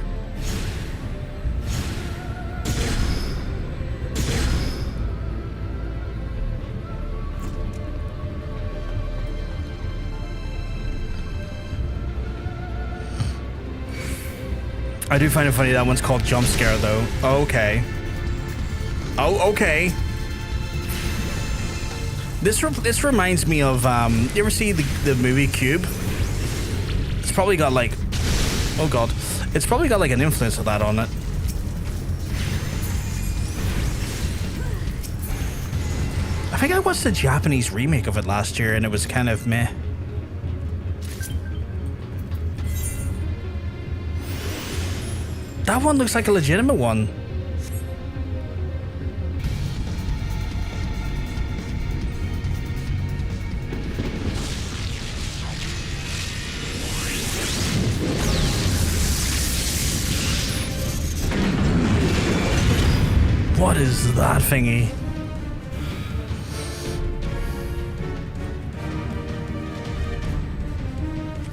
I do find it funny that one's called Jump Scare though. Okay. Oh, okay. This reminds me of, you ever see the movie Cube? It's probably got like, oh God. It's probably got like an influence of that on it. I think I watched the Japanese remake of it last year and it was kind of meh. That one looks like a legitimate one. What is that thingy?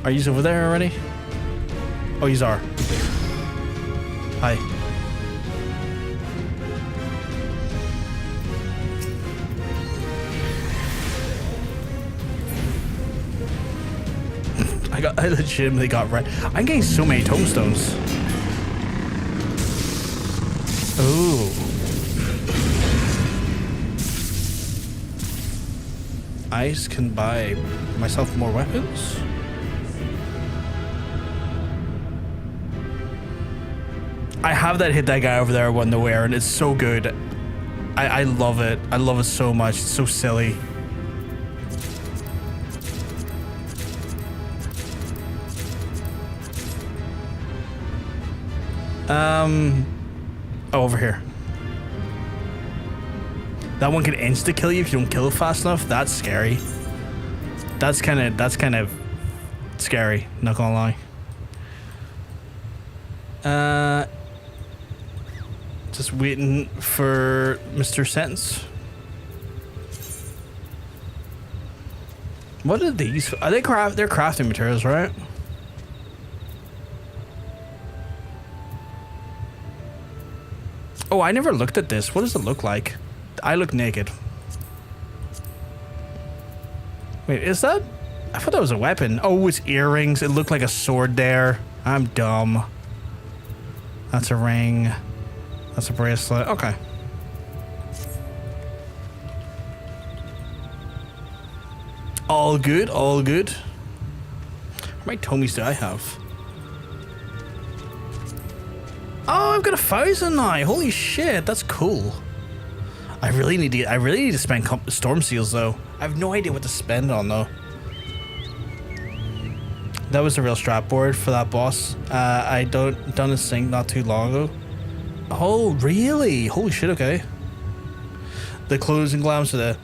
Are you over there already? Oh, you are. Hi. I legitimately got red. I'm getting so many tombstones. Ooh. Ice can buy myself more weapons. I have that hit that guy over there one nowhere, and it's so good. I love it. I love it so much. It's so silly. Oh, over here. That one can insta kill you if you don't kill it fast enough. That's scary. That's kind of scary. Not gonna lie. Just waiting for Mr. Sentence. What are these? Are they they're crafting materials, right? Oh, I never looked at this. What does it look like? I look naked. Wait, is that? I thought that was a weapon. Oh, it's earrings. It looked like a sword there. I'm dumb. That's a ring. That's a bracelet. Okay. All good, all good. How many tomies do I have? Oh, I've got 1,000 now. Holy shit, that's cool. I really need to spend storm seals though. I have no idea what to spend on though. That was the real strat board for that boss. I done a sync not too long ago. Oh, really? Holy shit, okay. The clothes and glams are the...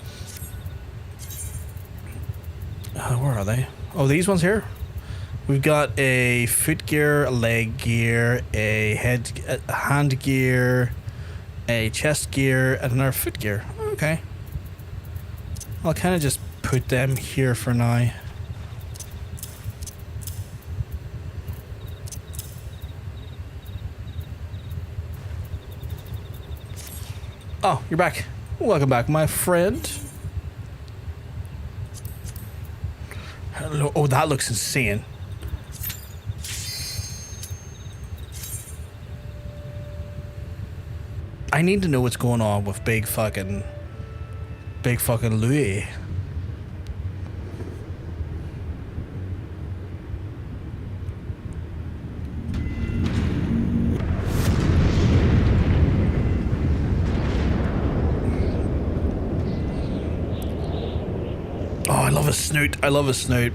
where are they? Oh, these ones here? We've got a foot gear, a leg gear, a hand gear, a chest gear, and another foot gear. Okay. I'll kind of just put them here for now. Oh, you're back. Welcome back, my friend. Hello. Oh, that looks insane. I need to know what's going on with big fucking Louis. Oh, I love a snoot. I love a snoot.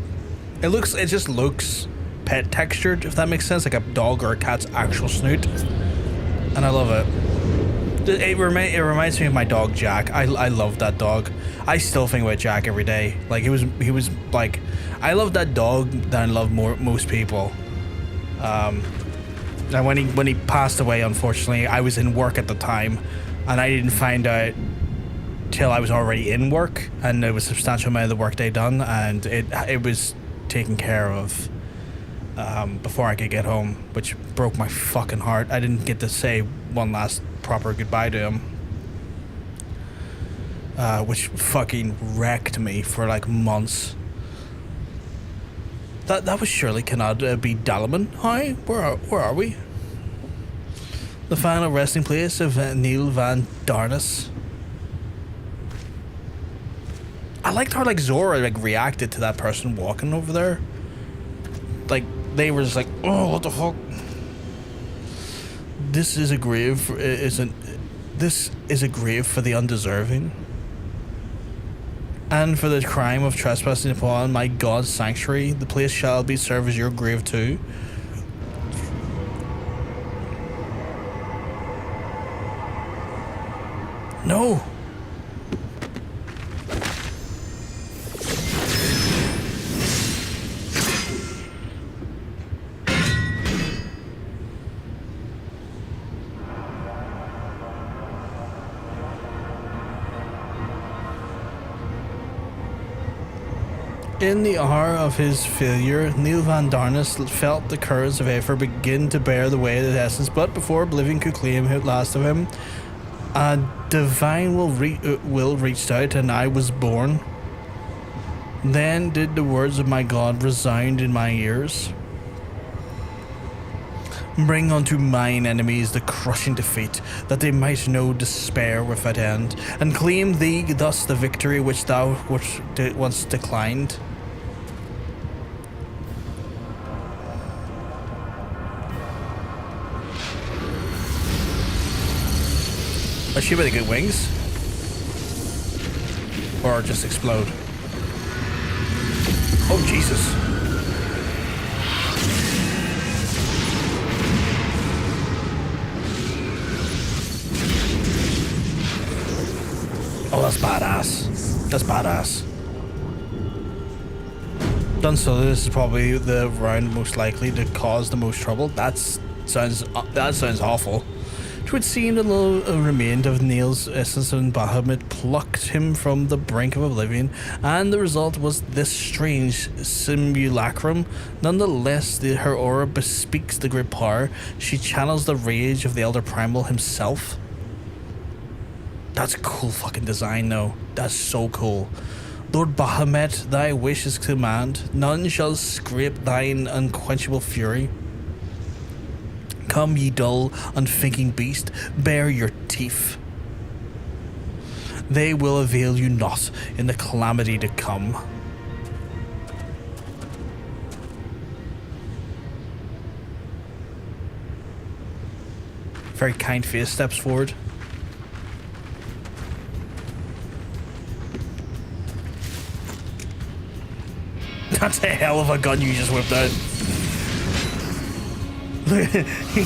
It just looks pet textured, if that makes sense, like a dog or a cat's actual snoot. And I love it. It reminds me of my dog Jack. I love that dog. I still think about Jack every day. Like he was like, I love that dog than I love most people. And when he passed away, unfortunately, I was in work at the time, and I didn't find out till I was already in work, and there was a substantial amount of the work day done, and it was taken care of before I could get home, which broke my fucking heart. I didn't get to say one last proper goodbye to him, which fucking wrecked me for like months. That was surely cannot be Dalaman. Hi, where are we? The final resting place of Nael van Darnis. I liked how like Zora like reacted to that person walking over there. Like they were just like, oh, what the fuck? This is a grave. This is a grave for the undeserving. And for the crime of trespassing upon my God's sanctuary, the place shall be served as your grave too. No. In the hour of his failure, Nael van Darnis felt the currents of Aether begin to bear the weight of his essence, but before oblivion could claim it last of him, a divine will reached out, and I was born. Then did the words of my God resound in my ears. Bring unto mine enemies the crushing defeat, that they might know despair without end, and claim thee thus the victory which thou once declined. Does she really get wings? Or just explode? Oh, Jesus. Oh, that's badass. That's badass. Done so, this is probably the round most likely to cause the most trouble. That sounds awful. It would seem the little remained of Nael's essence and Bahamut plucked him from the brink of oblivion, and the result was this strange simulacrum. Nonetheless, her aura bespeaks the great power. She channels the rage of the Elder Primal himself. That's a cool fucking design, though. That's so cool. Lord Bahamut, thy wish is command. None shall scrape thine unquenchable fury. Come, ye dull, unthinking beast, bare your teeth. They will avail you not in the calamity to come. Very kind face steps forward. That's a hell of a gun you just whipped out.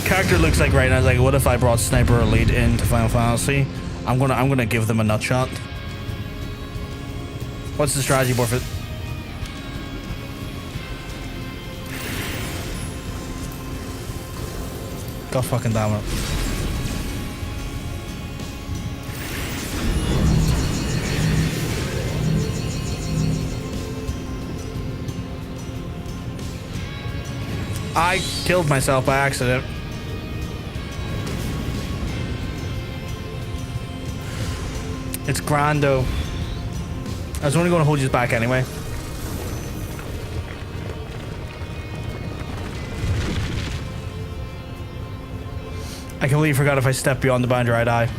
Character looks like right now, like, what if I brought Sniper Elite into Final Fantasy? I'm gonna give them a nut shot. What's the strategy board for? God fucking damn it. I killed myself by accident. It's Grando. I was only going to hold you back anyway. I completely forgot if I step beyond the boundary, I die.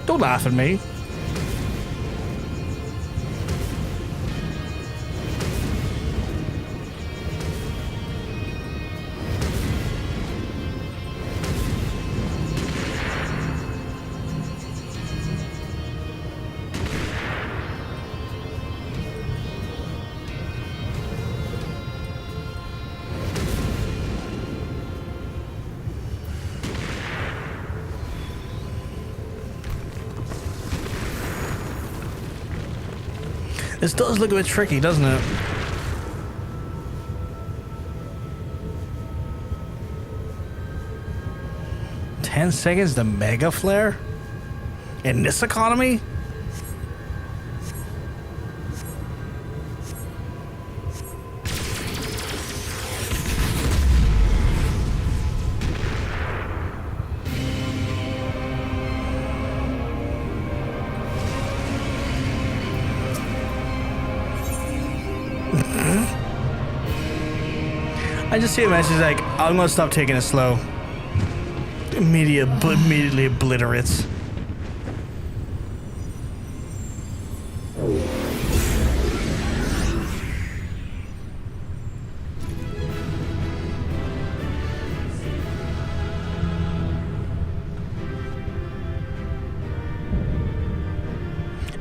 Don't laugh at me. This does look a bit tricky, doesn't it? $10 to Mega Flare? In this economy? I just see a message like, I'm gonna stop taking it slow. Immediately obliterates.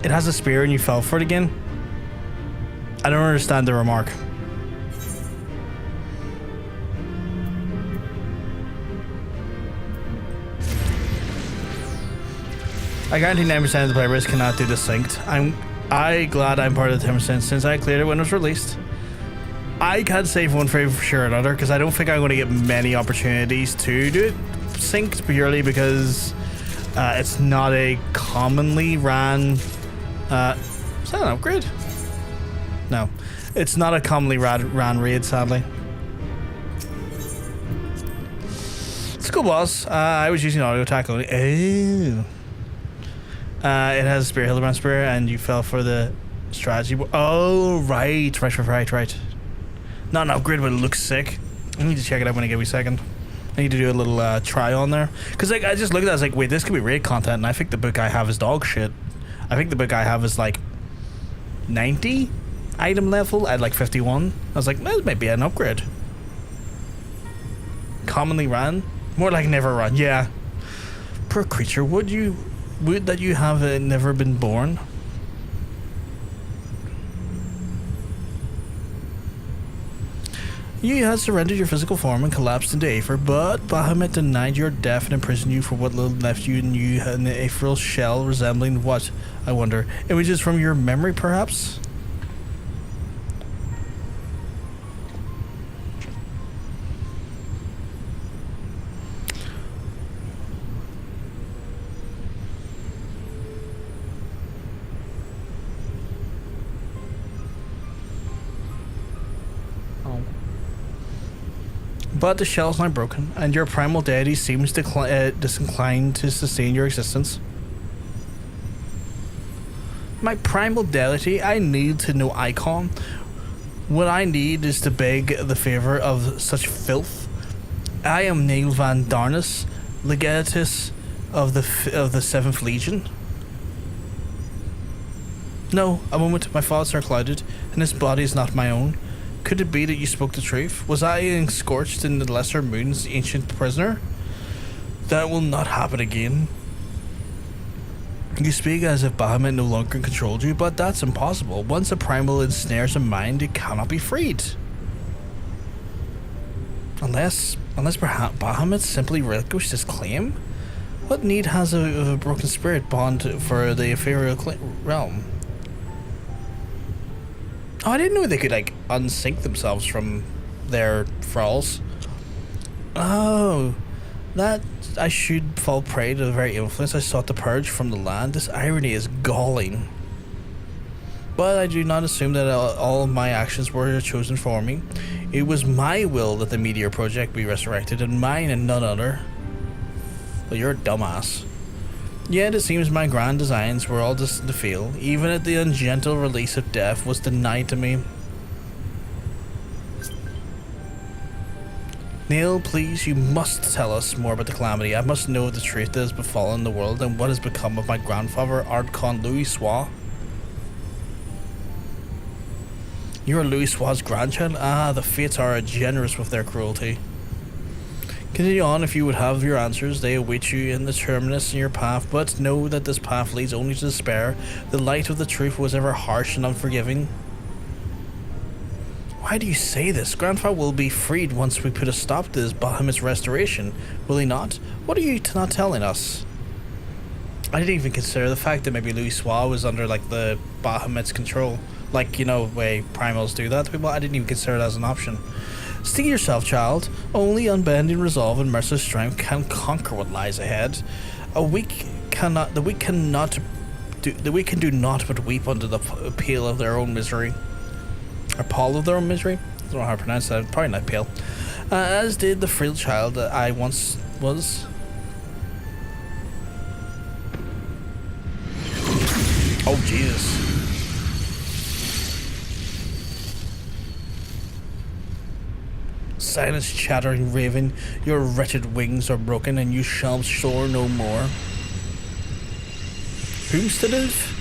It has a spear and you fell for it again? I don't understand the remark. I guarantee 9% of the players cannot do this synced. I'm glad I'm part of the 10% since I cleared it when it was released. I can't say for one for sure or another because I don't think I'm going to get many opportunities to do it synced purely because it's not a commonly ran. Is that an upgrade? No, it's not a commonly ran raid, sadly. It's a cool boss. I was using auto attack only. Oh. It has Spear, Hildebrand Spear, and you fell for the strategy. Oh, right. Not an upgrade, but it looks sick. I need to check it out when I get a second. I need to do a little try on there. Because like, I just looked at it, I was like, wait, this could be raid content, and I think the book I have is dog shit. I think the book I have is like 90 item level at like 51. I was like, that might be an upgrade. Commonly ran? More like never run, yeah. Per creature, would that you have never been born? You had surrendered your physical form and collapsed into Aether, but Bahamut denied your death and imprisoned you for what little left you, and you had an ethereal shell resembling what, I wonder, images from your memory perhaps? But the shell is now broken, and your primal deity seems disinclined to sustain your existence. My primal deity, I need to know icon. What I need is to beg the favor of such filth. I am Nael van Darnis, legatus of the 7th Legion. No, a moment, my thoughts are clouded, and this body is not my own. Could it be that you spoke the truth? Was I scorched in the lesser moon's ancient prisoner? That will not happen again. You speak as if Bahamut no longer controlled you, but that's impossible. Once a primal ensnares a mind, it cannot be freed. Unless perhaps Bahamut simply relinquished his claim? What need has a broken spirit bond for the ethereal realm? Oh, I didn't know they could, like, unsync themselves from their thralls. Oh, that I should fall prey to the very influence I sought to purge from the land. This irony is galling. But I do not assume that all my actions were chosen for me. It was my will that the Meteor Project be resurrected, and mine and none other. Well, you're a dumbass. Yet it seems my grand designs were all destined to fail. Even at the ungentle release of death was denied to me. Nael, please, you must tell us more about the calamity. I must know the truth that has befallen the world and what has become of my grandfather, Archon Louis Sois. You are Louis Sois' grandchild? Ah, the fates are generous with their cruelty. Continue on if you would have your answers. They await you in the terminus in your path, but know that this path leads only to despair. The light of the truth was ever harsh and unforgiving. Why do you say this? Grandfather will be freed once we put a stop to this Bahamut's restoration, will he not? What are you not telling us? I didn't even consider the fact that maybe Louis Sois was under, like, the Bahamut's control. Like, you know, the way Primals do that to people. I didn't even consider it as an option. Steel yourself, child. Only unbending resolve and merciless strength can conquer what lies ahead. The weak can do naught but weep under the appeal of their own misery. Or pall of their own misery? I don't know how to pronounce that. Probably not pale. As did the frail child that I once was. Oh, Jesus. Silence, chattering raven, your wretched wings are broken and you shall soar no more. Whom's to live?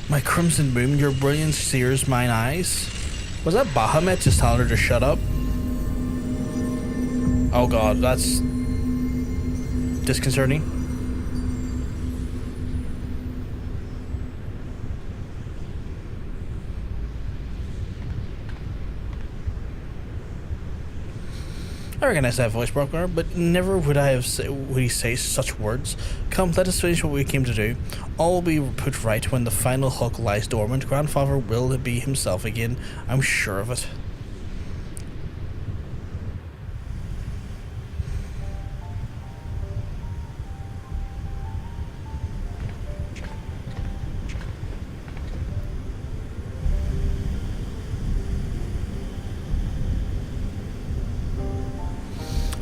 My crimson moon, your brilliance sears mine eyes. Was that Bahamut just telling her to shut up? Oh god, that's disconcerting. I recognize that voice, Broker, but never would he say such words. Come, let us finish what we came to do. All will be put right when the final hulk lies dormant. Grandfather will be himself again. I'm sure of it.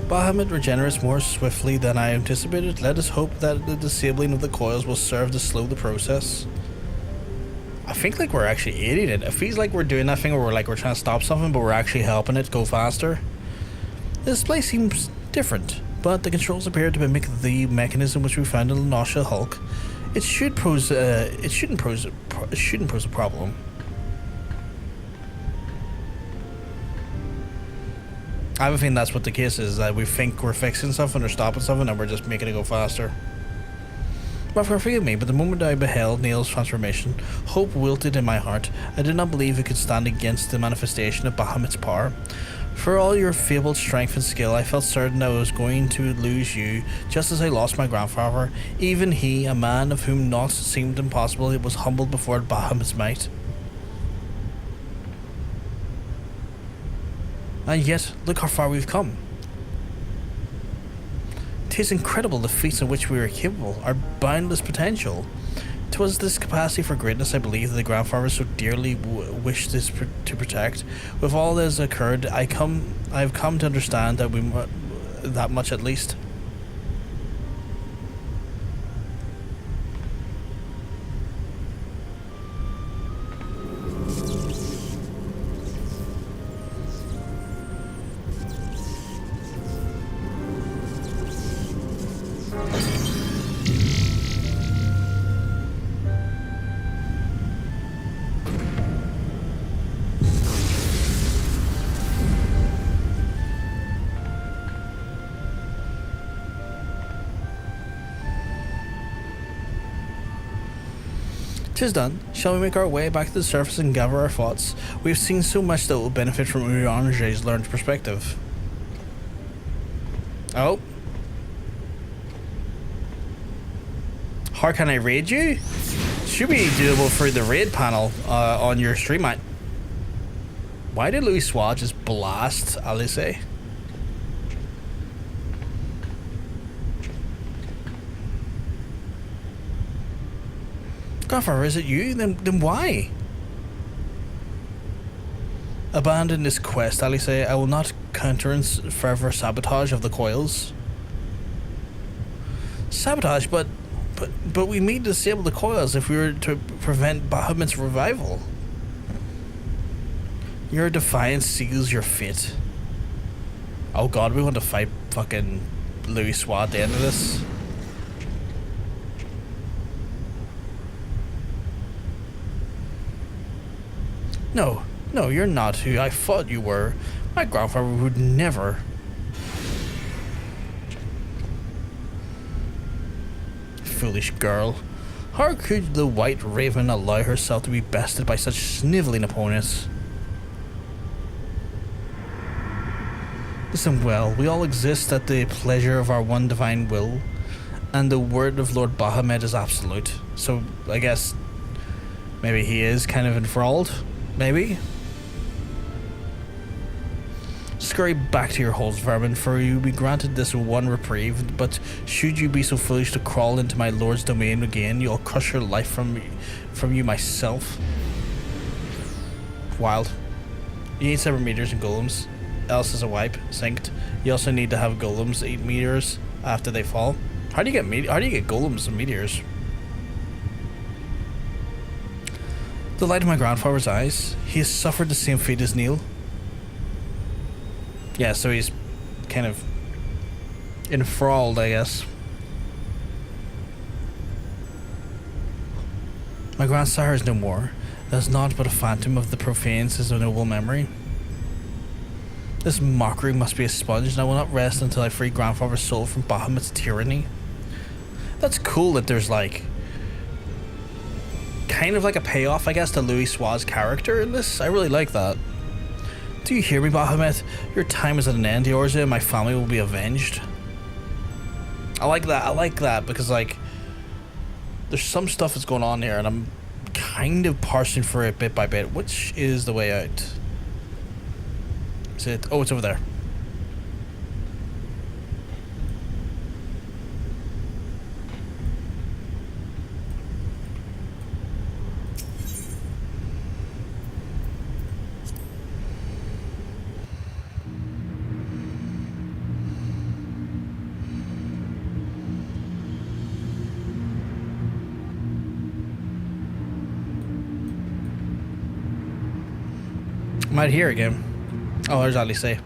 Bahamut regenerates more swiftly than I anticipated. Let us hope that the disabling of the coils will serve to slow the process. I think like we're actually aiding it. It feels like we're doing that thing where we're trying to stop something, but we're actually helping it go faster. The display seems different, but the controls appear to mimic the mechanism which we found in the Nausea Hulk. It shouldn't pose a problem. I have a feeling that's what the case is, that we think we're fixing something or stopping something and we're just making it go faster. But forgive me, but the moment I beheld Nael's transformation, hope wilted in my heart. I did not believe it could stand against the manifestation of Bahamut's power. For all your fabled strength and skill, I felt certain I was going to lose you, just as I lost my grandfather. Even he, a man of whom naught seemed impossible, was humbled before Bahamut's might. And yet, look how far we've come. 'Tis incredible the feats of which we are capable, our boundless potential. 'Twas this capacity for greatness, I believe, that the grandfather so dearly wished this to protect. With all that has occurred, I have come to understand that that much at least. "'Tis done. Shall we make our way back to the surface and gather our thoughts? We have seen so much that will benefit from Urange's learned perspective." Oh. How can I raid you? Should be doable through the raid panel on your stream. Why did Louis Swad just blast Alisaie? Gaffer, is it you? Then why? Abandon this quest, Alisaie. I will not countenance further sabotage of the coils. Sabotage, but we need to disable the coils if we were to prevent Bahamut's revival. Your defiance seals your fate. Oh god, we want to fight fucking Louis Swat at the end of this. No, you're not who I thought you were. My grandfather would never. Foolish girl. How could the White Raven allow herself to be bested by such snivelling opponents? Listen well, we all exist at the pleasure of our one divine will. And the word of Lord Bahamut is absolute. So I guess maybe he is kind of enthralled. Maybe. Scurry back to your holes, vermin, for you will be granted this one reprieve, but should you be so foolish to crawl into my lord's domain again, you'll crush your life from you myself. Wild. You need 7 meters in golems, else is a wipe, synced. You also need to have golems 8 meters after they fall. How do you get golems and meteors? The light of my grandfather's eyes. He has suffered the same fate as Nael. Yeah, so he's kind of enthralled, I guess. My grandsire is no more. That is not but a phantom of the profanes his noble memory. This mockery must be a sponge, and I will not rest until I free grandfather's soul from Bahamut's tyranny. That's cool that there's like kind of like a payoff, I guess, to Louis Sua's character in this. I really like that. Do you hear me, Bahamut? Your time is at an end, yours, and my family will be avenged. I like that because like there's some stuff that's going on here and I'm kind of parsing for it bit by bit. Which is the way out? Is it? Oh, it's over there. I'm out here again. Oh, there's Alisaie.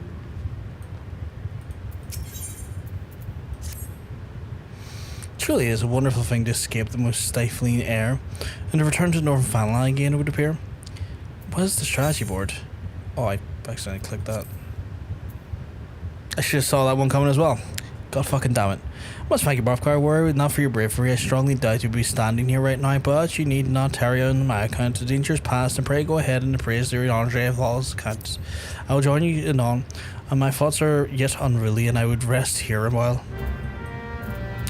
Truly is a wonderful thing to escape the most stifling air and to return to Northern Fanline again, it would appear. What is the strategy board? Oh, I accidentally clicked that. I should have saw that one coming as well. God fucking damn it. Must thank you, Barfcar. Were it not for your bravery, I strongly doubt you'd be standing here right now, but you need not tarry on my account. The danger is past, and pray go ahead and praise the Andre of all accounts. I will join you anon, and my thoughts are yet unruly, and I would rest here a while.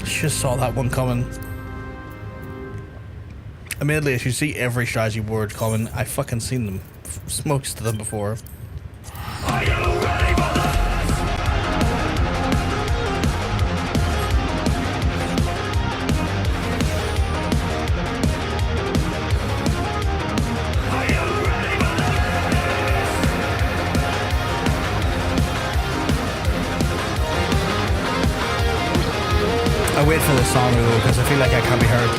Just saw that one coming. Admittedly, if you see every strategy board coming, I've fucking seen them. Most of them before. Are you ready for this? Are you ready for this? I wait for the song though, because I feel like I can't be heard.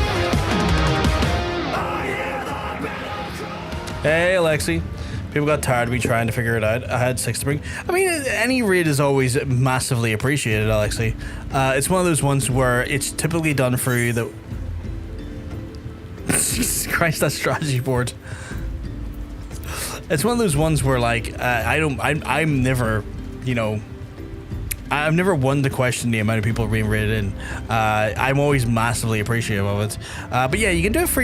Hey, Alexi. People got tired of me trying to figure it out. I had 6 to bring. I mean, any raid is always massively appreciated, Alexi. It's one of those ones where it's typically done through the... Jesus Christ, that strategy board. It's one of those ones where, like, I'm never, you know... I've never one to question the amount of people being rated in. I'm always massively appreciative of it. But yeah, you can do it for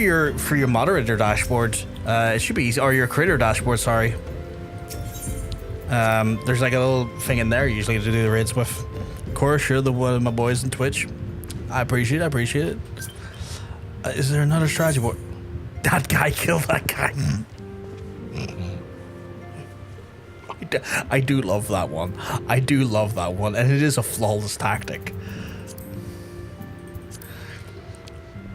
your moderator dashboard. It should be easy, or your creator dashboard. Sorry. There's like a little thing in there usually to do the raids with. Of course, you're one of my boys on Twitch. I appreciate it. Is there another strategy board? That guy killed that guy. I do love that one. And it is a flawless tactic.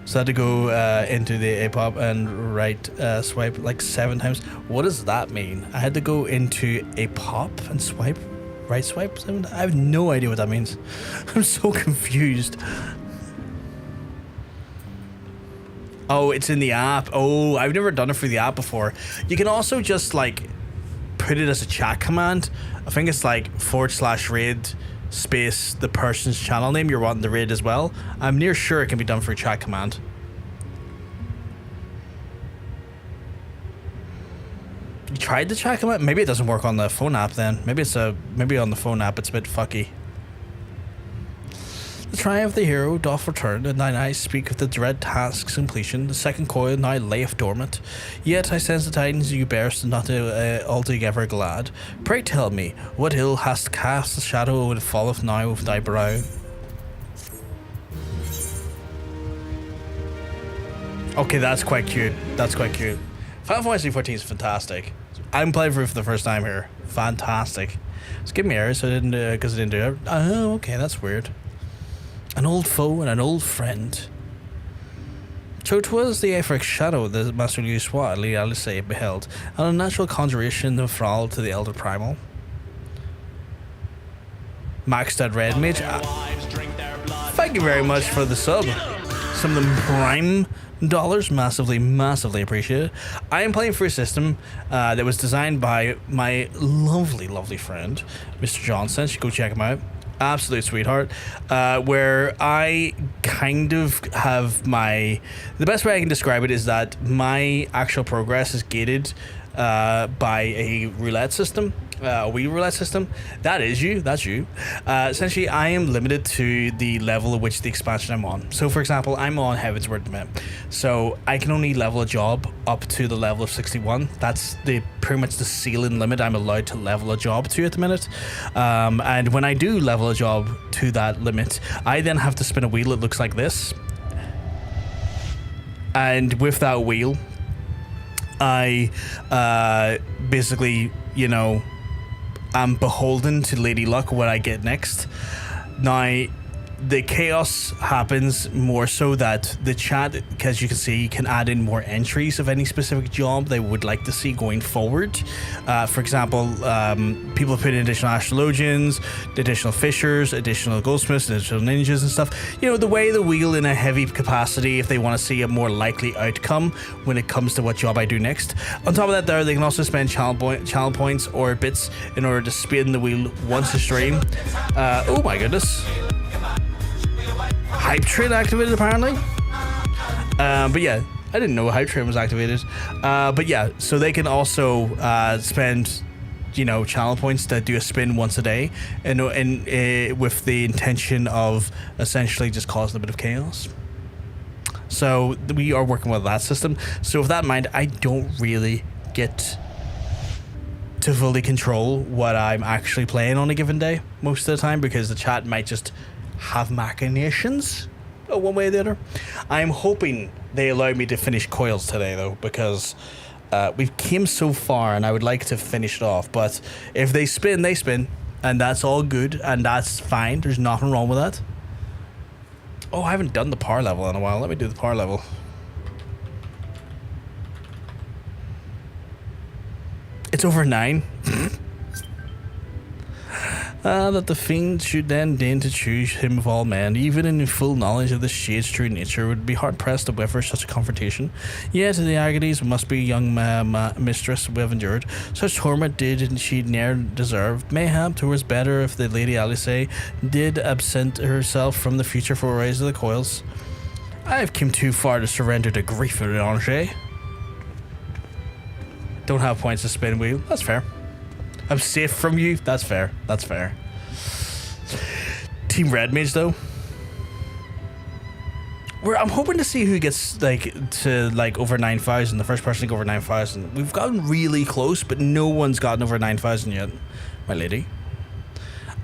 So I had to go into the APOP and right swipe like 7 times. What does that mean? I had to go into APOP and swipe, right swipe 7 times? I have no idea what that means. I'm so confused. Oh, it's in the app. Oh, I've never done it through the app before. You can also just like put it as a chat command. I think it's like /raid space the person's channel name you're wanting to raid as well. I'm near sure it can be done through chat command. You tried the chat command? Maybe it doesn't work on the phone app then. Maybe on the phone app it's a bit fucky. The triumph of the hero doth return, and thine eyes speak of the dread task's completion. The second coil now layeth dormant. Yet I sense the tidings you bearest not altogether glad. Pray tell me, what ill hast cast the shadow that falleth now of thy brow? Okay, that's quite cute. That's quite cute. Final Fantasy 14 is fantastic. I'm playing for the first time here. Fantastic. Just give me errors, so I didn't, because I didn't do it. Oh, okay, that's weird. An old foe and an old friend. So 'twas the Aphric shadow that Master Liu Swat, Alisaie, beheld, and a natural conjuration of thrall to the elder Primal. Maxed out Red Mage. Thank you very much for the sub. Some of them Prime dollars, massively appreciated. I am playing for a system that was designed by my lovely friend, Mr. Johnson. You should go check him out. Absolute sweetheart. Where I kind of have the best way I can describe it is that my actual progress is gated by a roulette system. A Wii roulette system. That's you. Essentially, I am limited to the level at which the expansion I'm on. So, for example, I'm on Heavensward at the minute. So, I can only level a job up to the level of 61. That's pretty much the ceiling limit I'm allowed to level a job to at the minute. And when I do level a job to that limit, I then have to spin a wheel that looks like this. And with that wheel, I basically, I'm beholden to Lady Luck what I get next. Now, the chaos happens more so that the chat, as you can see, can add in more entries of any specific job they would like to see going forward. For example, people put in additional astrologians, additional fishers, additional goldsmiths, additional ninjas and stuff. The way the wheel in a heavy capacity if they want to see a more likely outcome when it comes to what job I do next. On top of that, they can also spend channel points or bits in order to spin the wheel once a stream. Oh my goodness. Hype train activated apparently. But yeah, I didn't know hype train was activated. But yeah, so they can also spend channel points to do a spin once a day, and with the intention of essentially just causing a bit of chaos. So we are working with that system. So with that in mind, I don't really get to fully control what I'm actually playing on a given day most of the time, because the chat might just have machinations one way or the other. I'm hoping they allow me to finish Coils today though, because we've came so far and I would like to finish it off. But if they spin, they spin, and that's all good, and that's fine. There's nothing wrong with that. Oh, I haven't done the power level in a while. Let me do the power level. It's over 9. That the fiend should then deign to choose him of all men, even in full knowledge of the shade's true nature, would be hard-pressed to weather such a confrontation. Yet the agonies must be young mistress we have endured. Such torment did she ne'er deserve. Mayhap 'twas better if the Lady Alisaie did absent herself from the future forays of the Coils. I have come too far to surrender to grief and danger. Don't have points to spin wheel. That's fair. I'm safe from you. That's fair. That's fair. Team Red Mage though. I'm hoping to see who gets to over 9,000. The first person to go over 9,000. We've gotten really close, but no one's gotten over 9,000 yet, my lady.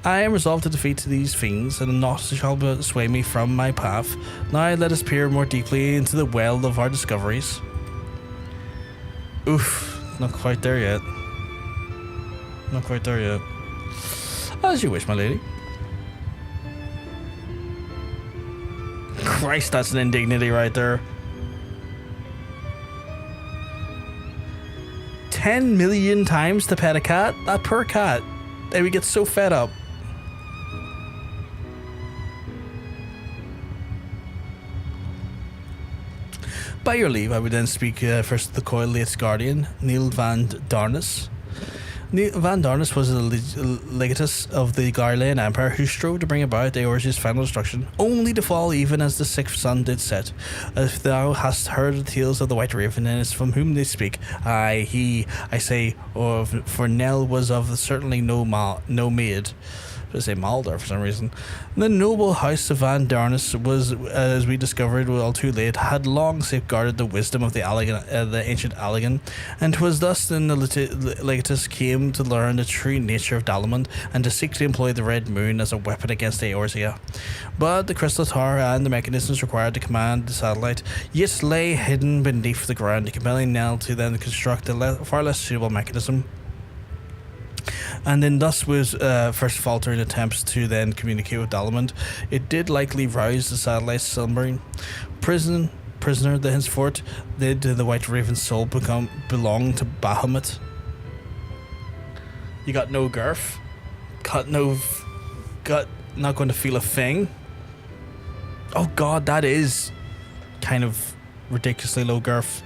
I am resolved to defeat these fiends, and naught shall sway me from my path. Now let us peer more deeply into the well of our discoveries. Oof, not quite there yet. Not quite there yet. As you wish, my lady. Christ, that's an indignity right there. 10 million times to pet a cat? That poor cat. They would get so fed up. By your leave, I would then speak first to the Coil Late's guardian, Neil van Darnis. Van Darnis was a legatus of the Garlean Empire who strove to bring about Eorge's final destruction, only to fall even as the sixth sun did set. If thou hast heard the tales of the White Raven, and it's from whom they speak, I say, for Nael was of certainly no maid. I say Maldor for some reason. The noble house of Van Darnis was, as we discovered all too late, had long safeguarded the wisdom of the ancient Allegan, and 'twas thus then the legatus came aim to learn the true nature of Dalamund and to seek to employ the Red Moon as a weapon against Eorzea. But the Crystal Tower and the mechanisms required to command the satellite yet lay hidden beneath the ground, compelling Nael to then construct a far less suitable mechanism. And then thus was first faltering attempts to then communicate with Dalamund. It did likely rouse the satellite's slumbering. Prisoner, the henceforth did the White Raven's soul belong to Bahamut. You got no girth, not going to feel a thing. Oh god, that is kind of ridiculously low girth.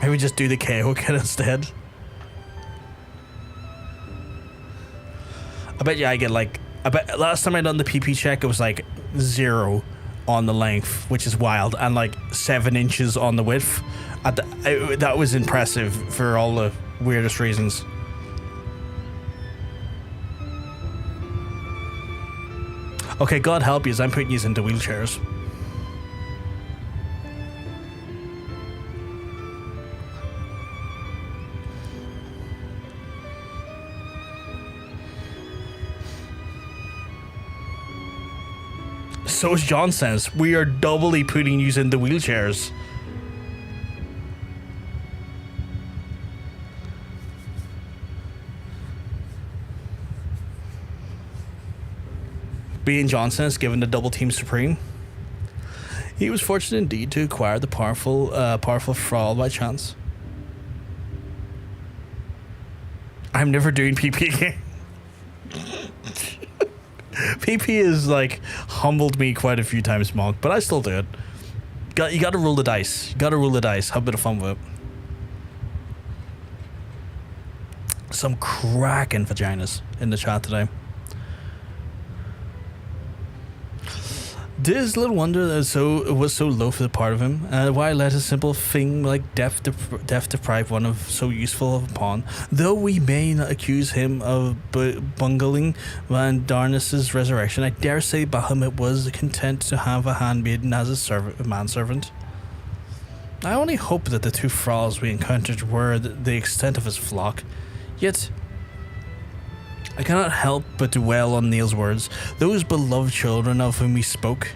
Maybe just do the KO kit instead. I bet you I get like... I bet last time I done the PP check, it was like 0 on the length, which is wild, and like 7 inches on the width. That was impressive for all the weirdest reasons. Okay, God help you, as I'm putting you into wheelchairs. So as John says, we are doubly putting you into wheelchairs. Being Johnson is given the double team supreme. He was fortunate indeed to acquire the powerful Thrall by chance. I'm never doing PP again. PP has like humbled me quite a few times, Monk, but I still do it. You got to roll the dice. You got to roll the dice. Have a bit of fun with it. Some cracking vaginas in the chat today. This little wonder that it was so low for the part of him, why let a simple thing like death deprive one of so useful of a pawn. Though we may not accuse him of bungling Van Darnis's resurrection, I dare say Bahamut was content to have a handmaiden as a manservant. I only hope that the 2 thralls we encountered were the extent of his flock. Yet I cannot help but dwell on Nael's words, those beloved children of whom he spoke.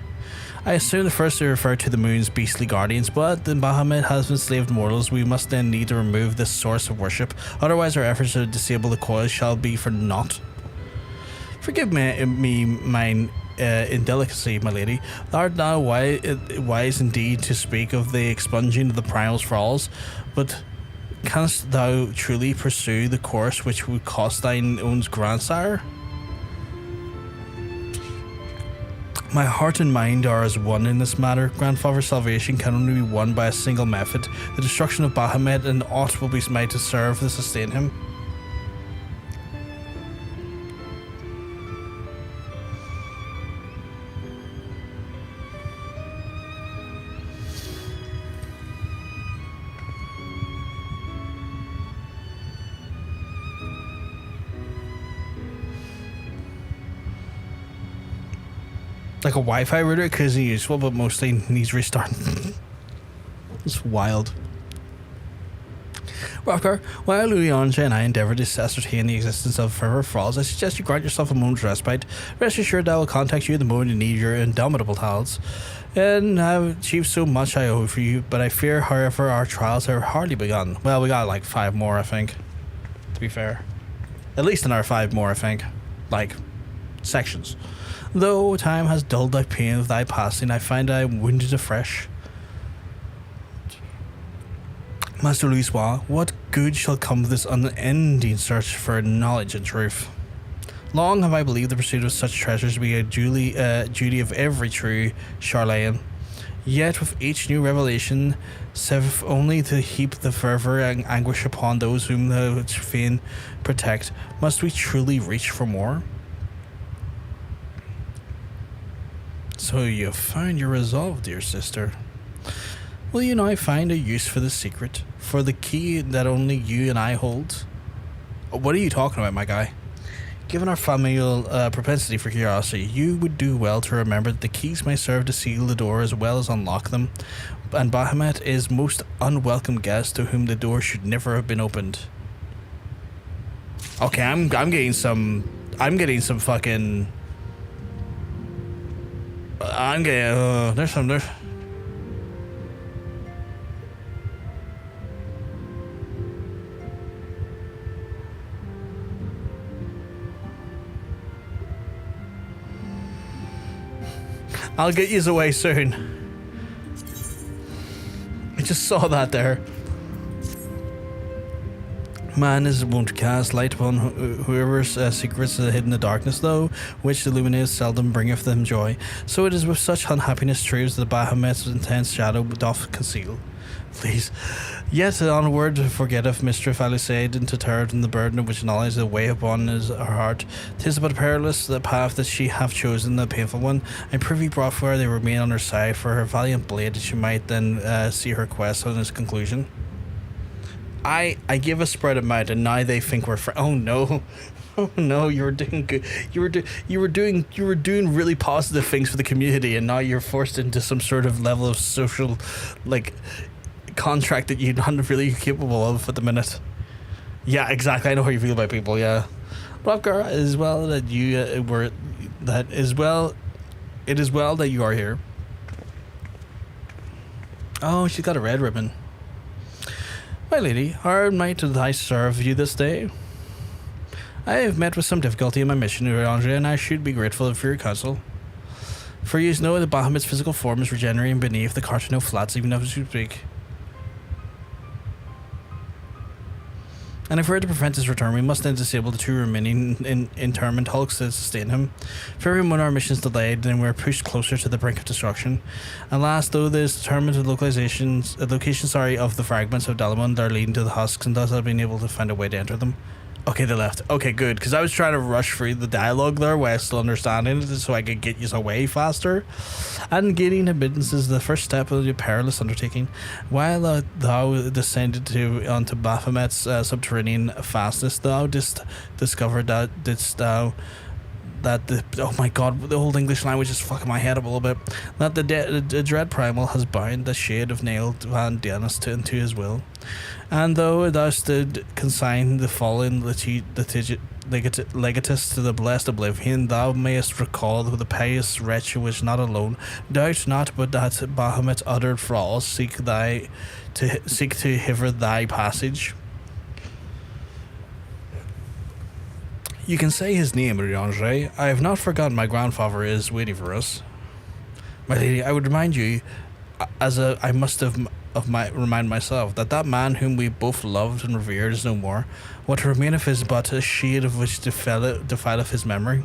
I assume the first to refer to the moon's beastly guardians, but the Bahamut has enslaved mortals. We must then need to remove this source of worship, otherwise our efforts to disable the Coils shall be for naught. Forgive me mine indelicacy, my lady. Thou art now wise indeed to speak of the expunging of the Primal's thralls, but canst thou truly pursue the course which would cost thine own grandsire? My heart and mind are as one in this matter. Grandfather's salvation can only be won by a single method, the destruction of Bahamut, and aught will be made to serve to sustain him. Like a Wi-Fi router, because he's useful, but mostly needs restarting. It's wild. Rocker, while Louis-Ange and I endeavour to ascertain the existence of further thralls, I suggest you grant yourself a moment's respite. Rest assured that I will contact you the moment you need your indomitable talents. And I've achieved so much I owe for you, but I fear, however, our trials are hardly begun. Well, we got like 5 more, I think. To be fair. At least another 5 more, I think. Like, sections. Though time has dulled thy pain of thy passing, I find I am wounded afresh. Master Louisois, what good shall come of this unending search for knowledge and truth? Long have I believed the pursuit of such treasures to be a duty of every true Charlatan. Yet with each new revelation, serve only to heap the fervour and anguish upon those whom thou fain protect. Must we truly reach for more? So you have found your resolve, dear sister. Will you now find a use for the secret, for the key that only you and I hold? What are you talking about, my guy? Given our familial propensity for curiosity, you would do well to remember that the keys may serve to seal the door as well as unlock them, and Bahamut is most unwelcome guest to whom the door should never have been opened. Okay, I'm getting some fucking. I'm getting. There's. I'll get yous away soon. I just saw that there. Man is wont to cast light upon whoever's secrets are hid in the darkness, though, which the luminous seldom bringeth them joy. So it is with such unhappiness truths that Bahamut's intense shadow doth conceal. Please. Yet onward forgetteth Mistress Alisaie interred in the burden of which knowledge the way upon is her heart. 'Tis but perilous the path that she hath chosen, the painful one. I prithee brought where they remain on her side for her valiant blade, that she might then see her quest on its conclusion. I give a spread amount, and now they think we're oh no. Oh no, you were doing good. You were doing really positive things for the community, and now you're forced into some sort of level of social, like, contract that you're not really capable of at the minute. Yeah, exactly. I know how you feel about people. Yeah, Rocker, as well that you were. That as well. It is well that you are here. Oh, she's got a red ribbon. My lady, how might I serve you this day? I have met with some difficulty in my mission, Andre, and I should be grateful for your counsel. For you know that Bahamut's physical form is regenerating beneath the Cartano flats, even as you speak. And if we're to prevent his return, we must then disable the two remaining interment hulks that sustain him. For every moment our mission is delayed, then we're pushed closer to the brink of destruction. Alas, though there is determined the location of the fragments of Dalamon that are leading to the husks, and thus have been able to find a way to enter them. Okay, they left. Okay, good, because I was trying to rush through the dialogue there while still understanding it so I could get you away faster. And gaining admittance is the first step of the perilous undertaking. While thou descended onto Baphomet's subterranean fastness, thou discovered that oh my god, the old English language is fucking my head up a little bit. That the dread Primal has bound the shade of Nael van Darnis into his will. And though thou did consign the fallen legatus to the blessed oblivion, thou mayest recall the pious wretch who was not alone. Doubt not but that Bahamut uttered thralls seek to hinder thy passage. You can say his name, Andre. I have not forgotten my grandfather is waiting for us. My lady, I would remind you, I must remind myself, that man whom we both loved and revered is no more. What remaineth is but a shade of which defileth his memory.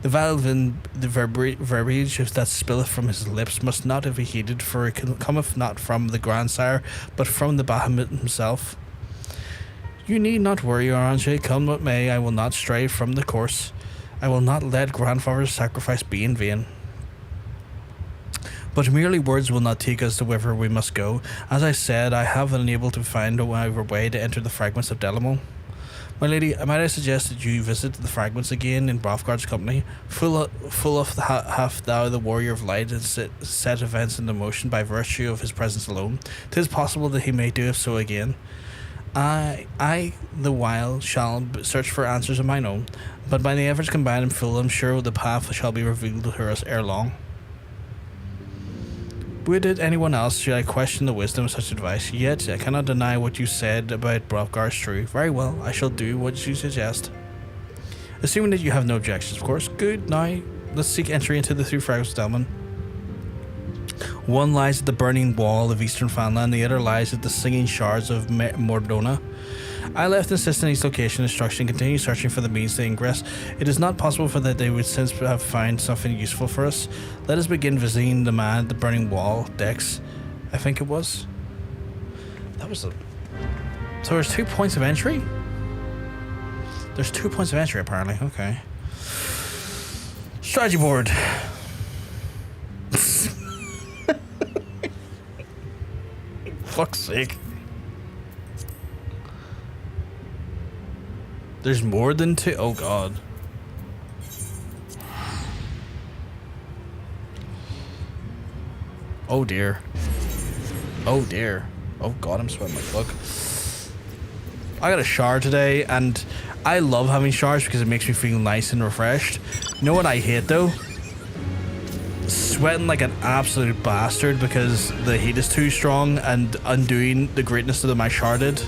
The verbiage that spilleth from his lips must not be heeded, for it cometh not from the grandsire, but from the Bahamut himself. You need not worry, Orange. Come what may, I will not stray from the course. I will not let grandfather's sacrifice be in vain. But merely words will not take us to whither we must go. As I said, I have been able to find a way to enter the fragments of Delamon. My lady, might I suggest that you visit the fragments again in Hrothgar's company? Full of hath thou the warrior of light, and set events into motion by virtue of his presence alone. 'Tis possible that he may do so again. I, the while, shall search for answers of mine own, but by the efforts combined and full, I'm sure the path shall be revealed to us ere long. Would it anyone else should I question the wisdom of such advice? Yet I cannot deny what you said about Hrothgar's true. Very well, I shall do what you suggest. Assuming that you have no objections, of course. Good, now let's seek entry into the 3 fragments of Delman. One lies at the burning wall of eastern Fanland, the other lies at the singing shards of Mordona. I left insisting on each location instruction, continue searching for the means to ingress. It is not possible for that they would since have found something useful for us. Let us begin visiting the man at the burning wall, Dex. I think it was. That was a... So there's 2 points of entry? There's 2 points of entry apparently, okay. Strategy board. Fuck's sake. There's more than 2? Oh god. Oh dear. Oh dear. Oh god, I'm sweating like fuck. I got a shower today, and I love having showers because it makes me feel nice and refreshed. You know what I hate though? Sweating like an absolute bastard because the heat is too strong and undoing the greatness that my shower did.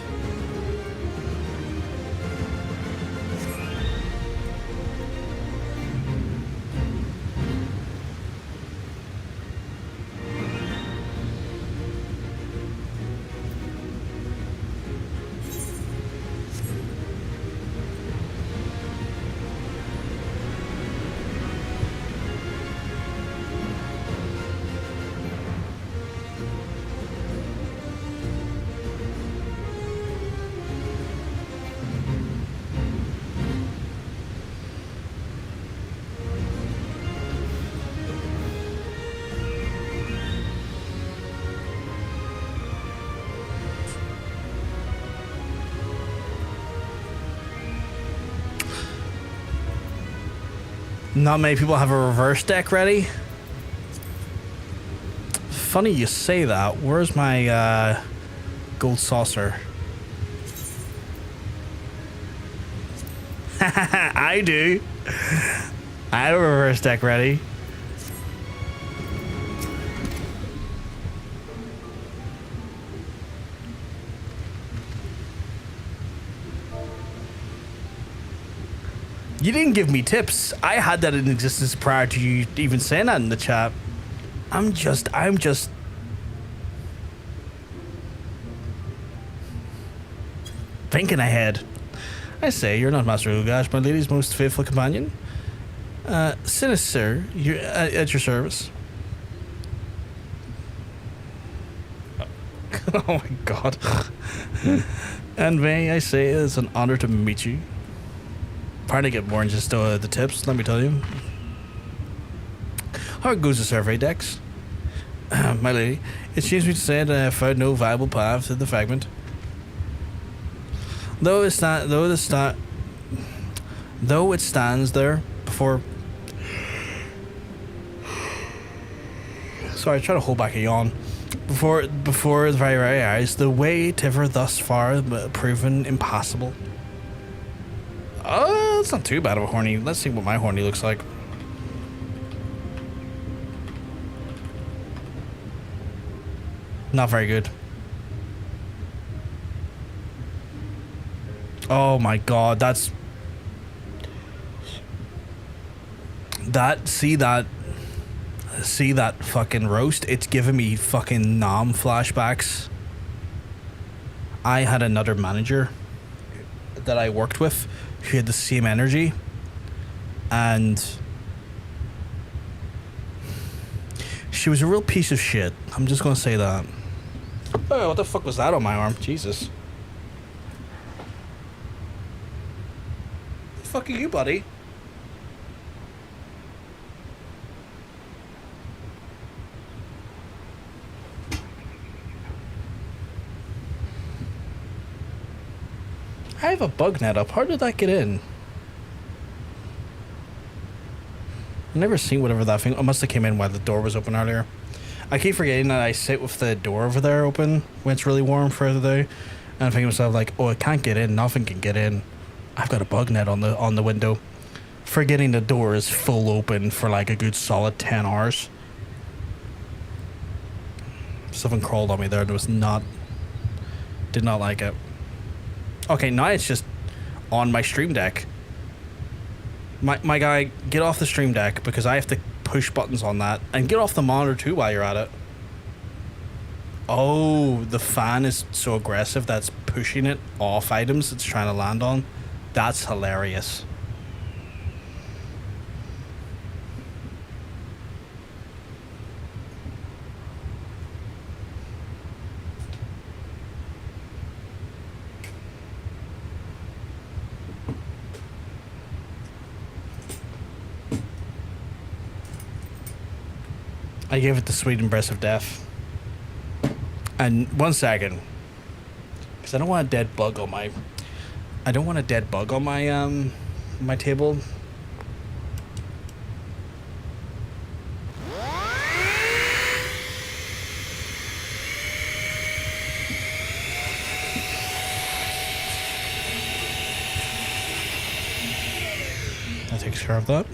Not many people have a reverse deck ready. Funny you say that. Where's my gold saucer? I do. I have a reverse deck ready. You didn't give me tips. I had that in existence prior to you even saying that in the chat. I'm just thinking ahead. I say, you're not Master Ugash, my lady's most faithful companion. Sinister, you're at your service. Oh my god. And may I say, it's an honor to meet you. Trying to get more than just the tips, let me tell you. How goes the survey decks? My lady, it seems me to say that I have found no viable path to the fragment. Though it stands there before. Sorry, I try to hold back a yawn. Before the very eyes, the way ever thus far proven impassable. Oh, it's not too bad of a horny. Let's see what my horny looks like. Not very good. Oh my god, that's... See that fucking roast? It's giving me fucking Nom flashbacks. I had another manager that I worked with who had the same energy, and she was a real piece of shit. I'm just gonna say that. Oh, what the fuck was that on my arm? Jesus. The fuck are you, buddy? I have a bug net up. How did that get in? I've never seen whatever that thing... I must have came in while the door was open earlier. I keep forgetting that I sit with the door over there open when it's really warm for the day. And I'm thinking to myself like, oh, it can't get in. Nothing can get in. I've got a bug net on the window. Forgetting the door is full open for like a good solid 10 hours. Something crawled on me there and it was not... Did not like it. Okay, now it's just on my stream deck. My guy, get off the stream deck because I have to push buttons on that. And get off the monitor too while you're at it. Oh, the fan is so aggressive that's pushing it off items it's trying to land on. That's hilarious. I gave it the sweet embrace of death. And 1 second, because I don't want a dead bug on my. I don't want a dead bug on my my table. takes care of that.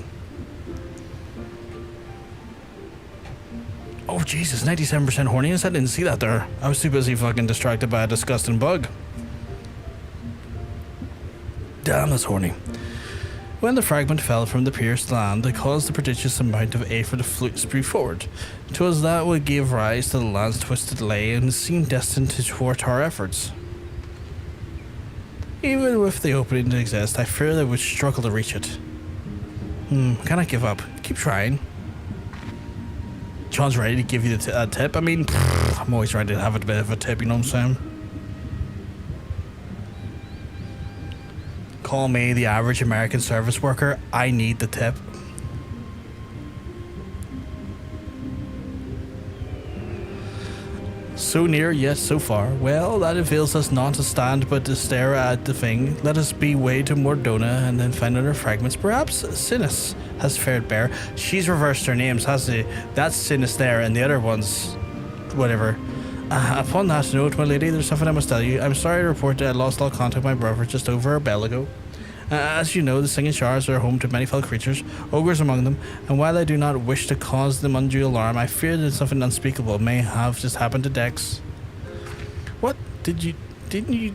Oh Jesus, 97% horniness. I didn't see that there. I was too busy fucking distracted by a disgusting bug. Damn, that's horny. When the fragment fell from the pierced land, it caused a prodigious amount of air for the flute to sprue forward. 'Twas that what gave rise to the land's twisted lay and seemed destined to thwart our efforts. Even with the opening to exist, I fear they would struggle to reach it. Cannot give up. Keep trying. John's ready to give you the tip. I mean, I'm always ready to have a bit of a tip, you know what I'm saying? Call me the average American service worker. I need the tip. So near, yet so far. Well, that avails us not to stand but to stare at the thing. Let us be way to Mordona and then find other fragments. Perhaps Sinis has fared bare. She's reversed her names, hasn't she? That's Sinis there, and the other one's whatever. Upon that note, my lady, there's something I must tell you. I'm sorry to report that I lost all contact with my brother just over a bell ago. As you know, the singing showers are home to many fell creatures, ogres among them, and while I do not wish to cause them undue alarm, I fear that something unspeakable may have just happened to Dex. What? Didn't you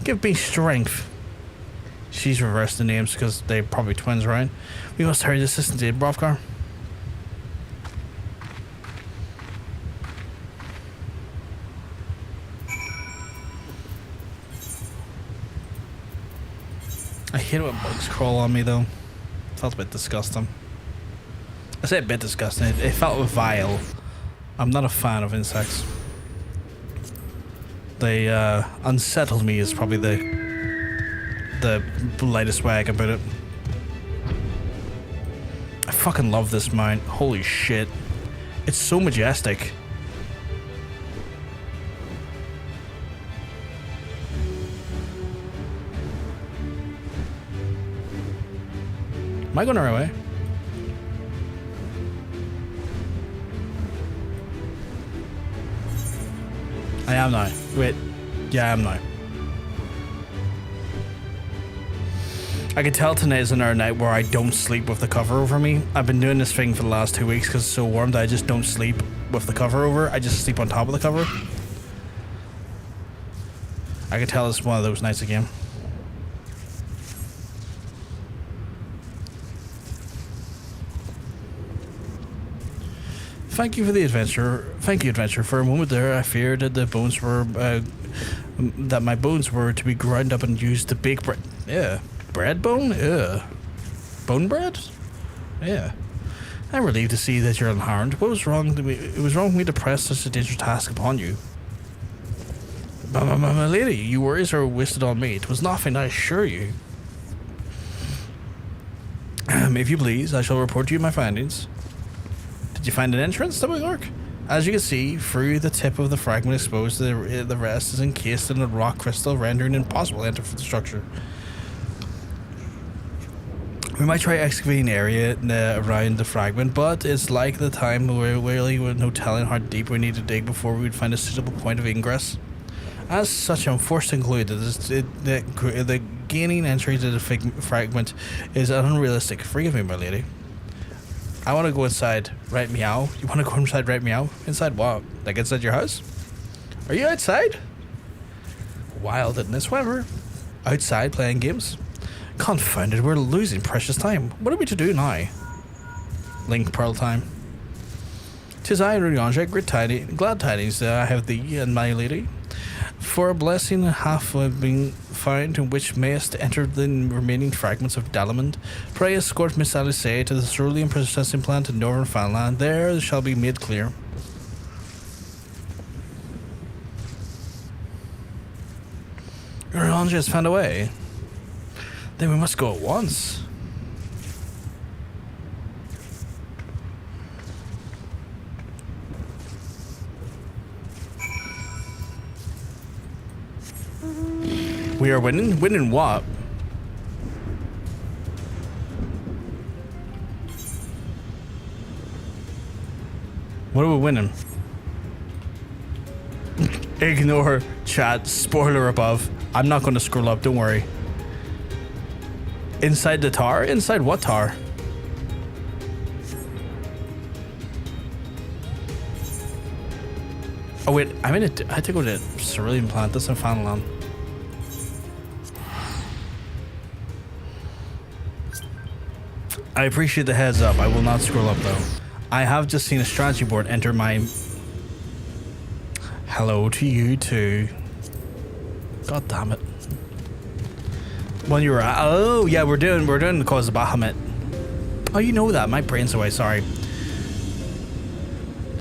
give me strength? She's reversed the names because they're probably twins, right? We must hurry the assistant to Brovkar. I hate it when bugs crawl on me though. Felt a bit disgusting. I say a bit disgusting. It felt vile. I'm not a fan of insects. They unsettled me is probably the lightest way I can put it. I fucking love this mount. Holy shit. It's so majestic. Am I going the right way? I am now. Wait. Yeah, I am now. I can tell tonight's another night where I don't sleep with the cover over me. I've been doing this thing for the last 2 weeks because it's so warm that I just don't sleep with the cover over. I just sleep on top of the cover. I can tell it's one of those nights again. Thank you for the adventure. Thank you, adventure. For a moment there, I feared that the bones were, that my bones were to be ground up and used to bake bread. Yeah, bread bone. Yeah, bone bread. Yeah. I'm relieved to see that you're unharmed. What was wrong? It was wrong for me to press such a dangerous task upon you. My lady, your worries are wasted on me. It was nothing, I assure you. If you please, I shall report to you my findings. Did you find an entrance to my work? As you can see, through the tip of the fragment exposed, the rest is encased in a rock crystal, rendering it impossible to enter the structure. We might try excavating an area around the fragment, but it's like the time where really with no telling how deep we need to dig before we would find a suitable point of ingress. As such, I'm forced to conclude that the gaining entry to the fragment is unrealistic. Forgive me, my lady. I want to go inside, right meow. You want to go inside, right meow? Inside what? Like inside your house? Are you outside? Wild, isn't it? Whatever. Outside playing games? Confounded, we're losing precious time. What are we to do now? Link Pearl time. 'Tis I, Rudiange, glad tidings that I have thee and my lady. For a blessing hath been found in which mayest enter the remaining fragments of Dalamond. Pray escort Miss Alisaie to the cerulean processing plant in northern Fanland. There shall be made clear. Rudiange has found a way. Then we must go at once. We are winning? Winning what? What are we winning? Ignore chat. Spoiler above. I'm not going to scroll up, don't worry. Inside the tower? Inside what tower? Oh wait, I had to go to Cerulean Plant. That's in Final Land. I appreciate the heads up. I will not scroll up though. I have just seen a strategy board enter my... Hello to you too. God damn it. When you were at... Oh yeah, we're doing the Coils of Bahamut. Oh, you know that. My brain's away. Sorry.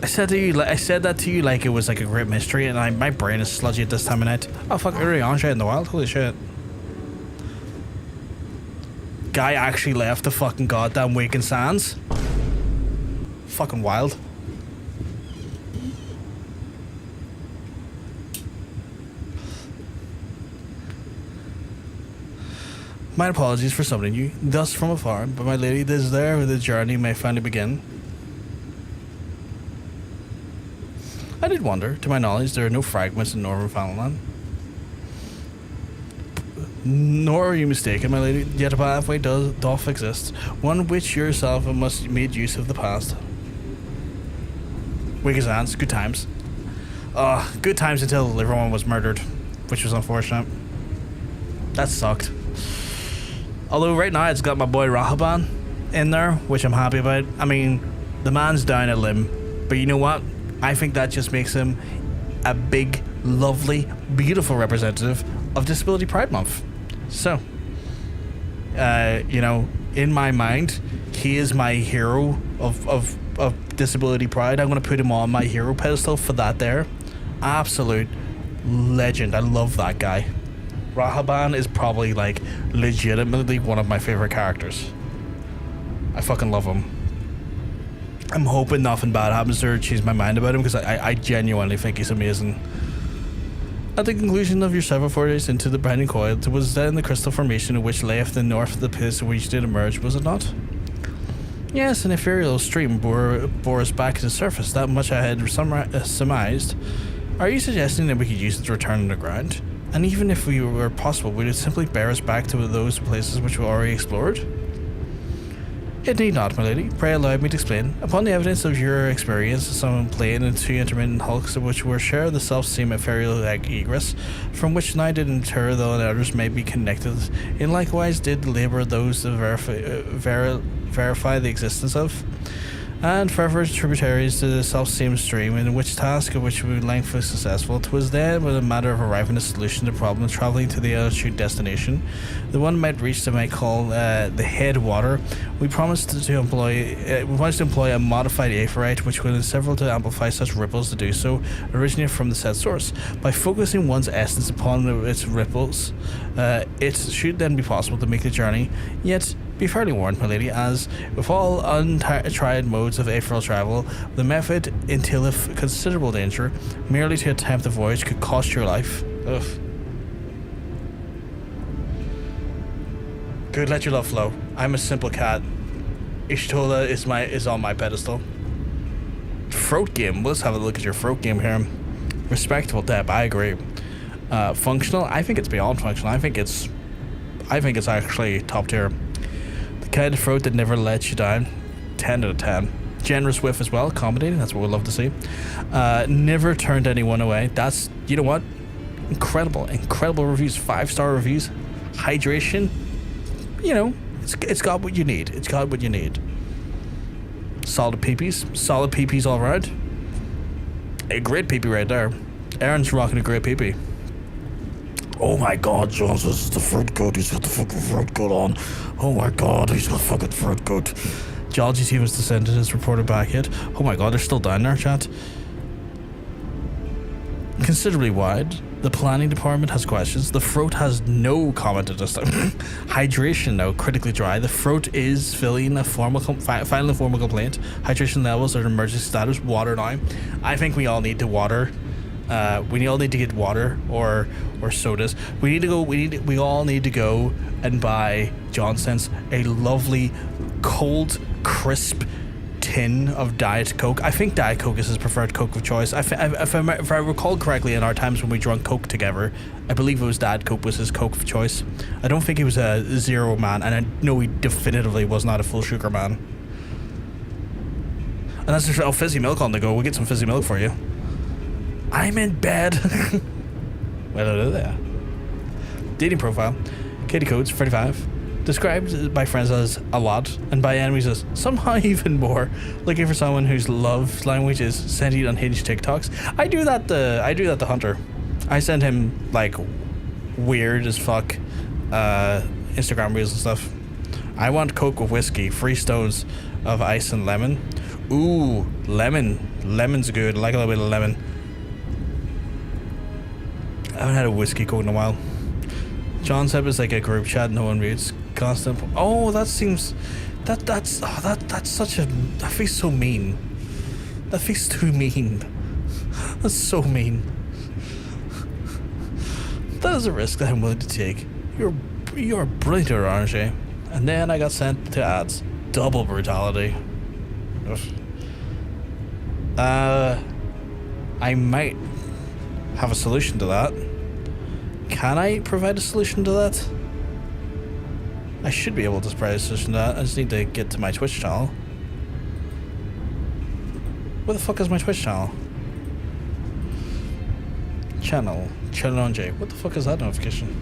I said that to you like it was like a great mystery, and my brain is sludgy at this time of night. Oh fuck! Early on shit in the wild. Holy shit. Guy actually left the fucking goddamn Waking Sands. Fucking wild. My apologies for summoning you thus from afar, but my lady, this is there where the journey may finally begin. I did wonder. To my knowledge, there are no fragments in Northern Fallonland. Nor are you mistaken, my lady, yet a pathway doth exist, one which yourself must made use of the past. Wicked hands, good times. Good times until everyone was murdered, which was unfortunate. That sucked. Although right now it's got my boy Rahaban in there, which I'm happy about. I mean, the man's down a limb, but you know what? I think that just makes him a big, lovely, beautiful representative of Disability Pride Month. So, you know, in my mind, he is my hero of Disability Pride. I'm going to put him on my hero pedestal for that there. Absolute legend. I love that guy. Rahaban is probably, like, legitimately one of my favorite characters. I fucking love him. I'm hoping nothing bad happens to her change my mind about him, because I genuinely think he's amazing. At the conclusion of your several forays into the Binding Coil, it was then the crystal formation which lay off the north of the place in which it did emerge, was it not? Yes, an ethereal stream bore us back to the surface, that much I had surmised. Are you suggesting that we could use it to return underground? And even if we were possible, would it simply bear us back to those places which we already explored? It need not, my lady. Pray allow me to explain. Upon the evidence of your experience, some plane and two intermittent hulks which were share the self-same ethereal egress, from which neither did inter though others may be connected, and likewise did labour those to verify the existence of, and further tributaries to the self-same stream, in which task of which we were lengthily successful. 'Twas then but a matter of arriving at a solution to the problem, travelling to the altitude destination. The one might reach that might call the headwater. We promised to employ a modified aetheryte, which will endeavour to amplify such ripples to do so, originating from the said source. By focusing one's essence upon its ripples, it should then be possible to make the journey, yet be fairly warned, my lady, as with all untried modes of aerial travel, the method entaileth considerable danger. Merely to attempt the voyage could cost your life. Ugh. Good, let your love flow. I'm a simple cat. Ishtola is on my pedestal. Throat game. Let's have a look at your throat game here. Respectable depth. I agree. Functional. I think it's beyond functional. I think it's actually top tier. Kind of throat that never lets you down. 10 out of 10. Generous with as well, accommodating, that's what we love to see. Never turned anyone away. That's, you know what? Incredible reviews. 5-star reviews. Hydration. You know, it's got what you need. It's got what you need. Solid PPs all around. A great PP right there. Aaron's rocking a great PP. Oh my god, Jones, this is the front coat. He's got the fucking front coat on. Oh my god, he's got fucking front coat. Geology team has descended, is reported back yet. Oh my god, they're still down there, chat. Considerably wide. The planning department has questions. The throat has no comment at this time. Hydration now, critically dry. The throat is filling a formal final and formal complaint. Hydration levels are at emergency status. Water now. I think we all need to water. We all need to get water or sodas. We all need to go and buy Johnson's a lovely cold, crisp tin of Diet Coke. I think Diet Coke is his preferred Coke of choice. If I recall correctly, in our times when we drank Coke together, I believe it was Diet Coke was his Coke of choice. I don't think he was a zero man, and I know he definitively was not a full sugar man. And that's just fizzy milk on the go. We'll get some fizzy milk for you. I'm in bed. Well, hello there. Dating profile. Katie Codes, 35. Described by friends as a lot, and by enemies as somehow even more. Looking for someone whose love language is sending unhinged TikToks. I do that to Hunter. I send him like weird as fuck Instagram reels and stuff. I want Coke with whiskey, 3 stones of ice and lemon. Ooh, lemon. Lemon's good. I like a little bit of lemon. I haven't had a whiskey Coke in a while. John said it's like a group chat, no one reads. Constant. Oh, that seems. That's such a. That feels so mean. That feels too mean. That's so mean. That is a risk that I'm willing to take. You're brilliant, aren't you? And then I got sent to ads. Double brutality. I might have a solution to that. Can I provide a solution to that? I should be able to provide a solution to that. I just need to get to my Twitch channel. Where the fuck is my Twitch channel? Channel on J. What the fuck is that notification?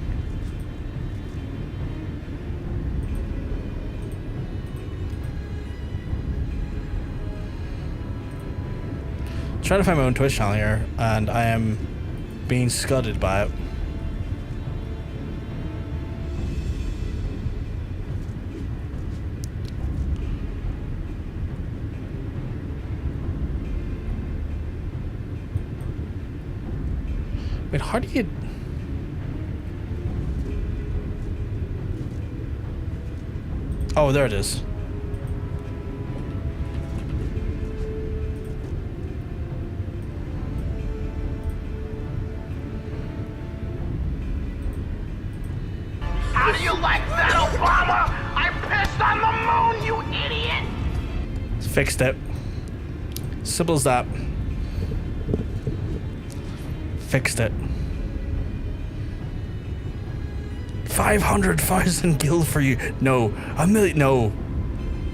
Trying to find my own Twitch channel here, and I am being scudded by it. Wait, how do you... Oh, there it is. How do you like that, Obama? I pissed on the moon, you idiot! Fixed it. Simple as that. Fixed it. 500,000 gil for you. No, a million.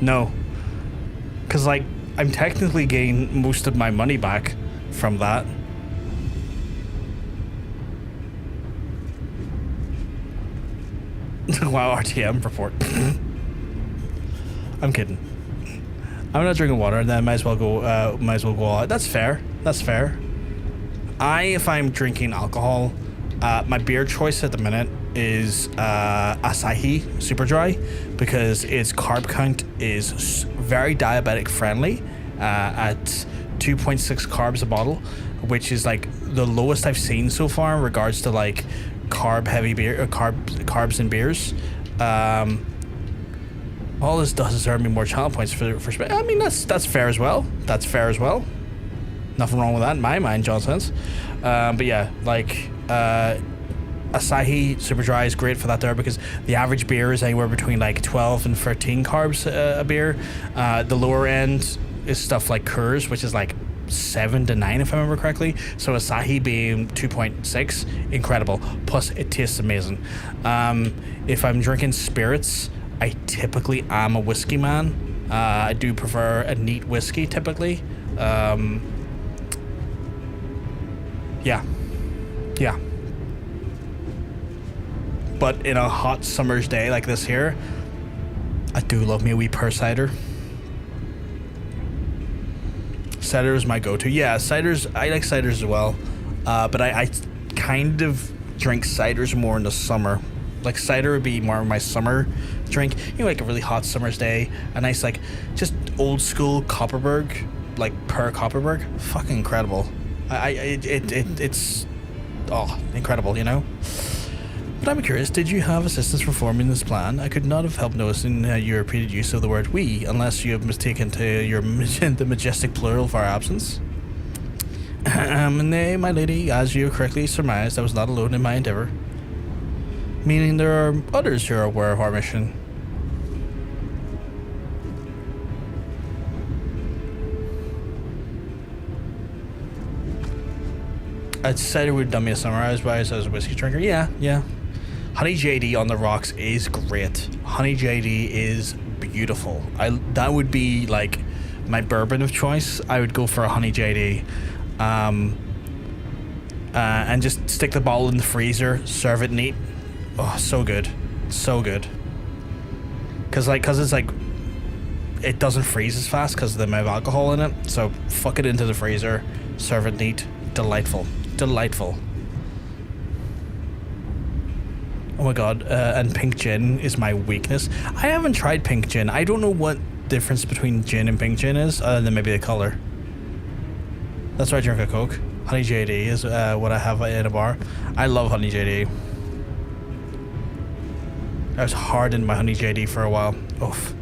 No. Because, like, I'm technically getting most of my money back from that. Wow, RTM report. I'm kidding. I'm not drinking water, and then might as well go all out. That's fair. If I'm drinking alcohol, my beer choice at the minute is Alisaie Super Dry, because its carb count is very diabetic friendly at 2.6 carbs a bottle, which is like the lowest I've seen so far in regards to like carb heavy beer, carbs in beers. All this does is earn me more channel points for I mean, that's fair as well. Nothing wrong with that in my mind, John says. But yeah, like Alisaie Super Dry is great for that there, because the average beer is anywhere between like 12 and 13 carbs a beer. The lower end is stuff like Coors, which is like 7 to 9 if I remember correctly. So Alisaie being 2.6, incredible. Plus it tastes amazing. If I'm drinking spirits, I typically am a whiskey man. I do prefer a neat whiskey typically. Yeah. But in a hot summer's day like this here, I do love me a wee pear cider. Cider is my go-to. Yeah, ciders, I like ciders as well. But I kind of drink ciders more in the summer. Like cider would be more of my summer drink. You know, like a really hot summer's day, a nice like just old school Copperberg, like per Copperberg, fucking incredible. It's incredible, you know. But I'm curious, did you have assistance for forming this plan? I could not have helped noticing your repeated use of the word we, unless you have mistaken to the majestic plural of our absence. Nay, my lady, as you correctly surmised, I was not alone in my endeavour. Meaning there are others who are aware of our mission. I said it would done me a summarize by as a whiskey drinker. Yeah. Honey JD on the rocks is great. Honey JD is beautiful. That would be like my bourbon of choice. I would go for a Honey JD. And just stick the bottle in the freezer, serve it neat. Oh, so good. So good. Cause it's like, it doesn't freeze as fast because of the amount of alcohol in it. So fuck it into the freezer, serve it neat. Delightful. Oh my god, and pink gin is my weakness. I haven't tried pink gin. I don't know what difference between gin and pink gin is, other than maybe the color. That's why I drink a Coke. Honey JD is what I have in a bar. I love Honey JD. I was hard in my Honey JD for a while. Oof.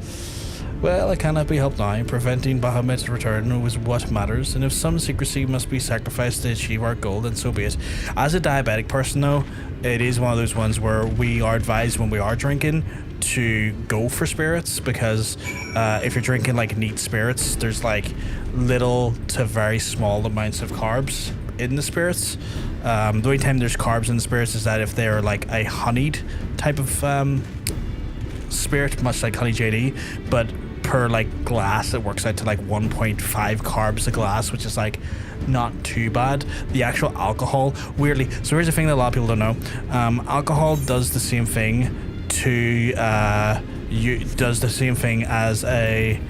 Well, I cannot be helped now. Preventing Bahamut's return was what matters, and if some secrecy must be sacrificed to achieve our goal, then so be it. As a diabetic person, though, it is one of those ones where we are advised when we are drinking to go for spirits, because if you're drinking like neat spirits, there's like little to very small amounts of carbs in the spirits. The only time there's carbs in the spirits is that if they're like a honeyed type of spirit, much like Honey JD, but per like glass it works out to like 1.5 carbs a glass, which is like not too bad. The actual alcohol, weirdly, so here's the thing that a lot of people don't know. Alcohol does the same thing to does the same thing as a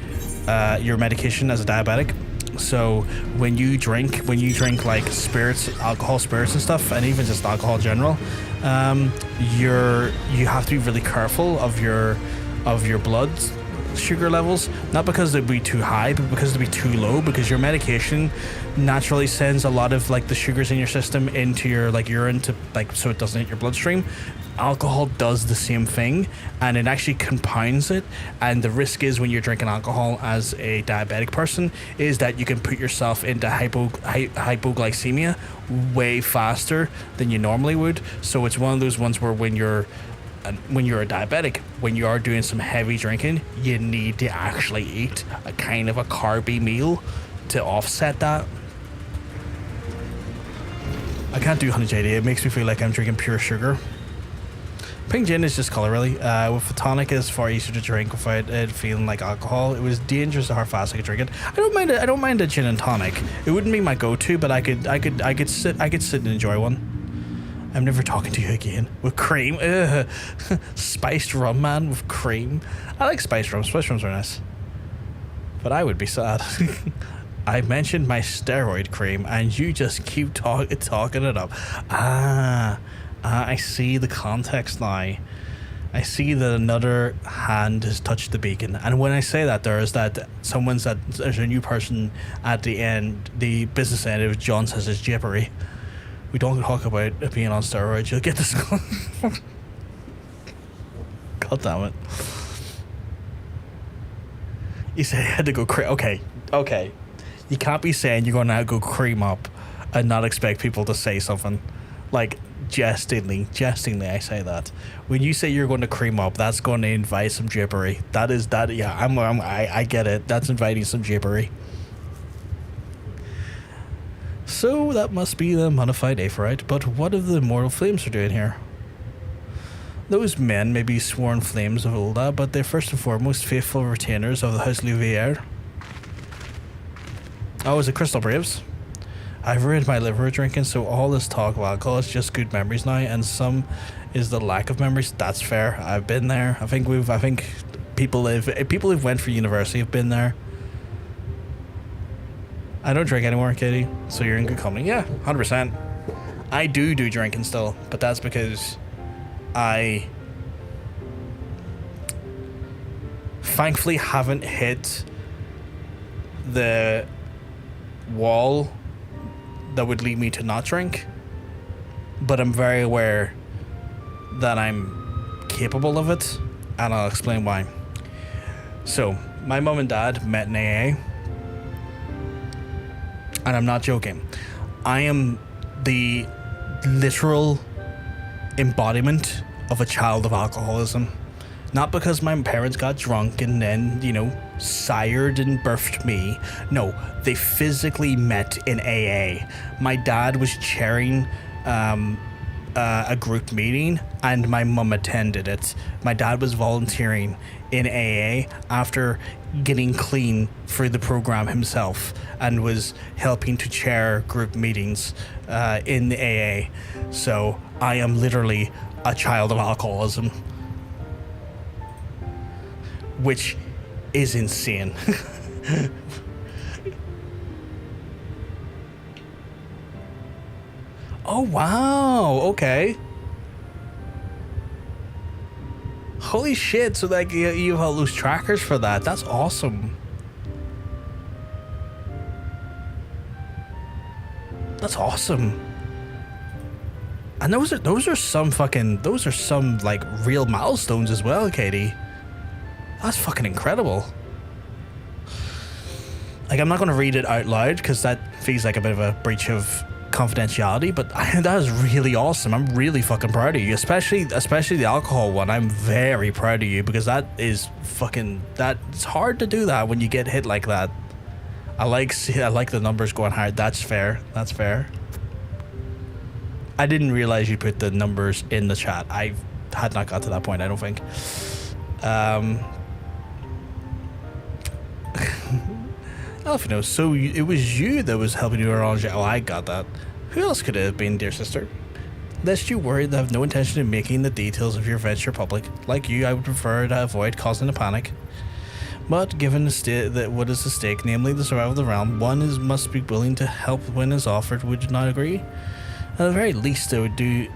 your medication as a diabetic. So when you drink like spirits, alcohol, spirits and stuff, and even just alcohol in general, you have to be really careful of your blood sugar levels, not because they'd be too high, but because they'd be too low, because your medication naturally sends a lot of like the sugars in your system into your like urine to like, so it doesn't hit your bloodstream. Alcohol does the same thing, and it actually compounds it. And the risk is, when you're drinking alcohol as a diabetic person, is that you can put yourself into hypoglycemia way faster than you normally would. So it's one of those ones where when you're a diabetic, when you are doing some heavy drinking, you need to actually eat a kind of a carby meal to offset that. I can't do Honey JD. It makes me feel like I'm drinking pure sugar. Pink gin is just colour, really. With the tonic, it's far easier to drink without it feeling like alcohol. It was dangerous to how fast I could drink it. I don't mind a gin and tonic. It wouldn't be my go-to, but I could sit and enjoy one. I'm never talking to you again. With cream. Ugh. Spiced rum, man, with cream. I like spiced rum. Spiced rums are nice. But I would be sad. I mentioned my steroid cream, and you just keep talking it up. I see the context now. I see that another hand has touched the beacon. And when I say that, there's a new person at the end, the business end of John says it's jippery. We don't talk about it being on steroids. You'll get this. God damn it. You say I had to go okay. You can't be saying you're going to go cream up and not expect people to say something. Like, jestingly, I say that. When you say you're going to cream up, that's going to invite some jibbery. I get it. That's inviting some jibbery. So that must be the modified Aphorite, but what if the immortal flames are doing here? Those men may be sworn flames of Ulda, but they're first and foremost faithful retainers of the House Louvier. Oh, is it Crystal Braves? I've ruined my liver drinking, so all this talk of alcohol is just good memories now, and some is the lack of memories. That's fair. I've been there. I think people who've went for university have been there. I don't drink anymore, Katie, so you're in good company. Yeah, 100%. I do drinking still, but that's because I thankfully haven't hit the wall that would lead me to not drink, but I'm very aware that I'm capable of it, and I'll explain why. So, my mom and dad met in AA, and I'm not joking. I am the literal embodiment of a child of alcoholism. Not because my parents got drunk and then, you know, sired and birthed me. No, they physically met in AA. My dad was chairing a group meeting and my mum attended it. My dad was volunteering in AA after getting clean through the program himself and was helping to chair group meetings in the AA. So I am literally a child of alcoholism, which is insane. Oh, wow. Okay. Holy shit. So, like, you have all those trackers for that. That's awesome. That's awesome. And those are some like real milestones as well, Katie. That's fucking incredible. Like, I'm not going to read it out loud because that feels like a bit of a breach of confidentiality, but that is really awesome. I'm really fucking proud of you, especially the alcohol one. I'm very proud of you because that is fucking, it's hard to do that when you get hit like that. I like the numbers going hard. That's fair. I didn't realize you put the numbers in the chat. I had not got to that point, I don't think. Alphino, so it was you that was helping you arrange it. Oh, I got that. Who else could it have been, dear sister? Lest you worry that I have no intention of making the details of your venture public. Like you, I would prefer to avoid causing a panic. But given the state that what is at stake, namely the survival of the realm, must be willing to help when is offered. Would you not agree? At the very least, I would do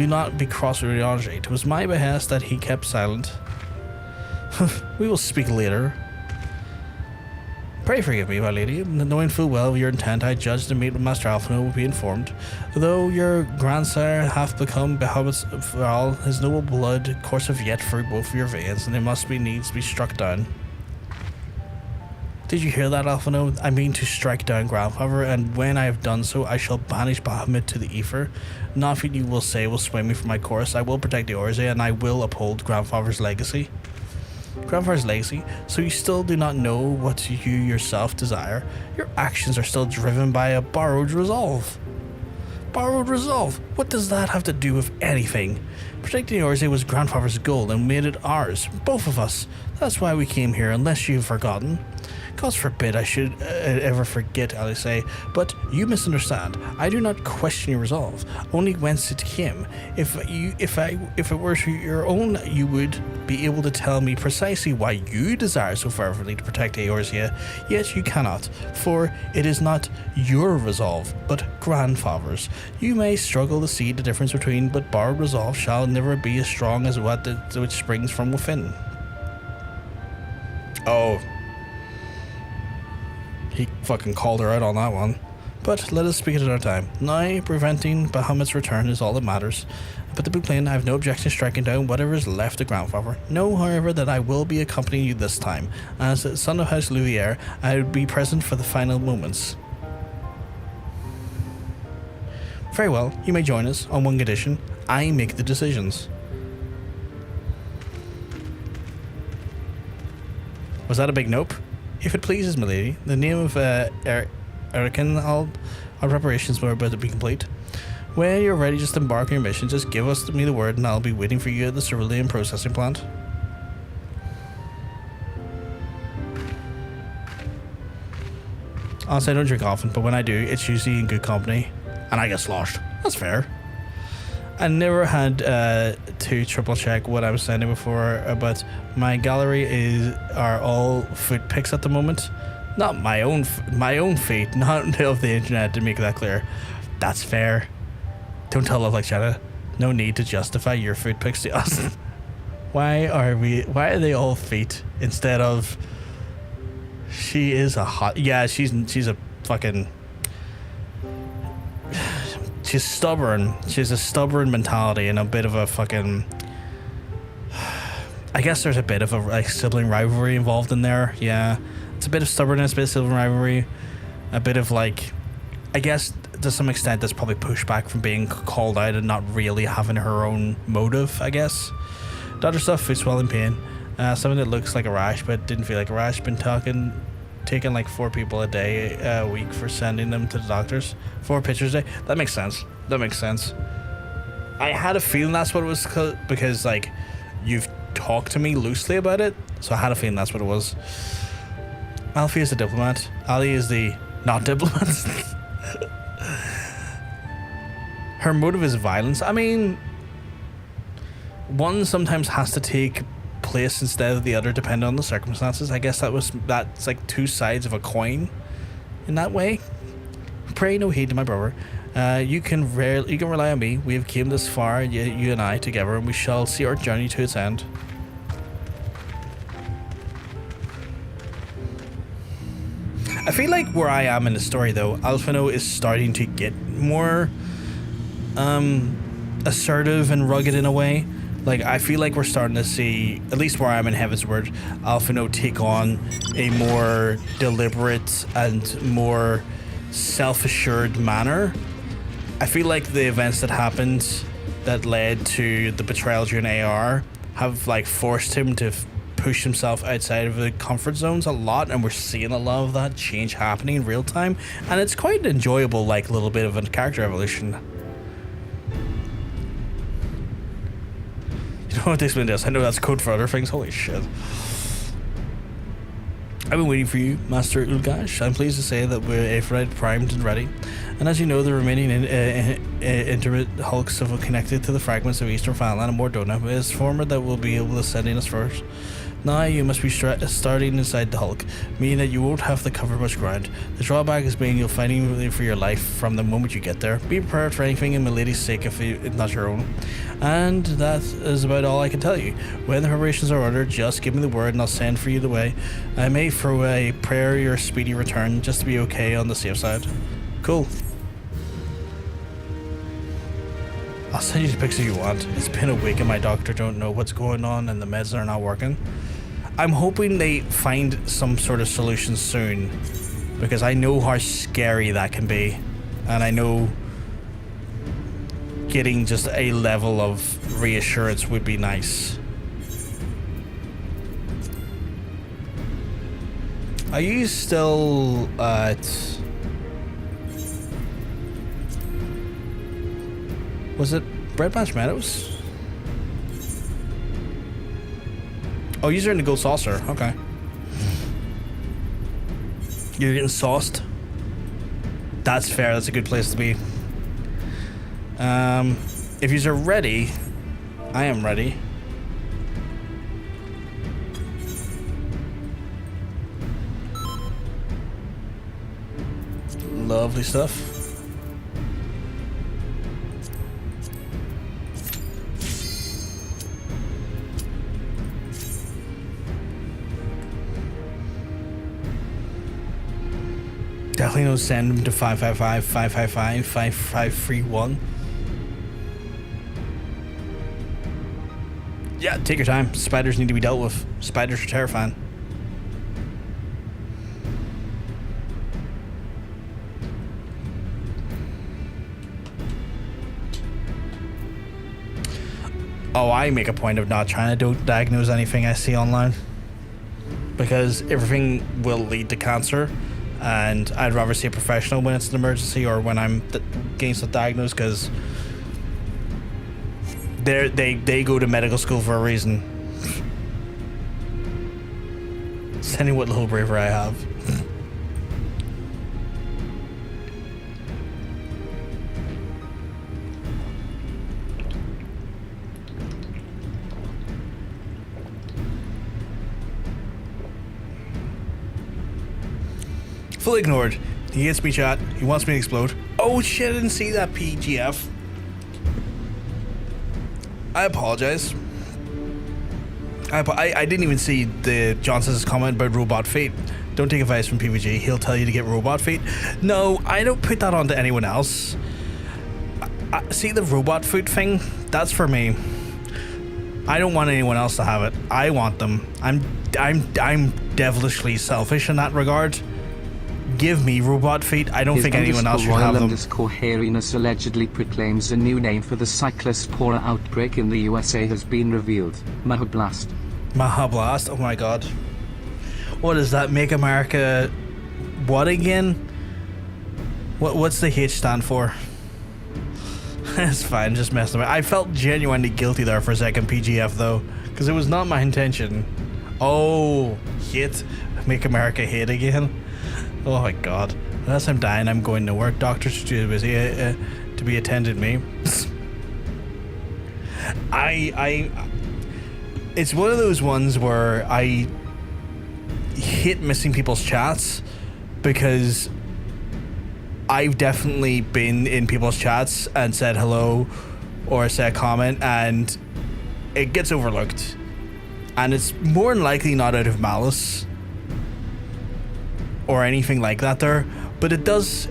not be cross with Range. It was my behest that he kept silent. We will speak later. Pray forgive me, my lady. Knowing full well your intent, I judge the meet with Master Alphino will be informed. Though your grandsire hath become Bahamut's for all, his noble blood courseth yet through both of your veins, and it must be needs be struck down. Did you hear that, Alphino? I mean to strike down grandfather, and when I have done so, I shall banish Bahamut to the ether. Nothing you will say will sway me from my course. I will protect the Orze, and I will uphold grandfather's legacy. Grandfather's legacy, so you still do not know what you yourself desire. Your actions are still driven by a borrowed resolve. Borrowed resolve? What does that have to do with anything? Protecting Orze was grandfather's goal and made it ours, both of us. That's why we came here, unless you've forgotten. God forbid I should ever forget, Alisaie, but you misunderstand. I do not question your resolve, only whence it came. If it were to your own, you would be able to tell me precisely why you desire so fervently to protect Eorzea, yet you cannot, for it is not your resolve, but grandfather's. You may struggle to see the difference between, but borrowed resolve shall never be as strong as which springs from within. Oh. He fucking called her out on that one. But let us speak at another time. Now, preventing Bahamut's return is all that matters. But to be plain, I have no objection to striking down whatever is left of grandfather. Know, however, that I will be accompanying you this time. As the son of House Louvier, I will be present for the final moments. Very well, you may join us on one condition. I make the decisions. Was that a big nope? If it pleases, milady, the name of Erican, our preparations were about to be complete. When you're ready, just embark on your mission. Just give me the word, and I'll be waiting for you at the cerulean processing plant. Honestly, I don't drink often, but when I do, it's usually in good company, and I get sloshed. That's fair. I never had to triple check what I was sending before, but my gallery are all food pics at the moment. Not my own feed, not of the internet, to make that clear. That's fair. Don't tell Love Like Shanna. No need to justify your food pics to us. Why are they all feet instead of she is a hot, yeah, she's a fucking, she's stubborn. She has a stubborn mentality and a bit of a fucking, I guess there's a bit of a like sibling rivalry involved in there. Yeah, it's a bit of stubbornness, a bit of sibling rivalry, a bit of like, I guess to some extent that's probably pushback from being called out and not really having her own motive, I guess. Doctor stuff, food swelling, pain. Something that looks like a rash but didn't feel like a rash. Been taking like 4 people a week for sending them to the doctors. 4 pictures a day. That makes sense. That makes sense. I had a feeling that's what it was because like you've talked to me loosely about it, so I had a feeling that's what it was. Alfie is the diplomat. Ali is the not diplomat. Her motive is violence. I mean, one sometimes has to take place instead of the other depending on the circumstances. I guess that's like 2 sides of a coin in that way. Pray no heed to my brother. You can rely on me. We have came this far, you and I together, and we shall see our journey to its end. I feel like where I am in the story though, Alphino is starting to get more assertive and rugged in a way. Like, I feel like we're starting to see, at least where I'm in Heavensward, Alphino take on a more deliberate and more self-assured manner. I feel like the events that happened that led to the betrayal during AR have like forced him to push himself outside of the comfort zones a lot, and we're seeing a lot of that change happening in real time, and it's quite an enjoyable like little bit of a character evolution. You know what this one does? I know that's code for other things. Holy shit. I've been waiting for you, Master Ulgash. I'm pleased to say that we're Aphrodite primed and ready. And as you know, the remaining intimate hulks have connected to the fragments of Eastern Finland and Mordona. It is former that will be able to send in us first. Now you must be starting inside the hulk, meaning that you won't have to cover much ground. The drawback is being you'll fighting for your life from the moment you get there. Be prepared for anything in Milady's sake if it's not your own. And that is about all I can tell you. When the preparations are ordered, just give me the word and I'll send for you the way. I may throw a prayer your speedy return just to be okay on the safe side. Cool. I'll send you the pictures you want. It's been a week and my doctor don't know what's going on and the meds are not working. I'm hoping they find some sort of solution soon, because I know how scary that can be, and I know getting just a level of reassurance would be nice. Are you still at... Was it Breadmatch Meadows? Oh, you're in the Gold Saucer. Okay. You're getting sauced. That's fair. That's a good place to be. If you're ready, I am ready. Lovely stuff. Definitely don't send them to 555, 555, 5531. Yeah, take your time. Spiders need to be dealt with. Spiders are terrifying. Oh, I make a point of not trying to diagnose anything I see online, because everything will lead to cancer. And I'd rather see a professional when it's an emergency or when I'm getting stuff diagnosed, because they go to medical school for a reason. Sending what little bravery I have. Fully ignored. He hits me, chat. He wants me to explode. Oh shit, I didn't see that PGF. I apologize. I didn't even see the Johnson's comment about robot feet. Don't take advice from PVG. He'll tell you to get robot feet. No, I don't put that onto anyone else. See the robot foot thing? That's for me. I don't want anyone else to have it. I want them. I'm devilishly selfish in that regard. give me robot feet. I don't think anyone else should have them. Underscore hairiness allegedly proclaims a new name for the cyclospora outbreak in the USA has been revealed. Mahablast. Mahablast? Oh my god. What is that? Make America... what again? What's the H stand for? It's fine, just messing around. I felt genuinely guilty there for a second, PGF though, because it was not my intention. Oh, hate. Make America hate again. Oh my god. Unless I'm dying, I'm going to work. Doctors are too busy to be attending me. It's one of those ones where I hate missing people's chats, because I've definitely been in people's chats and said hello or said comment, and it gets overlooked, and it's more than likely not out of malice or anything like that there, but it does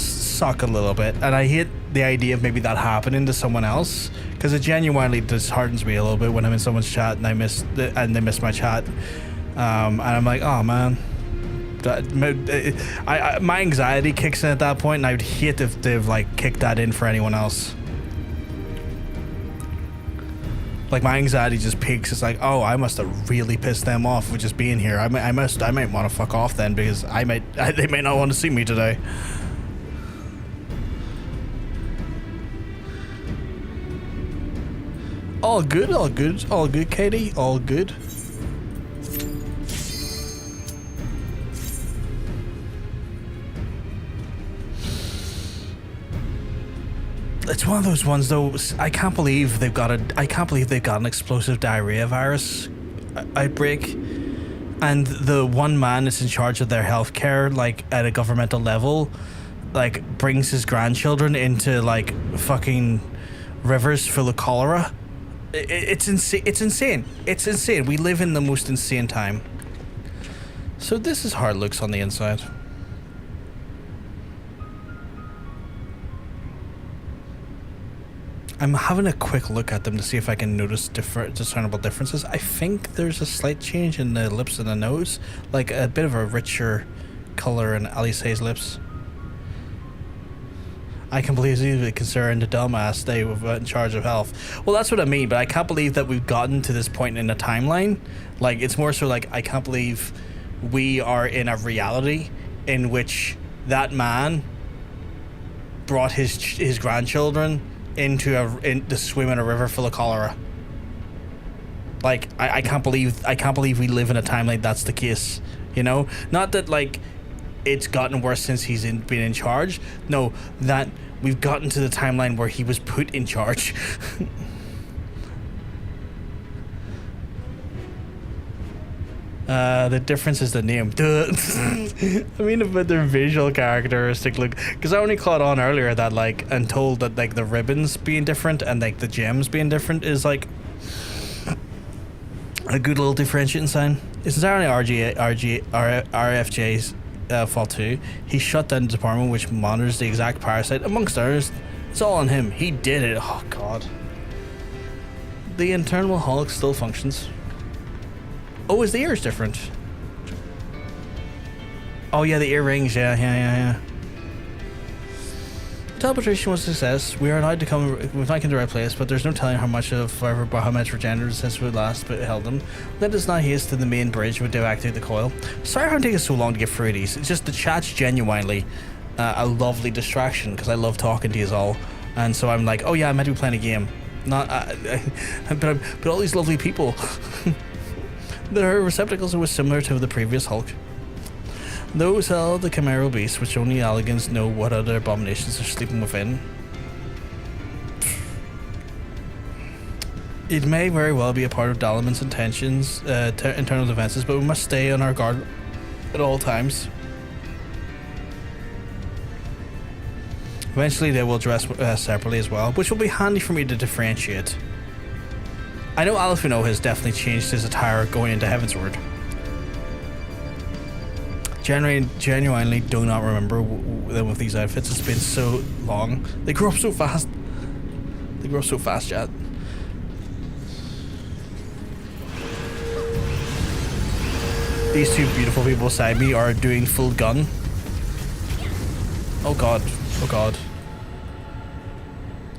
suck a little bit, and I hate the idea of maybe that happening to someone else, because it genuinely disheartens me a little bit when I'm in someone's chat and they miss my chat, and I'm like, oh man. My anxiety kicks in at that point, and I would hate if they've like kicked that in for anyone else. Like my anxiety just peaks. It's like, oh, I must have really pissed them off with just being here. I might want to fuck off then, because they might not want to see me today. All good, Katie, all good. It's one of those ones though. I can't believe they've got an explosive diarrhea virus outbreak, and the one man that's in charge of their healthcare, like at a governmental level, like brings his grandchildren into like fucking rivers full of cholera. It's insane. It's insane. It's insane. We live in the most insane time. So this is how it looks on the inside. I'm having a quick look at them to see if I can notice discernible differences. I think there's a slight change in the lips and the nose, like a bit of a richer color in Alisaie's lips. I can believe the concern the dumbass they were in charge of health. Well, that's what I mean, but I can't believe that we've gotten to this point in the timeline. Like, it's more so like, I can't believe we are in a reality in which that man brought his grandchildren to swim in a river full of cholera. Like, I can't believe we live in a time like that's the case, you know? Not that like it's gotten worse since he's been in charge. No, that we've gotten to the timeline where he was put in charge. The difference is the name. I mean, about their visual characteristic look, because I only caught on earlier that like, and told that like the ribbons being different and like the gems being different is like a good little differentiating sign. It's entirely RFJ's fault too. He shut down the department which monitors the exact parasite, amongst others. It's all on him. He did it. Oh god. The internal holoc still functions. Oh, is the ears different? Oh yeah, the earrings. Yeah. Teleportation was a success. We are allowed to come. We've not come to the right place, but there's no telling how much of forever Bahamut's regenerative since we last held them. Let us now haste to the main bridge to deactivate the coil. Sorry how it takes so long to get through these. It's just the chat's genuinely a lovely distraction, because I love talking to you all, and so I'm like, oh yeah, I meant to be playing a game. Not, but all these lovely people. Their receptacles were similar to the previous Hulk. Those held the chimeral beast, which only Alligans know what other abominations are sleeping within. It may very well be a part of Dalaman's intentions, internal defenses, but we must stay on our guard at all times. Eventually they will dress separately as well, which will be handy for me to differentiate. I know Alfino has definitely changed his attire going into Heavensward. Genuinely do not remember them with these outfits. It's been so long. They grow up so fast. Chat. these two beautiful people beside me are doing full gun. Oh god. Oh god.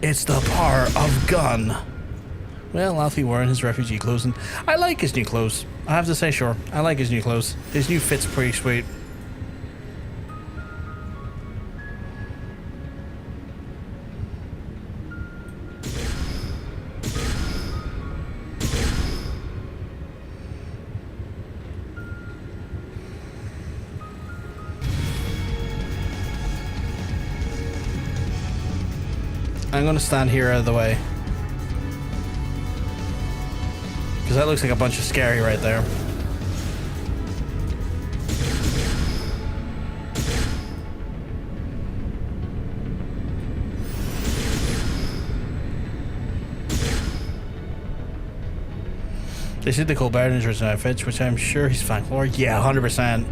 It's the power of gun. Well, Alfie wearing his refugee clothes, and I like his new clothes. I have to say, sure, I like his new clothes. His new fit's pretty sweet. I'm gonna stand here out of the way. Because that looks like a bunch of scary right there. They said the Kobold in his outfits, which I'm sure he's fine for. Yeah, 100%.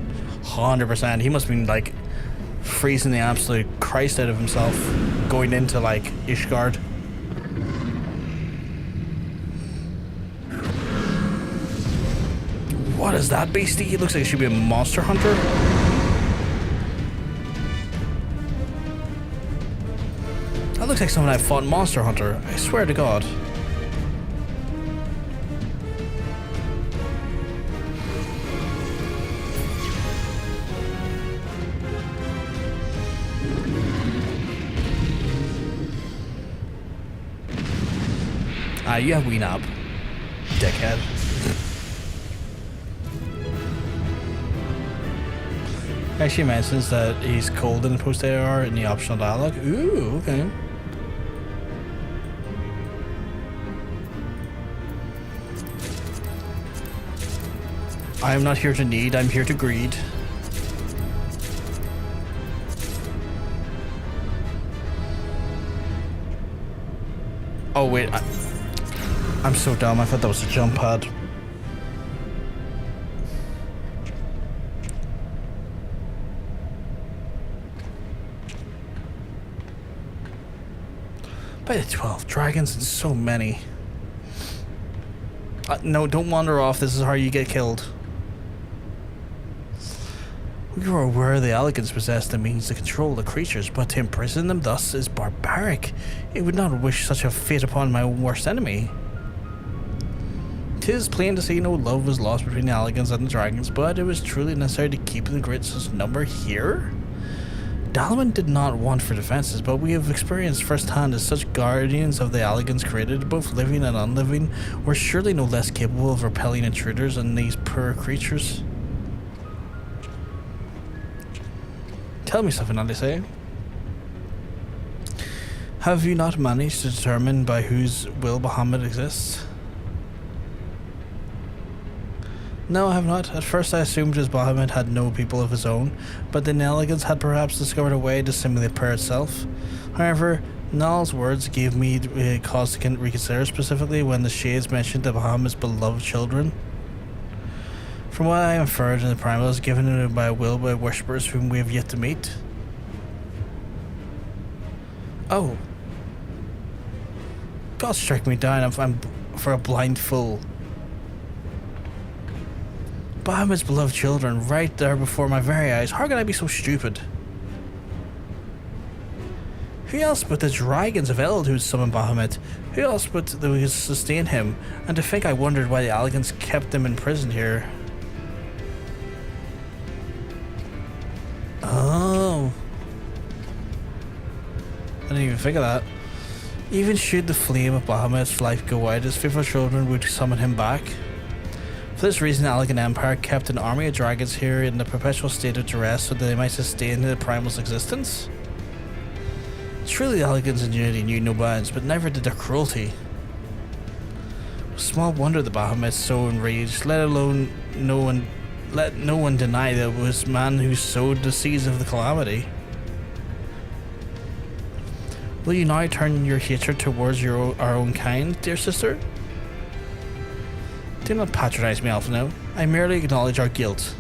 100%. He must have been like freezing the absolute Christ out of himself going into like Ishgard. What is that beastie? He looks like it should be a monster hunter. That looks like someone I fought in Monster Hunter. I swear to God. Ah, you have Ween up, dickhead. Actually mentions that he's cold in the post AR in the optional dialogue. Ooh, okay. I am not here to need, I'm here to greed. Oh wait, I'm so dumb, I thought that was a jump pad. By the 12 dragons and so many. No, don't wander off, this is how you get killed. We were aware the elegance possess the means to control the creatures, but to imprison them thus is barbaric. It would not wish such a fate upon my own worst enemy. 'Tis plain to see no love was lost between the elegance and the dragons, but it was truly necessary to keep the greatest number here. Dalwin did not want for defenses, but we have experienced firsthand as such guardians of the elegance created, both living and unliving, were surely no less capable of repelling intruders than these poor creatures. Tell me something, Alisaie. Have you not managed to determine by whose will Bahamut exists? No, I have not. At first I assumed his Bahamut had no people of his own, but the Shenanigans had perhaps discovered a way to simulate prayer itself. However, Nael's words gave me cause to reconsider, specifically when the Shades mentioned the Bahamut's beloved children. From what I inferred in the Primal is given by will by worshippers whom we have yet to meet. Oh. God strike me down I'm for a blind fool. Bahamut's beloved children, right there before my very eyes. How can I be so stupid? Who else but the dragons of Eld who summoned Bahamut? Who else but who sustain him? And to think I wondered why the elegance kept them imprisoned here. Oh. I didn't even think of that. Even should the flame of Bahamut's life go out, his faithful children would summon him back. For this reason, the Elegant Empire kept an army of dragons here in a perpetual state of duress so that they might sustain the Primal's existence. Truly, the Elegant's ingenuity knew no bounds, but never did their cruelty. Small wonder the Bahamut's so enraged, let no one deny that it was man who sowed the seeds of the calamity. Will you now turn your hatred towards our own kind, dear sister? Do not patronize me, Alphino. I merely acknowledge our guilt.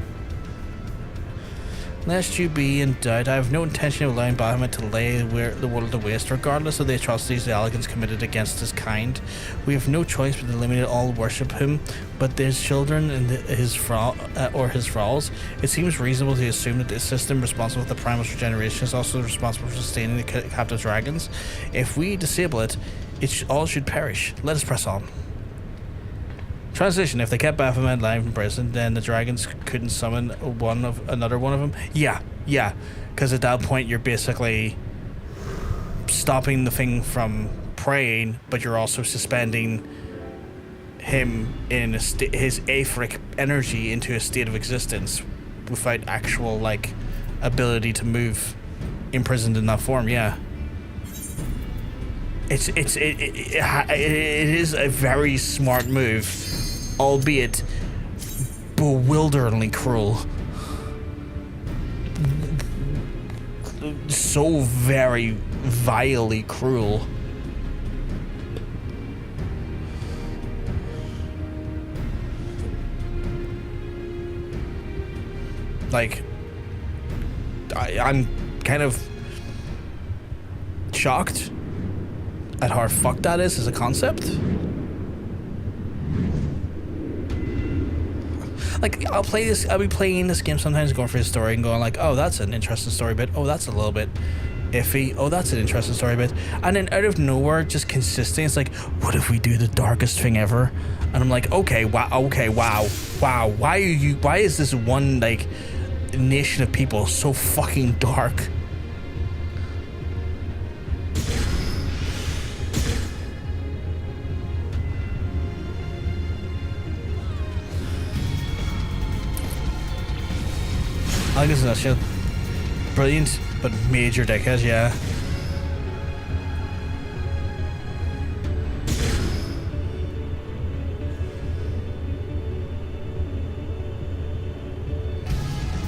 Lest you be in doubt, I have no intention of allowing Bahamut to lay the world to waste, regardless of the atrocities the Elegants committed against his kind. We have no choice but to eliminate all who worship him, but his children and his thralls. It seems reasonable to assume that the system responsible for the Primal's regeneration is also responsible for sustaining the captive dragons. If we disable it, all should perish. Let us press on. Translation: if they kept Baphomet alive in prison, then the dragons couldn't summon another one of them. Yeah, because at that point you're basically stopping the thing from praying, but you're also suspending him in his aetheric energy into a state of existence without actual like ability to move, imprisoned in that form. Yeah. It is a very smart move, albeit bewilderingly cruel. So very vilely cruel. Like, I'm kind of shocked at how fucked that is as a concept. Like, I'll be playing this game sometimes, going for a story and going like, oh, that's an interesting story bit. Oh, that's a little bit iffy. Oh, that's an interesting story bit. And then out of nowhere, just consistent, it's like, what if we do the darkest thing ever? And I'm like, wow. Why is this one, like, nation of people so fucking dark? I think this is actually brilliant, but major dickhead, yeah.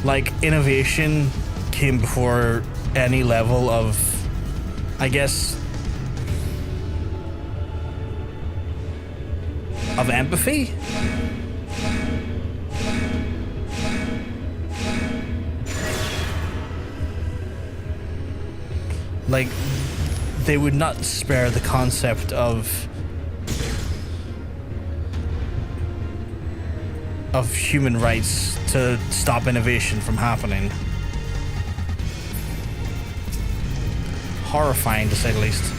Like, innovation came before any level of, I guess, of empathy? Like, they would not spare the concept of human rights to stop innovation from happening. Horrifying, to say the least.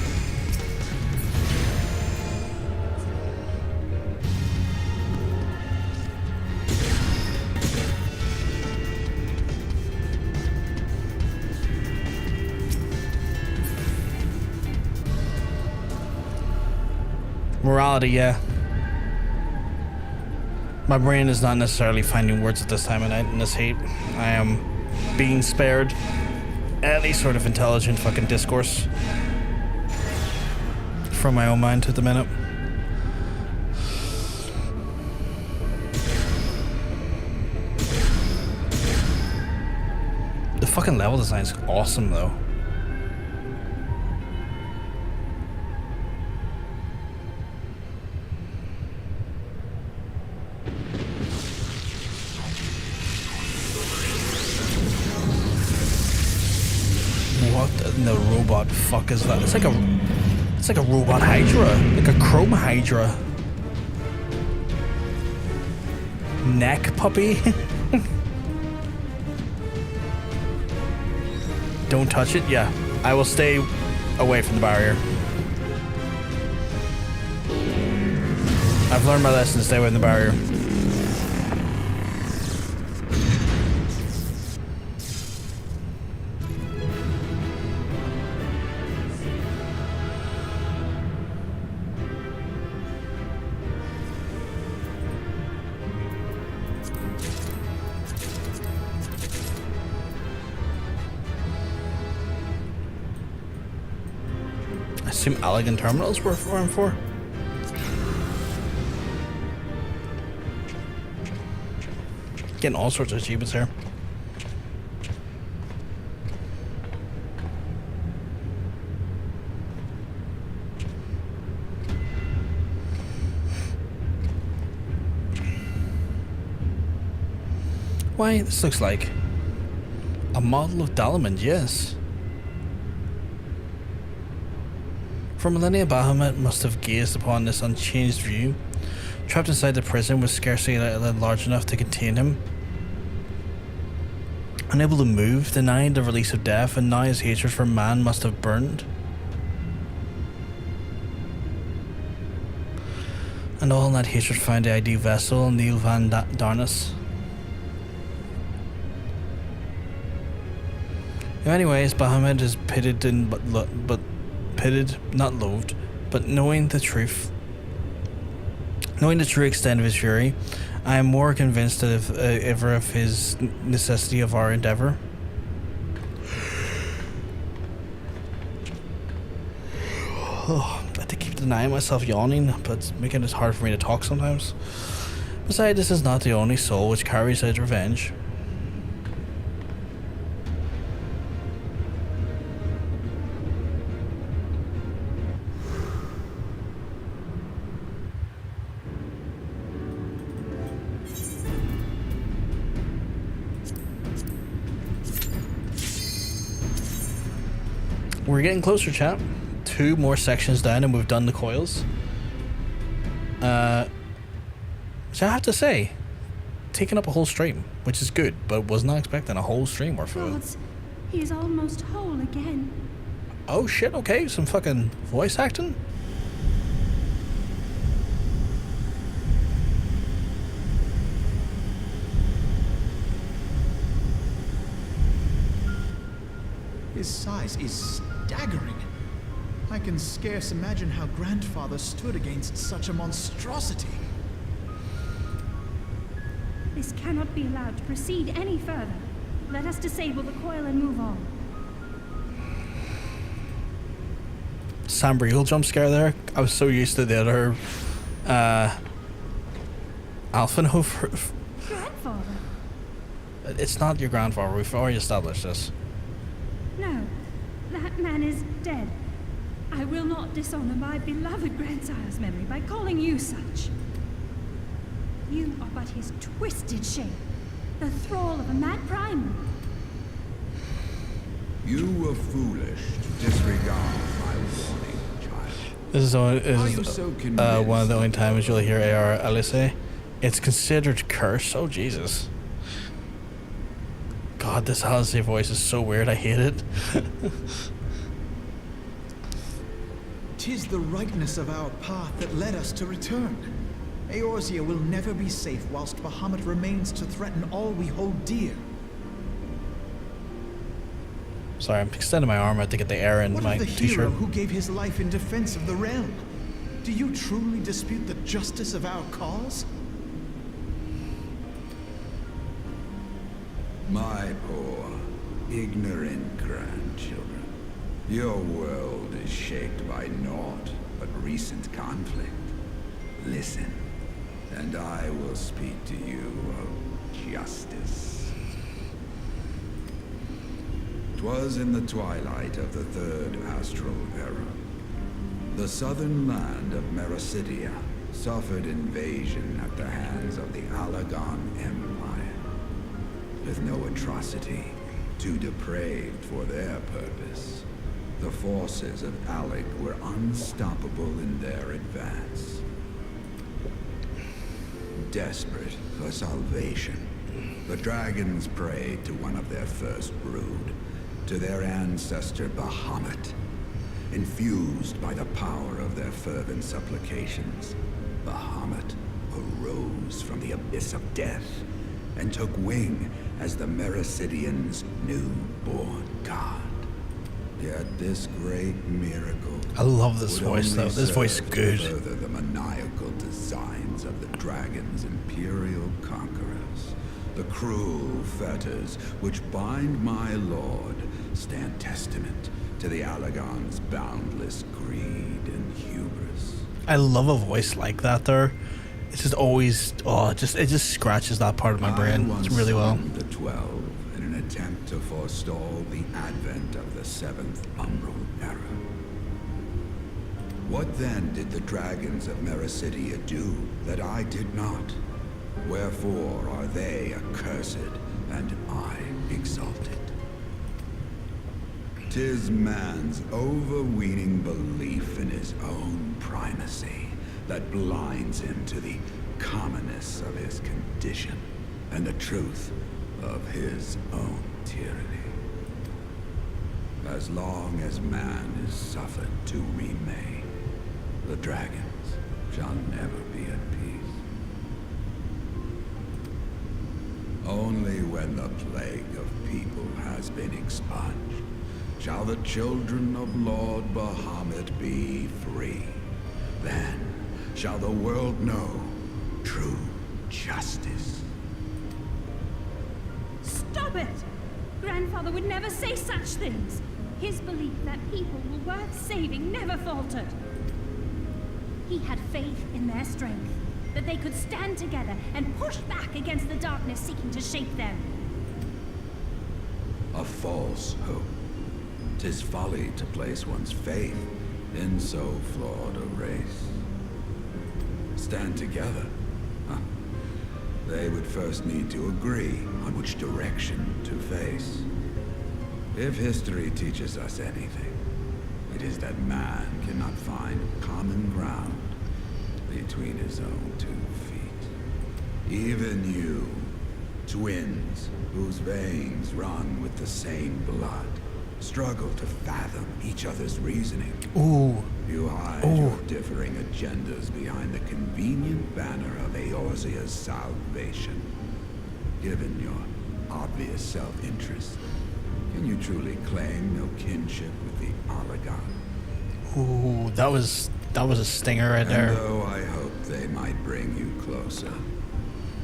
Morality, yeah. My brain is not necessarily finding words at this time of night in this heat. I am being spared any sort of intelligent fucking discourse from my own mind at the minute. The fucking level design is awesome, though. The robot fuck is that? It's like a robot Hydra, like a chrome Hydra. Neck puppy. Don't touch it. Yeah, I will stay away from the barrier. I've learned my lesson. Stay away from the barrier. Assume elegant terminals were for. Getting all sorts of achievements here. Why? This looks like A model of Dalamand, yes. For millennia, Bahamut must have gazed upon this unchanged view. Trapped inside the prison was scarcely large enough to contain him. Unable to move, denied the release of death, and now his hatred for man must have burned. And all in that hatred found the ideal vessel, Nael van Darnis. In many ways, Bahamut is pitted and but pitted, not loathed, but knowing the truth. Knowing the true extent of his fury, I am more convinced than ever of his necessity of our endeavor. Oh, I have to keep denying myself yawning, but it's making it hard for me to talk sometimes. Besides, this is not the only soul which carries out revenge. We're getting closer, chat. 2 more sections down and we've done the coils. Which I have to say, taking up a whole stream, which is good, but was not expecting a whole stream worth of it. He is almost whole again. Oh shit, okay, some fucking voice acting? His size is staggering. I can scarce imagine how Grandfather stood against such a monstrosity. This cannot be allowed to proceed any further. Let us disable the coil and move on. Sam Riegel jump scare there. I was so used to the other Alphenhof. Grandfather? It's not your grandfather, we've already established this. No, that man is dead. I will not dishonor my beloved grandsire's memory by calling you such. You are but his twisted shape, the thrall of a mad primal. You were foolish to disregard my warning, child. This is one of the only times you'll hear AR Alisaie. It's considered curse. Oh Jesus. God, this Alisaie voice is so weird, I hate it. 'Tis the rightness of our path that led us to return. Eorzea will never be safe whilst Bahamut remains to threaten all we hold dear. Sorry, I'm extending my arm out to get the air in What my of the t-shirt. hero who gave his life in defense of the realm? Do you truly dispute the justice of our cause? My poor, ignorant grandchildren. Your world is shaped by naught but recent conflict. Listen, and I will speak to you of justice. 'Twas in the twilight of the third astral era. The southern land of Mericidia suffered invasion at the hands of the Alagon Empire. With no atrocity, too depraved for their purpose, the forces of Alec were unstoppable in their advance. Desperate for salvation, the dragons prayed to one of their first brood, to their ancestor Bahamut. Infused by the power of their fervent supplications, Bahamut arose from the abyss of death and took wing as the Mericidians' newborn god. Yet this great miracle, I love this would voice only though. This voice is serve to good. further the maniacal designs of the dragon's imperial conquerors. The cruel fetters which bind my lord stand testament to the Alagon's boundless greed and hubris. I love a voice like that there. It's just always, it just scratches that part of my brain. It's really well. The 12 in an attempt to forestall the advent of the 7th Umbral Era. What then did the dragons of Mericidia do that I did not? Wherefore are they accursed and I exalted? 'Tis man's overweening belief in his own primacy that blinds him to the commonness of his condition and the truth of his own tyranny. As long as man is suffered to remain, the dragons shall never be at peace. Only when the plague of people has been expunged shall the children of Lord Bahamut be free. Then shall the world know true justice. Stop it! Grandfather would never say such things. His belief that people were worth saving never faltered. He had faith in their strength, that they could stand together and push back against the darkness seeking to shape them. A false hope. 'Tis folly to place one's faith in so flawed a race. Stand together? Huh. They would first need to agree on which direction to face. If history teaches us anything, it is that man cannot find common ground between his own 2 feet. Even you, twins whose veins run with the same blood, struggle to fathom each other's reasoning. Ooh. You hide your differing agendas behind the convenient banner of Eorzea's salvation. Given your obvious self-interest, can you truly claim no kinship with the oligarch? Ooh, that was a stinger right there. And though I hope they might bring you closer,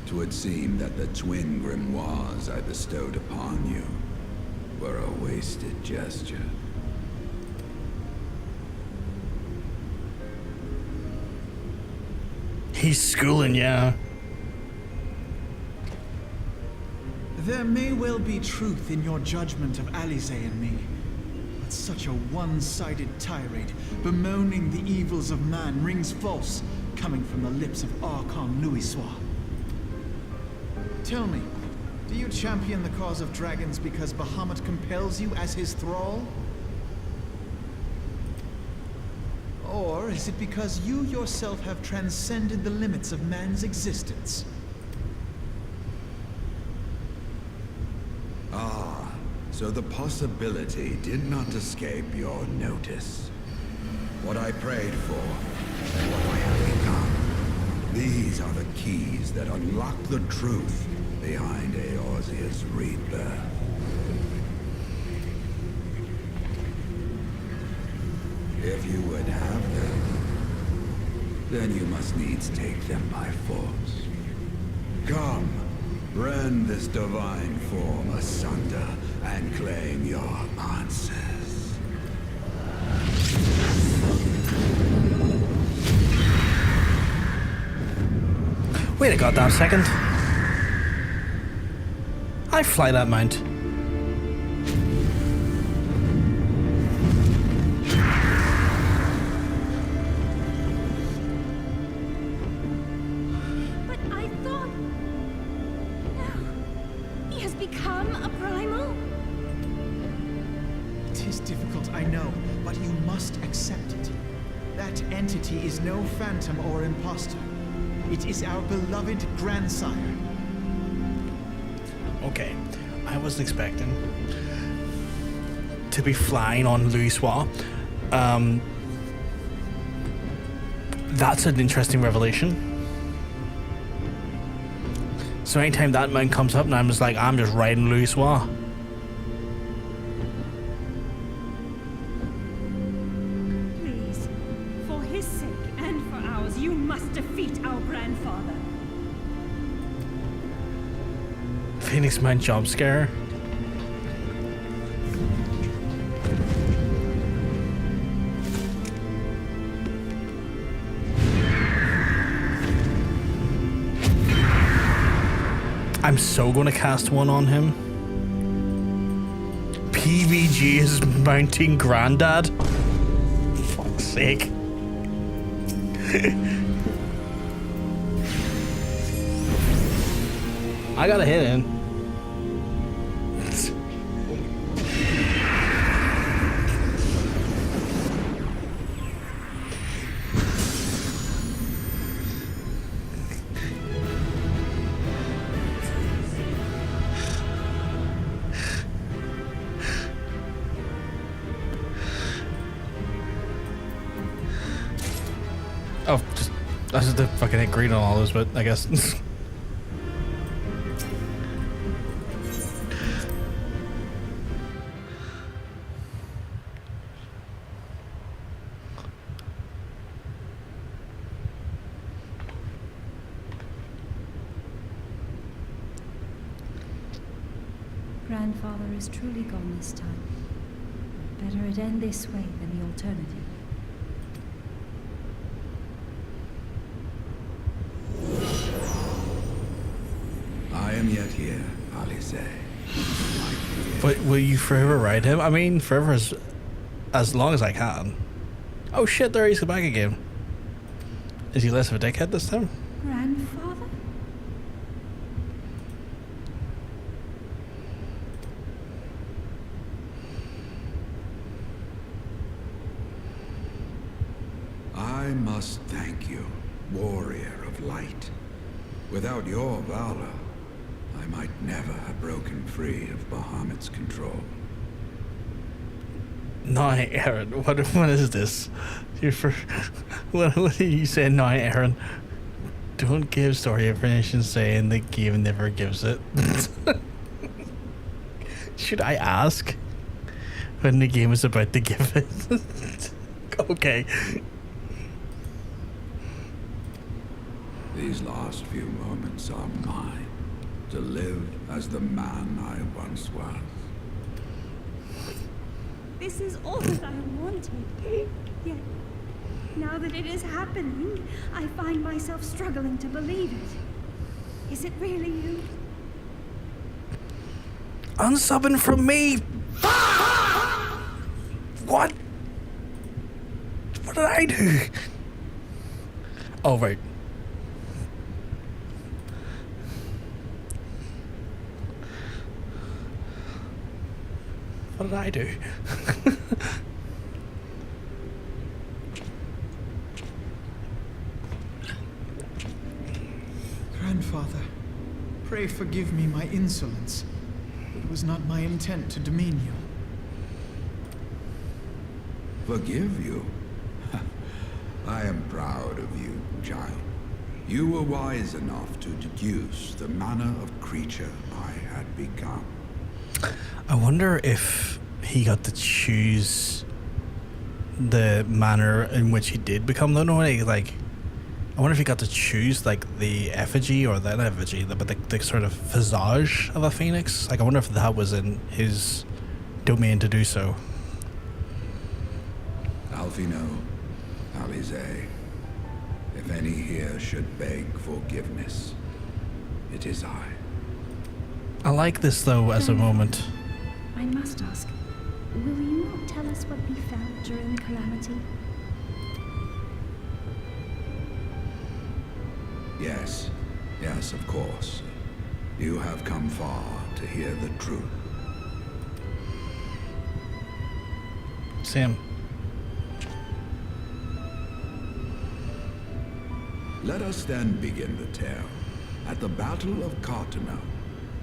'twould seem that the twin grimoires I bestowed upon you were a wasted gesture. He's schooling, yeah. There may well be truth in your judgment of Alisaie and me, but such a one-sided tirade bemoaning the evils of man rings false, coming from the lips of Archon Louisoix. Tell me, do you champion the cause of dragons because Bahamut compels you as his thrall? Or is it because you yourself have transcended the limits of man's existence? Ah, so the possibility did not escape your notice. What I prayed for, and what I have become. These are the keys that unlock the truth behind Eorzea's rebirth. If you would have them, then you must needs take them by force. Come, rend this divine form asunder and claim your answers. Wait a goddamn second. I fly that mount. But I thought... No. He has become a Primal? It is difficult, I know, but you must accept it. That entity is no phantom or imposter. It is our beloved grandsire. Okay, I wasn't expecting to be flying on Louisoix. That's an interesting revelation. So anytime that mount comes up, and I'm just riding Louisoix. Please, for his sake and for ours, you must defeat our grandfather. Phoenix Mount jump scare. I'm so gonna cast one on him. PVG is mounting Grandad. For fuck's sake. I got a hit in. to fucking hit green on all those, but I guess. Grandfather is truly gone this time. Better it end this way than the alternative. I am yet here, Alisaie. But will you forever ride him? I mean, forever as long as I can. Oh shit, there he's back again. Is he less of a dickhead this time? Grandfather? I must thank you, warrior of light. Without your valor, I might never have broken free of Bahamut's control. No, Aaron. What is this? What are you saying? No, Aaron. Don't give story information saying the game never gives it. Should I ask when the game is about to give it? Okay. These last few moments are mine, to live as the man I once was. This is all that I wanted. Yet, now that it is happening, I find myself struggling to believe it. Is it really you? Unsubbing from me! What? What did I do? Oh, right. What did I do? Grandfather, pray forgive me my insolence. It was not my intent to demean you. Forgive you? I am proud of you, child. You were wise enough to deduce the manner of creature I had become. I wonder if he got to choose the manner in which he did become the Nori. Like, I wonder if he got to choose like the effigy or the not effigy, but the sort of visage of a phoenix. Like, I wonder if that was in his domain to do so. Alfino, Alisaie, if any here should beg forgiveness, it is I. I like this though as a moment. I must ask, will you not tell us what befell during the calamity? Yes, of course. You have come far to hear the truth. Sam. Let us then begin the tale at the Battle of Cartano,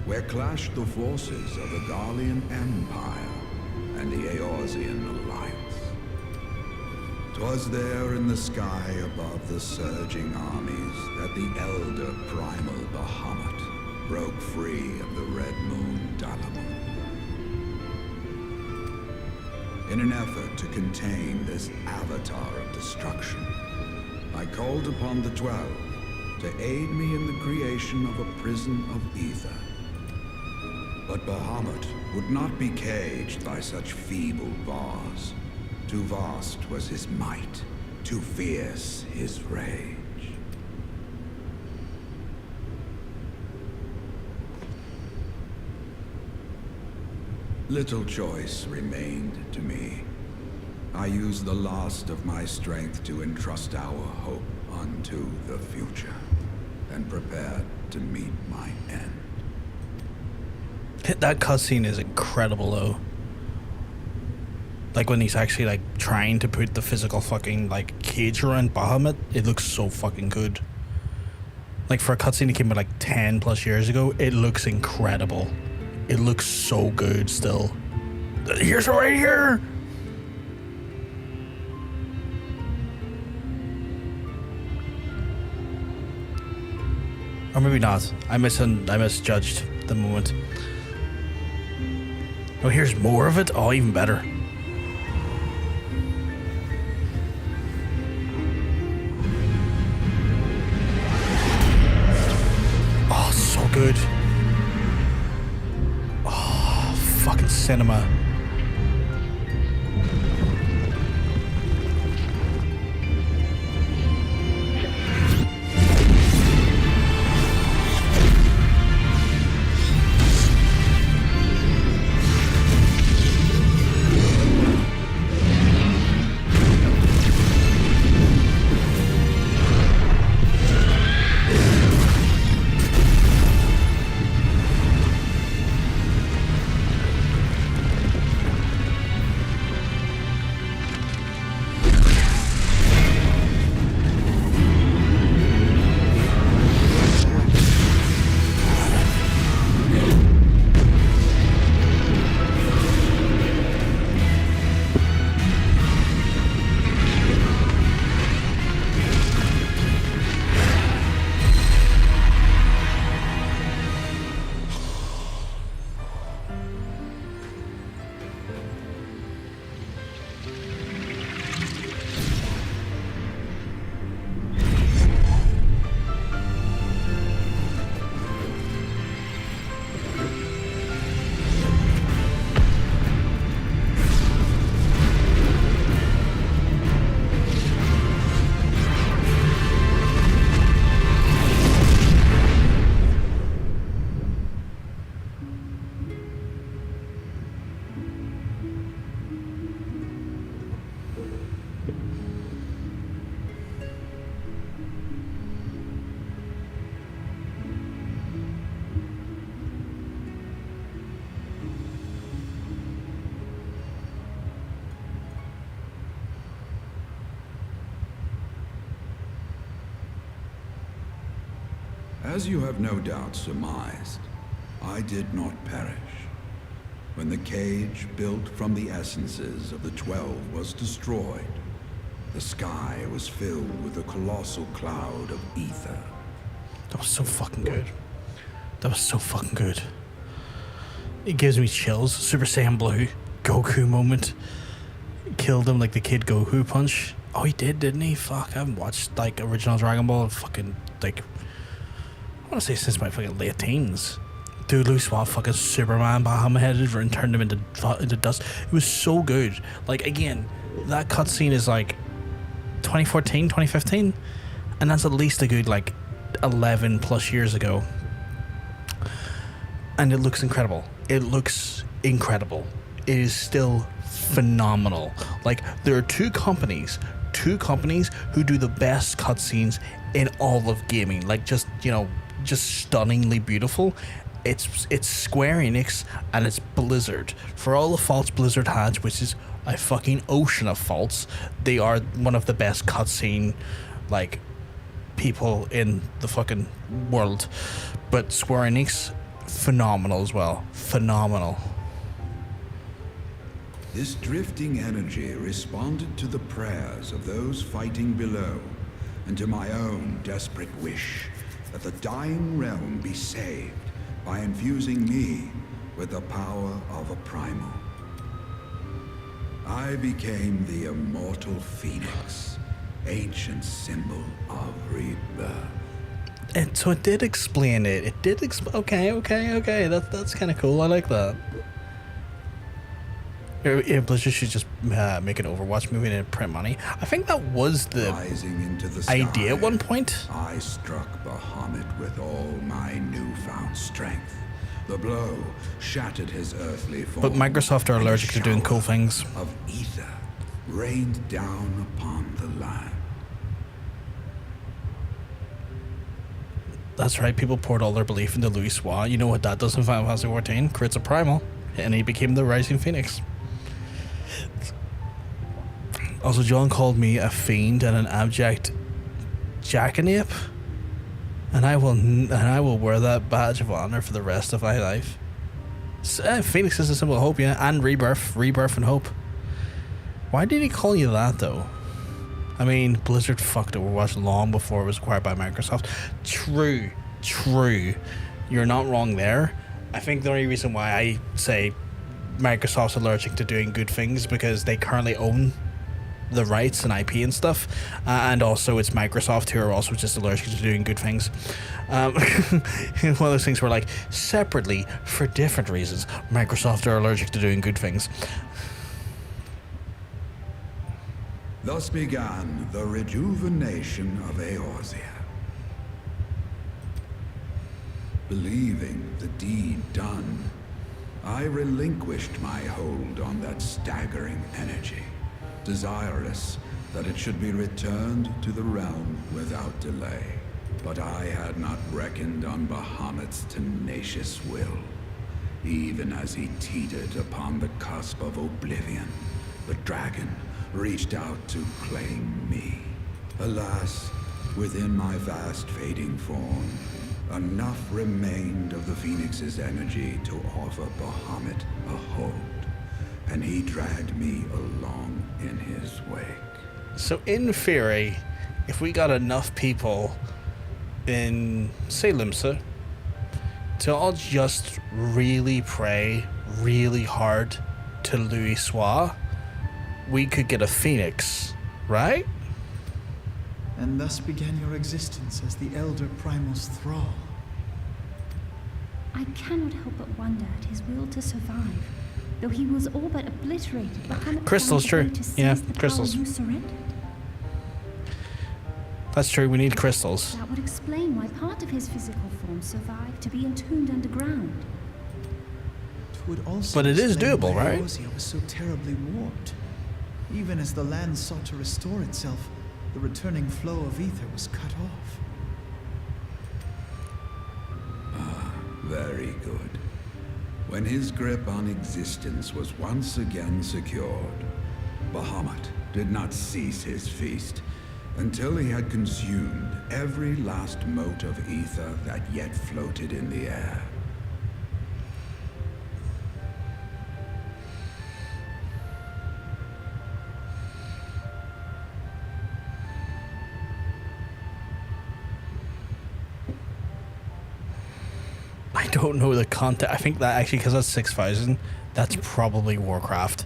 where clashed the forces of the Garlean Empire and the Eorzean Alliance. 'Twas there in the sky above the surging armies that the elder Primal Bahamut broke free of the Red Moon Dalamut. In an effort to contain this avatar of destruction, I called upon the 12 to aid me in the creation of a prison of ether. But Bahamut would not be caged by such feeble bars. Too vast was his might, too fierce his rage. Little choice remained to me. I used the last of my strength to entrust our hope unto the future, and prepared to meet my end. That cutscene is incredible though. Like when he's actually like trying to put the physical fucking like cage around Bahamut, it looks so fucking good. Like for a cutscene that came out like 10 plus years ago, it looks incredible. It looks so good still. Here's right here. Or maybe not. I misjudged the moment. Oh, here's more of it? Oh, even better. Oh, so good. Oh, fucking cinema. As you have no doubt surmised, I did not perish. When the cage built from the essences of the 12 was destroyed, the sky was filled with a colossal cloud of ether. That was so fucking good. That was so fucking good. It gives me chills. Super Saiyan Blue, Goku moment. Killed him like the Kid Goku punch. Oh, he did, didn't he? Fuck, I haven't watched like original Dragon Ball fucking like I want to say since my fucking late teens. Dude, Luke Swap fucking Superman Bahamut headed and turned him into dust. It was so good. Like again, that cutscene is like 2014, 2015, and that's at least a good like 11 plus years ago. And it looks incredible. It looks incredible. It is still phenomenal. Like there are two companies who do the best cutscenes in all of gaming. Like just, you know, just stunningly beautiful. It's Square Enix and it's Blizzard. For all the faults Blizzard has, which is a fucking ocean of faults, they are one of the best cutscene like people in the fucking world. But Square Enix, phenomenal as well. Phenomenal. This drifting energy responded to the prayers of those fighting below, and to my own desperate wish that the dying realm be saved by infusing me with the power of a Primal. I became the immortal Phoenix, ancient symbol of rebirth. And so it did explain it. It did okay. That's kind of cool. I like that. Yeah, Blizzard should just make an Overwatch movie and print money. I think that was the Rising into the sky, idea at one point. I struck Bahamut with all my newfound strength. The blow shattered his earthly form. But Microsoft are allergic to doing cool things. Of ether rained down upon the land. That's right, people poured all their belief into Louis Suave. You know what that does in Final Fantasy XIV? Creates a Primal, and he became the Rising Phoenix. Also, John called me a fiend and an abject jackanape, and I will wear that badge of honor for the rest of my life. Phoenix is a symbol of hope, yeah, and rebirth and hope. Why did he call you that though? I mean, Blizzard fucked Overwatch long before it was acquired by Microsoft. True, true. You're not wrong there. I think the only reason why I say Microsoft's allergic to doing good things because they currently own the rights and IP and stuff, and also it's Microsoft who are also just allergic to doing good things. One of those things where, like, separately, for different reasons, Microsoft are allergic to doing good things. Thus began the rejuvenation of Eorzea. Believing the deed done, I relinquished my hold on that staggering energy, desirous that it should be returned to the realm without delay. But I had not reckoned on Bahamut's tenacious will. Even as he teetered upon the cusp of oblivion, the dragon reached out to claim me. Alas, within my vast fading form, enough remained of the Phoenix's energy to offer Bahamut a hold, and he dragged me along in his wake. So in theory, if we got enough people in, say, Limsa, to all just really pray really hard to Louis Soir, we could get a Phoenix, right? And thus began your existence as the Elder Primal's thrall. I cannot help but wonder at his will to survive. Though he was all but obliterated, Bahamut Crystals, found a way true. to seize Yeah, the crystals. power you surrendered. That's true, we need crystals. That would explain why part of his physical form survived to be entombed underground. It would also But it is explain doable, why right? Eorzea was so terribly warped. Even as the land sought to restore itself, the returning flow of ether was cut off. Very good. When his grip on existence was once again secured, Bahamut did not cease his feast until he had consumed every last mote of ether that yet floated in the air. I don't know the content. I think that actually, because that's 6,000, that's probably Warcraft.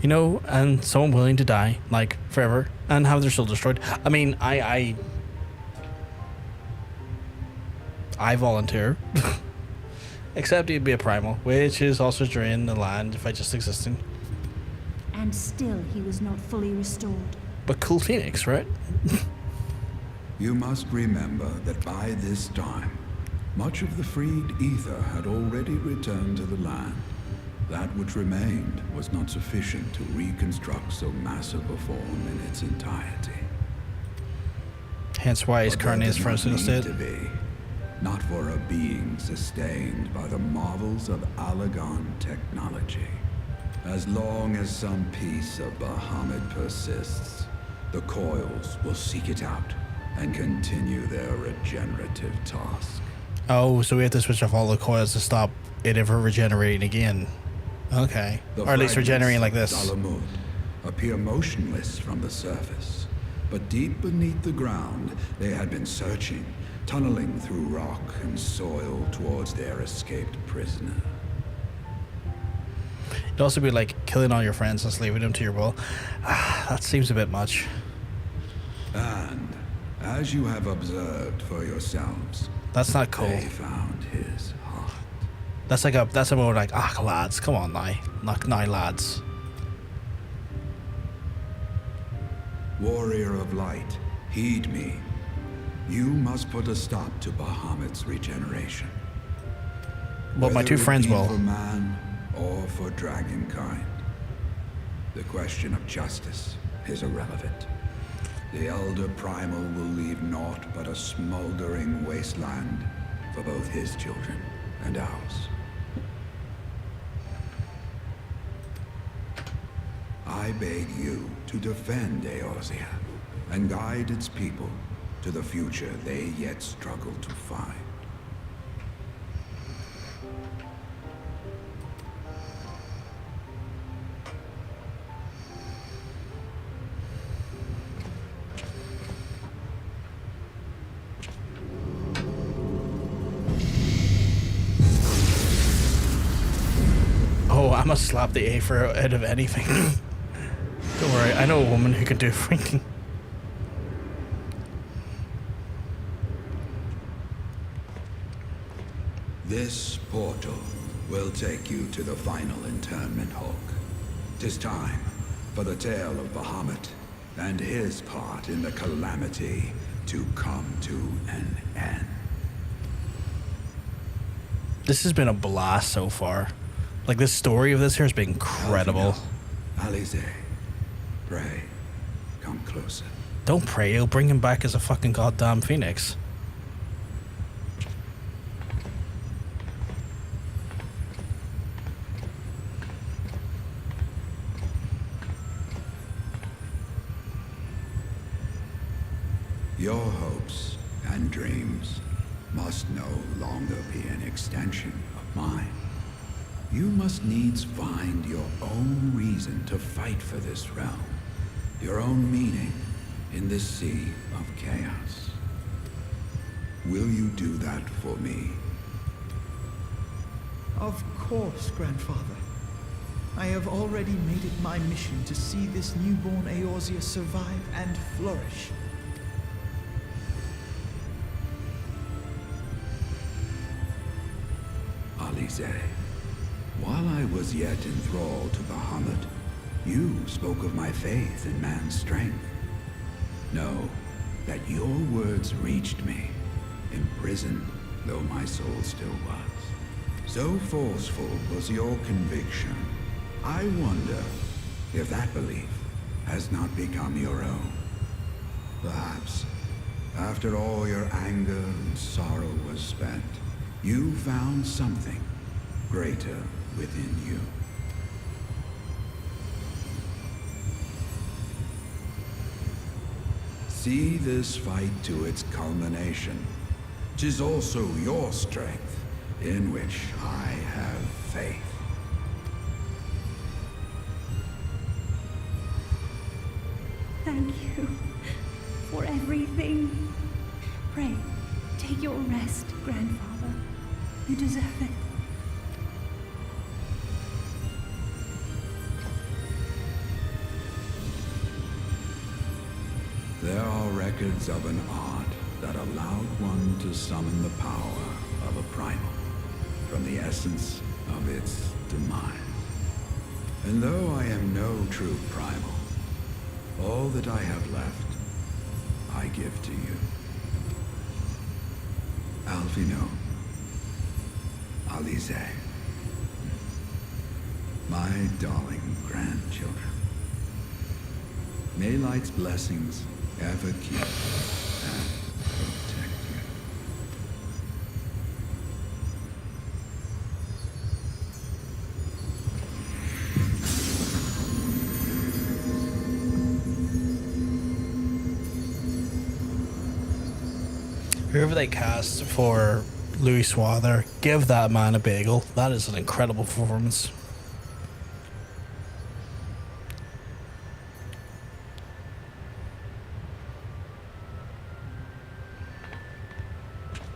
You know, and someone willing to die, like, forever, and have their soul destroyed. I mean, I volunteer. Except he'd be a primal, which is also drain the land if I just existed. And still he was not fully restored. But cool Phoenix, right? You must remember that by this time, much of the freed ether had already returned to the land. That which remained was not sufficient to reconstruct so massive a form in its entirety. Hence why he's But currently that his did not frozen need state. to be. Not for a being sustained by the marvels of Allagan technology. As long as some piece of Bahamut persists, the Coils will seek it out and continue their regenerative task. Oh, so we have to switch off all the coils to stop it ever regenerating again. Okay. The Or at least fragments regenerating like of this. Bahamut appear motionless from the surface, but deep beneath the ground, they had been searching, tunneling through rock and soil towards their escaped prisoner. It'd also be like killing all your friends and leaving them to your will. That seems a bit much. And, as you have observed for yourselves, That's not cool. they found his heart. That's a more like, lads, come on now. Not now, lads. Warrior of light, heed me. You must put a stop to Bahamut's regeneration. But my Whether two it friends be will. for man or for dragonkind. The question of justice is irrelevant. The Elder Primal will leave naught but a smoldering wasteland for both his children and ours. I beg you to defend Eorzea and guide its people to the future they yet struggle to find. I'ma slap the A for out of anything. Don't worry, I know a woman who can do everything. This portal will take you to the final internment hulk. 'Tis time for the tale of Bahamut and his part in the calamity to come to an end. This has been a blast so far. Like, this story of this here has been incredible. Alisaie, pray, come closer. Don't pray, he'll bring him back as a fucking goddamn phoenix. Your hopes and dreams must no longer be an extension of mine. You must needs find your own reason to fight for this realm, your own meaning in this sea of chaos. Will you do that for me? Of course, Grandfather. I have already made it my mission to see this newborn Eorzea survive and flourish. Alisaie, while I was yet enthralled to Bahamut, you spoke of my faith in man's strength. Know that your words reached me, imprisoned though my soul still was. So forceful was your conviction, I wonder if that belief has not become your own. Perhaps, after all your anger and sorrow was spent, you found something greater within you. See this fight to its culmination. 'Tis also your strength in which I have faith. Thank you for everything. Pray, take your rest, Grandfather. You deserve it. There are records of an art that allowed one to summon the power of a primal from the essence of its demise. And though I am no true primal, all that I have left, I give to you. Alfino, Alisaie, my darling grandchildren. May light's blessings ever keep and protect you. Whoever they cast for Louis Swather, give that man a bagel. That is an incredible performance.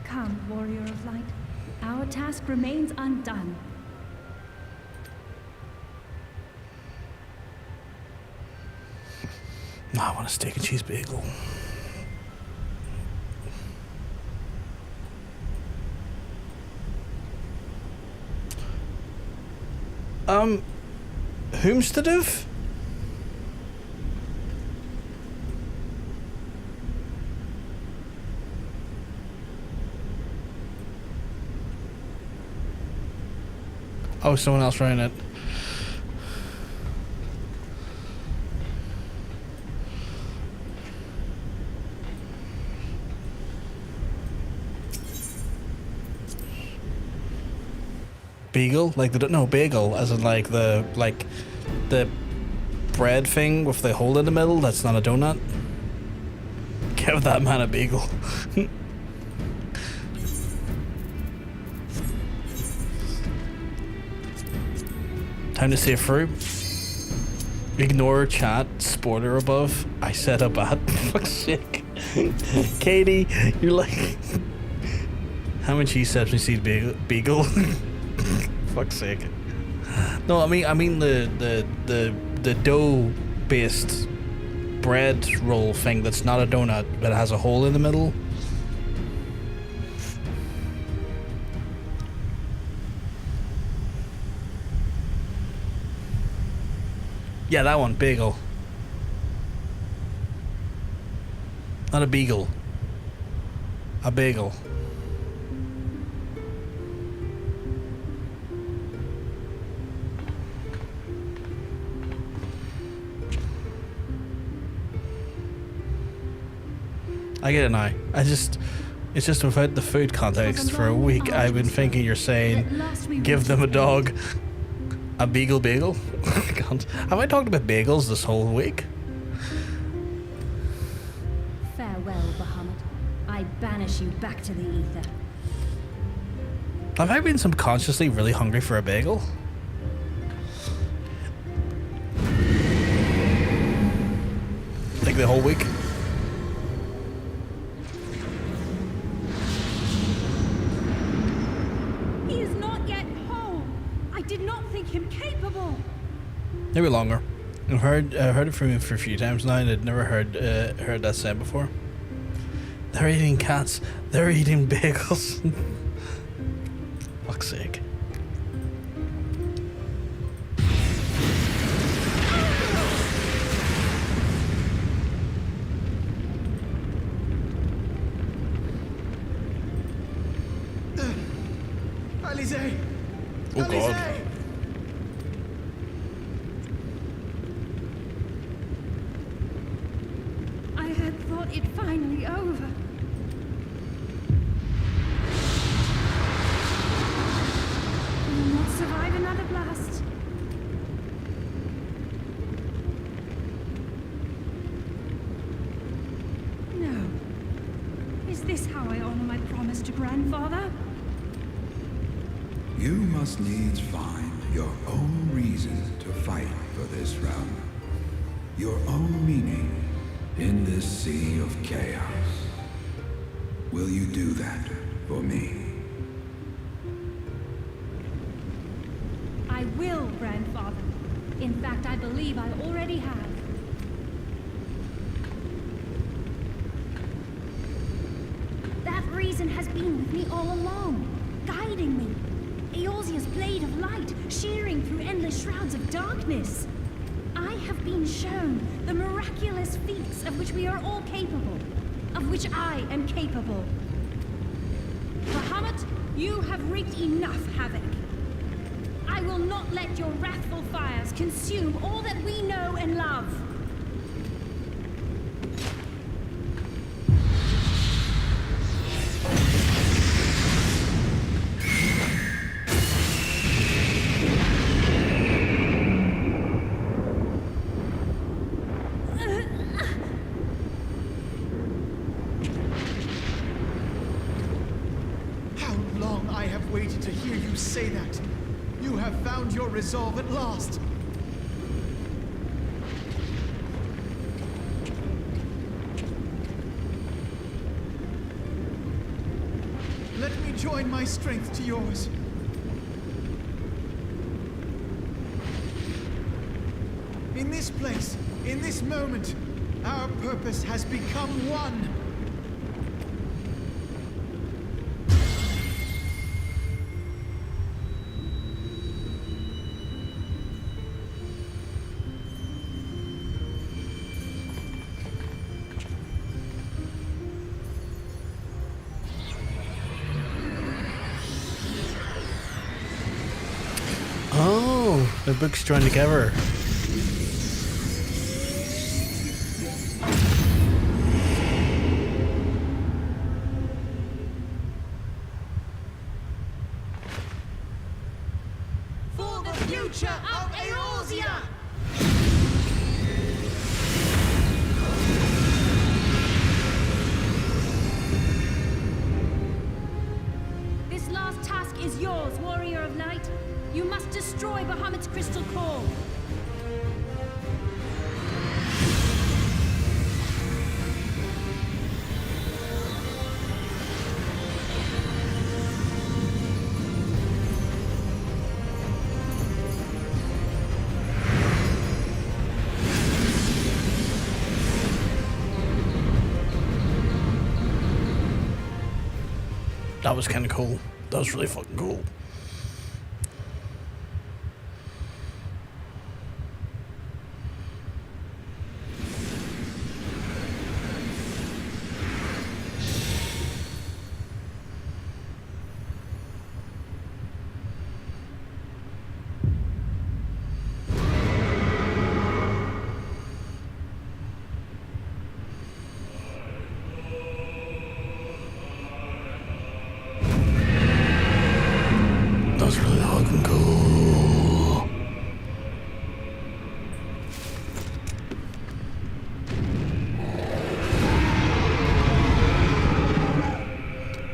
Come, warrior of light. Our task remains undone. I want a steak and cheese bagel. Whomstead? Oh, someone else ran it. Beagle? Like the no bagel, as in like the bread thing with the hole in the middle. That's not a donut. Give that man a bagel. Time to save fruit. Ignore chat. Spoiler above. I said a bad fuck's sake. Katie, you're like. How many cheese steps we see beagle? Fuck's sake. No, I mean the dough-based bread roll thing that's not a donut but has a hole in the middle. Yeah, that one, bagel. Not a beagle. A bagel. I get it now. It's just without the food context for a week, I've been thinking you're saying, give them a dog. A beagle bagel? God. Have I talked about bagels this whole week? Farewell, Bahamut. I banish you back to the ether. Have I been subconsciously really hungry for a bagel? Like the whole week? He is not yet whole. I did not think him capable. Maybe longer. I've heard it from him for a few times now, and I'd never heard that said before. They're eating cats. They're eating bagels. Fuck's sake. Alisaie! Oh God. Alisaie! I had thought it finally over. I will not survive another blast. No. Is this how I honor my promise to grandfather? You must needs find your own reason to fight for this realm. Your own meaning in this sea of chaos. Will you do that for me? I will, grandfather. In fact, I believe I already have. That reason has been with me all along, guiding me. Eorzea's blade of light, shearing through endless shrouds of darkness. I have been shown the miraculous feats of which we are all capable, of which I am capable. Bahamut, you have wreaked enough havoc. I will not let your wrathful fires consume all that we know and love. Waited to hear you say that. You have found your resolve at last. Let me join my strength to yours. In this place, in this moment, our purpose has become one. The books join together. For the future of Eorzea! This last task is yours, Warrior of Light. You must destroy Bahamut's crystal core. That was kind of cool. That was really fucking cool.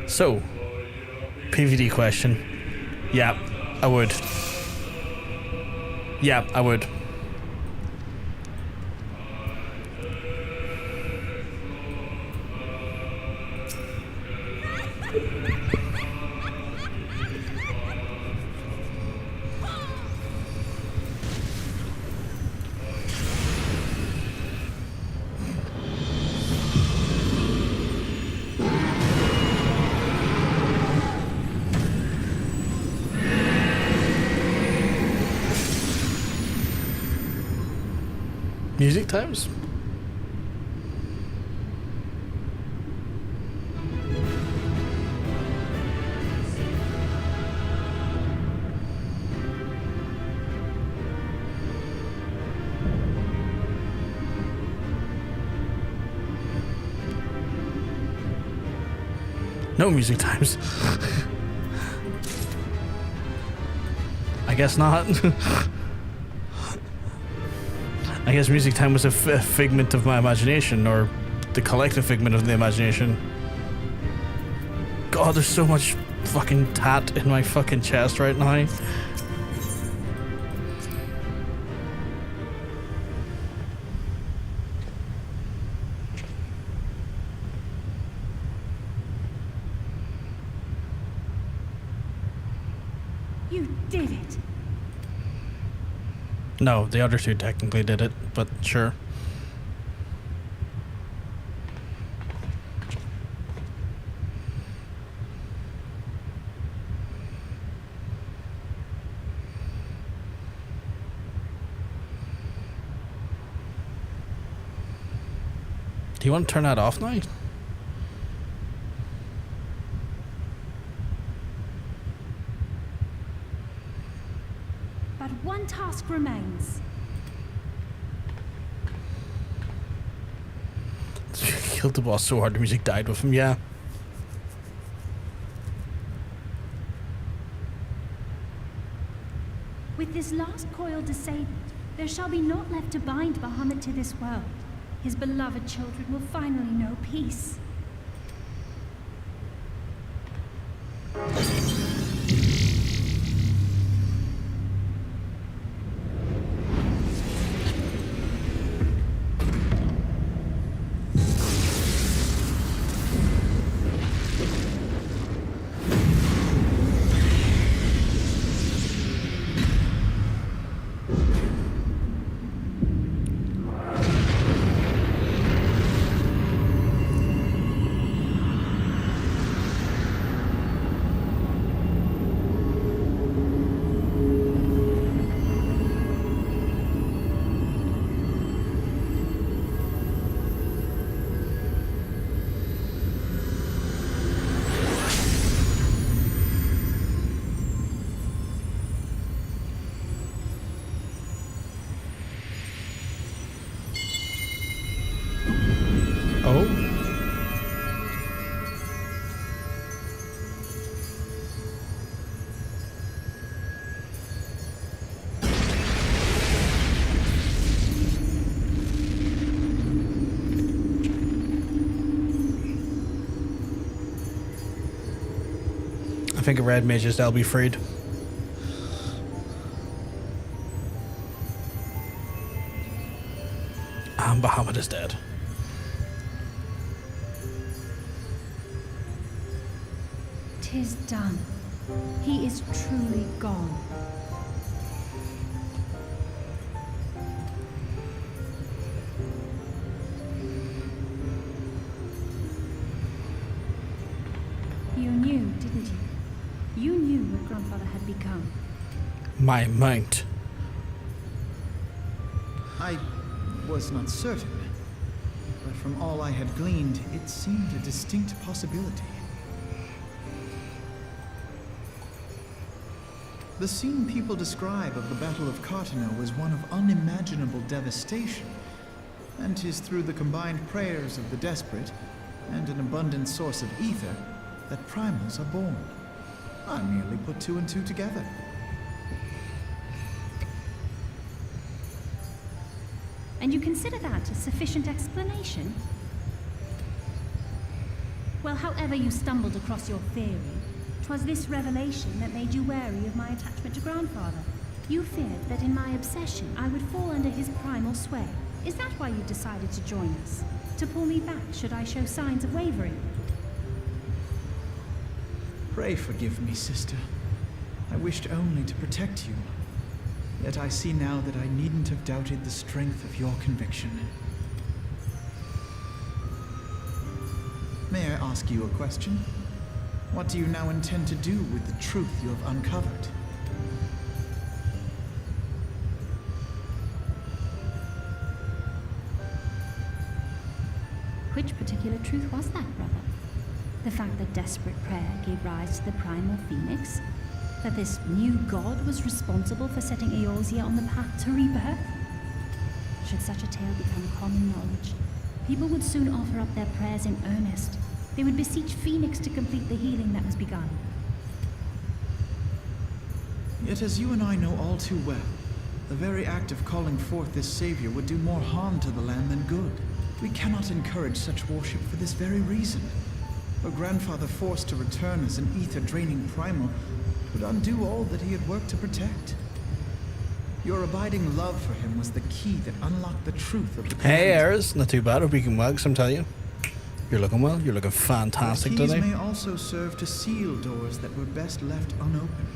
So, PvD question. Yeah, I would. Yeah, I would. Music times? No music times. I guess not. I guess music time was a figment of my imagination, or the collective figment of the imagination. God, there's so much fucking tat in my fucking chest right now. You did it. No, the other two technically did it, but sure. Do you want to turn that off now? But one task remains. Killed the boss so hard the music died with him, yeah. With this last coil disabled, there shall be naught left to bind Bahamut to this world. His beloved children will finally know peace. I think a red mages that'll be freed. And Bahamut is dead. "'Tis done. He is truly gone." You knew, didn't grandfather had become. My mount. I was not certain, but from all I had gleaned, it seemed a distinct possibility. The scene people describe of the Battle of Cartano was one of unimaginable devastation, and 'tis through the combined prayers of the desperate and an abundant source of ether that primals are born. I merely put two and two together. And you consider that a sufficient explanation? Well, however you stumbled across your theory, 'twas this revelation that made you wary of my attachment to grandfather. You feared that in my obsession I would fall under his primal sway. Is that why you decided to join us? To pull me back should I show signs of wavering? Pray forgive me, sister. I wished only to protect you. Yet I see now that I needn't have doubted the strength of your conviction. May I ask you a question? What do you now intend to do with the truth you have uncovered? Which particular truth was that, brother? The fact that desperate prayer gave rise to the primal phoenix? That this new god was responsible for setting Eorzea on the path to rebirth? Should such a tale become common knowledge, people would soon offer up their prayers in earnest. They would beseech Phoenix to complete the healing that was begun. Yet as you and I know all too well, the very act of calling forth this savior would do more harm to the land than good. We cannot encourage such worship for this very reason. A grandfather forced to return as an ether-draining primal would undo all that he had worked to protect. Your abiding love for him was the key that unlocked the truth of the Hey, Eris, not too bad. Hope you can work, I'm telling you. You're looking well. You're looking fantastic the keys today. may also serve to seal doors that were best left unopened.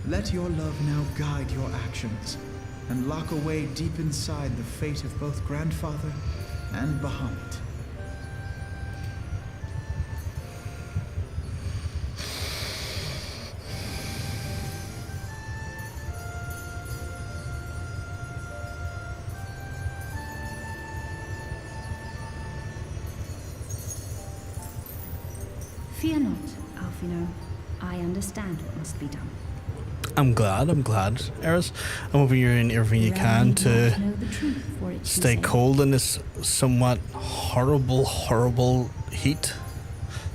Let your love now guide your actions and lock away deep inside the fate of both grandfather and Bahamut. Fear not, Alfino. I understand what must be done. I'm glad, Eris. I'm hoping you're in everything you can to Know the truth for its stay sake. cold in this somewhat horrible heat.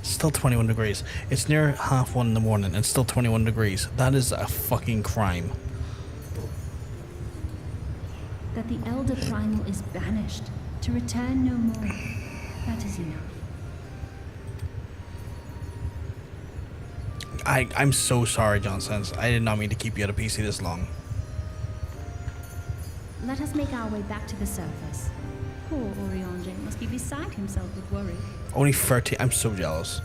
Still 21 degrees. It's near 1:30 in the morning and still 21 degrees. That is a fucking crime. That the elder primal is banished, to return no more. That is enough. I'm so sorry, Johnson. I did not mean to keep you at a PC this long. Let us make our way back to the surface. Poor Orionge must be beside himself with worry. Only 30. I'm so jealous.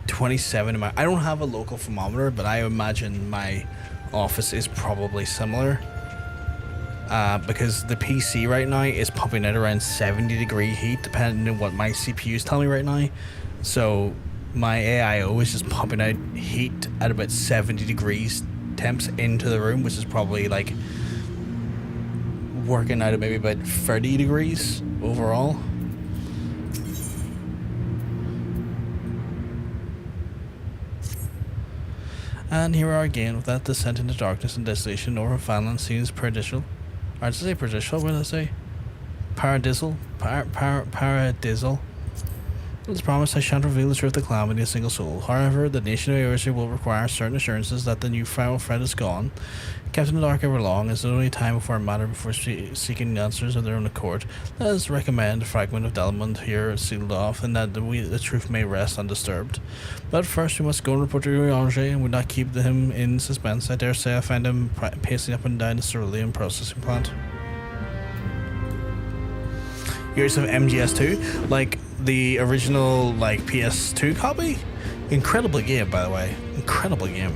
27 in my... I don't have a local thermometer, but I imagine my office is probably similar. Because the PC right now is pumping out around 70-degree heat, depending on what my CPUs tell me right now. So my AIO is just pumping out heat at about 70 degrees temps into the room, which is probably like working out at maybe about 30 degrees overall. And here we are again with that descent into darkness and desolation over Finland seems paradisial. Or did I say paradisial? What did I say? Paradisial? Paradisial. As promised, I shan't reveal the truth of the calamity to a single soul. However, the nation of Eorzea will require certain assurances that the new final threat is gone. Kept in the dark ever long, is the only time before a matter before seeking answers of their own accord. Let us recommend a fragment of Delmond here sealed off, and that the truth may rest undisturbed. But first, we must go and report to Orionge, and would not keep him in suspense. I dare say I find him pacing up and down the cerulean processing plant. Years of MGS2, like the original like PS2 copy. Incredible game, by the way. Incredible game.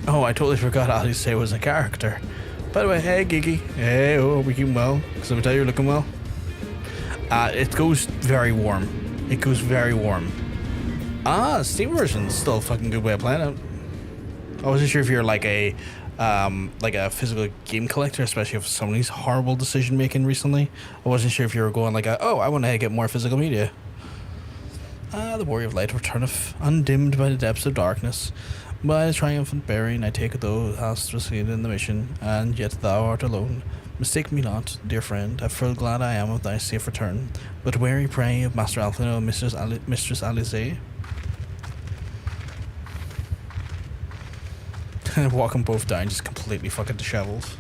Oh, I totally forgot Alisaie was a character. By the way, hey Gigi. Hey, oh, we keeping well? Because I tell you, you're looking well. It goes very warm. It goes very warm. Steam version's still a fucking good way of playing it. I wasn't sure if you're like a physical game collector, especially if Sony's horrible decision making recently. I wasn't sure if you were going like, oh, I want to get more physical media. The Warrior of Light returneth, undimmed by the depths of darkness. By the triumphant bearing, I take it thou hast succeeded in the mission, and yet thou art alone. Mistake me not, dear friend, I full glad I am of thy safe return, but wary prey of Master Alphino and Mistress Alisaie. Walking both down, just completely fucking disheveled.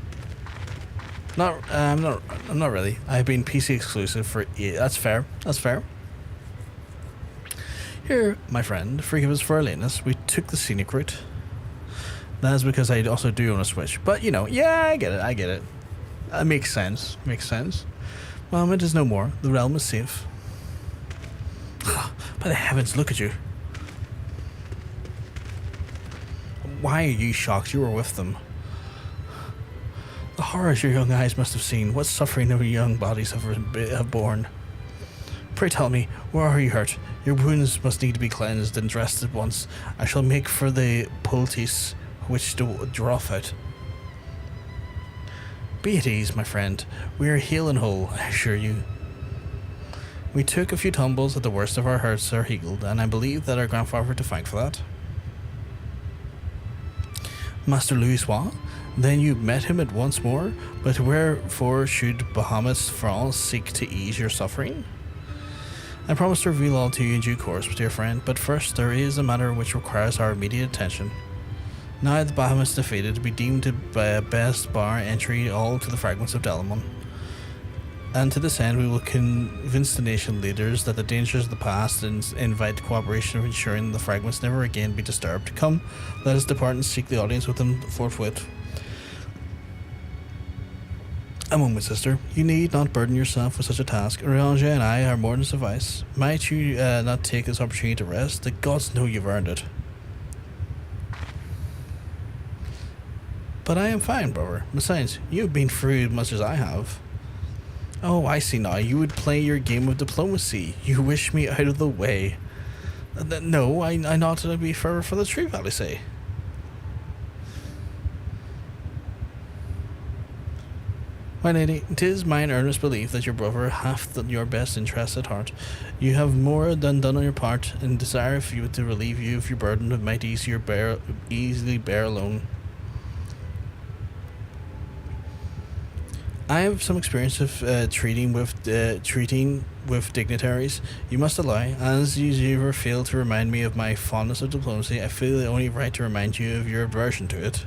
I'm not really. I've been PC exclusive for 8. That's fair. That's fair. Here, my friend, forgive us for our lateness. We took the scenic route. That is because I also do own a Switch. But, you know, yeah, I get it. That makes sense. Bahamut is no more. The realm is safe. By the heavens, look at you. Why are you shocked? You were with them. The horrors your young eyes must have seen. What suffering your young bodies have borne. Pray tell me, where are you hurt? Your wounds must need to be cleansed and dressed at once. I shall make for the poultice which to draweth out. Be at ease, my friend. We are healed and whole, I assure you. We took a few tumbles, but the worst of our hurts are healed, and I believe that our grandfather to thank for that. Master Louis, then you met him at once more, but wherefore should Bahamut's France seek to ease your suffering? I promise to reveal all to you in due course, dear friend, but first there is a matter which requires our immediate attention. Now that Bahamut's defeated, we deem to best bar entry all to the fragments of Delamon. And to this end, we will convince the nation leaders that the dangers of the past and invite cooperation of ensuring the fragments never again be disturbed. Come, let us depart and seek the audience with them forthwith. A moment, sister. You need not burden yourself with such a task. Ranger and I are more than suffice. Might you not take this opportunity to rest? The gods know you've earned it. But I am fine, brother. Besides, you've been through as much as I have. Oh, I see now. You would play your game of diplomacy. You wish me out of the way. No, I not to be further for the truth, Alisaie. My lady, 'tis mine earnest belief that your brother hath your best interests at heart. You have more than done on your part, and desire for you to relieve you of your burden that might easily bear alone. I have some experience of treating with dignitaries. You must allow, as you never fail to remind me of my fondness of diplomacy, I feel the only right to remind you of your aversion to it.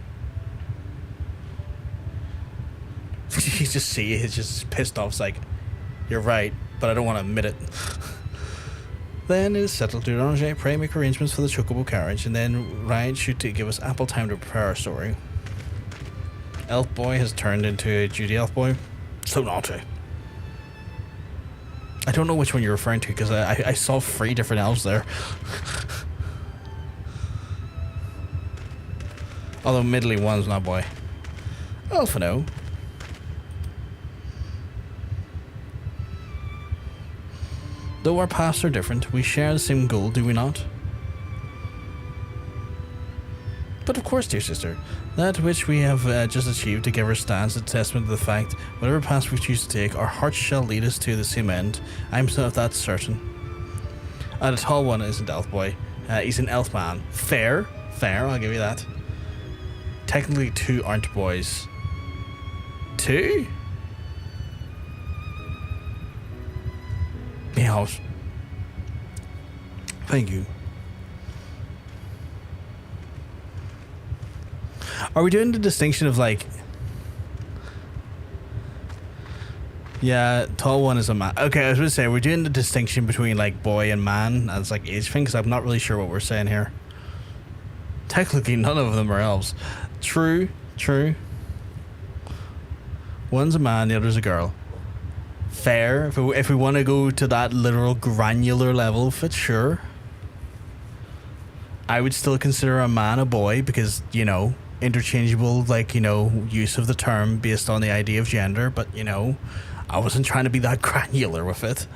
You just see he's just pissed off. It's like, you're right, but I don't want to admit it. Then it is settled. Dravania, pray make arrangements for the chocobo carriage, and then Ryan should give us ample time to prepare our story. Elf boy has turned into a Judy elf boy. So naughty. I don't know which one you're referring to because I saw 3 different elves there. Although middly one's not boy. Elfino. Though our paths are different, we share the same goal, do we not? But of course, dear sister, that which we have just achieved together stands a testament to the fact, whatever path we choose to take, our hearts shall lead us to the same end. I'm of that certain. The tall one isn't elf boy. He's an elf man. Fair, I'll give you that. Technically 2 aren't boys. 2? Meows. Thank you. Are we doing the distinction of like... Yeah, tall one is a man. Okay, I was going to say, we're doing the distinction between like boy and man as like age thing, because I'm not really sure what we're saying here. Technically, none of them are elves. True. One's a man, the other's a girl. Fair. If we want to go to that literal granular level of it, sure. I would still consider a man a boy because, you know, interchangeable, like, you know, use of the term based on the idea of gender, but, you know, I wasn't trying to be that granular with it.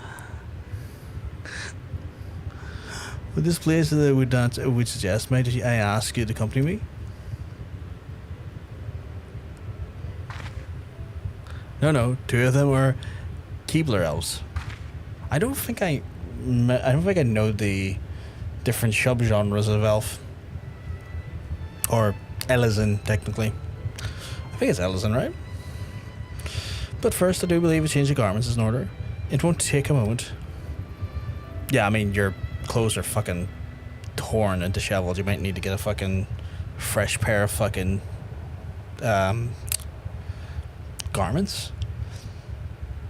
With this place that would suggest, might I ask you to accompany me? No, 2 of them are Keebler elves. I don't think I know the different subgenres of elf. Or Elizin, technically. I think it's Elizin, right? But first, I do believe a change of garments is in order. It won't take a moment. Yeah, I mean, your clothes are fucking torn and disheveled. You might need to get a fucking fresh pair of fucking garments.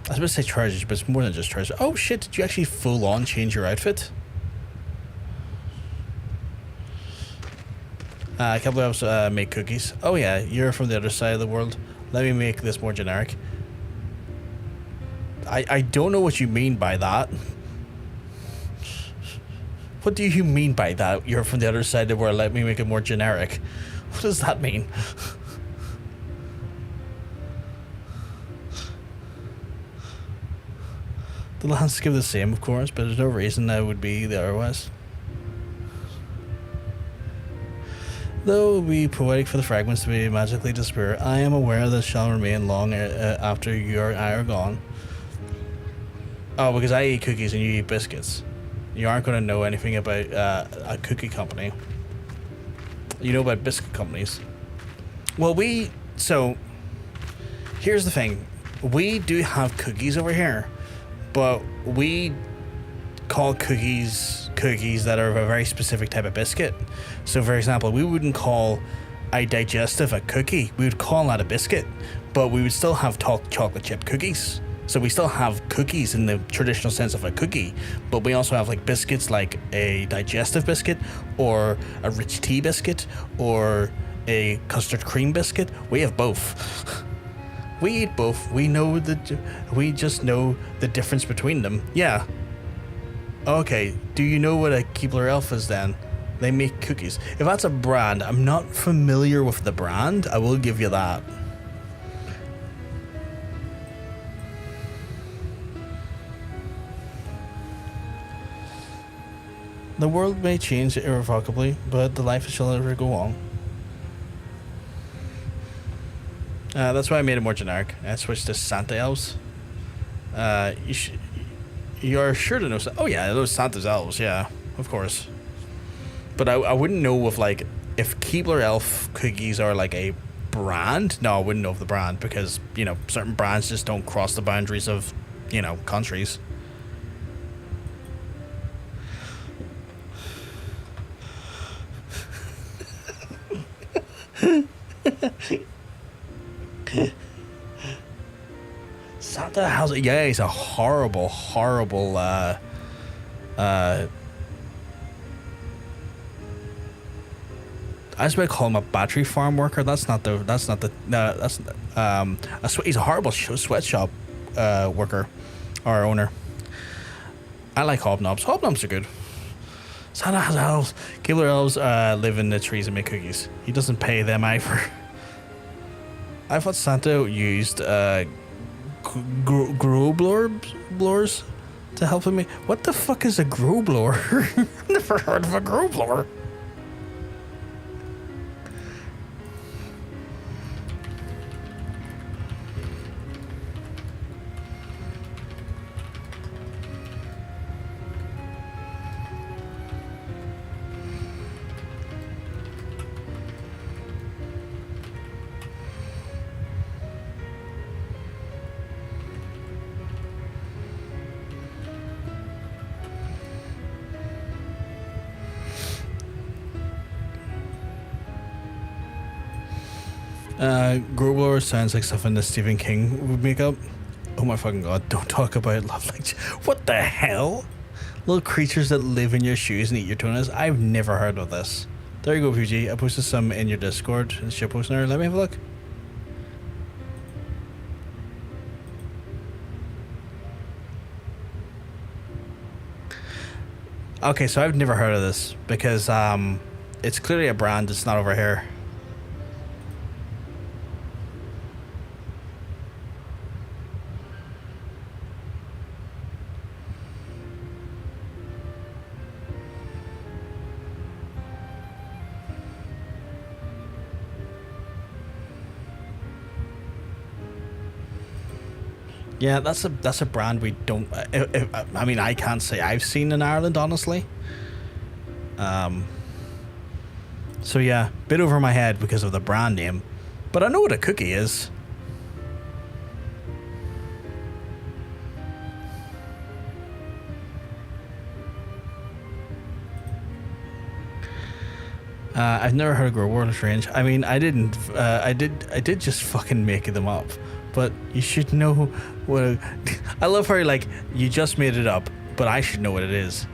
I was about to say trousers, but it's more than just trousers. Oh shit, did you actually full on change your outfit? A couple of us make cookies. Oh yeah, you're from the other side of the world. Let me make this more generic. I don't know what you mean by that. What do you mean by that? You're from the other side of the world, let me make it more generic. What does that mean? The landscape is the same, of course, but there's no reason that would be otherwise. Though it would be poetic for the fragments to be magically disappear, I am aware that shall remain long after I are gone. Oh, because I eat cookies and you eat biscuits. You aren't going to know anything about a cookie company. You know about biscuit companies. Well, so, here's the thing. We do have cookies over here, but we call cookies that are of a very specific type of biscuit. So, for example, we wouldn't call a digestive a cookie. We would call that a biscuit, but we would still have chocolate chip cookies. So we still have cookies in the traditional sense of a cookie, but we also have like biscuits like a digestive biscuit or a rich tea biscuit or a custard cream biscuit. We have both. We eat both. We just know the difference between them. Yeah. Okay, do you know what a Keebler elf is then? They make cookies. If that's a brand, I'm not familiar with the brand, I will give you that. The world may change irrevocably, but the life shall never go on. That's why I made it more generic. I switched to Santa elves. You're sure to know. Oh yeah, those Santa's elves. Yeah, of course. But I wouldn't know if like if Keebler elf cookies are like a brand. No, I wouldn't know of the brand because you know certain brands just don't cross the boundaries of countries. Santa House, yeah, he's a horrible I was about to call him a battery farm worker. He's a horrible sweatshop worker or owner. I like hobnobs. Hobnobs are good. Santa has elves. Keebler elves live in the trees and make cookies. He doesn't pay them either. I thought Santa used growblers to help him. What the fuck is a growblower? I've never heard of a growblower. Growblower sounds like something that Stephen King would make up. Oh my fucking god, don't talk about love like... What the hell? Little creatures that live in your shoes and eat your toenails? I've never heard of this. There you go, PG. I posted some in your Discord. It's your post there. Let me have a look. Okay, so I've never heard of this because it's clearly a brand that's not over here. Yeah, that's a brand we don't. I mean, I can't say I've seen in Ireland, honestly. So yeah, bit over my head because of the brand name, but I know what a cookie is. I've never heard of grow water range. I mean, I didn't. I did just fucking make them up. But you should know what. I love how like you just made it up, but I should know what it is.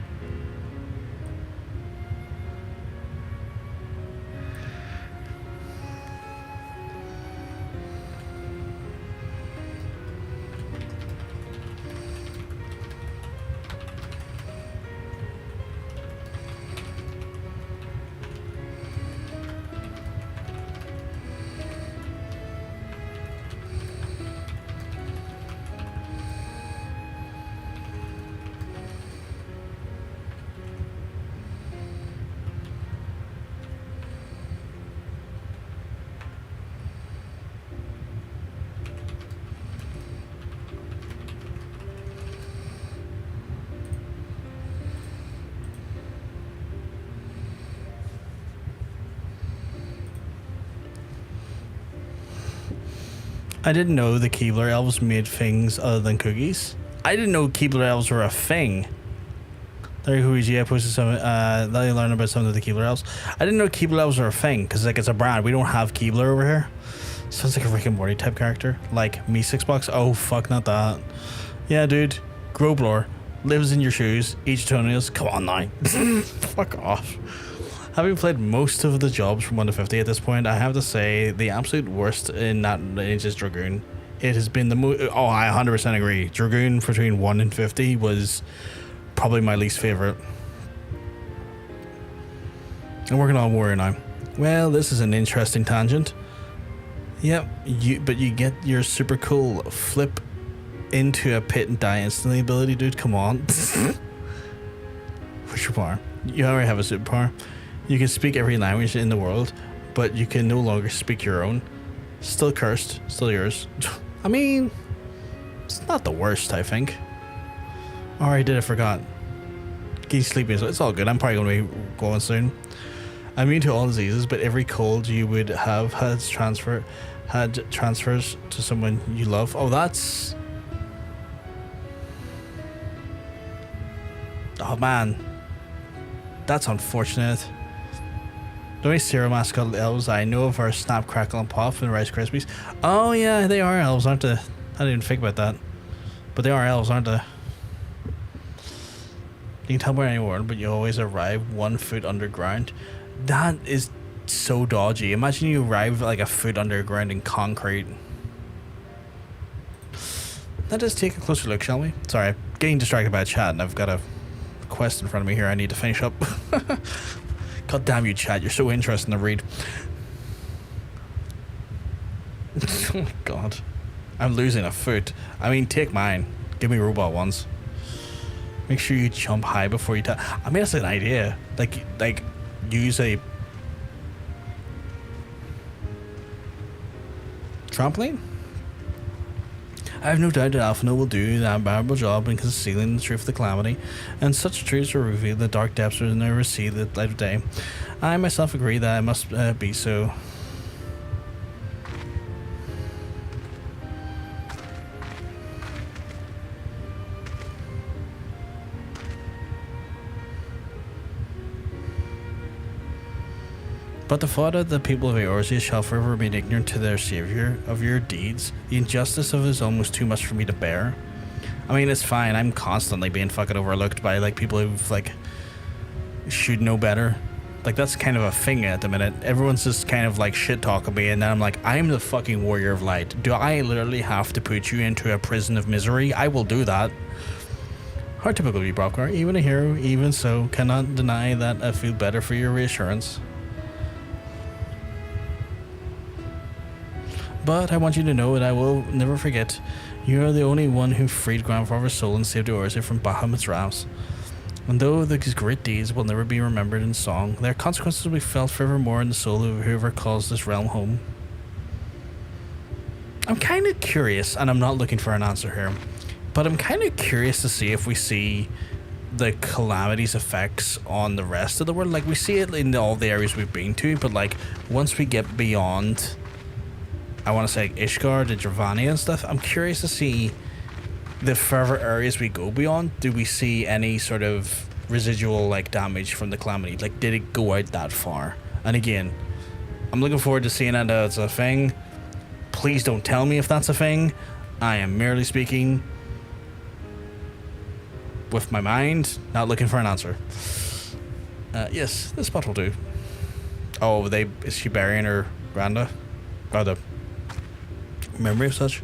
I didn't know the Keebler elves made things other than cookies. I didn't know Keebler elves were a thing. There, Huiji, I posted some. Let you learn about some of the Keebler elves. I didn't know Keebler elves were a thing because like it's a brand. We don't have Keebler over here. Sounds like a Rick and Morty type character, like me 6 bucks. Oh fuck, not that. Yeah, dude. Growblor lives in your shoes, eats toenails. Come on now. Fuck off. Having played most of the jobs from 1 to 50 at this point, I have to say the absolute worst in that range is Dragoon. It has been the oh, I 100% agree. Dragoon between 1 and 50 was probably my least favorite. I'm working on Warrior now. Well, this is an interesting tangent. Yep, but you get your super cool flip into a pit and die instantly ability, dude. Come on. What's your power? You already have a superpower. You can speak every language in the world, but you can no longer speak your own. Still cursed, still yours. I mean, it's not the worst, I think. Alright, I forgot. He's sleeping, so it's all good. I'm probably going to be going soon. I'm immune to all diseases, but every cold you would have had transfers to someone you love. Oh, that's... Oh, man. That's unfortunate. The only Zero mascot elves I know of are Snap, Crackle, and Puff and Rice Krispies. Oh yeah, they are elves, aren't they? I didn't even think about that. But they are elves, aren't they? You can teleport anywhere, but you always arrive 1 foot underground. That is so dodgy. Imagine you arrive like a foot underground in concrete. Let us take a closer look, shall we? Sorry, getting distracted by a chat and I've got a quest in front of me here I need to finish up. God damn you, chat. You're so interesting to read. Oh my god. I'm losing a foot. I mean, take mine. Give me robot ones. Make sure you jump high before you I mean, that's an idea. Like, use a... trampoline? I have no doubt that Alphino will do that admirable job in concealing the truth of the calamity, and such truths will reveal the dark depths will never see the light of day. I myself agree that it must be so. But the thought of the people of Eorzea shall forever remain ignorant to their savior of your deeds. The injustice of it is almost too much for me to bear. I mean, it's fine. I'm constantly being fucking overlooked by like people who've like should know better. Like that's kind of a thing at the minute. Everyone's just kind of like shit talking me, and then I'm like, I'm the fucking warrior of light. Do I literally have to put you into a prison of misery? I will do that. How typical of you, Brockar. Even a hero, even so, cannot deny that I feel better for your reassurance. But I want you to know that I will never forget. You are the only one who freed Grandfather's soul and saved Eorzea from Bahamut's wrath. And though these great deeds will never be remembered in song, their consequences will be felt forevermore in the soul of whoever calls this realm home. I'm kind of curious, and I'm not looking for an answer here, but I'm kind of curious to see if we see the calamity's effects on the rest of the world. Like, we see it in all the areas we've been to, but like once we get beyond, I want to say, Ishgard and Dravania and stuff, I'm curious to see the further areas we go beyond. Do we see any sort of residual like damage from the calamity? Like, did it go out that far? And again, I'm looking forward to seeing it as a thing. Please don't tell me if that's a thing. I am merely speaking with my mind, not looking for an answer. Yes, this spot will do. Oh, is she burying her granda? Or the memory of such?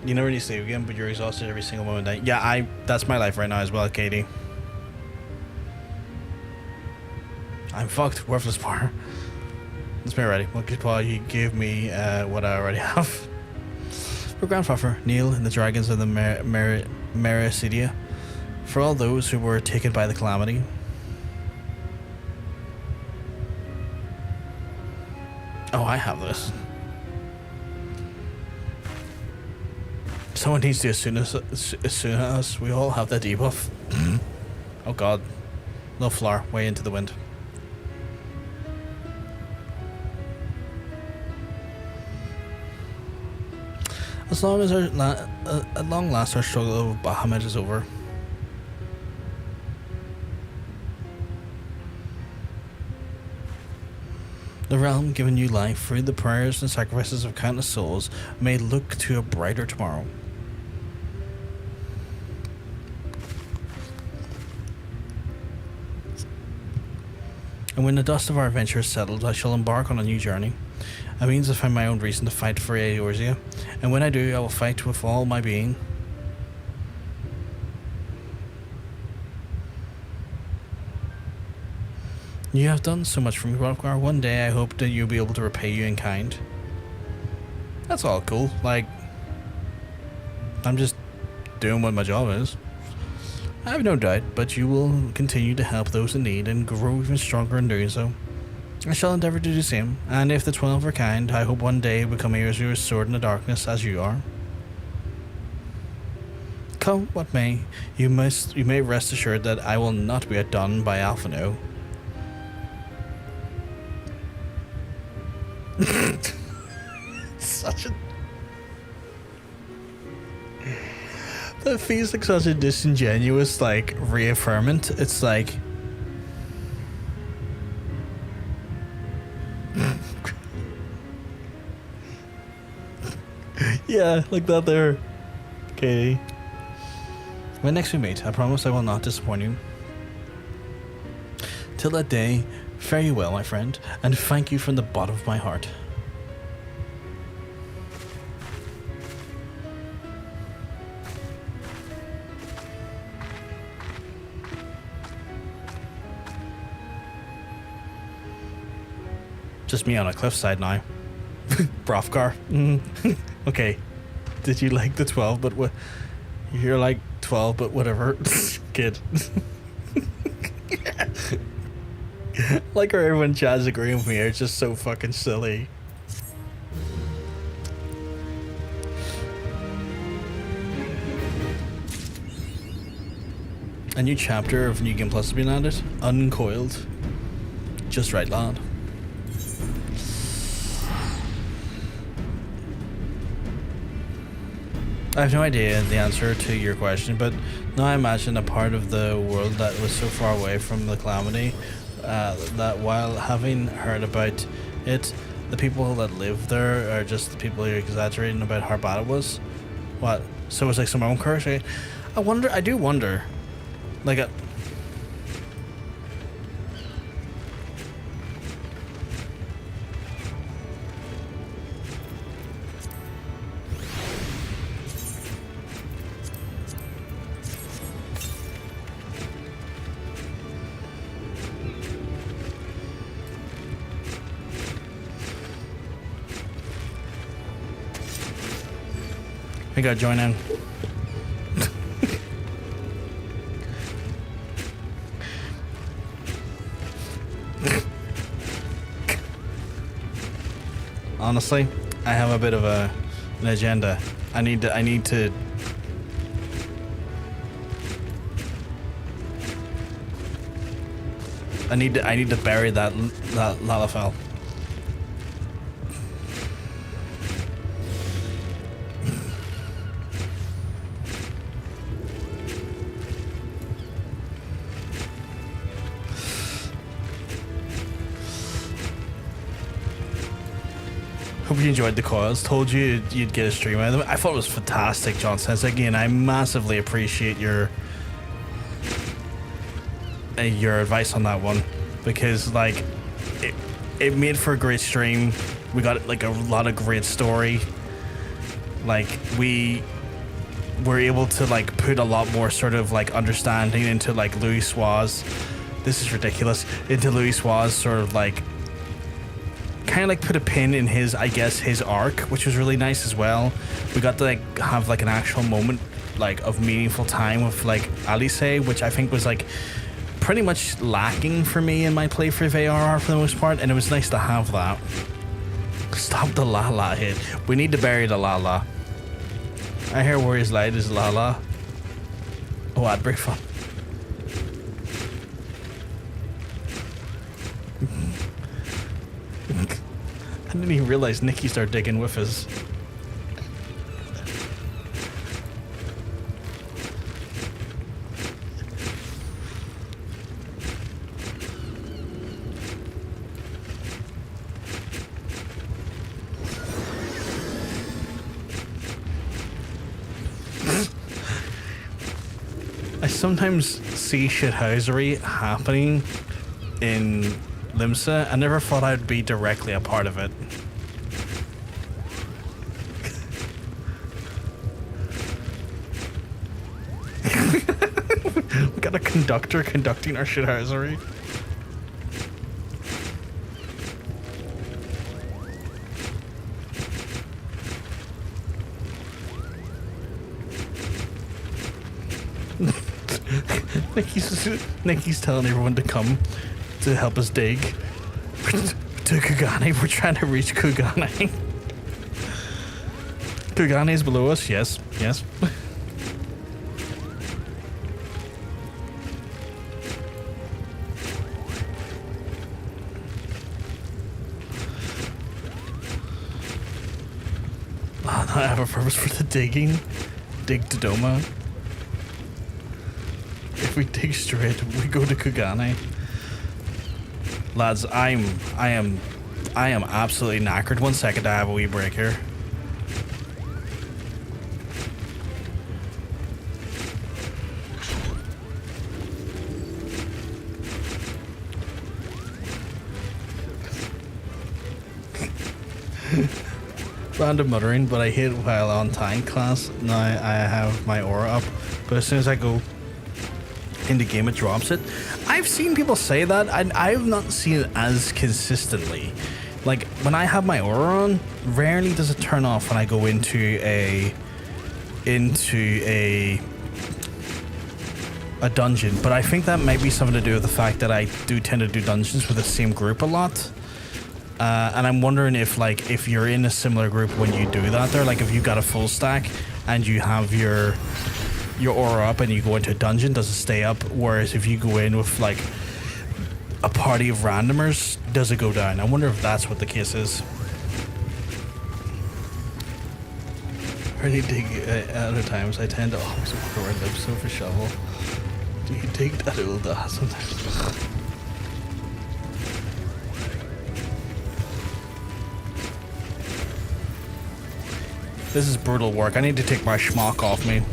You never need to sleep again, but you're exhausted every single moment. Yeah, that's my life right now as well, Katie. I'm fucked. Worthless bar. Let's be ready. What could you give me what I already have? For Grandfather, Nael, and the dragons of the Mericidia. For all those who were taken by the calamity. Oh, I have this. Someone needs to as soon as we all have that debuff. Oh god. Little flower way into the wind. As long as at long last our struggle with Bahamut is over. The realm, giving you life through the prayers and sacrifices of countless souls, may look to a brighter tomorrow. And when the dust of our adventure is settled, I shall embark on a new journey. A means to find my own reason to fight for Eorzea, and when I do, I will fight with all my being. You have done so much for me, Hrothgar. One day I hope that you'll be able to repay you in kind. That's all cool. Like, I'm just doing what my job is. I have no doubt, but you will continue to help those in need and grow even stronger in doing so. I shall endeavour to do the same, and if the 12 are kind, I hope one day become Eorzea's sword in the darkness as you are. Come what may, you may rest assured that I will not be outdone by Alphino. Such a... That feels like such a disingenuous, like, reaffirmment. It's like... yeah, like that there. Okay. When next we meet, I promise I will not disappoint you. Till that day, fare you well, my friend, and thank you from the bottom of my heart. Just me on a cliffside now. Hrothgar. Okay. Did you like the 12, but what? You're like 12, but whatever. Kid. Like how everyone chat's agreeing with me. It's just so fucking silly. A new chapter of New Game Plus has been added. Uncoiled. Just right, lad. I have no idea the answer to your question, but now I imagine a part of the world that was so far away from the calamity that while having heard about it, the people that live there are just the people who are exaggerating about how bad it was. What? So it's like some own curse? I do wonder. Like I gotta join in. honestly, I have a bit of an agenda. I need to I need to bury that Lalafell. Hope you enjoyed the Coils. Told you you'd get a stream out of them. I thought it was fantastic, John says. Again, I massively appreciate your advice on that one, because like it made for a great stream. We got like a lot of great story. Like we were able to like put a lot more sort of like understanding into like Louis Suaz. This is ridiculous. Into Louis Suaz sort of like kind of like put a pin in his, I guess, his arc, which was really nice as well. We got to like have like an actual moment like of meaningful time with like Alisaie, which I think was like pretty much lacking for me in my playthrough of ARR for the most part, and it was nice to have that. Stop the Lala hit. We need to bury the Lala. I hear Warriors Light is Lala. Oh, I'd break fun. I didn't even realize Nikki started digging with us. I sometimes see shithousery happening in Limsa. I never thought I'd be directly a part of it. We got a conductor conducting our shithousery. Nikki's telling everyone to come to help us dig to Kugane. We're trying to reach Kugane. Kugane is below us. Yes, yes. Oh, I have a purpose for the digging. Dig to Doma. If we dig straight, we go to Kugane. Lads, I am absolutely knackered. 1 second, I have a wee break here. Random muttering, but I hit while on tank class. Now I have my aura up, but as soon as I go in the game, it drops it. I've seen people say that, and I've not seen it as consistently. Like when I have my aura on, rarely does it turn off when I go into a dungeon. But I think that might be something to do with the fact that I do tend to do dungeons with the same group a lot. And I'm wondering if you're in a similar group when you do that there, like if you got a full stack and you have your aura up and you go into a dungeon, does it stay up? Whereas if you go in with like a party of randomers, does it go down? I wonder if that's what the case is. Really dig at other times. I tend to always walk around lips with a shovel. Do you dig that old ass sometimes? This is brutal work. I need to take my schmuck off me.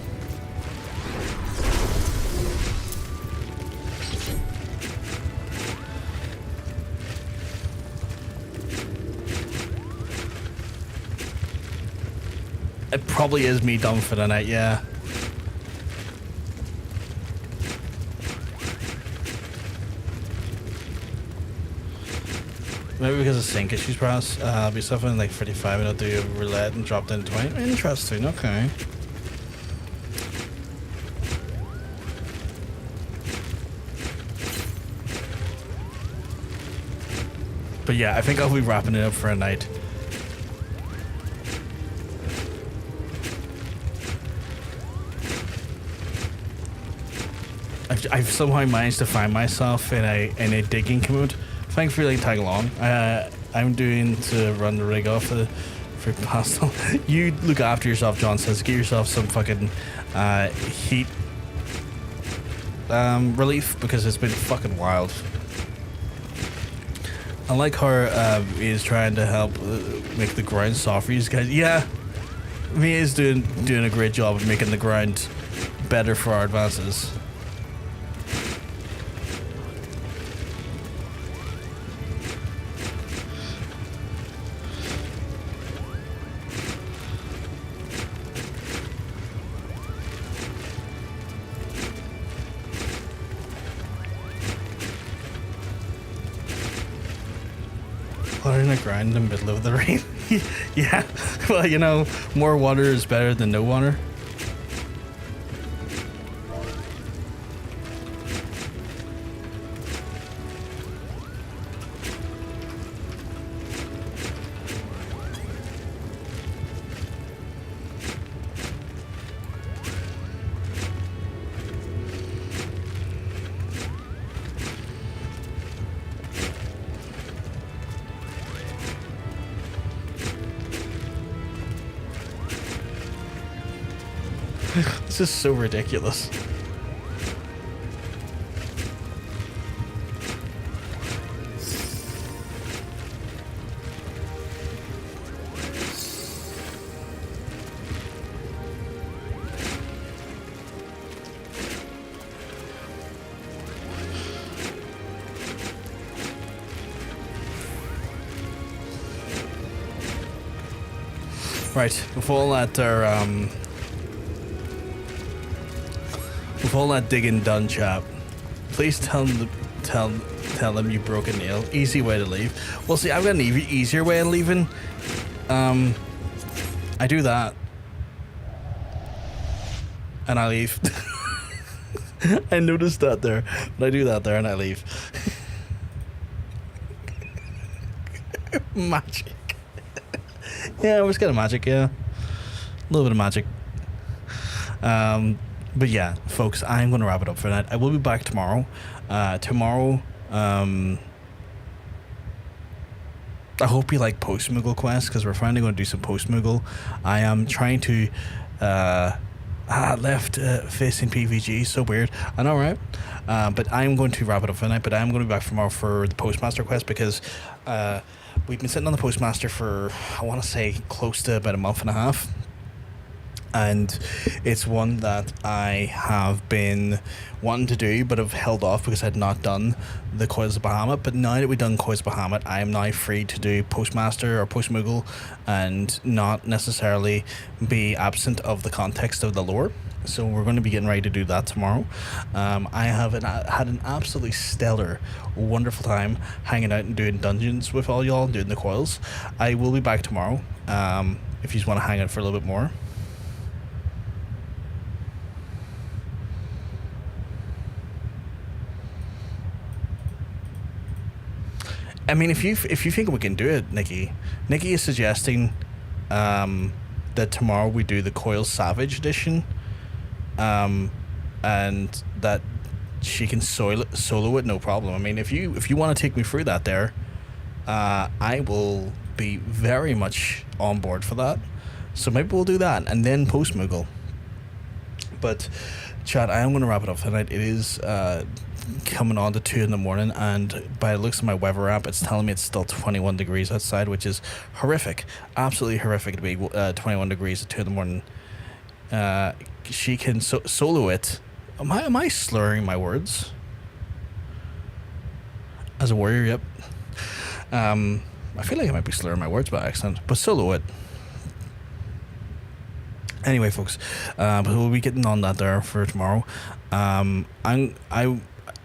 It probably is me done for the night, yeah. Maybe because of sync issues, perhaps. I'll be suffering like 35 and I'll do a roulette and drop down to 20. Interesting, okay. But yeah, I think I'll be wrapping it up for a night. I've somehow managed to find myself in a digging mood. Thanks for tag along. I'm doing to run the rig off the for pastel. You look after yourself, John says. Get yourself some fucking heat relief because it's been fucking wild. I like how he's trying to help make the ground soft for you guys. Yeah, he is doing a great job of making the ground better for our advances. Water in the ground in the middle of the rain. Yeah, well, you know, more water is better than no water. This is so ridiculous. Right, with all that with all that digging done, chap, please tell them you broke a nail. Easy way to leave. Well, see, I've got an easier way of leaving. I do that, and I leave. I noticed that there, but I do that there and I leave. Magic. Yeah, I was kind of magic. Yeah, a little bit of magic. But yeah, folks, I'm going to wrap it up for that. I will be back tomorrow. I hope you like post-Moogle quests, because we're finally going to do some post-Moogle. I am trying to... left facing PVG, so weird. I know, right? But I'm going to wrap it up for tonight, but I'm going to be back tomorrow for the Postmaster quest, because we've been sitting on the Postmaster for, I want to say, close to about a month and a half. And it's one that I have been wanting to do, but have held off because I had not done the Coils of Bahamut. But now that we've done Coils of Bahamut, I am now free to do Postmaster or Post-Moogle and not necessarily be absent of the context of the lore. So we're going to be getting ready to do that tomorrow. I have had an absolutely stellar, wonderful time hanging out and doing dungeons with all y'all, doing the Coils. I will be back tomorrow if you just want to hang out for a little bit more. I mean, if you think we can do it, Nikki is suggesting that tomorrow we do the Coil Savage Edition, and that she can solo it no problem. I mean, if you want to take me through that there, I will be very much on board for that. So maybe we'll do that and then post Moogle. But chat, I am going to wrap it up tonight. It is coming on to 2 in the morning, and by the looks of my weather app, it's telling me it's still 21 degrees outside, which is horrific, absolutely horrific to be 21 degrees at 2 in the morning. She can solo it. Am I slurring my words? As a warrior, yep. I feel like I might be slurring my words by accident, but solo it. Anyway, folks, but we'll be getting on that there for tomorrow. I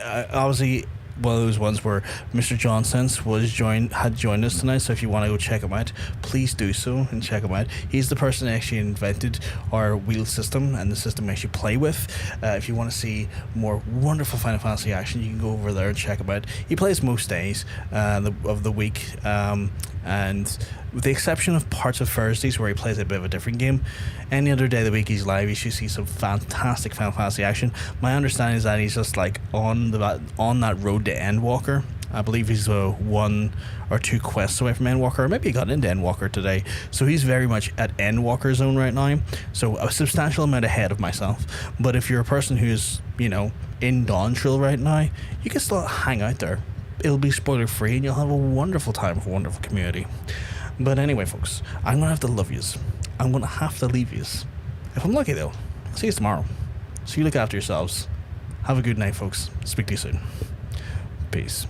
obviously one of those ones where Mr. Johnson's had joined us tonight, so if you want to go check him out, please do so and check him out. He's the person that actually invented our wheel system and the system we actually play with. If you want to see more wonderful Final Fantasy action, you can go over there and check him out. He plays most days of the week, And with the exception of parts of Thursdays where he plays a bit of a different game, any other day of the week he's live, you should see some fantastic Final Fantasy action. My understanding is that he's just like on that road to Endwalker. I believe he's 1 or 2 quests away from Endwalker, or maybe he got into Endwalker today. So he's very much at Endwalker zone right now. So a substantial amount ahead of myself. But if you're a person who's, you know, in Dawntrail right now, you can still hang out there. It'll be spoiler free and you'll have a wonderful time with a wonderful community. But anyway, folks, I'm gonna have to love yous. I'm gonna have to leave yous. If I'm lucky though, I'll see you tomorrow. So you look after yourselves. Have a good night, folks. Speak to you soon. Peace.